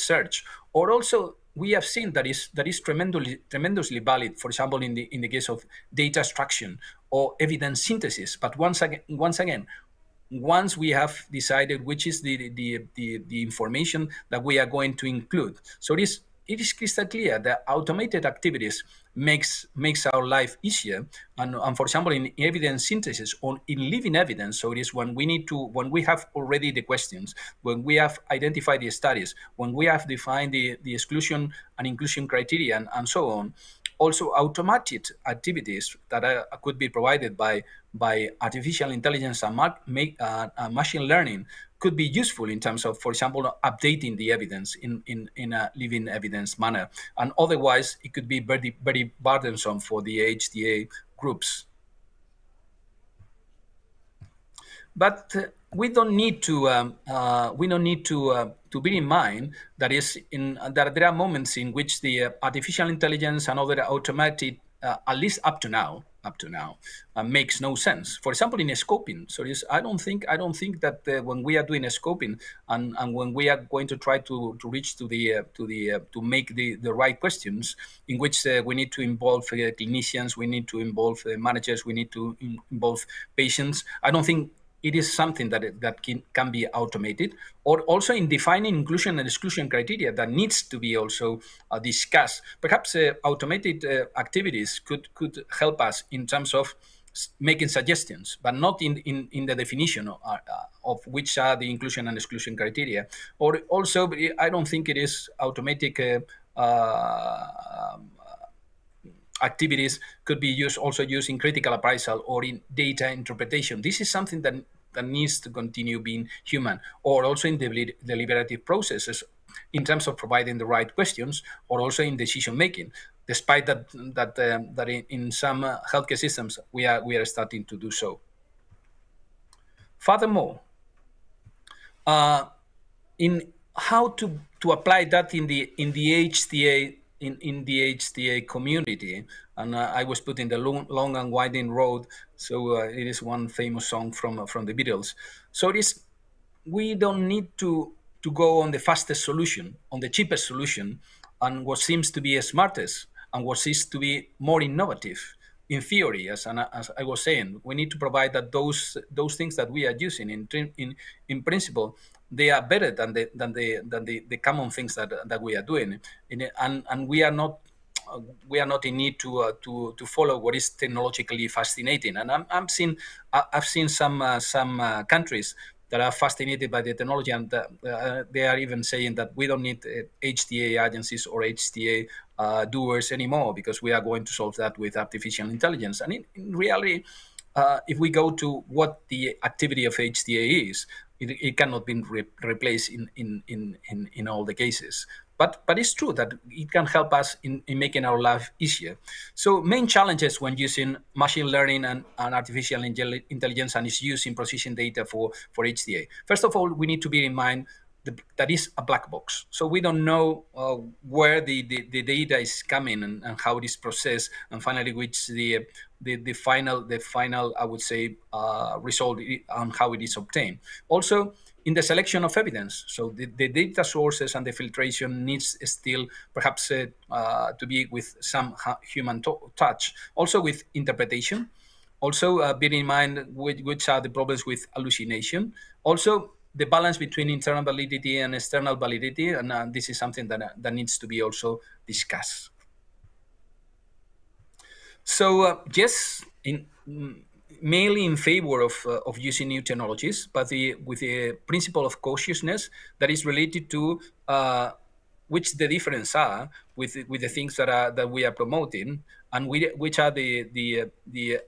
search. Or also we have seen that is tremendously valid, for example, in the case of data extraction or evidence synthesis. But once again, once we have decided which is the information that we are going to include. So it is crystal clear that automated activities makes our life easier. And for example, in evidence synthesis or in living evidence, so it is when we have already the questions, when we have identified the studies, when we have defined the exclusion and inclusion criteria and so on. Also, automated activities that could be provided by artificial intelligence and machine learning could be useful in terms of, for example, updating the evidence in a living evidence manner. And otherwise, it could be very, very burdensome for the HTA groups. But we don't need to bear in mind that that there are moments in which the artificial intelligence and other automated, at least up to now, makes no sense. For example, in scoping, so I don't think that when we are doing a scoping and when we are going to try to reach to make the right questions, in which we need to involve clinicians, we need to involve managers, we need to involve patients. I don't think it is something that can be automated, or also in defining inclusion and exclusion criteria that needs to be also discussed. Perhaps automated activities could help us in terms of making suggestions, but not in the definition of which are the inclusion and exclusion criteria. Or also, I don't think it is automatic activities could be also used in critical appraisal or in data interpretation. This is something that needs to continue being human, or also in deliberative processes in terms of providing the right questions, or also in decision making. Despite that in some healthcare systems we are starting to do so. Furthermore, in how to apply that in the HTA. In the HTA community, and I was put in the long and winding road. So it is one famous song from the Beatles. So we don't need to go on the fastest solution, on the cheapest solution, and what seems to be smartest and what seems to be more innovative. In theory, as I was saying, we need to provide that those things that we are using in principle, they are better than the common things that we are doing, and we are not in need to follow what is technologically fascinating. And I've seen some countries that are fascinated by the technology, and they are even saying that we don't need HTA agencies or HTA doers anymore, because we are going to solve that with artificial intelligence. And in reality, if we go to what the activity of HTA is, it cannot be replaced in all the cases. But it's true that it can help us in making our life easier. So main challenges when using machine learning and artificial intelligence and its use in precision data for HTA. First of all, we need to bear in mind that is a black box. So we don't know where the data is coming and how it is processed, and finally which the the final I would say result on how it is obtained. Also, in the selection of evidence, so the data sources and the filtration needs still perhaps to be with some human touch. Also with interpretation. Also bear in mind which are the problems with hallucination. Also the balance between internal validity and external validity, and this is something that needs to be also discussed. So yes, mainly in favor of using new technologies, but with the principle of cautiousness that is related to which the difference are with the things that we are promoting, and which are the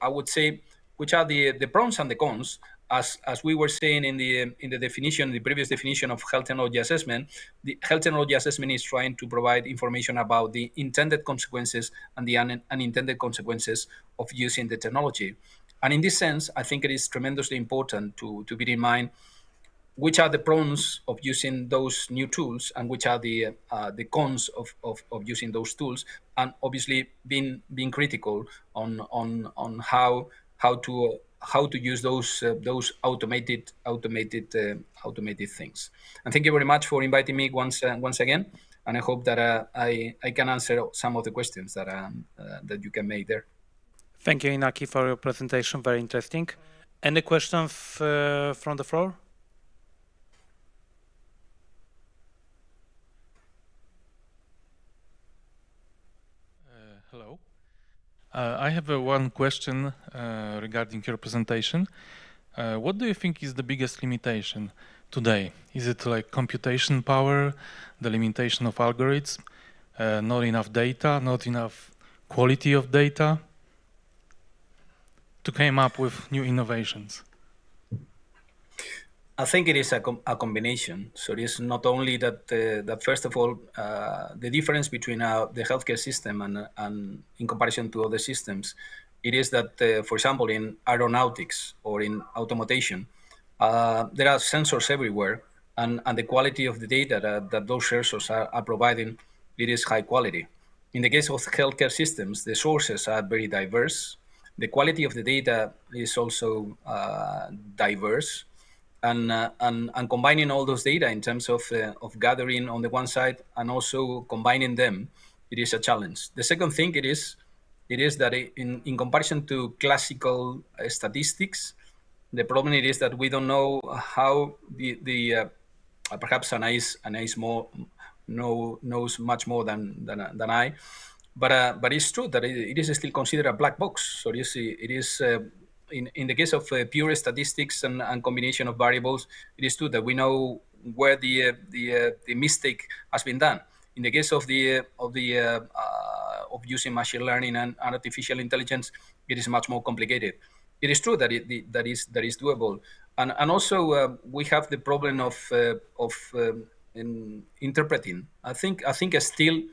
I would say which are the pros and the cons. As we were saying in the definition, the previous definition of health technology assessment, the health technology assessment is trying to provide information about the intended consequences and the unintended consequences of using the technology. And in this sense, I think it is tremendously important to bear in mind which are the pros of using those new tools and which are the cons of using those tools, and obviously being critical on how to use those automated things. And thank you very much for inviting me once again. And I hope that I can answer some of the questions that you can make there. Thank you, Inaki, for your presentation. Very interesting. Any questions from the floor? Hello. I have one question regarding your presentation. What do you think is the biggest limitation today? Is it like computation power, the limitation of algorithms, not enough data, not enough quality of data to come up with new innovations? I think it is a combination. So it is not only that first of all, the difference between the healthcare system and in comparison to other systems, it is that, for example, in aeronautics or in automation, there are sensors everywhere, and the quality of the data that those sensors are providing, it is high quality. In the case of healthcare systems, the sources are very diverse. The quality of the data is also diverse. And combining all those data in terms of gathering on the one side and also combining them, it is a challenge. The second thing it is that in comparison to classical statistics, the problem it is that we don't know how perhaps Anais knows much more than I, but it's true that it is still considered a black box. So it is. In the case of pure statistics and combination of variables, it is true that we know where the mistake has been done. In the case of using machine learning and artificial intelligence, it is much more complicated. It is true that that is doable, and also we have the problem of interpreting. I think still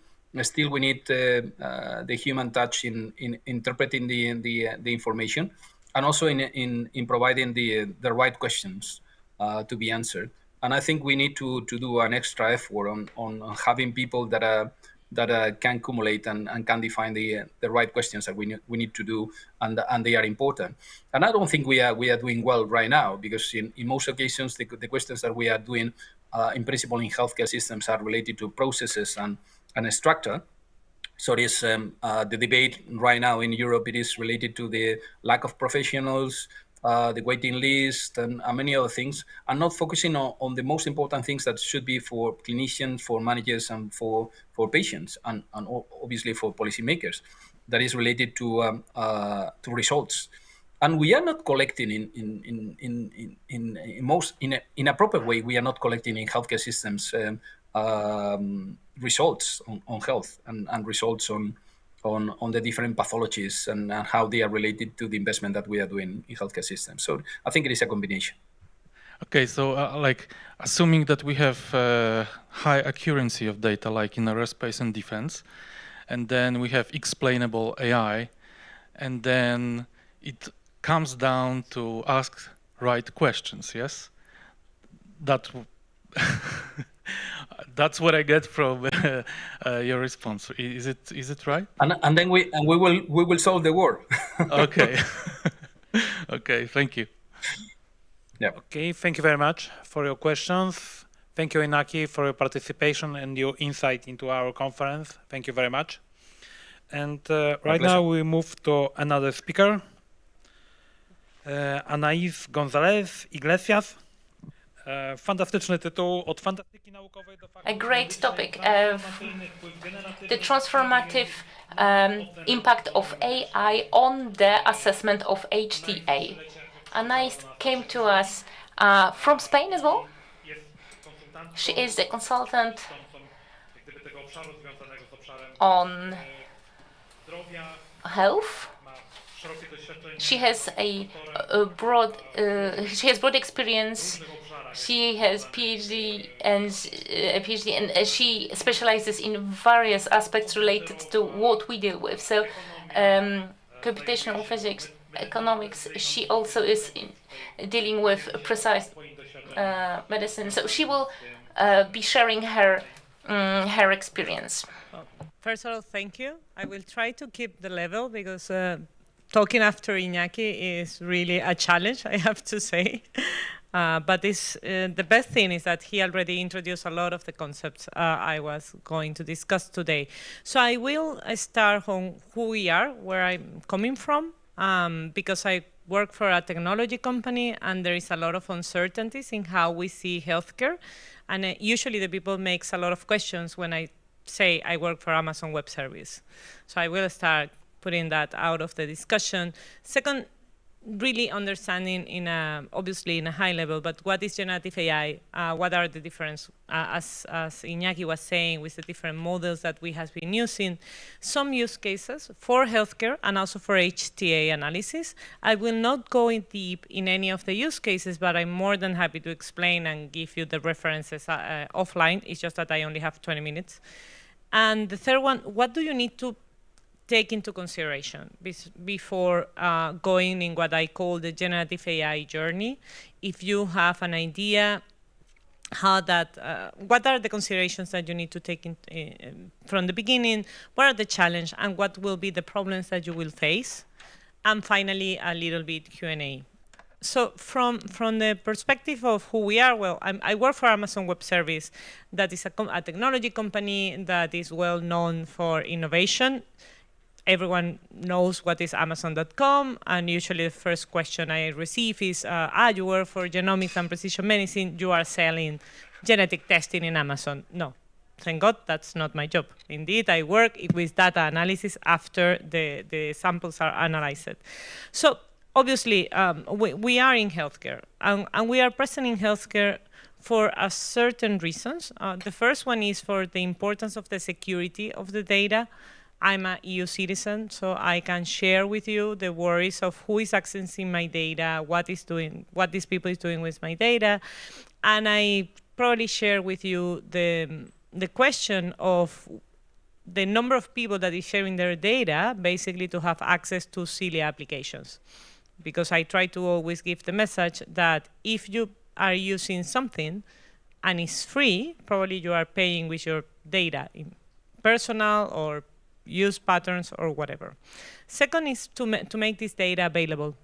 we need the human touch in interpreting the information. And also in providing the right questions to be answered. And I think we need to do an extra effort on having people that can accumulate and can define the right questions that we need to do, and they are important. And I don't think we are doing well right now, because in most occasions the questions that we are doing in principle in healthcare systems are related to processes and structure. So it is the debate right now in Europe, it is related to the lack of professionals, the waiting list, and many other things, and not focusing on the most important things that should be for clinicians, for managers, and for patients, and obviously for policymakers. That is related to results. And we are not collecting in a proper way. We are not collecting in healthcare systems results on health and results on the different pathologies and how they are related to the investment that we are doing in healthcare systems. So I think it is a combination. Okay, so like assuming that we have high accuracy of data, like in aerospace and defense, and then we have explainable AI, and then it comes down to ask right questions, yes? That's what I get from your response. Is it right? And then we will solve the war. Okay. Okay, thank you. Yeah. Okay, thank you very much for your questions. Thank you, Inaki, for your participation and your insight into our conference. Thank you very much. And right now we move to another speaker, Anaís González Iglesias. Fantastyczny tytuł, od fantastyki naukowej do A great topic of the transformative impact of AI on the assessment of HTA. Anais came to us from Spain as well. She is the consultant on health. She has broad experience. She has PhD and she specializes in various aspects related to what we deal with. So, computational physics, economics. She also is dealing with precise medicine. So she will be sharing her experience. First of all, thank you. I will try to keep the level because talking after Iñaki is really a challenge, I have to say. But the best thing is that he already introduced a lot of the concepts I was going to discuss today. So I will start on who we are, where I'm coming from, because I work for a technology company and there is a lot of uncertainties in how we see healthcare. And usually the people makes a lot of questions when I say I work for Amazon Web Service. So I will start putting that out of the discussion. Second, really understanding obviously in a high level, but what is generative AI? What are the difference, as Iñaki was saying, with the different models that we have been using? Some use cases for healthcare and also for HTA analysis. I will not go in deep in any of the use cases, but I'm more than happy to explain and give you the references offline. It's just that I only have 20 minutes. And the third one, what do you need to take into consideration before going in what I call the generative AI journey? If you have an idea how that, what are the considerations that you need to take from the beginning, what are the challenges, and what will be the problems that you will face? And finally, a little bit Q&A. So from the perspective of who we are, well, I work for Amazon Web Service. That is a technology company that is well known for innovation. Everyone knows what is Amazon.com, and usually the first question I receive is, you work for genomics and precision medicine, you are selling genetic testing in Amazon. No, thank God, that's not my job. Indeed, I work with data analysis after the samples are analyzed. So obviously, we are in healthcare, and we are present in healthcare for a certain reasons. The first one is for the importance of the security of the data. I'm an EU citizen, so I can share with you the worries of who is accessing my data, what these people is doing with my data, and I probably share with you the question of the number of people that is sharing their data, basically to have access to silly applications. Because I try to always give the message that if you are using something and it's free, probably you are paying with your data, in personal or use patterns or whatever. Second is to make this data available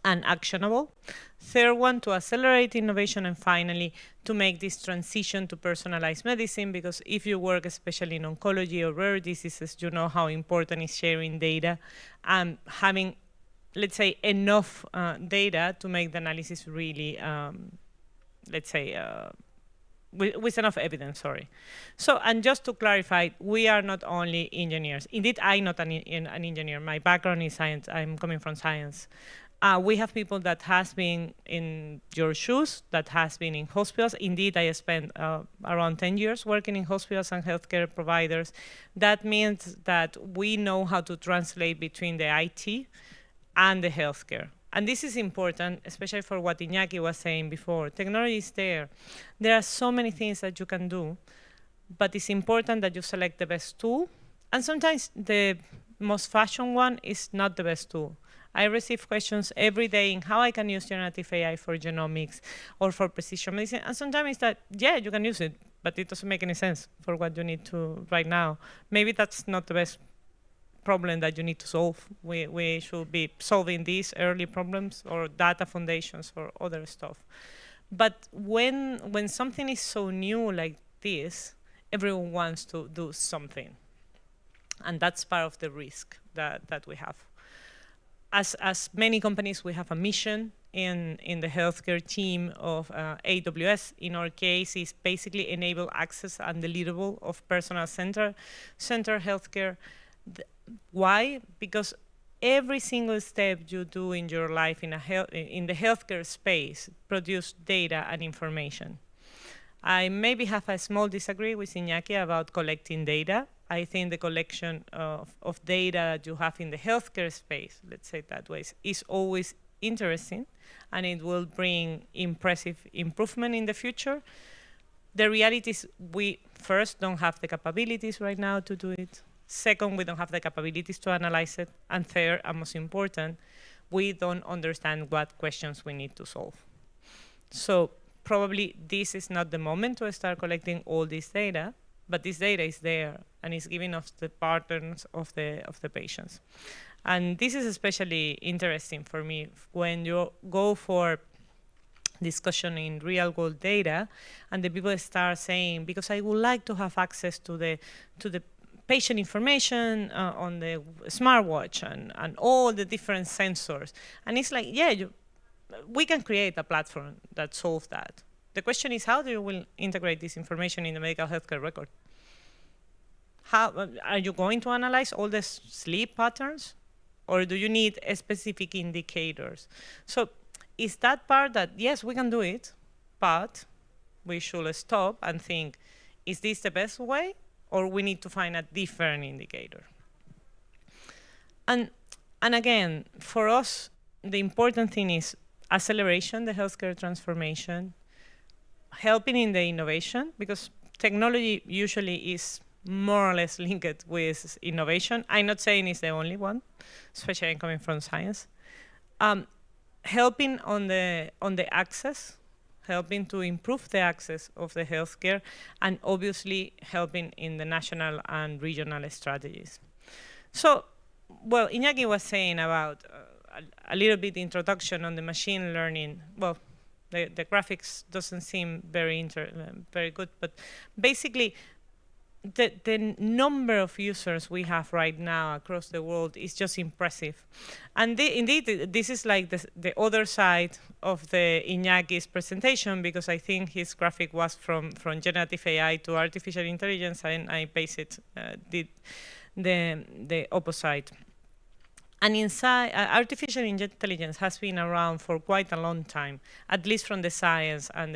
and actionable. Third one, to accelerate innovation. And finally, to make this transition to personalized medicine, because if you work especially in oncology or rare diseases, you know how important is sharing data and having, let's say, enough data to make the analysis really, let's say, with enough evidence, sorry. So, and just to clarify, we are not only engineers. Indeed, I'm not an engineer. My background is science. I'm coming from science. We have people that has been in your shoes, that has been in hospitals. Indeed, I spent around 10 years working in hospitals and healthcare providers. That means that we know how to translate between the IT and the healthcare. And this is important, especially for what Iñaki was saying before. Technology is there. There are so many things that you can do, but it's important that you select the best tool. And sometimes the most fashion one is not the best tool. I receive questions every day in how I can use generative AI for genomics or for precision medicine. And sometimes it's that, yeah, you can use it, but it doesn't make any sense for what you need to right now. Maybe that's not the best problem that you need to solve. We should be solving these early problems or data foundations or other stuff. But when something is so new like this, everyone wants to do something. And that's part of the risk that we have. As many companies, we have a mission in the healthcare team of AWS. In our case, is basically enable access and deliverable of personal-centered healthcare. Why? Because every single step you do in your life in the healthcare space produce data and information. I maybe have a small disagree with Iñaki about collecting data. I think the collection of data that you have in the healthcare space, let's say it that way, is always interesting, and it will bring impressive improvement in the future. The reality is we first don't have the capabilities right now to do it. Second, we don't have the capabilities to analyze it. And third, and most important, we don't understand what questions we need to solve. So probably this is not the moment to start collecting all this data, but this data is there and is giving us the patterns of the patients. And this is especially interesting for me when you go for discussion in real world data and the people start saying, because I would like to have access to the patient information on the smartwatch and all the different sensors. And it's like, yeah, we can create a platform that solves that. The question is, how do you will integrate this information in the medical healthcare record? How are you going to analyze all the sleep patterns? Or do you need specific indicators? So is that part that, yes, we can do it, but we should stop and think, is this the best way? Or we need to find a different indicator? And again, for us, the important thing is acceleration, the healthcare transformation, helping in the innovation, because technology usually is more or less linked with innovation. I'm not saying it's the only one, especially coming from science. Helping on the access, helping to improve the access of the healthcare, and obviously helping in the national and regional strategies. So, well, Iñaki was saying about a little bit introduction on the machine learning. Well, the graphics doesn't seem very good, but basically, the number of users we have right now across the world is just impressive. And indeed, this is like the other side of the Iñaki's presentation, because I think his graphic was from generative AI to artificial intelligence, and I basically did the opposite. And inside, artificial intelligence has been around for quite a long time, at least from the science and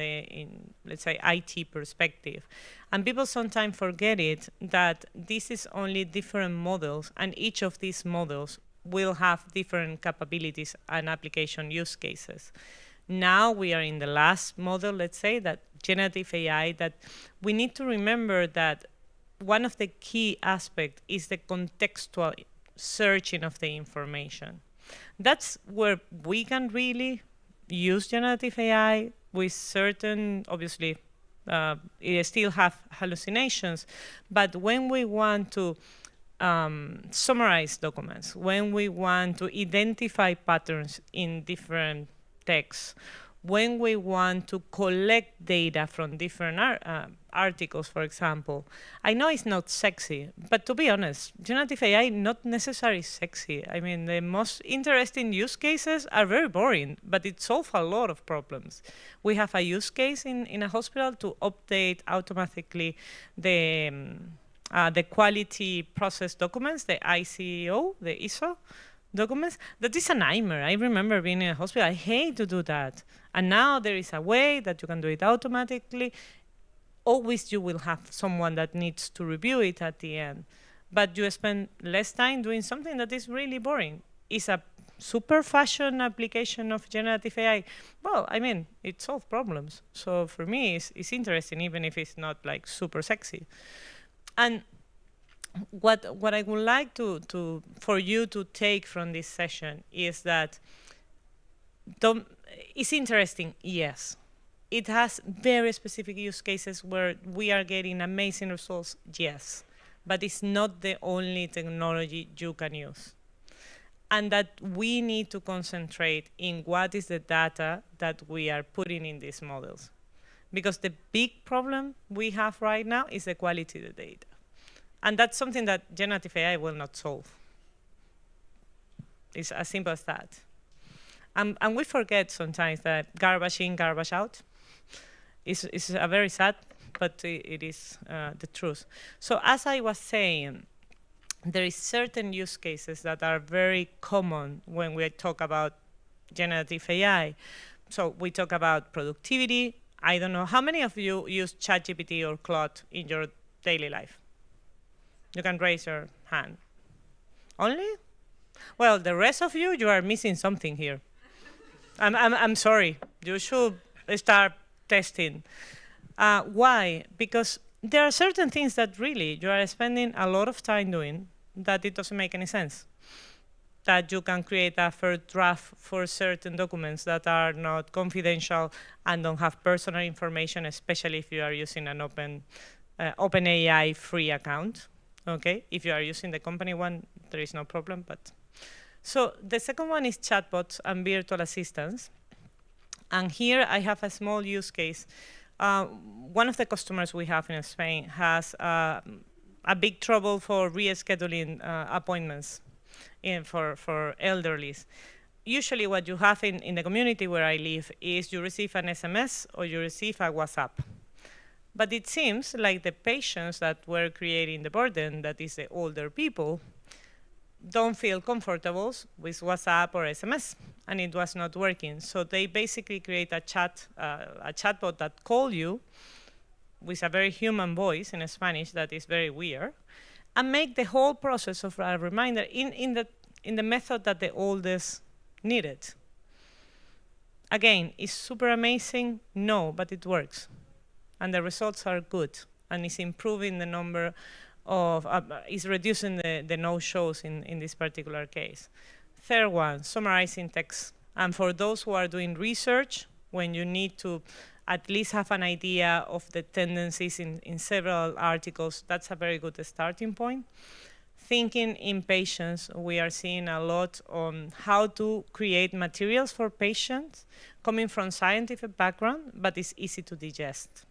let's say, IT perspective. And people sometimes forget it, that this is only different models, and each of these models will have different capabilities and application use cases. Now we are in the last model, let's say, that generative AI, that we need to remember that one of the key aspects is the contextual searching of the information. That's where we can really use generative AI with certain, obviously, it still have hallucinations, but when we want to summarize documents, when we want to identify patterns in different texts, when we want to collect data from different articles, for example. I know it's not sexy, but to be honest, generative AI not necessarily sexy. I mean, the most interesting use cases are very boring, but it solves a lot of problems. We have a use case in a hospital to update automatically the quality process documents, the ICO, the ISO documents. That is a nightmare. I remember being in a hospital. I hate to do that. And now there is a way that you can do it automatically. Always you will have someone that needs to review it at the end. But you spend less time doing something that is really boring. It's a super fashion application of generative AI. Well, I mean, it solves problems. So for me, it's interesting, even if it's not like super sexy. And what I would like for you to take from this session is that it's interesting, yes. It has very specific use cases where we are getting amazing results, yes. but it's not the only technology you can use. And that we need to concentrate in what is the data that we are putting in these models. Because the big problem we have right now is the quality of the data. And that's something that generative AI will not solve. It's as simple as that. And we forget sometimes that garbage in, garbage out is a very sad, but it is the truth. So as I was saying, there is certain use cases that are very common when we talk about generative AI. So we talk about productivity. I don't know, how many of you use ChatGPT or Claude in your daily life? You can raise your hand. Only? Well, the rest of you, you are missing something here. I'm sorry. You should start testing. Why? Because there are certain things that really you are spending a lot of time doing that it doesn't make any sense. That you can create a first draft for certain documents that are not confidential and don't have personal information, especially if you are using an OpenAI free account. Okay, if you are using the company one, there is no problem. But so the second one is chatbots and virtual assistants. And here I have a small use case. One of the customers we have in Spain has a big trouble for rescheduling appointments for elderlies. Usually what you have in the community where I live is you receive an SMS or you receive a WhatsApp. But it seems like the patients that were creating the burden, that is the older people, don't feel comfortable with WhatsApp or SMS, and it was not working. So they basically create a chatbot that calls you with a very human voice in Spanish that is very weird, and make the whole process of a reminder in the method that the oldest needed. Again, is super amazing? No, but it works. And the results are good. And it's improving the number of, it's reducing the no-shows in this particular case. Third one, summarizing text. And for those who are doing research, when you need to at least have an idea of the tendencies in several articles, that's a very good starting point. Thinking in patients, we are seeing a lot on how to create materials for patients coming from scientific background, but it's easy to digest.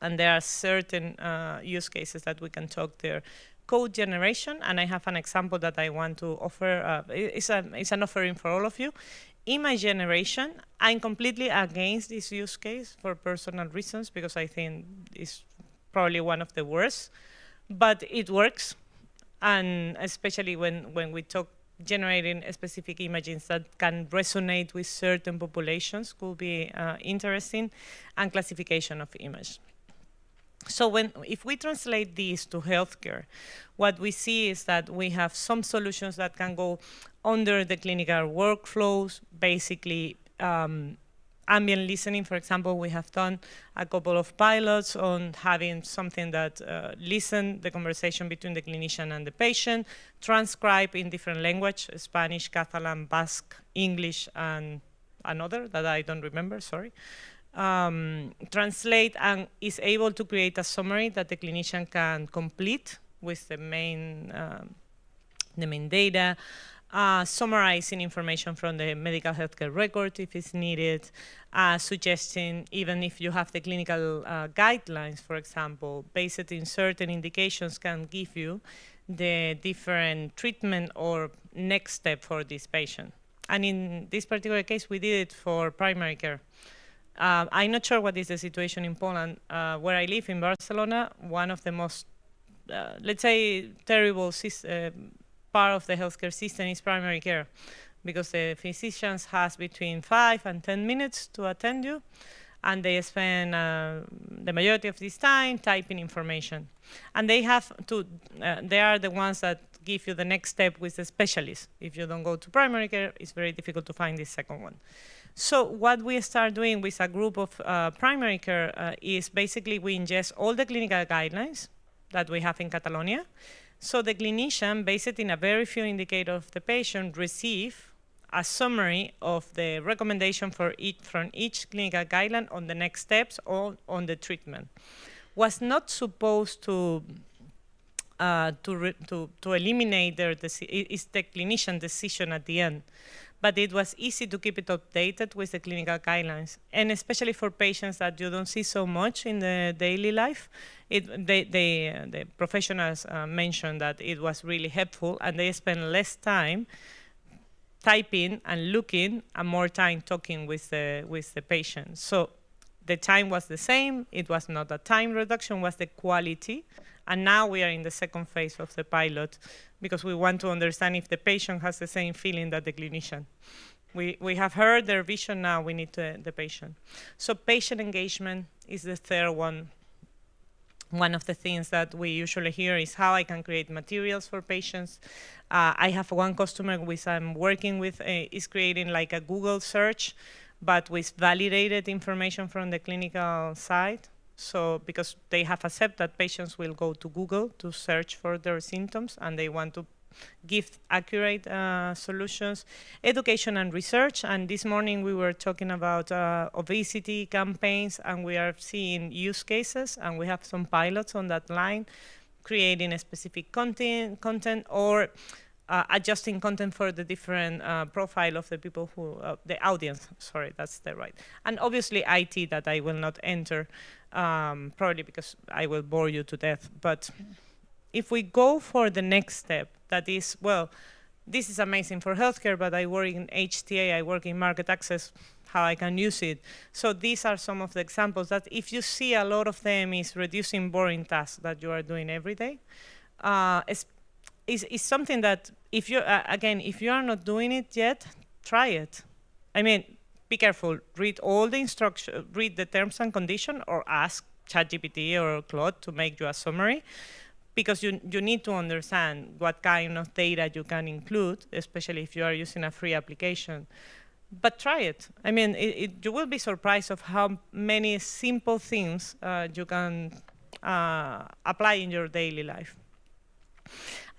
And there are certain use cases that we can talk there. Code generation, and I have an example that I want to offer. It's an offering for all of you. Image generation, I'm completely against this use case for personal reasons because I think it's probably one of the worst, but it works. And especially when we talk generating specific images that can resonate with certain populations could be interesting, and classification of image. So if we translate these to healthcare, what we see is that we have some solutions that can go under the clinical workflows, basically ambient listening. For example, we have done a couple of pilots on having something that listen the conversation between the clinician and the patient, transcribe in different language, Spanish, Catalan, Basque, English, and another that I don't remember, sorry. Translate and is able to create a summary that the clinician can complete with the main data, summarizing information from the medical healthcare record if it's needed, suggesting even if you have the clinical guidelines, for example, based in certain indications can give you the different treatment or next step for this patient. And in this particular case, we did it for primary care. I'm not sure what is the situation in Poland. Where I live in Barcelona, one of the most, let's say, terrible part of the healthcare system is primary care, because the physicians has between 5 and 10 minutes to attend you, and they spend the majority of this time typing information. And they have to, they are the ones that give you the next step with the specialist. If you don't go to primary care, it's very difficult to find this second one. So what we start doing with a group of primary care is basically we ingest all the clinical guidelines that we have in Catalonia. So the clinician, based in a very few indicators of the patient, receive a summary of the recommendation for from each clinical guideline on the next steps or on the treatment. Was not supposed to to eliminate is the clinician decision at the end. But it was easy to keep it updated with the clinical guidelines. And especially for patients that you don't see so much in the daily life, the professionals mentioned that it was really helpful, and they spend less time typing and looking and more time talking with the patient. So the time was the same. It was not a time reduction, it was the quality. And now we are in the second phase of the pilot because we want to understand if the patient has the same feeling that the clinician. We have heard their vision, now we need the patient. So patient engagement is the third one. One of the things that we usually hear is how I can create materials for patients. I have one customer which I'm working with is creating like a Google search, but with validated information from the clinical side. So because they have accepted that patients will go to Google to search for their symptoms and they want to give accurate solutions. Education and research, and this morning we were talking about obesity campaigns, and we are seeing use cases, and we have some pilots on that line, creating a specific content or adjusting content for the different profile of the people who, the audience, sorry, that's the right. And obviously IT that I will not enter, probably because I will bore you to death. But if we go for the next step, that is, well, this is amazing for healthcare, but I work in HTA, I work in market access, how I can use it. So these are some of the examples that if you see a lot of them is reducing boring tasks that you are doing every day. Is something that if you, again, if you are not doing it yet, try it. I mean, be careful, read all the instructions, read the terms and conditions, or ask ChatGPT or Claude to make you a summary, because you need to understand what kind of data you can include, especially if you are using a free application. But try it. I mean, you will be surprised of how many simple things you can apply in your daily life.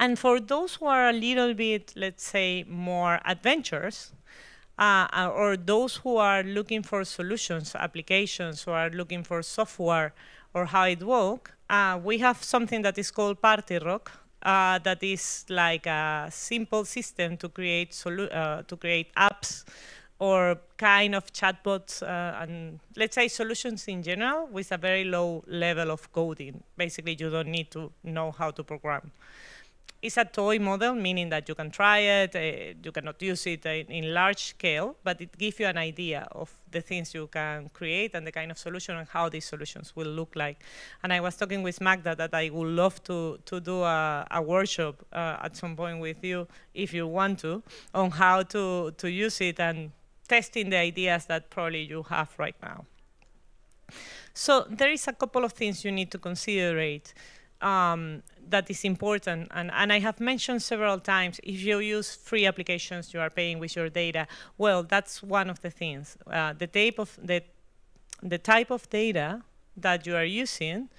And for those who are a little bit, let's say, more adventurous, or those who are looking for solutions, applications, or are looking for software or how it works, we have something that is called Party Rock, that is like a simple system to create apps or kind of chatbots and let's say solutions in general with a very low level of coding. Basically, you don't need to know how to program. It's a toy model, meaning that you can try it, you cannot use it in large scale, but it gives you an idea of the things you can create and the kind of solution and how these solutions will look like. And I was talking with Magda that I would love to do a workshop at some point with you, if you want to, on how to use it and testing the ideas that probably you have right now. So there is a couple of things you need to consider that is important, and I have mentioned several times, if you use free applications, you are paying with your data. Well, that's one of the things. The type of data that you are using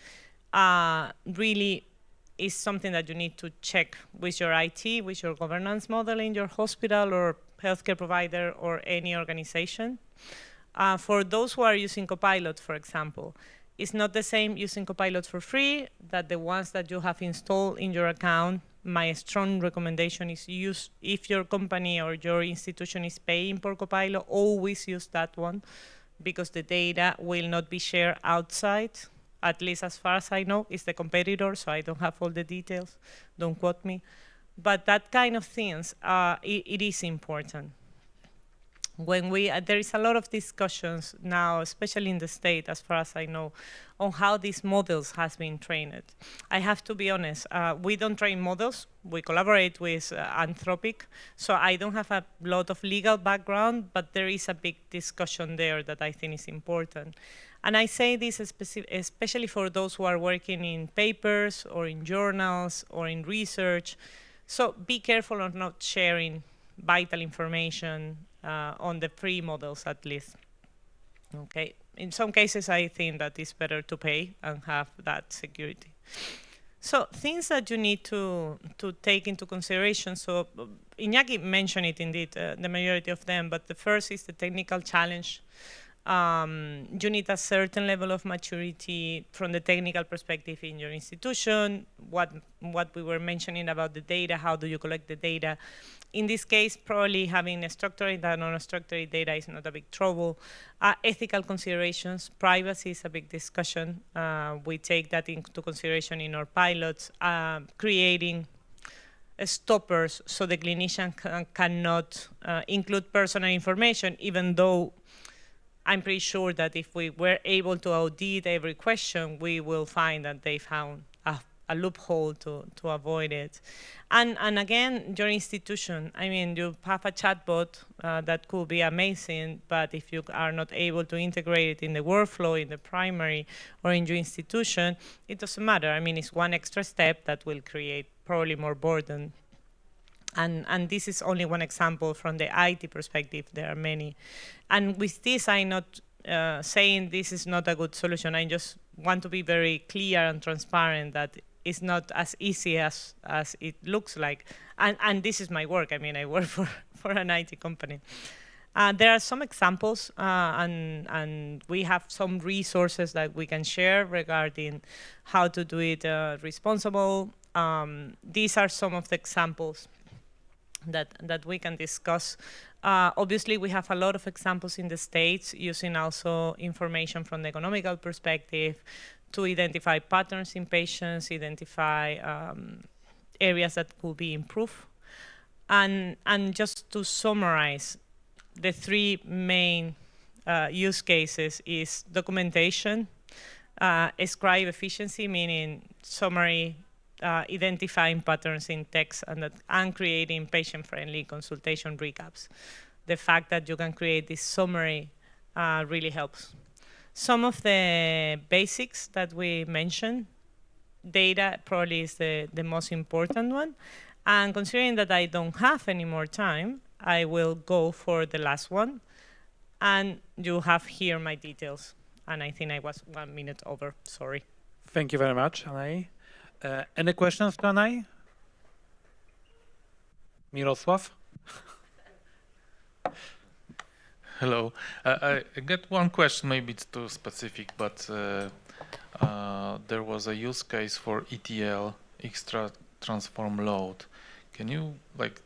really is something that you need to check with your IT, with your governance model in your hospital or healthcare provider or any organization. For those who are using Copilot, for example, it's not the same using Copilot for free that the ones that you have installed in your account. My strong recommendation is use, if your company or your institution is paying for Copilot, always use that one, because the data will not be shared outside, at least as far as I know. It's the competitor, so I don't have all the details, don't quote me. But that kind of things, it is important. When there is a lot of discussions now, especially in the States, as far as I know, on how these models has been trained. I have to be honest, we don't train models. We collaborate with Anthropic, so I don't have a lot of legal background, but there is a big discussion there that I think is important. And I say this especially for those who are working in papers or in journals or in research. So be careful of not sharing vital information on the free models, at least. Okay. In some cases, I think that it's better to pay and have that security. So things that you need to take into consideration. So Iñaki mentioned it indeed, the majority of them, but the first is the technical challenge. You need a certain level of maturity from the technical perspective in your institution. what we were mentioning about the data, how do you collect the data. In this case, probably having a structured and non-structured data is not a big trouble. Ethical considerations, privacy is a big discussion. We take that into consideration in our pilots, creating stoppers so the clinician cannot include personal information, even though I'm pretty sure that if we were able to audit every question, we will find that they found a loophole to avoid it. And again, your institution, I mean, you have a chatbot that could be amazing, but if you are not able to integrate it in the workflow, in the primary, or in your institution, it doesn't matter. I mean, it's one extra step that will create probably more burden. And this is only one example from the IT perspective. There are many. And with this, I'm not saying this is not a good solution. I just want to be very clear and transparent that it's not as easy as it looks like. And this is my work. I mean, I work for an IT company. There are some examples, and we have some resources that we can share regarding how to do it responsible. These are some of the examples that we can discuss. Obviously, we have a lot of examples in the States using also information from the economical perspective to identify patterns in patients, identify areas that could be improved. And just to summarize, the three main use cases is documentation, scribe efficiency, meaning summary, identifying patterns in text, and creating patient-friendly consultation recaps. The fact that you can create this summary really helps. Some of the basics that we mentioned, data probably is the most important one. And considering that I don't have any more time, I will go for the last one. And you have here my details. And I think I was 1 minute over, sorry. Thank you very much, Anai. Any questions to Anai? Mirosław? Hello. I got one question, maybe it's too specific, but there was a use case for ETL, extra transform load. Can you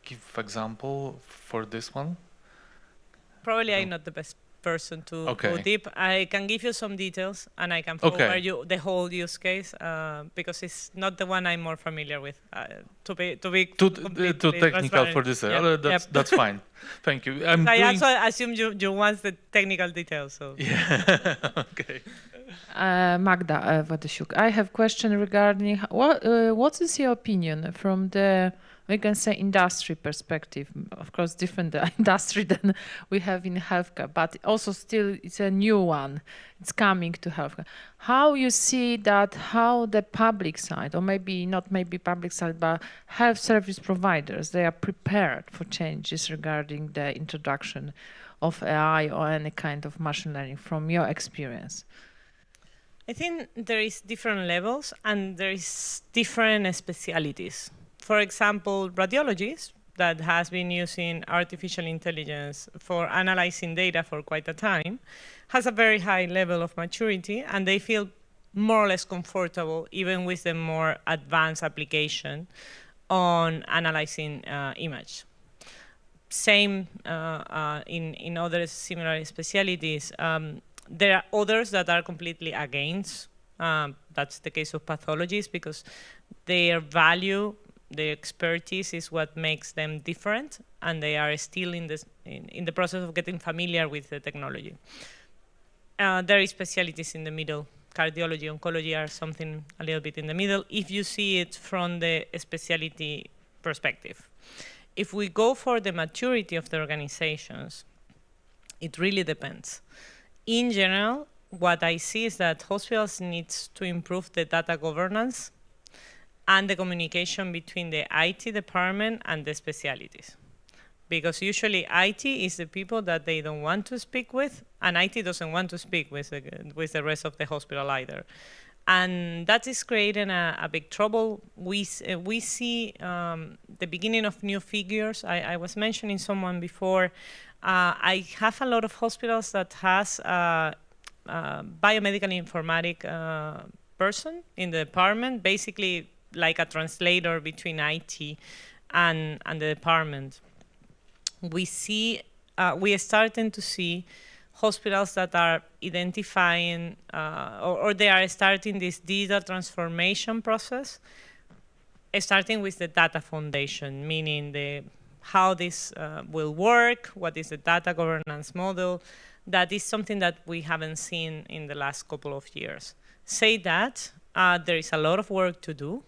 give example for this one? Probably I'm not the best person to go deep. I can give you some details and I can forward you the whole use case because it's not the one I'm more familiar with. To be too technical for this. That's fine. Thank you. I also assume you want the technical details. So yeah. Okay. Magda Wadysiuk, I have question regarding what is your opinion from the, we can say, industry perspective? Of course, different industry than we have in healthcare, but also still it's a new one. It's coming to healthcare. How you see that, how the public side, or maybe not maybe public side, but health service providers, they are prepared for changes regarding the introduction of AI or any kind of machine learning from your experience? I think there is different levels and there is different specialities. For example, radiologists that has been using artificial intelligence for analyzing data for quite a time has a very high level of maturity and they feel more or less comfortable even with the more advanced application on analyzing image. Same in other similar specialities. There are others that are completely against. That's the case of pathologists because their value, their expertise is what makes them different, and they are still in the process of getting familiar with the technology. There is specialties in the middle. Cardiology, oncology are something a little bit in the middle if you see it from the specialty perspective. If we go for the maturity of the organizations, it really depends. In general, what I see is that hospitals need to improve the data governance and the communication between the IT department and the specialties. Because usually IT is the people that they don't want to speak with, and IT doesn't want to speak with the rest of the hospital either. And that is creating a big trouble. We see the beginning of new figures. I was mentioning someone before. I have a lot of hospitals that has biomedical informatic person in the department. Basically, like a translator between IT and the department. We are starting to see hospitals that are identifying or they are starting this digital transformation process, starting with the data foundation, meaning how this will work, what is the data governance model. That is something that we haven't seen in the last couple of years. Say that, there is a lot of work to do.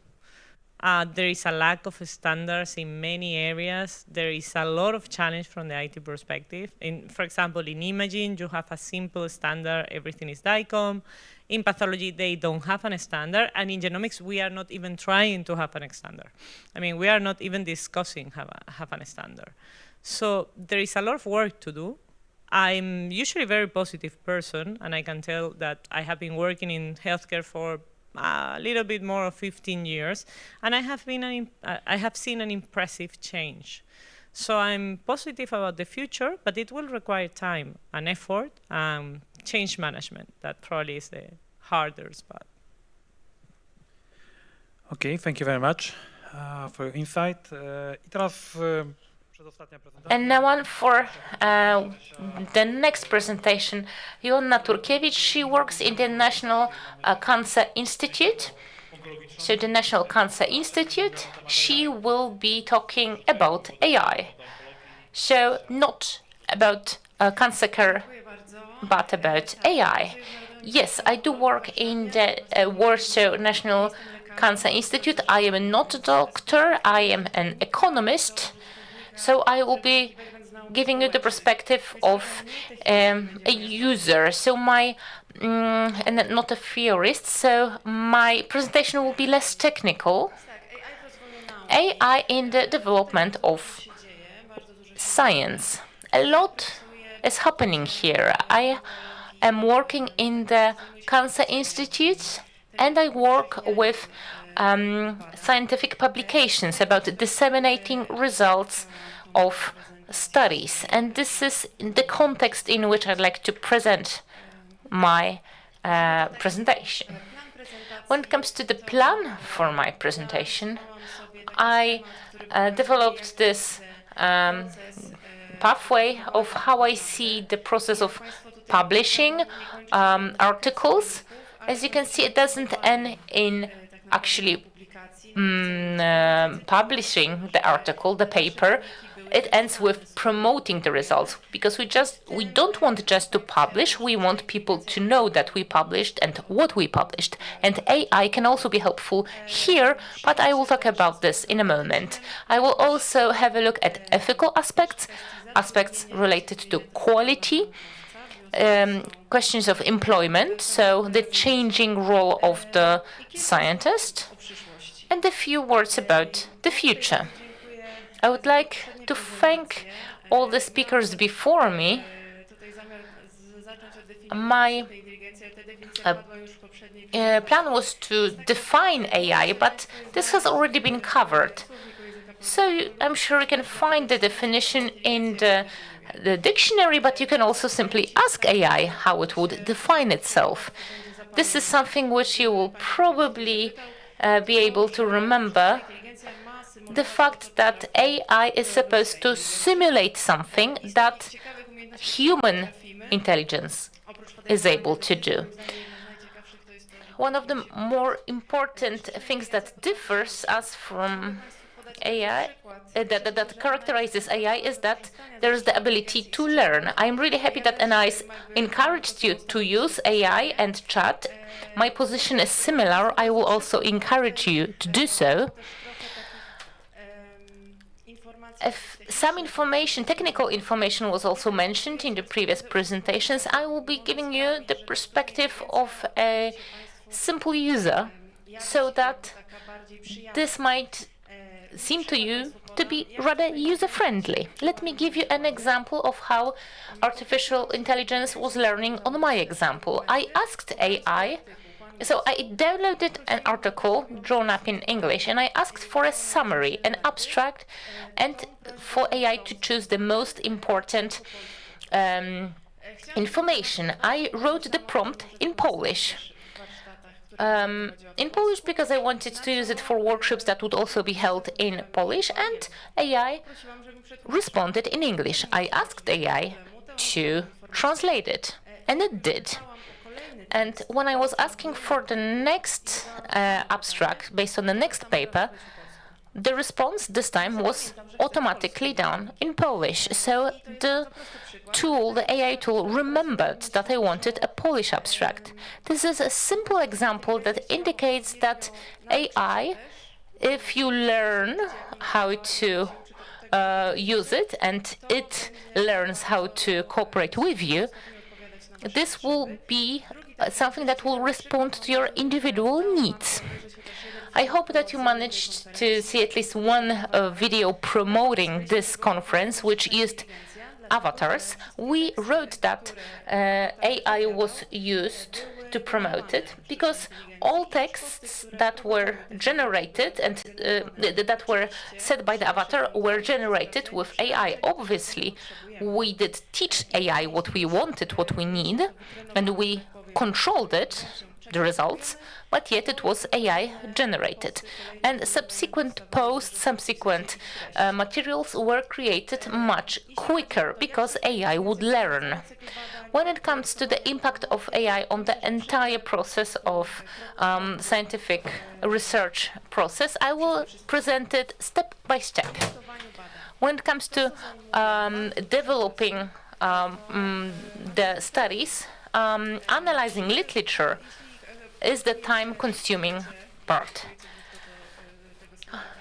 There is a lack of standards in many areas. There is a lot of challenge from the IT perspective. For example, in imaging, you have a simple standard, everything is DICOM. In pathology, they don't have a standard. And in genomics, we are not even trying to have a standard. I mean, we are not even discussing have a standard. So there is a lot of work to do. I'm usually a very positive person, and I can tell that I have been working in healthcare for a little bit more of 15 years, and I have seen an impressive change. So I'm positive about the future, but it will require time and effort, change management. That probably is the hardest part. Okay, thank you very much for your insight. And now on for the next presentation, Joanna Turkiewicz. She works in the National Cancer Institute. So the National Cancer Institute, she will be talking about AI. So not about cancer care, but about AI. Yes, I do work in the Warsaw National Cancer Institute. I am not a doctor, I am an economist. So I will be giving you the perspective of a user, so and not a theorist. So my presentation will be less technical. AI in the development of science. A lot is happening here. I am working in the Cancer Institute, and I work with scientific publications about disseminating results of studies. And this is the context in which I'd like to present my presentation. When it comes to the plan for my presentation, I developed this pathway of how I see the process of publishing articles. As you can see, it doesn't end in actually publishing the article, the paper. It ends with promoting the results, because we don't want just to publish, we want people to know that we published and what we published. And AI can also be helpful here, but I will talk about this in a moment. I will also have a look at ethical aspects related to quality, questions of employment, so the changing role of the scientist, and a few words about the future. I would like to thank all the speakers before me. My plan was to define AI, but this has already been covered. So I'm sure you can find the definition in the dictionary, but you can also simply ask AI how it would define itself. This is something which you will probably be able to remember. The fact that AI is supposed to simulate something that human intelligence is able to do. One of the more important things that differs us from AI, that characterizes AI, is that there is the ability to learn. I'm really happy that NIS encouraged you to use AI and chat. My position is similar. I will also encourage you to do so. If some information, technical information, was also mentioned in the previous presentations, I will be giving you the perspective of a simple user, so that this might seem to you to be rather user-friendly. Let me give you an example of how artificial intelligence was learning on my example. I asked AI, so I downloaded an article drawn up in English, and I asked for a summary, an abstract, and for AI to choose the most important information. I wrote the prompt in Polish. in Polish because I wanted to use it for workshops that would also be held in Polish, and AI responded in English. I asked AI to translate it, and it did. And when I was asking for the next abstract based on the next paper, the response this time was automatically done in Polish. So the tool, the AI tool, remembered that I wanted a Polish abstract. This is a simple example that indicates that AI, if you learn how to use it and it learns how to cooperate with you, this will be something that will respond to your individual needs. I hope that you managed to see at least one video promoting this conference, which used avatars. We wrote that AI was used to promote it because all texts that were generated and that were said by the avatar were generated with AI. Obviously, we did teach AI what we wanted, what we need, and we controlled it, the results, but yet it was AI generated. And subsequent posts, subsequent materials were created much quicker because AI would learn. When it comes to the impact of AI on the entire process of scientific research process, I will present it step by step. When it comes to developing the studies, analyzing literature is the time-consuming part.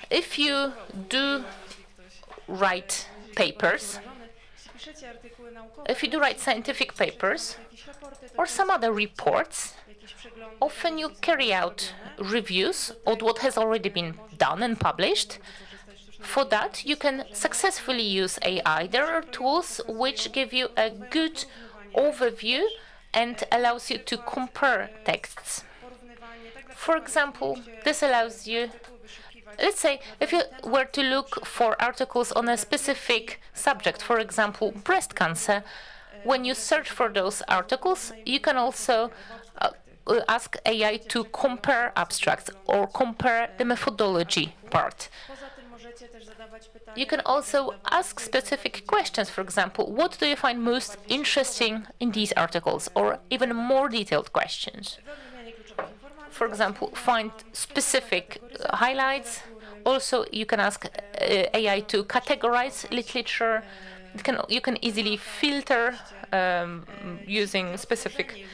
If you do write papers, if you do write scientific papers or some other reports, often you carry out reviews of what has already been done and published. For that, you can successfully use AI. There are tools which give you a good overview and allows you to compare texts. For example, this allows you, let's say, if you were to look for articles on a specific subject, for example, breast cancer, when you search for those articles, you can also ask AI to compare abstracts or compare the methodology part. You can also ask specific questions. For example, what do you find most interesting in these articles, or even more detailed questions. For example, find specific highlights. Also, you can ask AI to categorize literature. You can easily filter using specific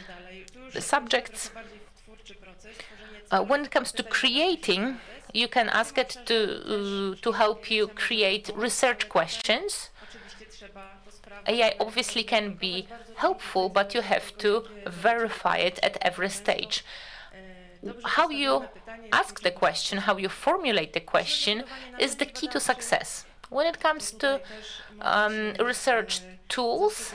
subjects. When it comes to creating, you can ask it to help you create research questions. AI obviously can be helpful, but you have to verify it at every stage. How you ask the question, how you formulate the question is the key to success. When it comes to research tools,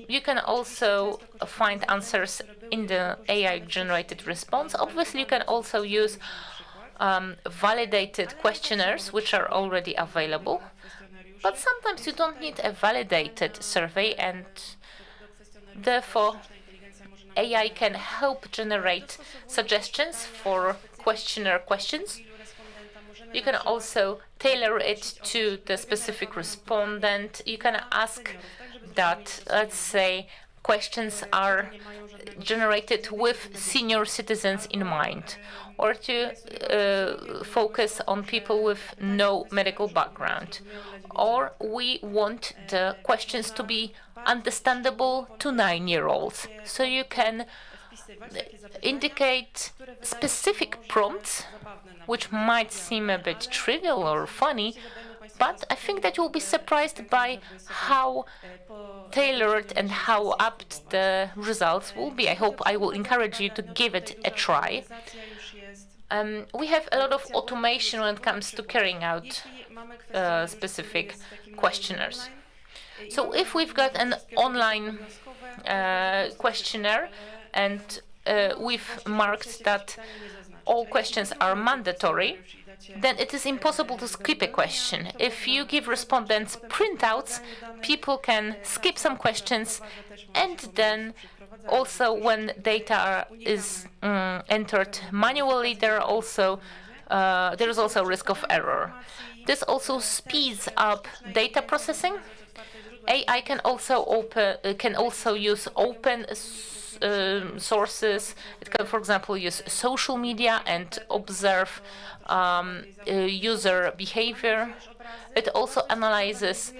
you can also find answers in the AI-generated response. Obviously, you can also use validated questionnaires, which are already available. But sometimes you don't need a validated survey, and therefore AI can help generate suggestions for questionnaire questions. You can also tailor it to the specific respondent. You can ask that, let's say, questions are generated with senior citizens in mind, or to focus on people with no medical background. Or we want the questions to be understandable to 9-year-olds. So you can indicate specific prompts, which might seem a bit trivial or funny, but I think that you'll be surprised by how tailored and how apt the results will be. I hope I will encourage you to give it a try. We have a lot of automation when it comes to carrying out specific questionnaires. So if we've got an online questionnaire and we've marked that all questions are mandatory, then it is impossible to skip a question. If you give respondents printouts, people can skip some questions and then Also, when data is entered manually, there is also a risk of error. This also speeds up data processing. AI can also use open sources. It can, for example, use social media and observe user behavior. It also analyzes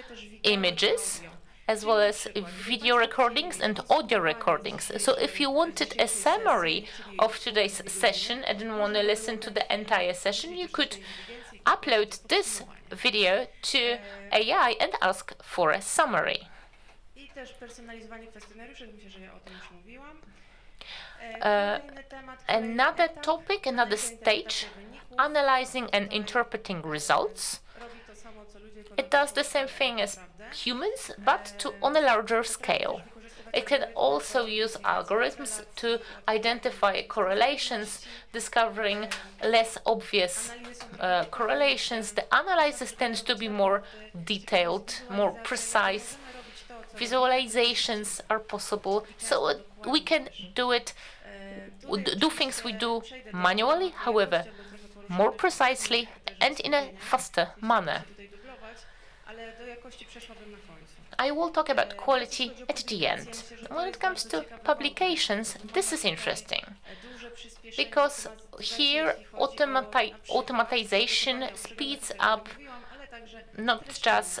images as well as video recordings and audio recordings. So if you wanted a summary of today's session and didn't want to listen to the entire session, you could upload this video to AI and ask for a summary. Another topic, another stage, analyzing and interpreting results. It does the same thing as humans, but on a larger scale. It can also use algorithms to identify correlations, discovering less obvious correlations. The analysis tends to be more detailed, more precise. Visualizations are possible, so we can do things we do manually, however, more precisely and in a faster manner. I will talk about quality at the end. When it comes to publications, this is interesting, because here automatization speeds up not just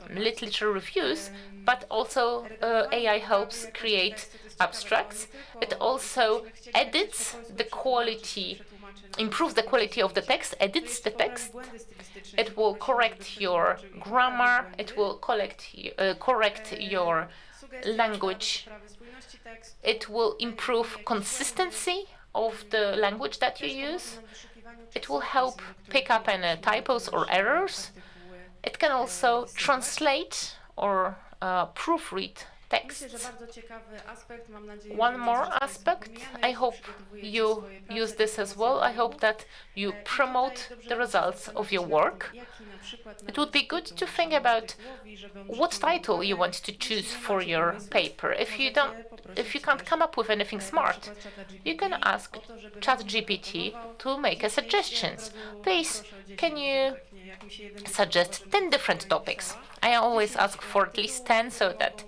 literature reviews, but also AI helps create abstracts. It also edits the quality, improves the quality of the text, edits the text. It will correct your grammar, it will correct your language. It will improve consistency of the language that you use. It will help pick up any typos or errors. It can also translate or proofread texts. One more aspect, I hope you use this as well. I hope that you promote the results of your work. It would be good to think about what title you want to choose for your paper. If you can't come up with anything smart, you can ask ChatGPT to make suggestions. Please, can you suggest 10 different topics? I always ask for at least 10 so that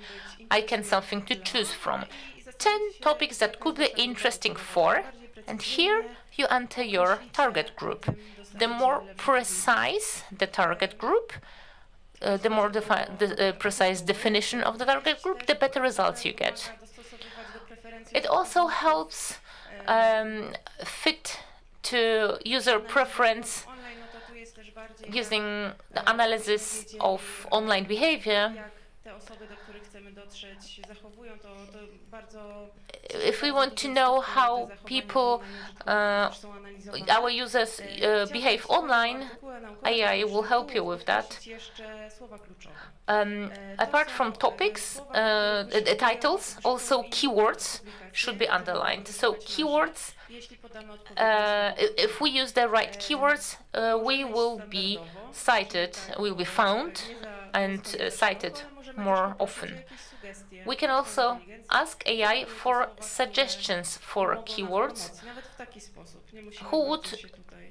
I can something to choose from. 10 topics that could be interesting for, and here you enter your target group. The more precise the target group, the more precise definition of the target group, the better results you get. It also helps fit to user preference using the analysis of online behavior. If we want to know how people, our users behave online, AI will help you with that. Apart from topics, titles, also keywords should be underlined. So keywords, if we use the right keywords, we will be cited, will be found and cited more often. We can also ask AI for suggestions for keywords who would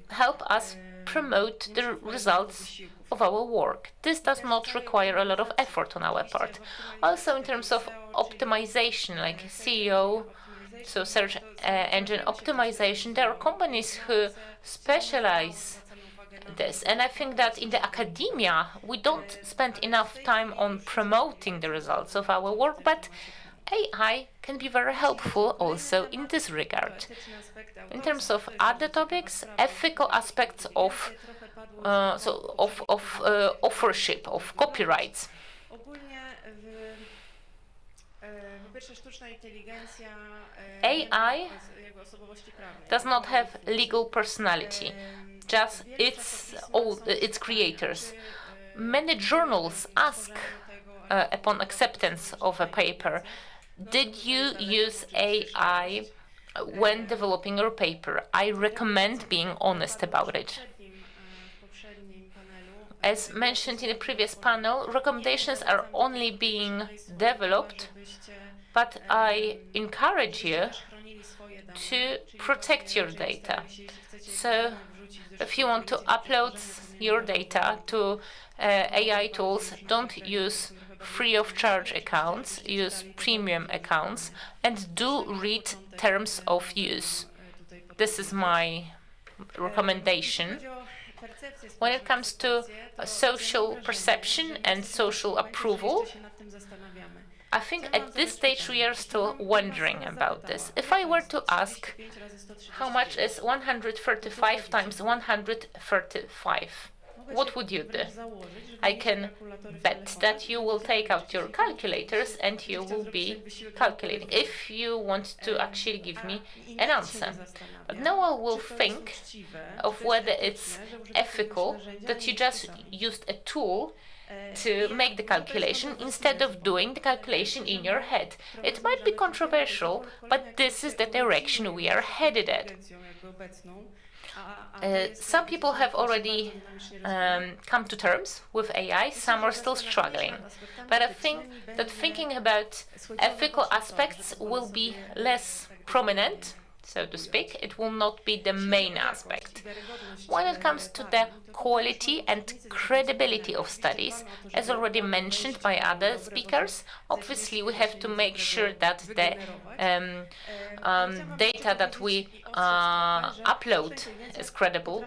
help us promote the results of our work. This does not require a lot of effort on our part. Also in terms of optimization, like SEO, so search engine optimization, there are companies who specialize this, and I think that in the academia we don't spend enough time on promoting the results of our work, but AI can be very helpful also in this regard. In terms of other topics, ethical aspects of authorship, of copyrights. AI does not have legal personality, just its creators. Many journals ask, upon acceptance of a paper, did you use AI when developing your paper? I recommend being honest about it. As mentioned in the previous panel, recommendations are only being developed but I encourage you to protect your data. So if you want to upload your data to AI tools, don't use free of charge accounts, use premium accounts, and do read terms of use. This is my recommendation. When it comes to social perception and social approval, I think at this stage we are still wondering about this. If I were to ask how much is 135 times 135, what would you do? I can bet that you will take out your calculators and you will be calculating if you want to actually give me an answer. But no one will think of whether it's ethical that you just used a tool to make the calculation instead of doing the calculation in your head. It might be controversial, but this is the direction we are headed at. Some people have already come to terms with AI, some are still struggling. But I think that thinking about ethical aspects will be less prominent, so to speak. It will not be the main aspect. When it comes to the quality and credibility of studies, as already mentioned by other speakers, obviously we have to make sure that the data that we upload is credible.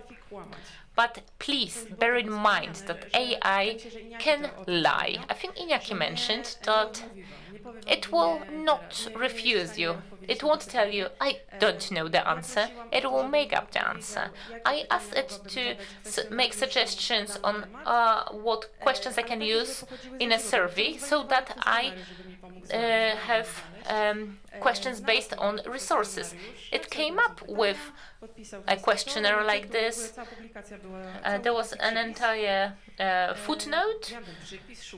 But please bear in mind that AI can lie. I think Iñaki mentioned that it will not refuse you. It won't tell you, I don't know the answer. It will make up the answer. I asked it to make suggestions on what questions I can use in a survey so that I have questions based on resources. It came up with a questionnaire like this. There was an entire footnote.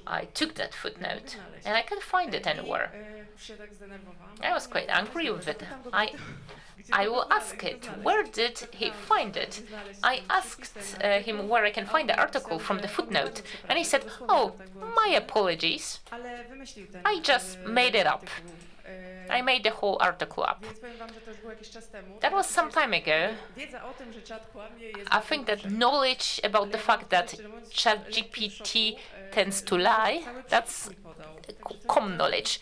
I took that footnote and I can't find it anywhere. I was quite angry with it. I will ask it, where did he find it? I asked him where I can find the article from the footnote, and he said, oh, my apologies, I just made it up. I made the whole article up. That was some time ago. I think that knowledge about the fact that ChatGPT tends to lie, that's common knowledge.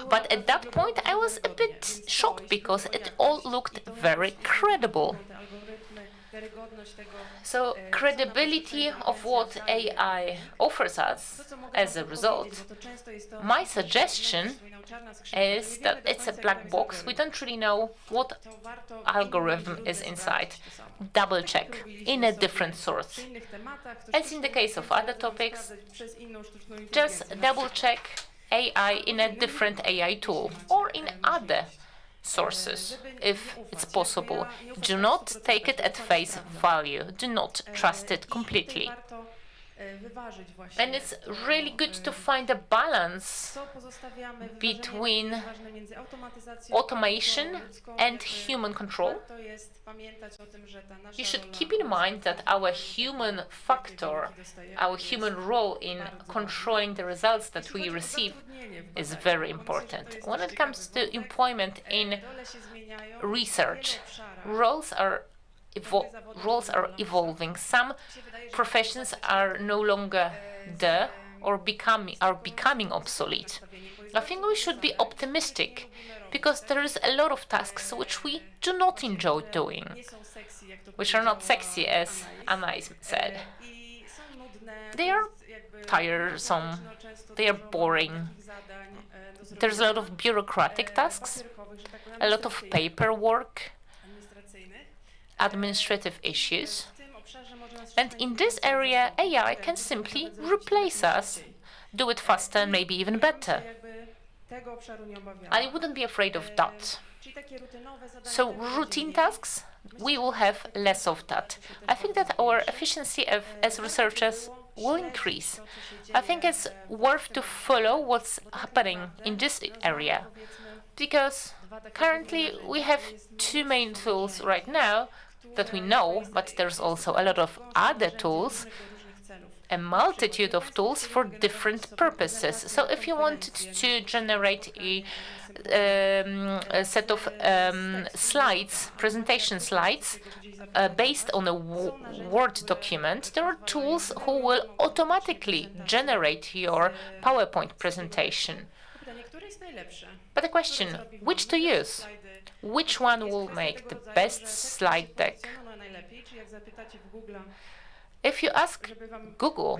But at that point, I was a bit shocked because it all looked very credible. So, credibility of what AI offers us as a result, my suggestion is that it's a black box. We don't really know what algorithm is inside. Double check in a different source. As in the case of other topics, just double check AI in a different AI tool or in other sources, if it's possible. Do not take it at face value. Do not trust it completely. And it's really good to find a balance between automation and human control. You should keep in mind that our human factor, our human role in controlling the results that we receive is very important. When it comes to employment in research, roles are evolving. Some professions are no longer there or are becoming obsolete. I think we should be optimistic because there is a lot of tasks which we do not enjoy doing, which are not sexy, as Anais said. They are tiresome, they are boring. There's a lot of bureaucratic tasks, a lot of paperwork, administrative issues, and in this area AI can simply replace us, do it faster and maybe even better. I wouldn't be afraid of that. So routine tasks, we will have less of that. I think that our efficiency as researchers will increase. I think it's worth to follow what's happening in this area, because currently we have two main tools right now that we know, but there's also a lot of other tools a multitude of tools for different purposes. So if you wanted to generate a set of slides, presentation slides, based on a Word document, there are tools who will automatically generate your PowerPoint presentation. But the question, which to use? Which one will make the best slide deck? If you ask Google,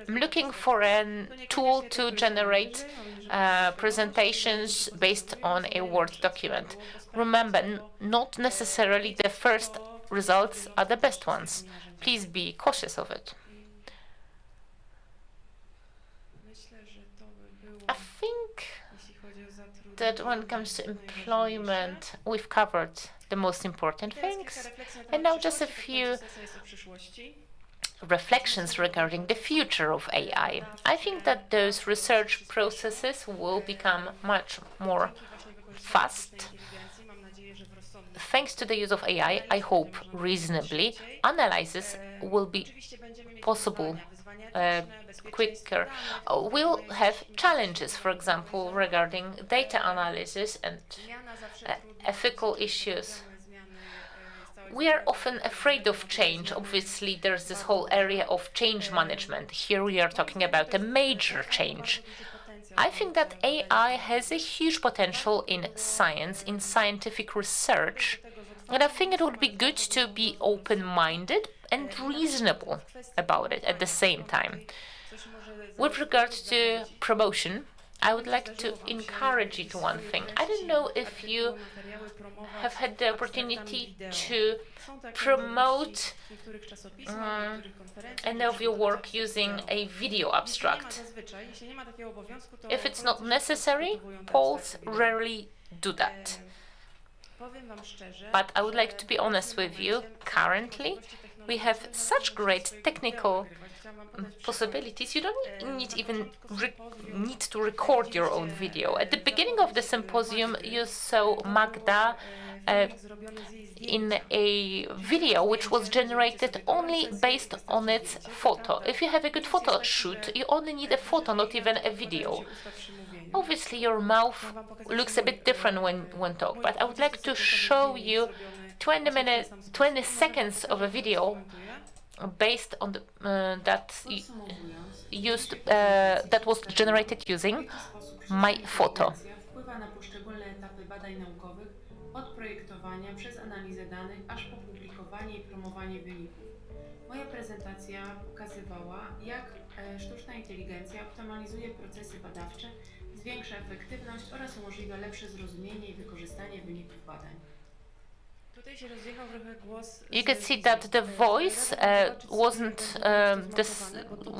I'm looking for a tool to generate presentations based on a Word document. Remember, not necessarily the first results are the best ones. Please be cautious of it. I think that when it comes to employment, we've covered the most important things. And now just a few reflections regarding the future of AI. I think that those research processes will become much more fast. Thanks to the use of AI, I hope reasonably, analysis will be possible quicker. We'll have challenges, for example, regarding data analysis and ethical issues. We are often afraid of change. Obviously, there's this whole area of change management. Here we are talking about a major change. I think that AI has a huge potential in science, in scientific research, and I think it would be good to be open-minded and reasonable about it at the same time. With regard to promotion, I would like to encourage you to one thing. I don't know if you have had the opportunity to promote any of your work using a video abstract. If it's not necessary, polls rarely do that. But I would like to be honest with you, currently we have such great technical possibilities. You don't even need to record your own video. At the beginning of the symposium, you saw Magda in a video which was generated only based on its photo. If you have a good photo shoot, you only need a photo, not even a video. Obviously, your mouth looks a bit different when talk, but I would like to show you 20 seconds of a video based on the, that was generated using my photo. Od projektowania przez analizę danych, aż po publikowanie i promowanie wyników. Moja prezentacja pokazywała, jak sztuczna inteligencja optymalizuje procesy badawcze, zwiększa efektywność oraz umożliwia lepsze zrozumienie i wykorzystanie wyników badań. You could see that the voice wasn't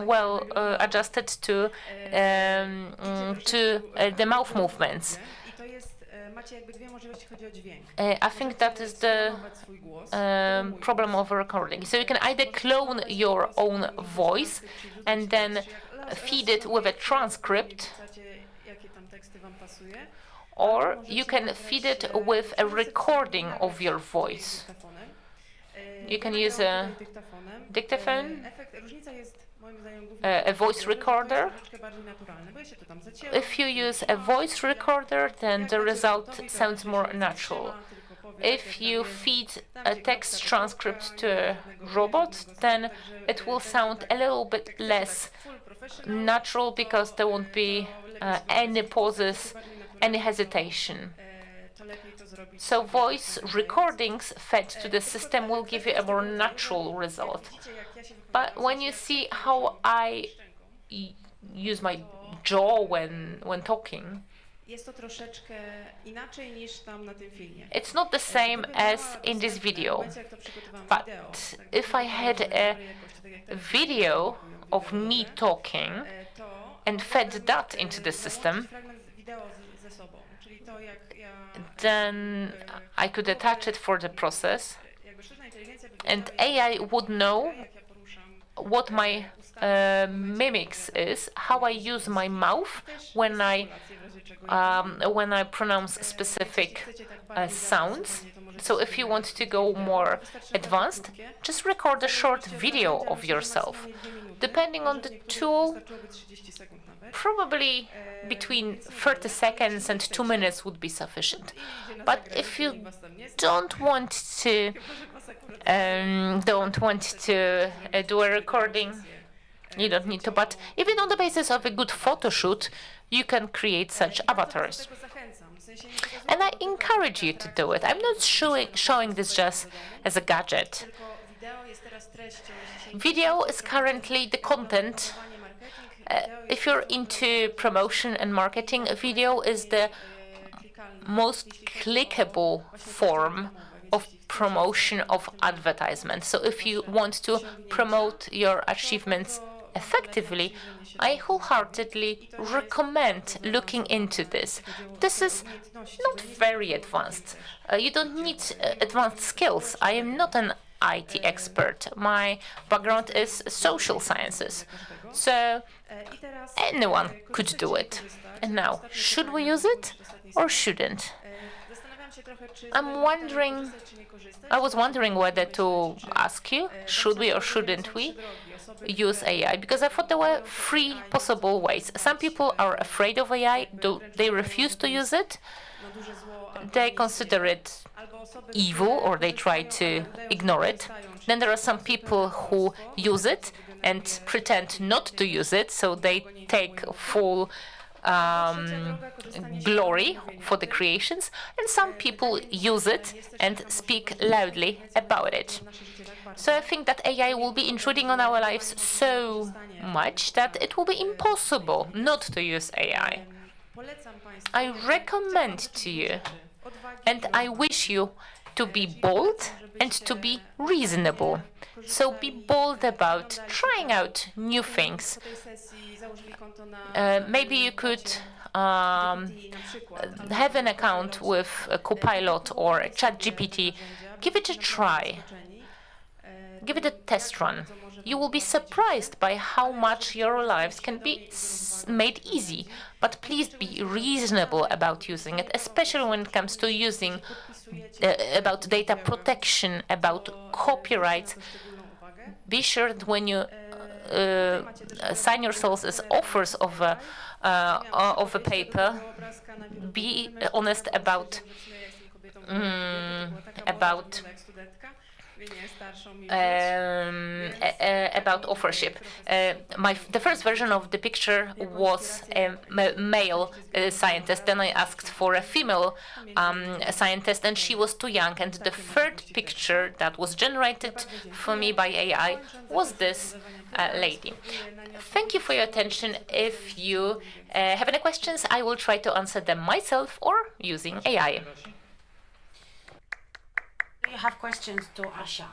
well adjusted to the mouth movements. I think that is the problem of recording. So you can either clone your own voice and then feed it with a transcript, or you can feed it with a recording of your voice. You can use a dictaphone, a voice recorder. If you use a voice recorder, then the result sounds more natural. If you feed a text transcript to a robot, then it will sound a little bit less natural because there won't be any pauses, any hesitation. So voice recordings fed to the system will give you a more natural result. But when you see how I use my jaw when talking, it's not the same as in this video. But if I had a video of me talking and fed that into the system, then I could attach it for the process, and AI would know what my mimics is how I use my mouth when I pronounce specific sounds. So if you want to go more advanced, just record a short video of yourself. Depending on the tool, probably between 30 seconds and 2 minutes would be sufficient. But if you don't want to do a recording, you don't need to. But even on the basis of a good photo shoot, you can create such avatars. And I encourage you to do it. I'm not showing this just as a gadget. Video is currently the content. If you're into promotion and marketing, video is the most clickable form of promotion of advertisement. So if you want to promote your achievements effectively, I wholeheartedly recommend looking into this. This is not very advanced. You don't need advanced skills. I am not an IT expert. My background is social sciences. So anyone could do it. And now, should we use it or shouldn't? I was wondering whether to ask you, should we or shouldn't we use AI? Because I thought there were 3 possible ways. Some people are afraid of AI, they refuse to use it, they consider it evil, or they try to ignore it. Then there are some people who use it and pretend not to use it, so they take full glory for the creations, and some people use it and speak loudly about it. So I think that AI will be intruding on our lives so much that it will be impossible not to use AI. I recommend to you, and I wish you, to be bold and to be reasonable. So be bold about trying out new things. Maybe you could have an account with a Copilot or a ChatGPT. Give it a try. Give it a test run. You will be surprised by how much your lives can be made easy. But please be reasonable about using it, especially when it comes to using about data protection, about copyright. Be sure that when you sign yourselves as authors of a paper, be honest about authorship. The first version of the picture was a male scientist. Then I asked for a female scientist, and she was too young. And the third picture that was generated for me by AI was this lady. Thank you for your attention. If you have any questions, I will try to answer them myself or using AI. You have questions to Asia?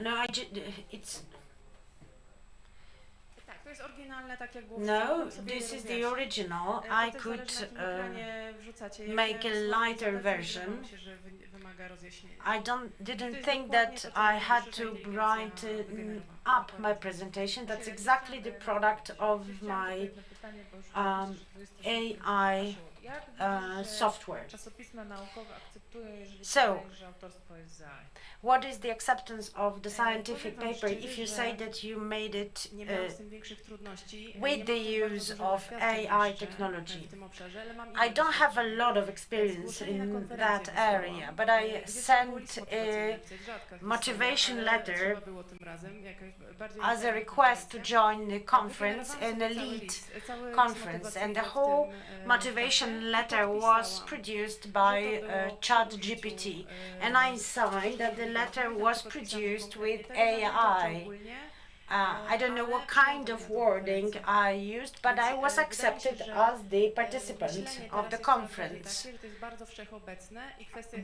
No, it's... No, this is the original. I could make a lighter version. I didn't think that I had to brighten up my presentation. That's exactly the product of my AI software. So, what is the acceptance of the scientific paper if you say that you made it with the use of AI technology? I don't have a lot of experience in that area, but I sent a motivation letter as a request to join the conference, an elite conference, and the whole motivation letter was produced by ChatGPT, and I signed that the letter was produced with AI. I don't know what kind of wording I used, but I was accepted as the participant of the conference.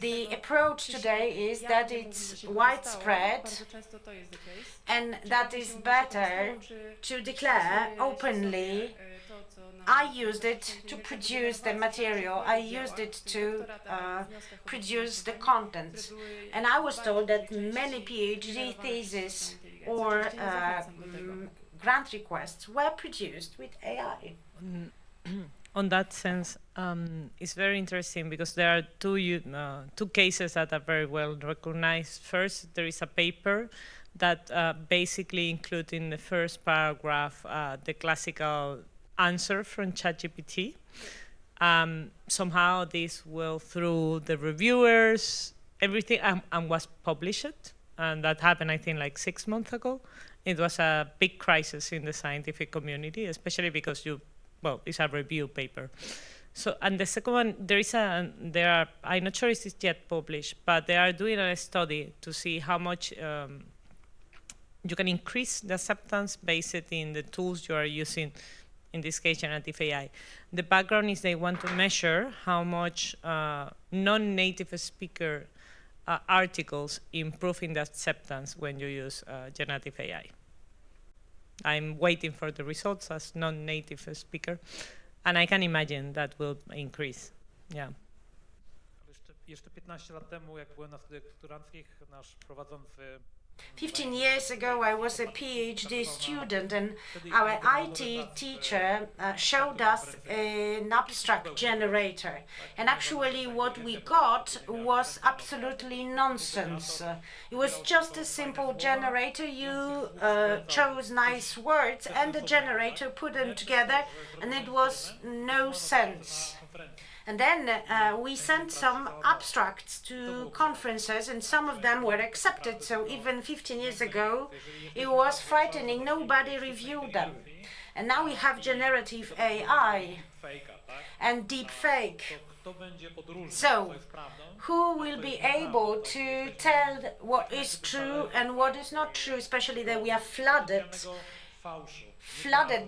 The approach today is that it's widespread, and that is better to declare openly. I used it to produce the material, I used it to produce the content, and I was told that many PhD theses or grant requests were produced with AI. On that sense, it's very interesting because there are two cases that are very well recognized. First, there is a paper that basically includes in the first paragraph the classical answer from ChatGPT. Somehow this went through the reviewers, everything, and was published. And that happened, I think, like 6 months ago. It was a big crisis in the scientific community, especially because it's a review paper. So, and the second one, I'm not sure if it's yet published, but they are doing a study to see how much you can increase the acceptance based in the tools you are using, in this case, generative AI. The background is they want to measure how much non-native speaker articles improve in the acceptance when you use generative AI. I'm waiting for the results as non-native speaker, and I can imagine that will increase. Yeah. Jeszcze 15 lat temu, jak byłem na studiach doktoranckich, nasz prowadzący 15 years ago, I was a PhD student, and our IT teacher showed us an abstract generator. And actually, what we got was absolutely nonsense. It was just a simple generator. You chose nice words, and the generator put them together, and it was no sense. And then we sent some abstracts to conferences, and some of them were accepted. So even 15 years ago, it was frightening. Nobody reviewed them. And now we have generative AI and deep fake. So who will be able to tell what is true and what is not true, especially that we are flooded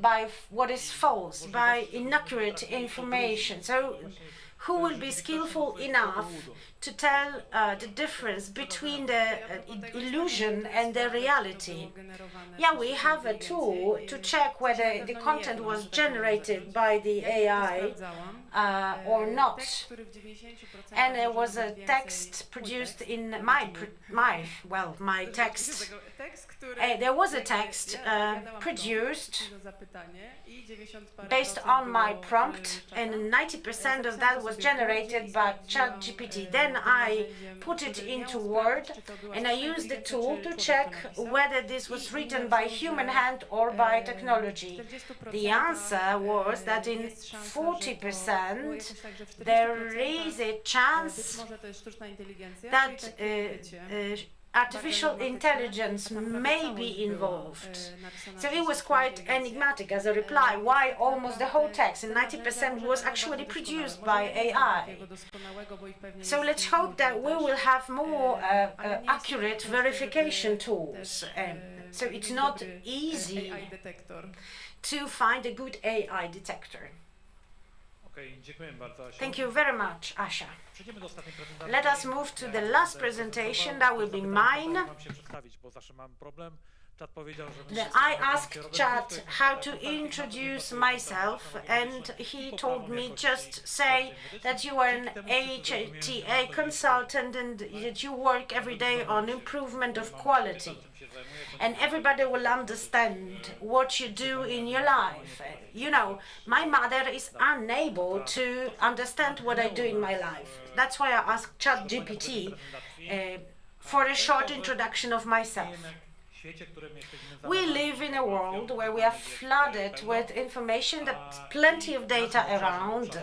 by what is false, by inaccurate information. So who will be skillful enough to tell the difference between the illusion and the reality? Yeah, we have a tool to check whether the content was generated by the AI or not. And there was a text produced in my text. There was a text produced based on my prompt, and 90% of that was generated by ChatGPT. Then I put it into Word, and I used the tool to check whether this was written by human hand or by technology. The answer was that in 40% there is a chance that artificial intelligence may be involved. So it was quite enigmatic as a reply, why almost the whole text, and 90% was actually produced by AI. So let's hope that we will have more accurate verification tools. So it's not easy to find a good AI detector. Thank you very much, Asha. Let us move to the last presentation. That will be mine. I asked Chat how to introduce myself, and he told me just say that you are an HTA consultant and that you work every day on improvement of quality. And everybody will understand what you do in your life. You know, my mother is unable to understand what I do in my life. That's why I asked ChatGPT for a short introduction of myself. We live in a world where we are flooded with information, there's plenty of data around,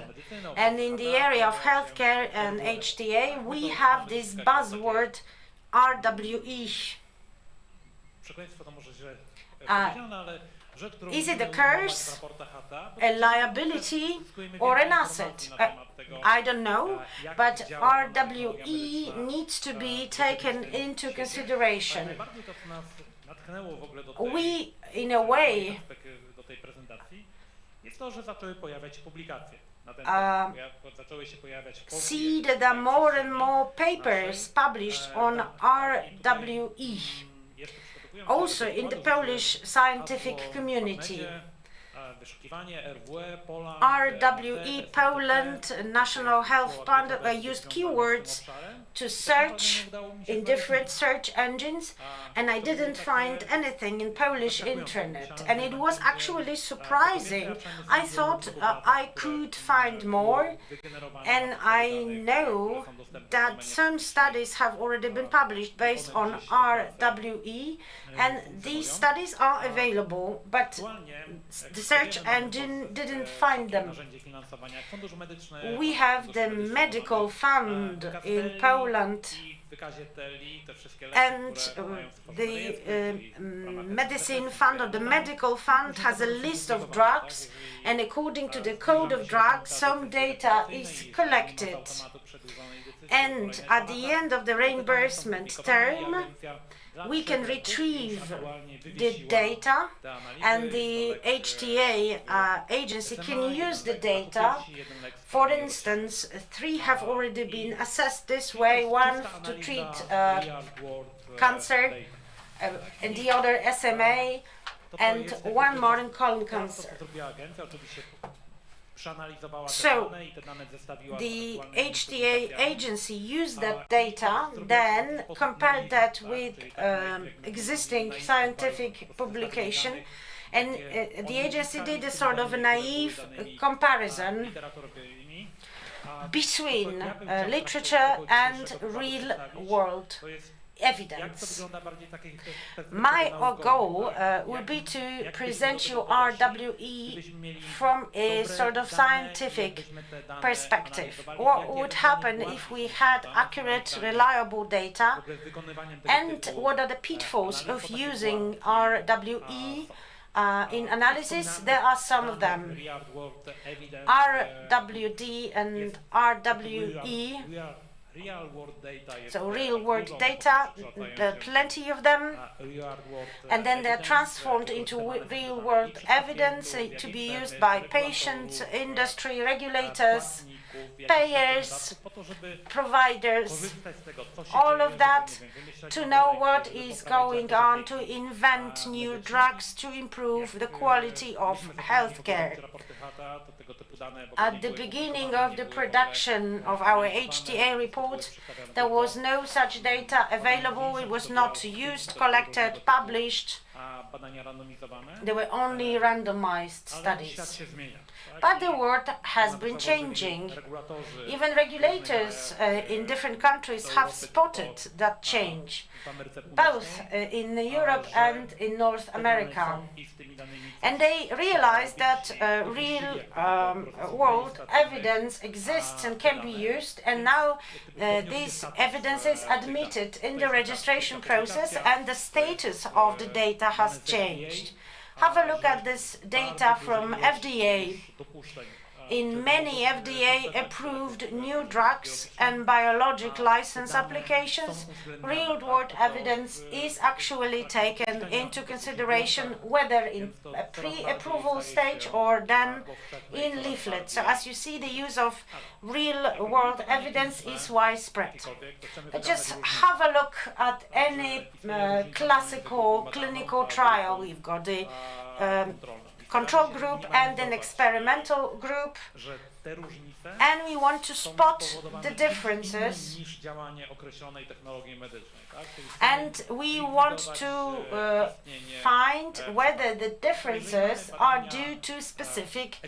and in the area of healthcare and HTA, we have this buzzword RWE. Is it a curse, a liability, or an asset? I don't know, but RWE needs to be taken into consideration. We, in a way, see that there are more and more papers published on RWE, also in the Polish scientific community. RWE Poland, National Health Fund used keywords to search in different search engines, and I didn't find anything in Polish internet. And it was actually surprising. I thought I could find more, and I know that some studies have already been published based on RWE, and these studies are available, but the search engine didn't find them. We have the medical fund in Poland, and the medicine fund or the medical fund has a list of drugs, and according to the code of drugs, some data is collected. And at the end of the reimbursement term, we can retrieve the data, and the HTA agency can use the data. For instance, 3 have already been assessed this way, one to treat cancer, and the other SMA, and one more in colon cancer. So the HTA agency used that data, then compared that with existing scientific publication, and the agency did a sort of a naive comparison between literature and real-world evidence. My goal will be to present you RWE from a sort of scientific perspective. What would happen if we had accurate, reliable data, and what are the pitfalls of using RWE in analysis? There are some of them. RWD and RWE, so real-world data, there are plenty of them, and then they're transformed into real-world evidence to be used by patients, industry, regulators, payers, providers, all of that, to know what is going on, to invent new drugs, to improve the quality of healthcare. At the beginning of the production of our HTA report, there was no such data available. It was not used, collected, published. There were only randomized studies. But the world has been changing. Even regulators in different countries have spotted that change, both in Europe and in North America. And they realized that real-world evidence exists and can be used, and now this evidence is admitted in the registration process, and the status of the data has changed. Have a look at this data from FDA. In many FDA-approved new drugs and biologic license applications, real-world evidence is actually taken into consideration, whether in a pre-approval stage or then in leaflets. So as you see, the use of real-world evidence is widespread. But just have a look at any classical clinical trial. We've got the control group and an experimental group, and we want to spot the differences, and we want to find whether the differences are due to specific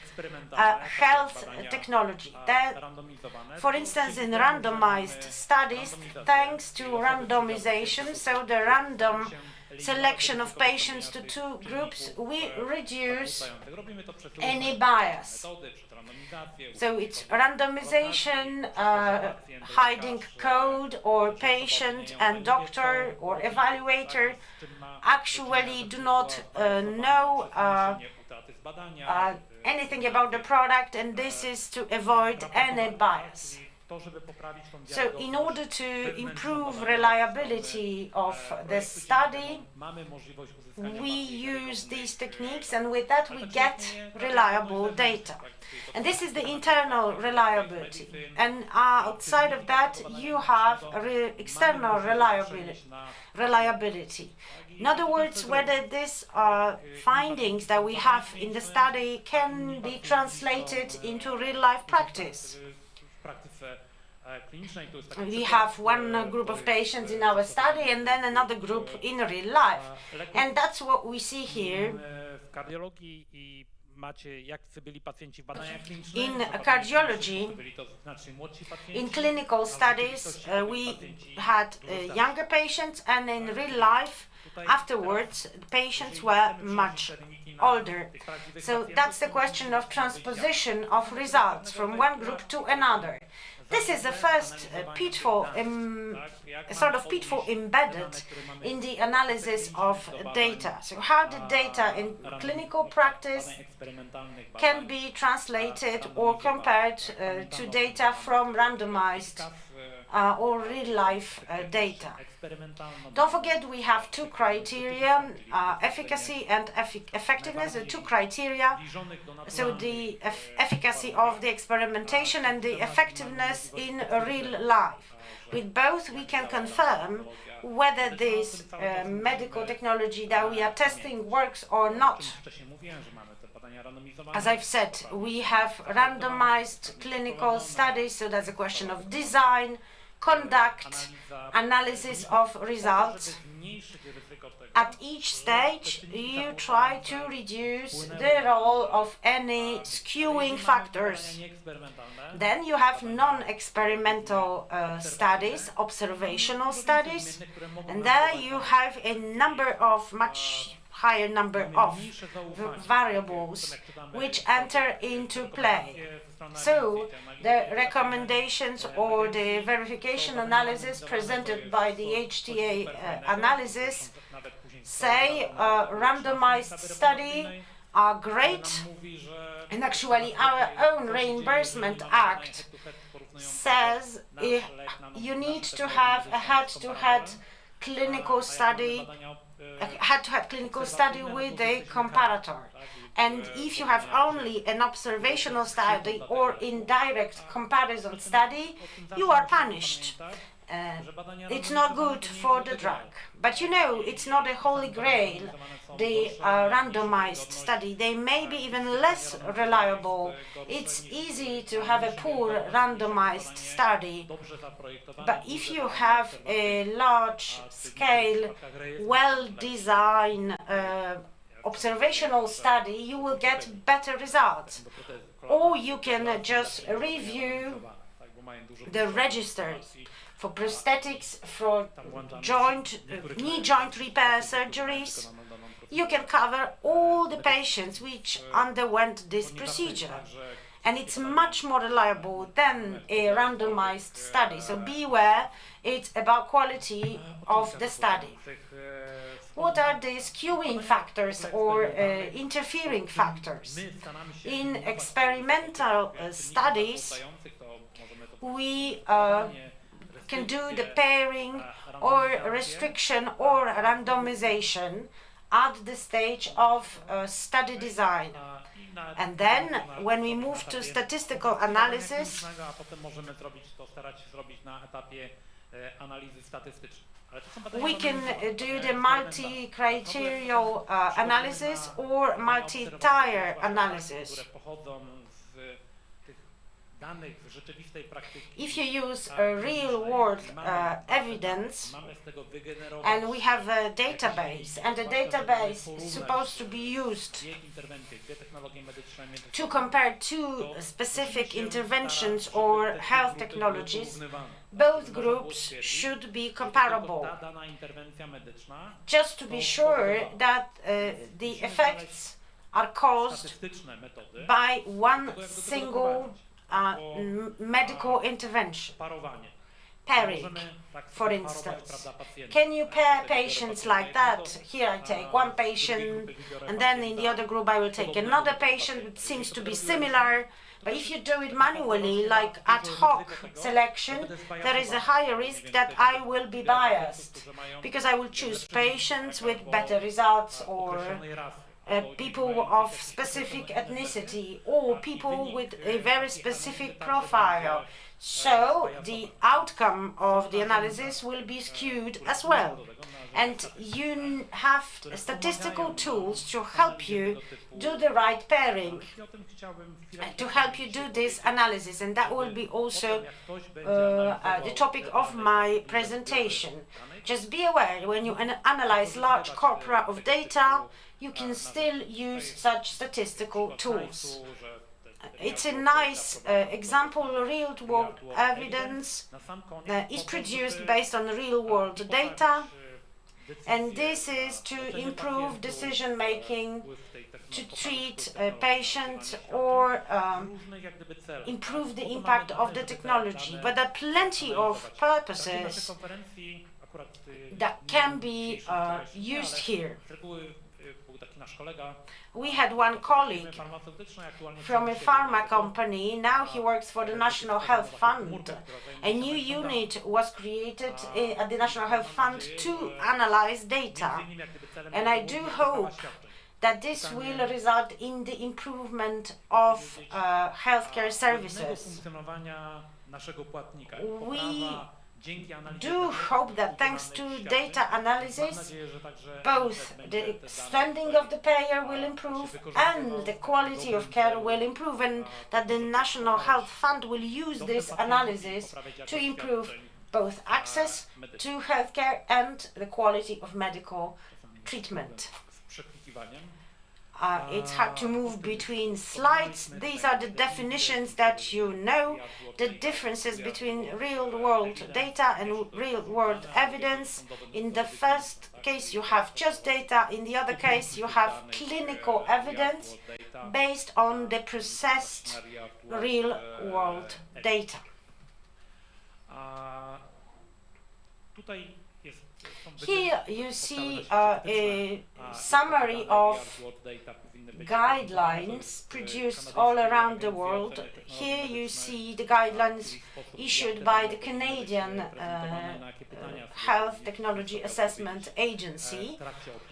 health technology. That, for instance, in randomized studies, thanks to randomization, so the random selection of patients to 2 groups, we reduce any bias. So it's randomization, hiding code, or patient and doctor or evaluator actually do not know anything about the product, and this is to avoid any bias. So in order to improve reliability of the study, we use these techniques, and with that we get reliable data. And this is the internal reliability. And outside of that, you have external reliability. In other words, whether these findings that we have in the study can be translated into real-life practice. We have one group of patients in our study and then another group in real life. And that's what we see here. In cardiology, in clinical studies, we had younger patients, and in real life, afterwards, the patients were much older. So that's the question of transposition of results from one group to another. This is the first pitfall, sort of pitfall embedded in the analysis of data. So how the data in clinical practice can be translated or compared to data from randomized or real-life data. Don't forget, we have two criteria, efficacy and effectiveness, the two criteria. So the efficacy of the experimentation and the effectiveness in real life. With both, we can confirm whether this medical technology that we are testing works or not. As I've said, we have randomized clinical studies, so that's a question of design, conduct, analysis of results. At each stage, you try to reduce the role of any skewing factors. Then you have non-experimental studies, observational studies, and there you have a much higher number of variables which enter into play. So the recommendations or the verification analysis presented by the HTA analysis say randomized study are great, and actually our own reimbursement act says you need to have a head-to-head clinical study with a comparator. And if you have only an observational study or indirect comparison study, you are punished. It's not good for the drug. But you know, it's not a holy grail, the randomized study. They may be even less reliable. It's easy to have a poor randomized study. But if you have a large-scale, well-designed observational study, you will get better results. Or you can just review the registers for prosthetics, for knee joint repair surgeries. You can cover all the patients which underwent this procedure. And it's much more reliable than a randomized study. So beware, it's about quality of the study. What are the skewing factors or interfering factors? In experimental studies, we can do the pairing or restriction or randomization at the stage of study design. And then, when we move to statistical analysis, we can do the multi-criterial analysis or multi-tier analysis. If you use real-world evidence, and we have a database, and the database is supposed to be used to compare two specific interventions or health technologies, both groups should be comparable, just to be sure that the effects are caused by one single medical intervention. Pairing, for instance. Can you pair patients like that? Here I take one patient, and then in the other group I will take another patient. It seems to be similar But if you do it manually, like ad hoc selection, there is a higher risk that I will be biased, because I will choose patients with better results, or people of specific ethnicity, or people with a very specific profile. So the outcome of the analysis will be skewed as well. And you have statistical tools to help you do the right pairing, to help you do this analysis. And that will be also the topic of my presentation. Just be aware, when you analyze large corpora of data, you can still use such statistical tools. It's a nice example. Real-world evidence is produced based on real-world data, and this is to improve decision-making, to treat patients, or improve the impact of the technology. But there are plenty of purposes that can be used here. We had one colleague from a pharma company. Now he works for the National Health Fund. A new unit was created at the National Health Fund to analyze data. And I do hope that this will result in the improvement of healthcare services. We do hope that thanks to data analysis, both the standing of the payer will improve and the quality of care will improve, and that the National Health Fund will use this analysis to improve both access to healthcare and the quality of medical treatment. It's hard to move between slides. These are the definitions that you know, the differences between real-world data and real-world evidence. In the first case, you have just data. In the other case, you have clinical evidence based on the processed real-world data. Here you see a summary of guidelines produced all around the world. Here you see the guidelines issued by the Canadian Health Technology Assessment Agency.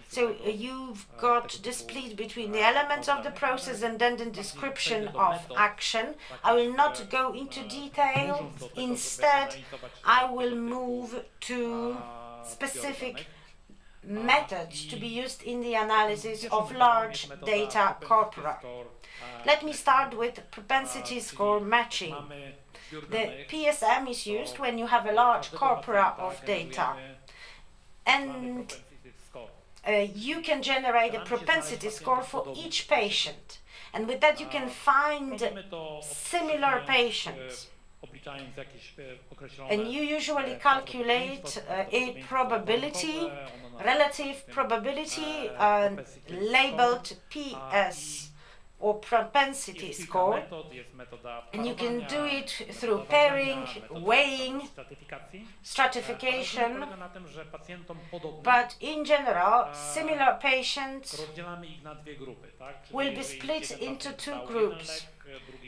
So you've got the split between the elements of the process and then the description of action. I will not go into detail. Instead, I will move to specific methods to be used in the analysis of large data corpora. Let me start with propensity score matching. The PSM is used when you have a large corpora of data, and you can generate a propensity score for each patient, and with that you can find similar patients. And you usually calculate a probability, relative probability, labeled PS, or propensity score, and you can do it through pairing, weighing, stratification, but in general, similar patients will be split into two groups.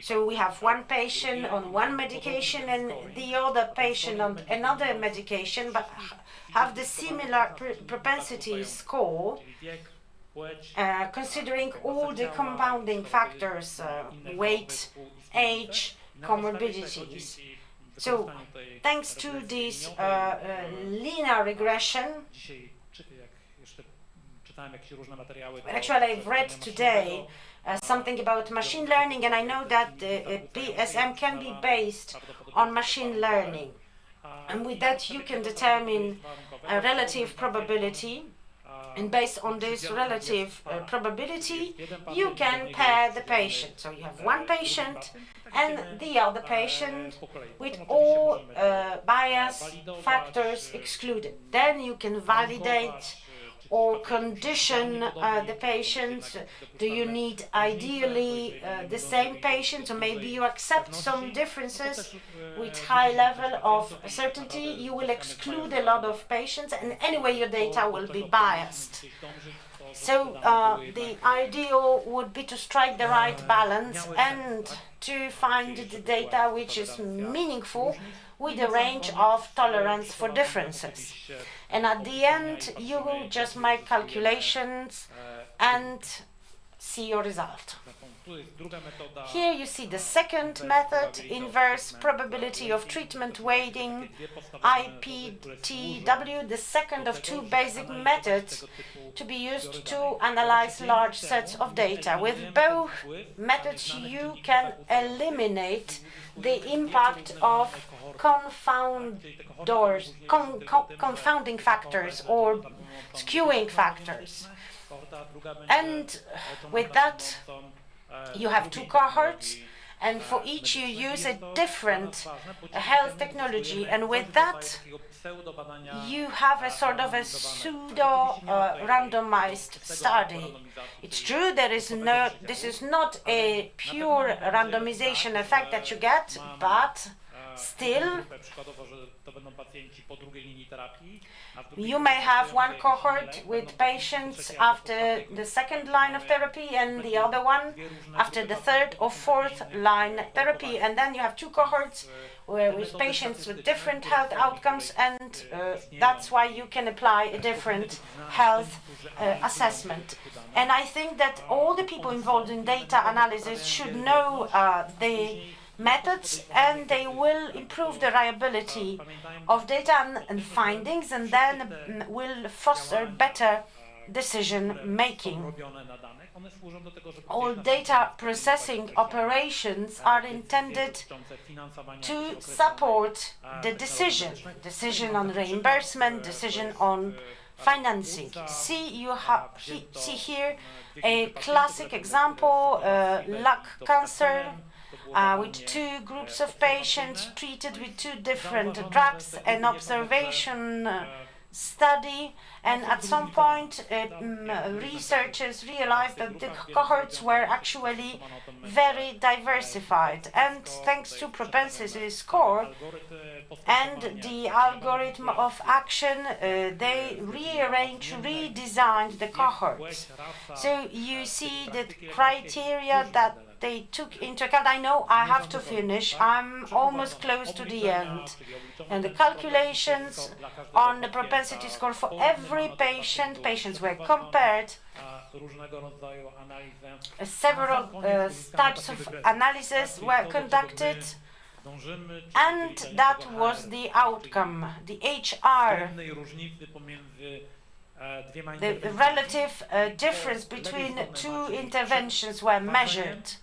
So we have one patient on one medication and the other patient on another medication, but have the similar propensity score, considering all the compounding factors, weight, age, comorbidities. So thanks to this linear regression, actually I've read today something about machine learning, and I know that the PSM can be based on machine learning. And with that you can determine a relative probability, and based on this relative probability you can pair the patient. So you have one patient and the other patient with all bias factors excluded. Then you can validate or condition the patients. Do you need ideally the same patient, or maybe you accept some differences with high level of certainty? You will exclude a lot of patients, and anyway your data will be biased. So the ideal would be to strike the right balance and to find the data which is meaningful with a range of tolerance for differences. And at the end, you will just make calculations and see your result. Here you see the second method, inverse probability of treatment weighting, IPTW, the second of two basic methods to be used to analyze large sets of data. With both methods, you can eliminate the impact of confounding factors or skewing factors. And with that, you have two cohorts, and for each you use a different health technology, and with that you have a sort of a pseudo randomized study. It's true this is not a pure randomization effect that you get, but still you may have one cohort with patients after the second line of therapy and the other one after the third or fourth line therapy, and then you have two cohorts with patients with different health outcomes, and that's why you can apply a different health assessment. And I think that all the people involved in data analysis should know the methods, and they will improve the reliability of data and findings, and then will foster better decision making. All data processing operations are intended to support the decision on reimbursement, decision on financing. See here a classic example, lung cancer, with two groups of patients treated with two different drugs, an observation study, and at some point researchers realized that the cohorts were actually very diversified, and thanks to propensity score and the algorithm of action, they redesigned the cohorts. So you see the criteria that they took into account. I know I have to finish, I'm almost close to the end. And the calculations on the propensity score for every patients were compared. Several types of analysis were conducted, and that was the outcome. The HR, the relative difference between two interventions were measured.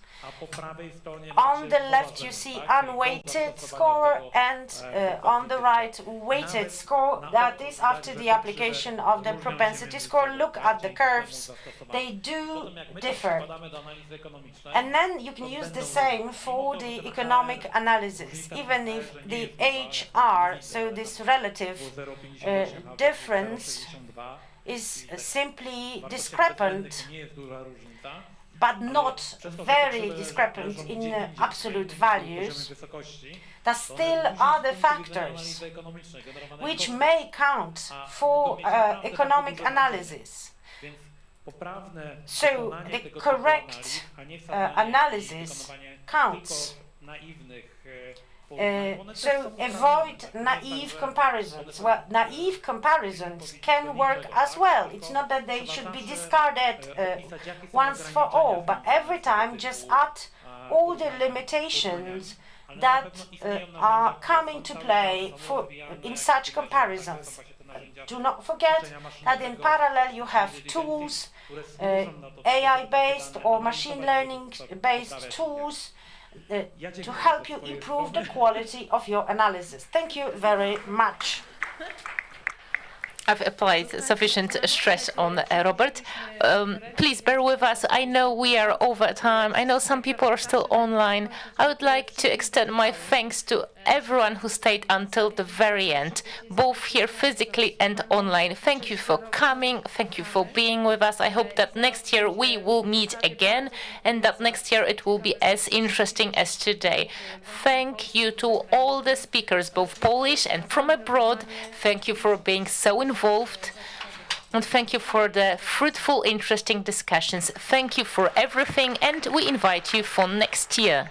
On the left you see unweighted score, and on the right weighted score, that is after the application of the propensity score. Look at the curves, they do differ. And then you can use the same for the economic analysis, even if the HR, so this relative difference, is simply discrepant, but not very discrepant in absolute values. There still are the factors which may count for economic analysis. So the correct analysis counts. So avoid naive comparisons. Well, naive comparisons can work as well. It's not that they should be discarded once for all, but every time just add all the limitations that are coming to play in such comparisons. Do not forget that in parallel you have tools, AI-based or machine learning-based tools, to help you improve the quality of your analysis. Thank you very much. I've applied sufficient stress on Robert. Please bear with us. I know we are over time. I know some people are still online. I would like to extend my thanks to everyone who stayed until the very end, both here physically and online. Thank you for coming. Thank you for being with us. I hope that next year we will meet again, and that next year it will be as interesting as today. Thank you to all the speakers, both Polish and from abroad. Thank you for being so involved. And thank you for the fruitful, interesting discussions. Thank you for everything, and we invite you for next year.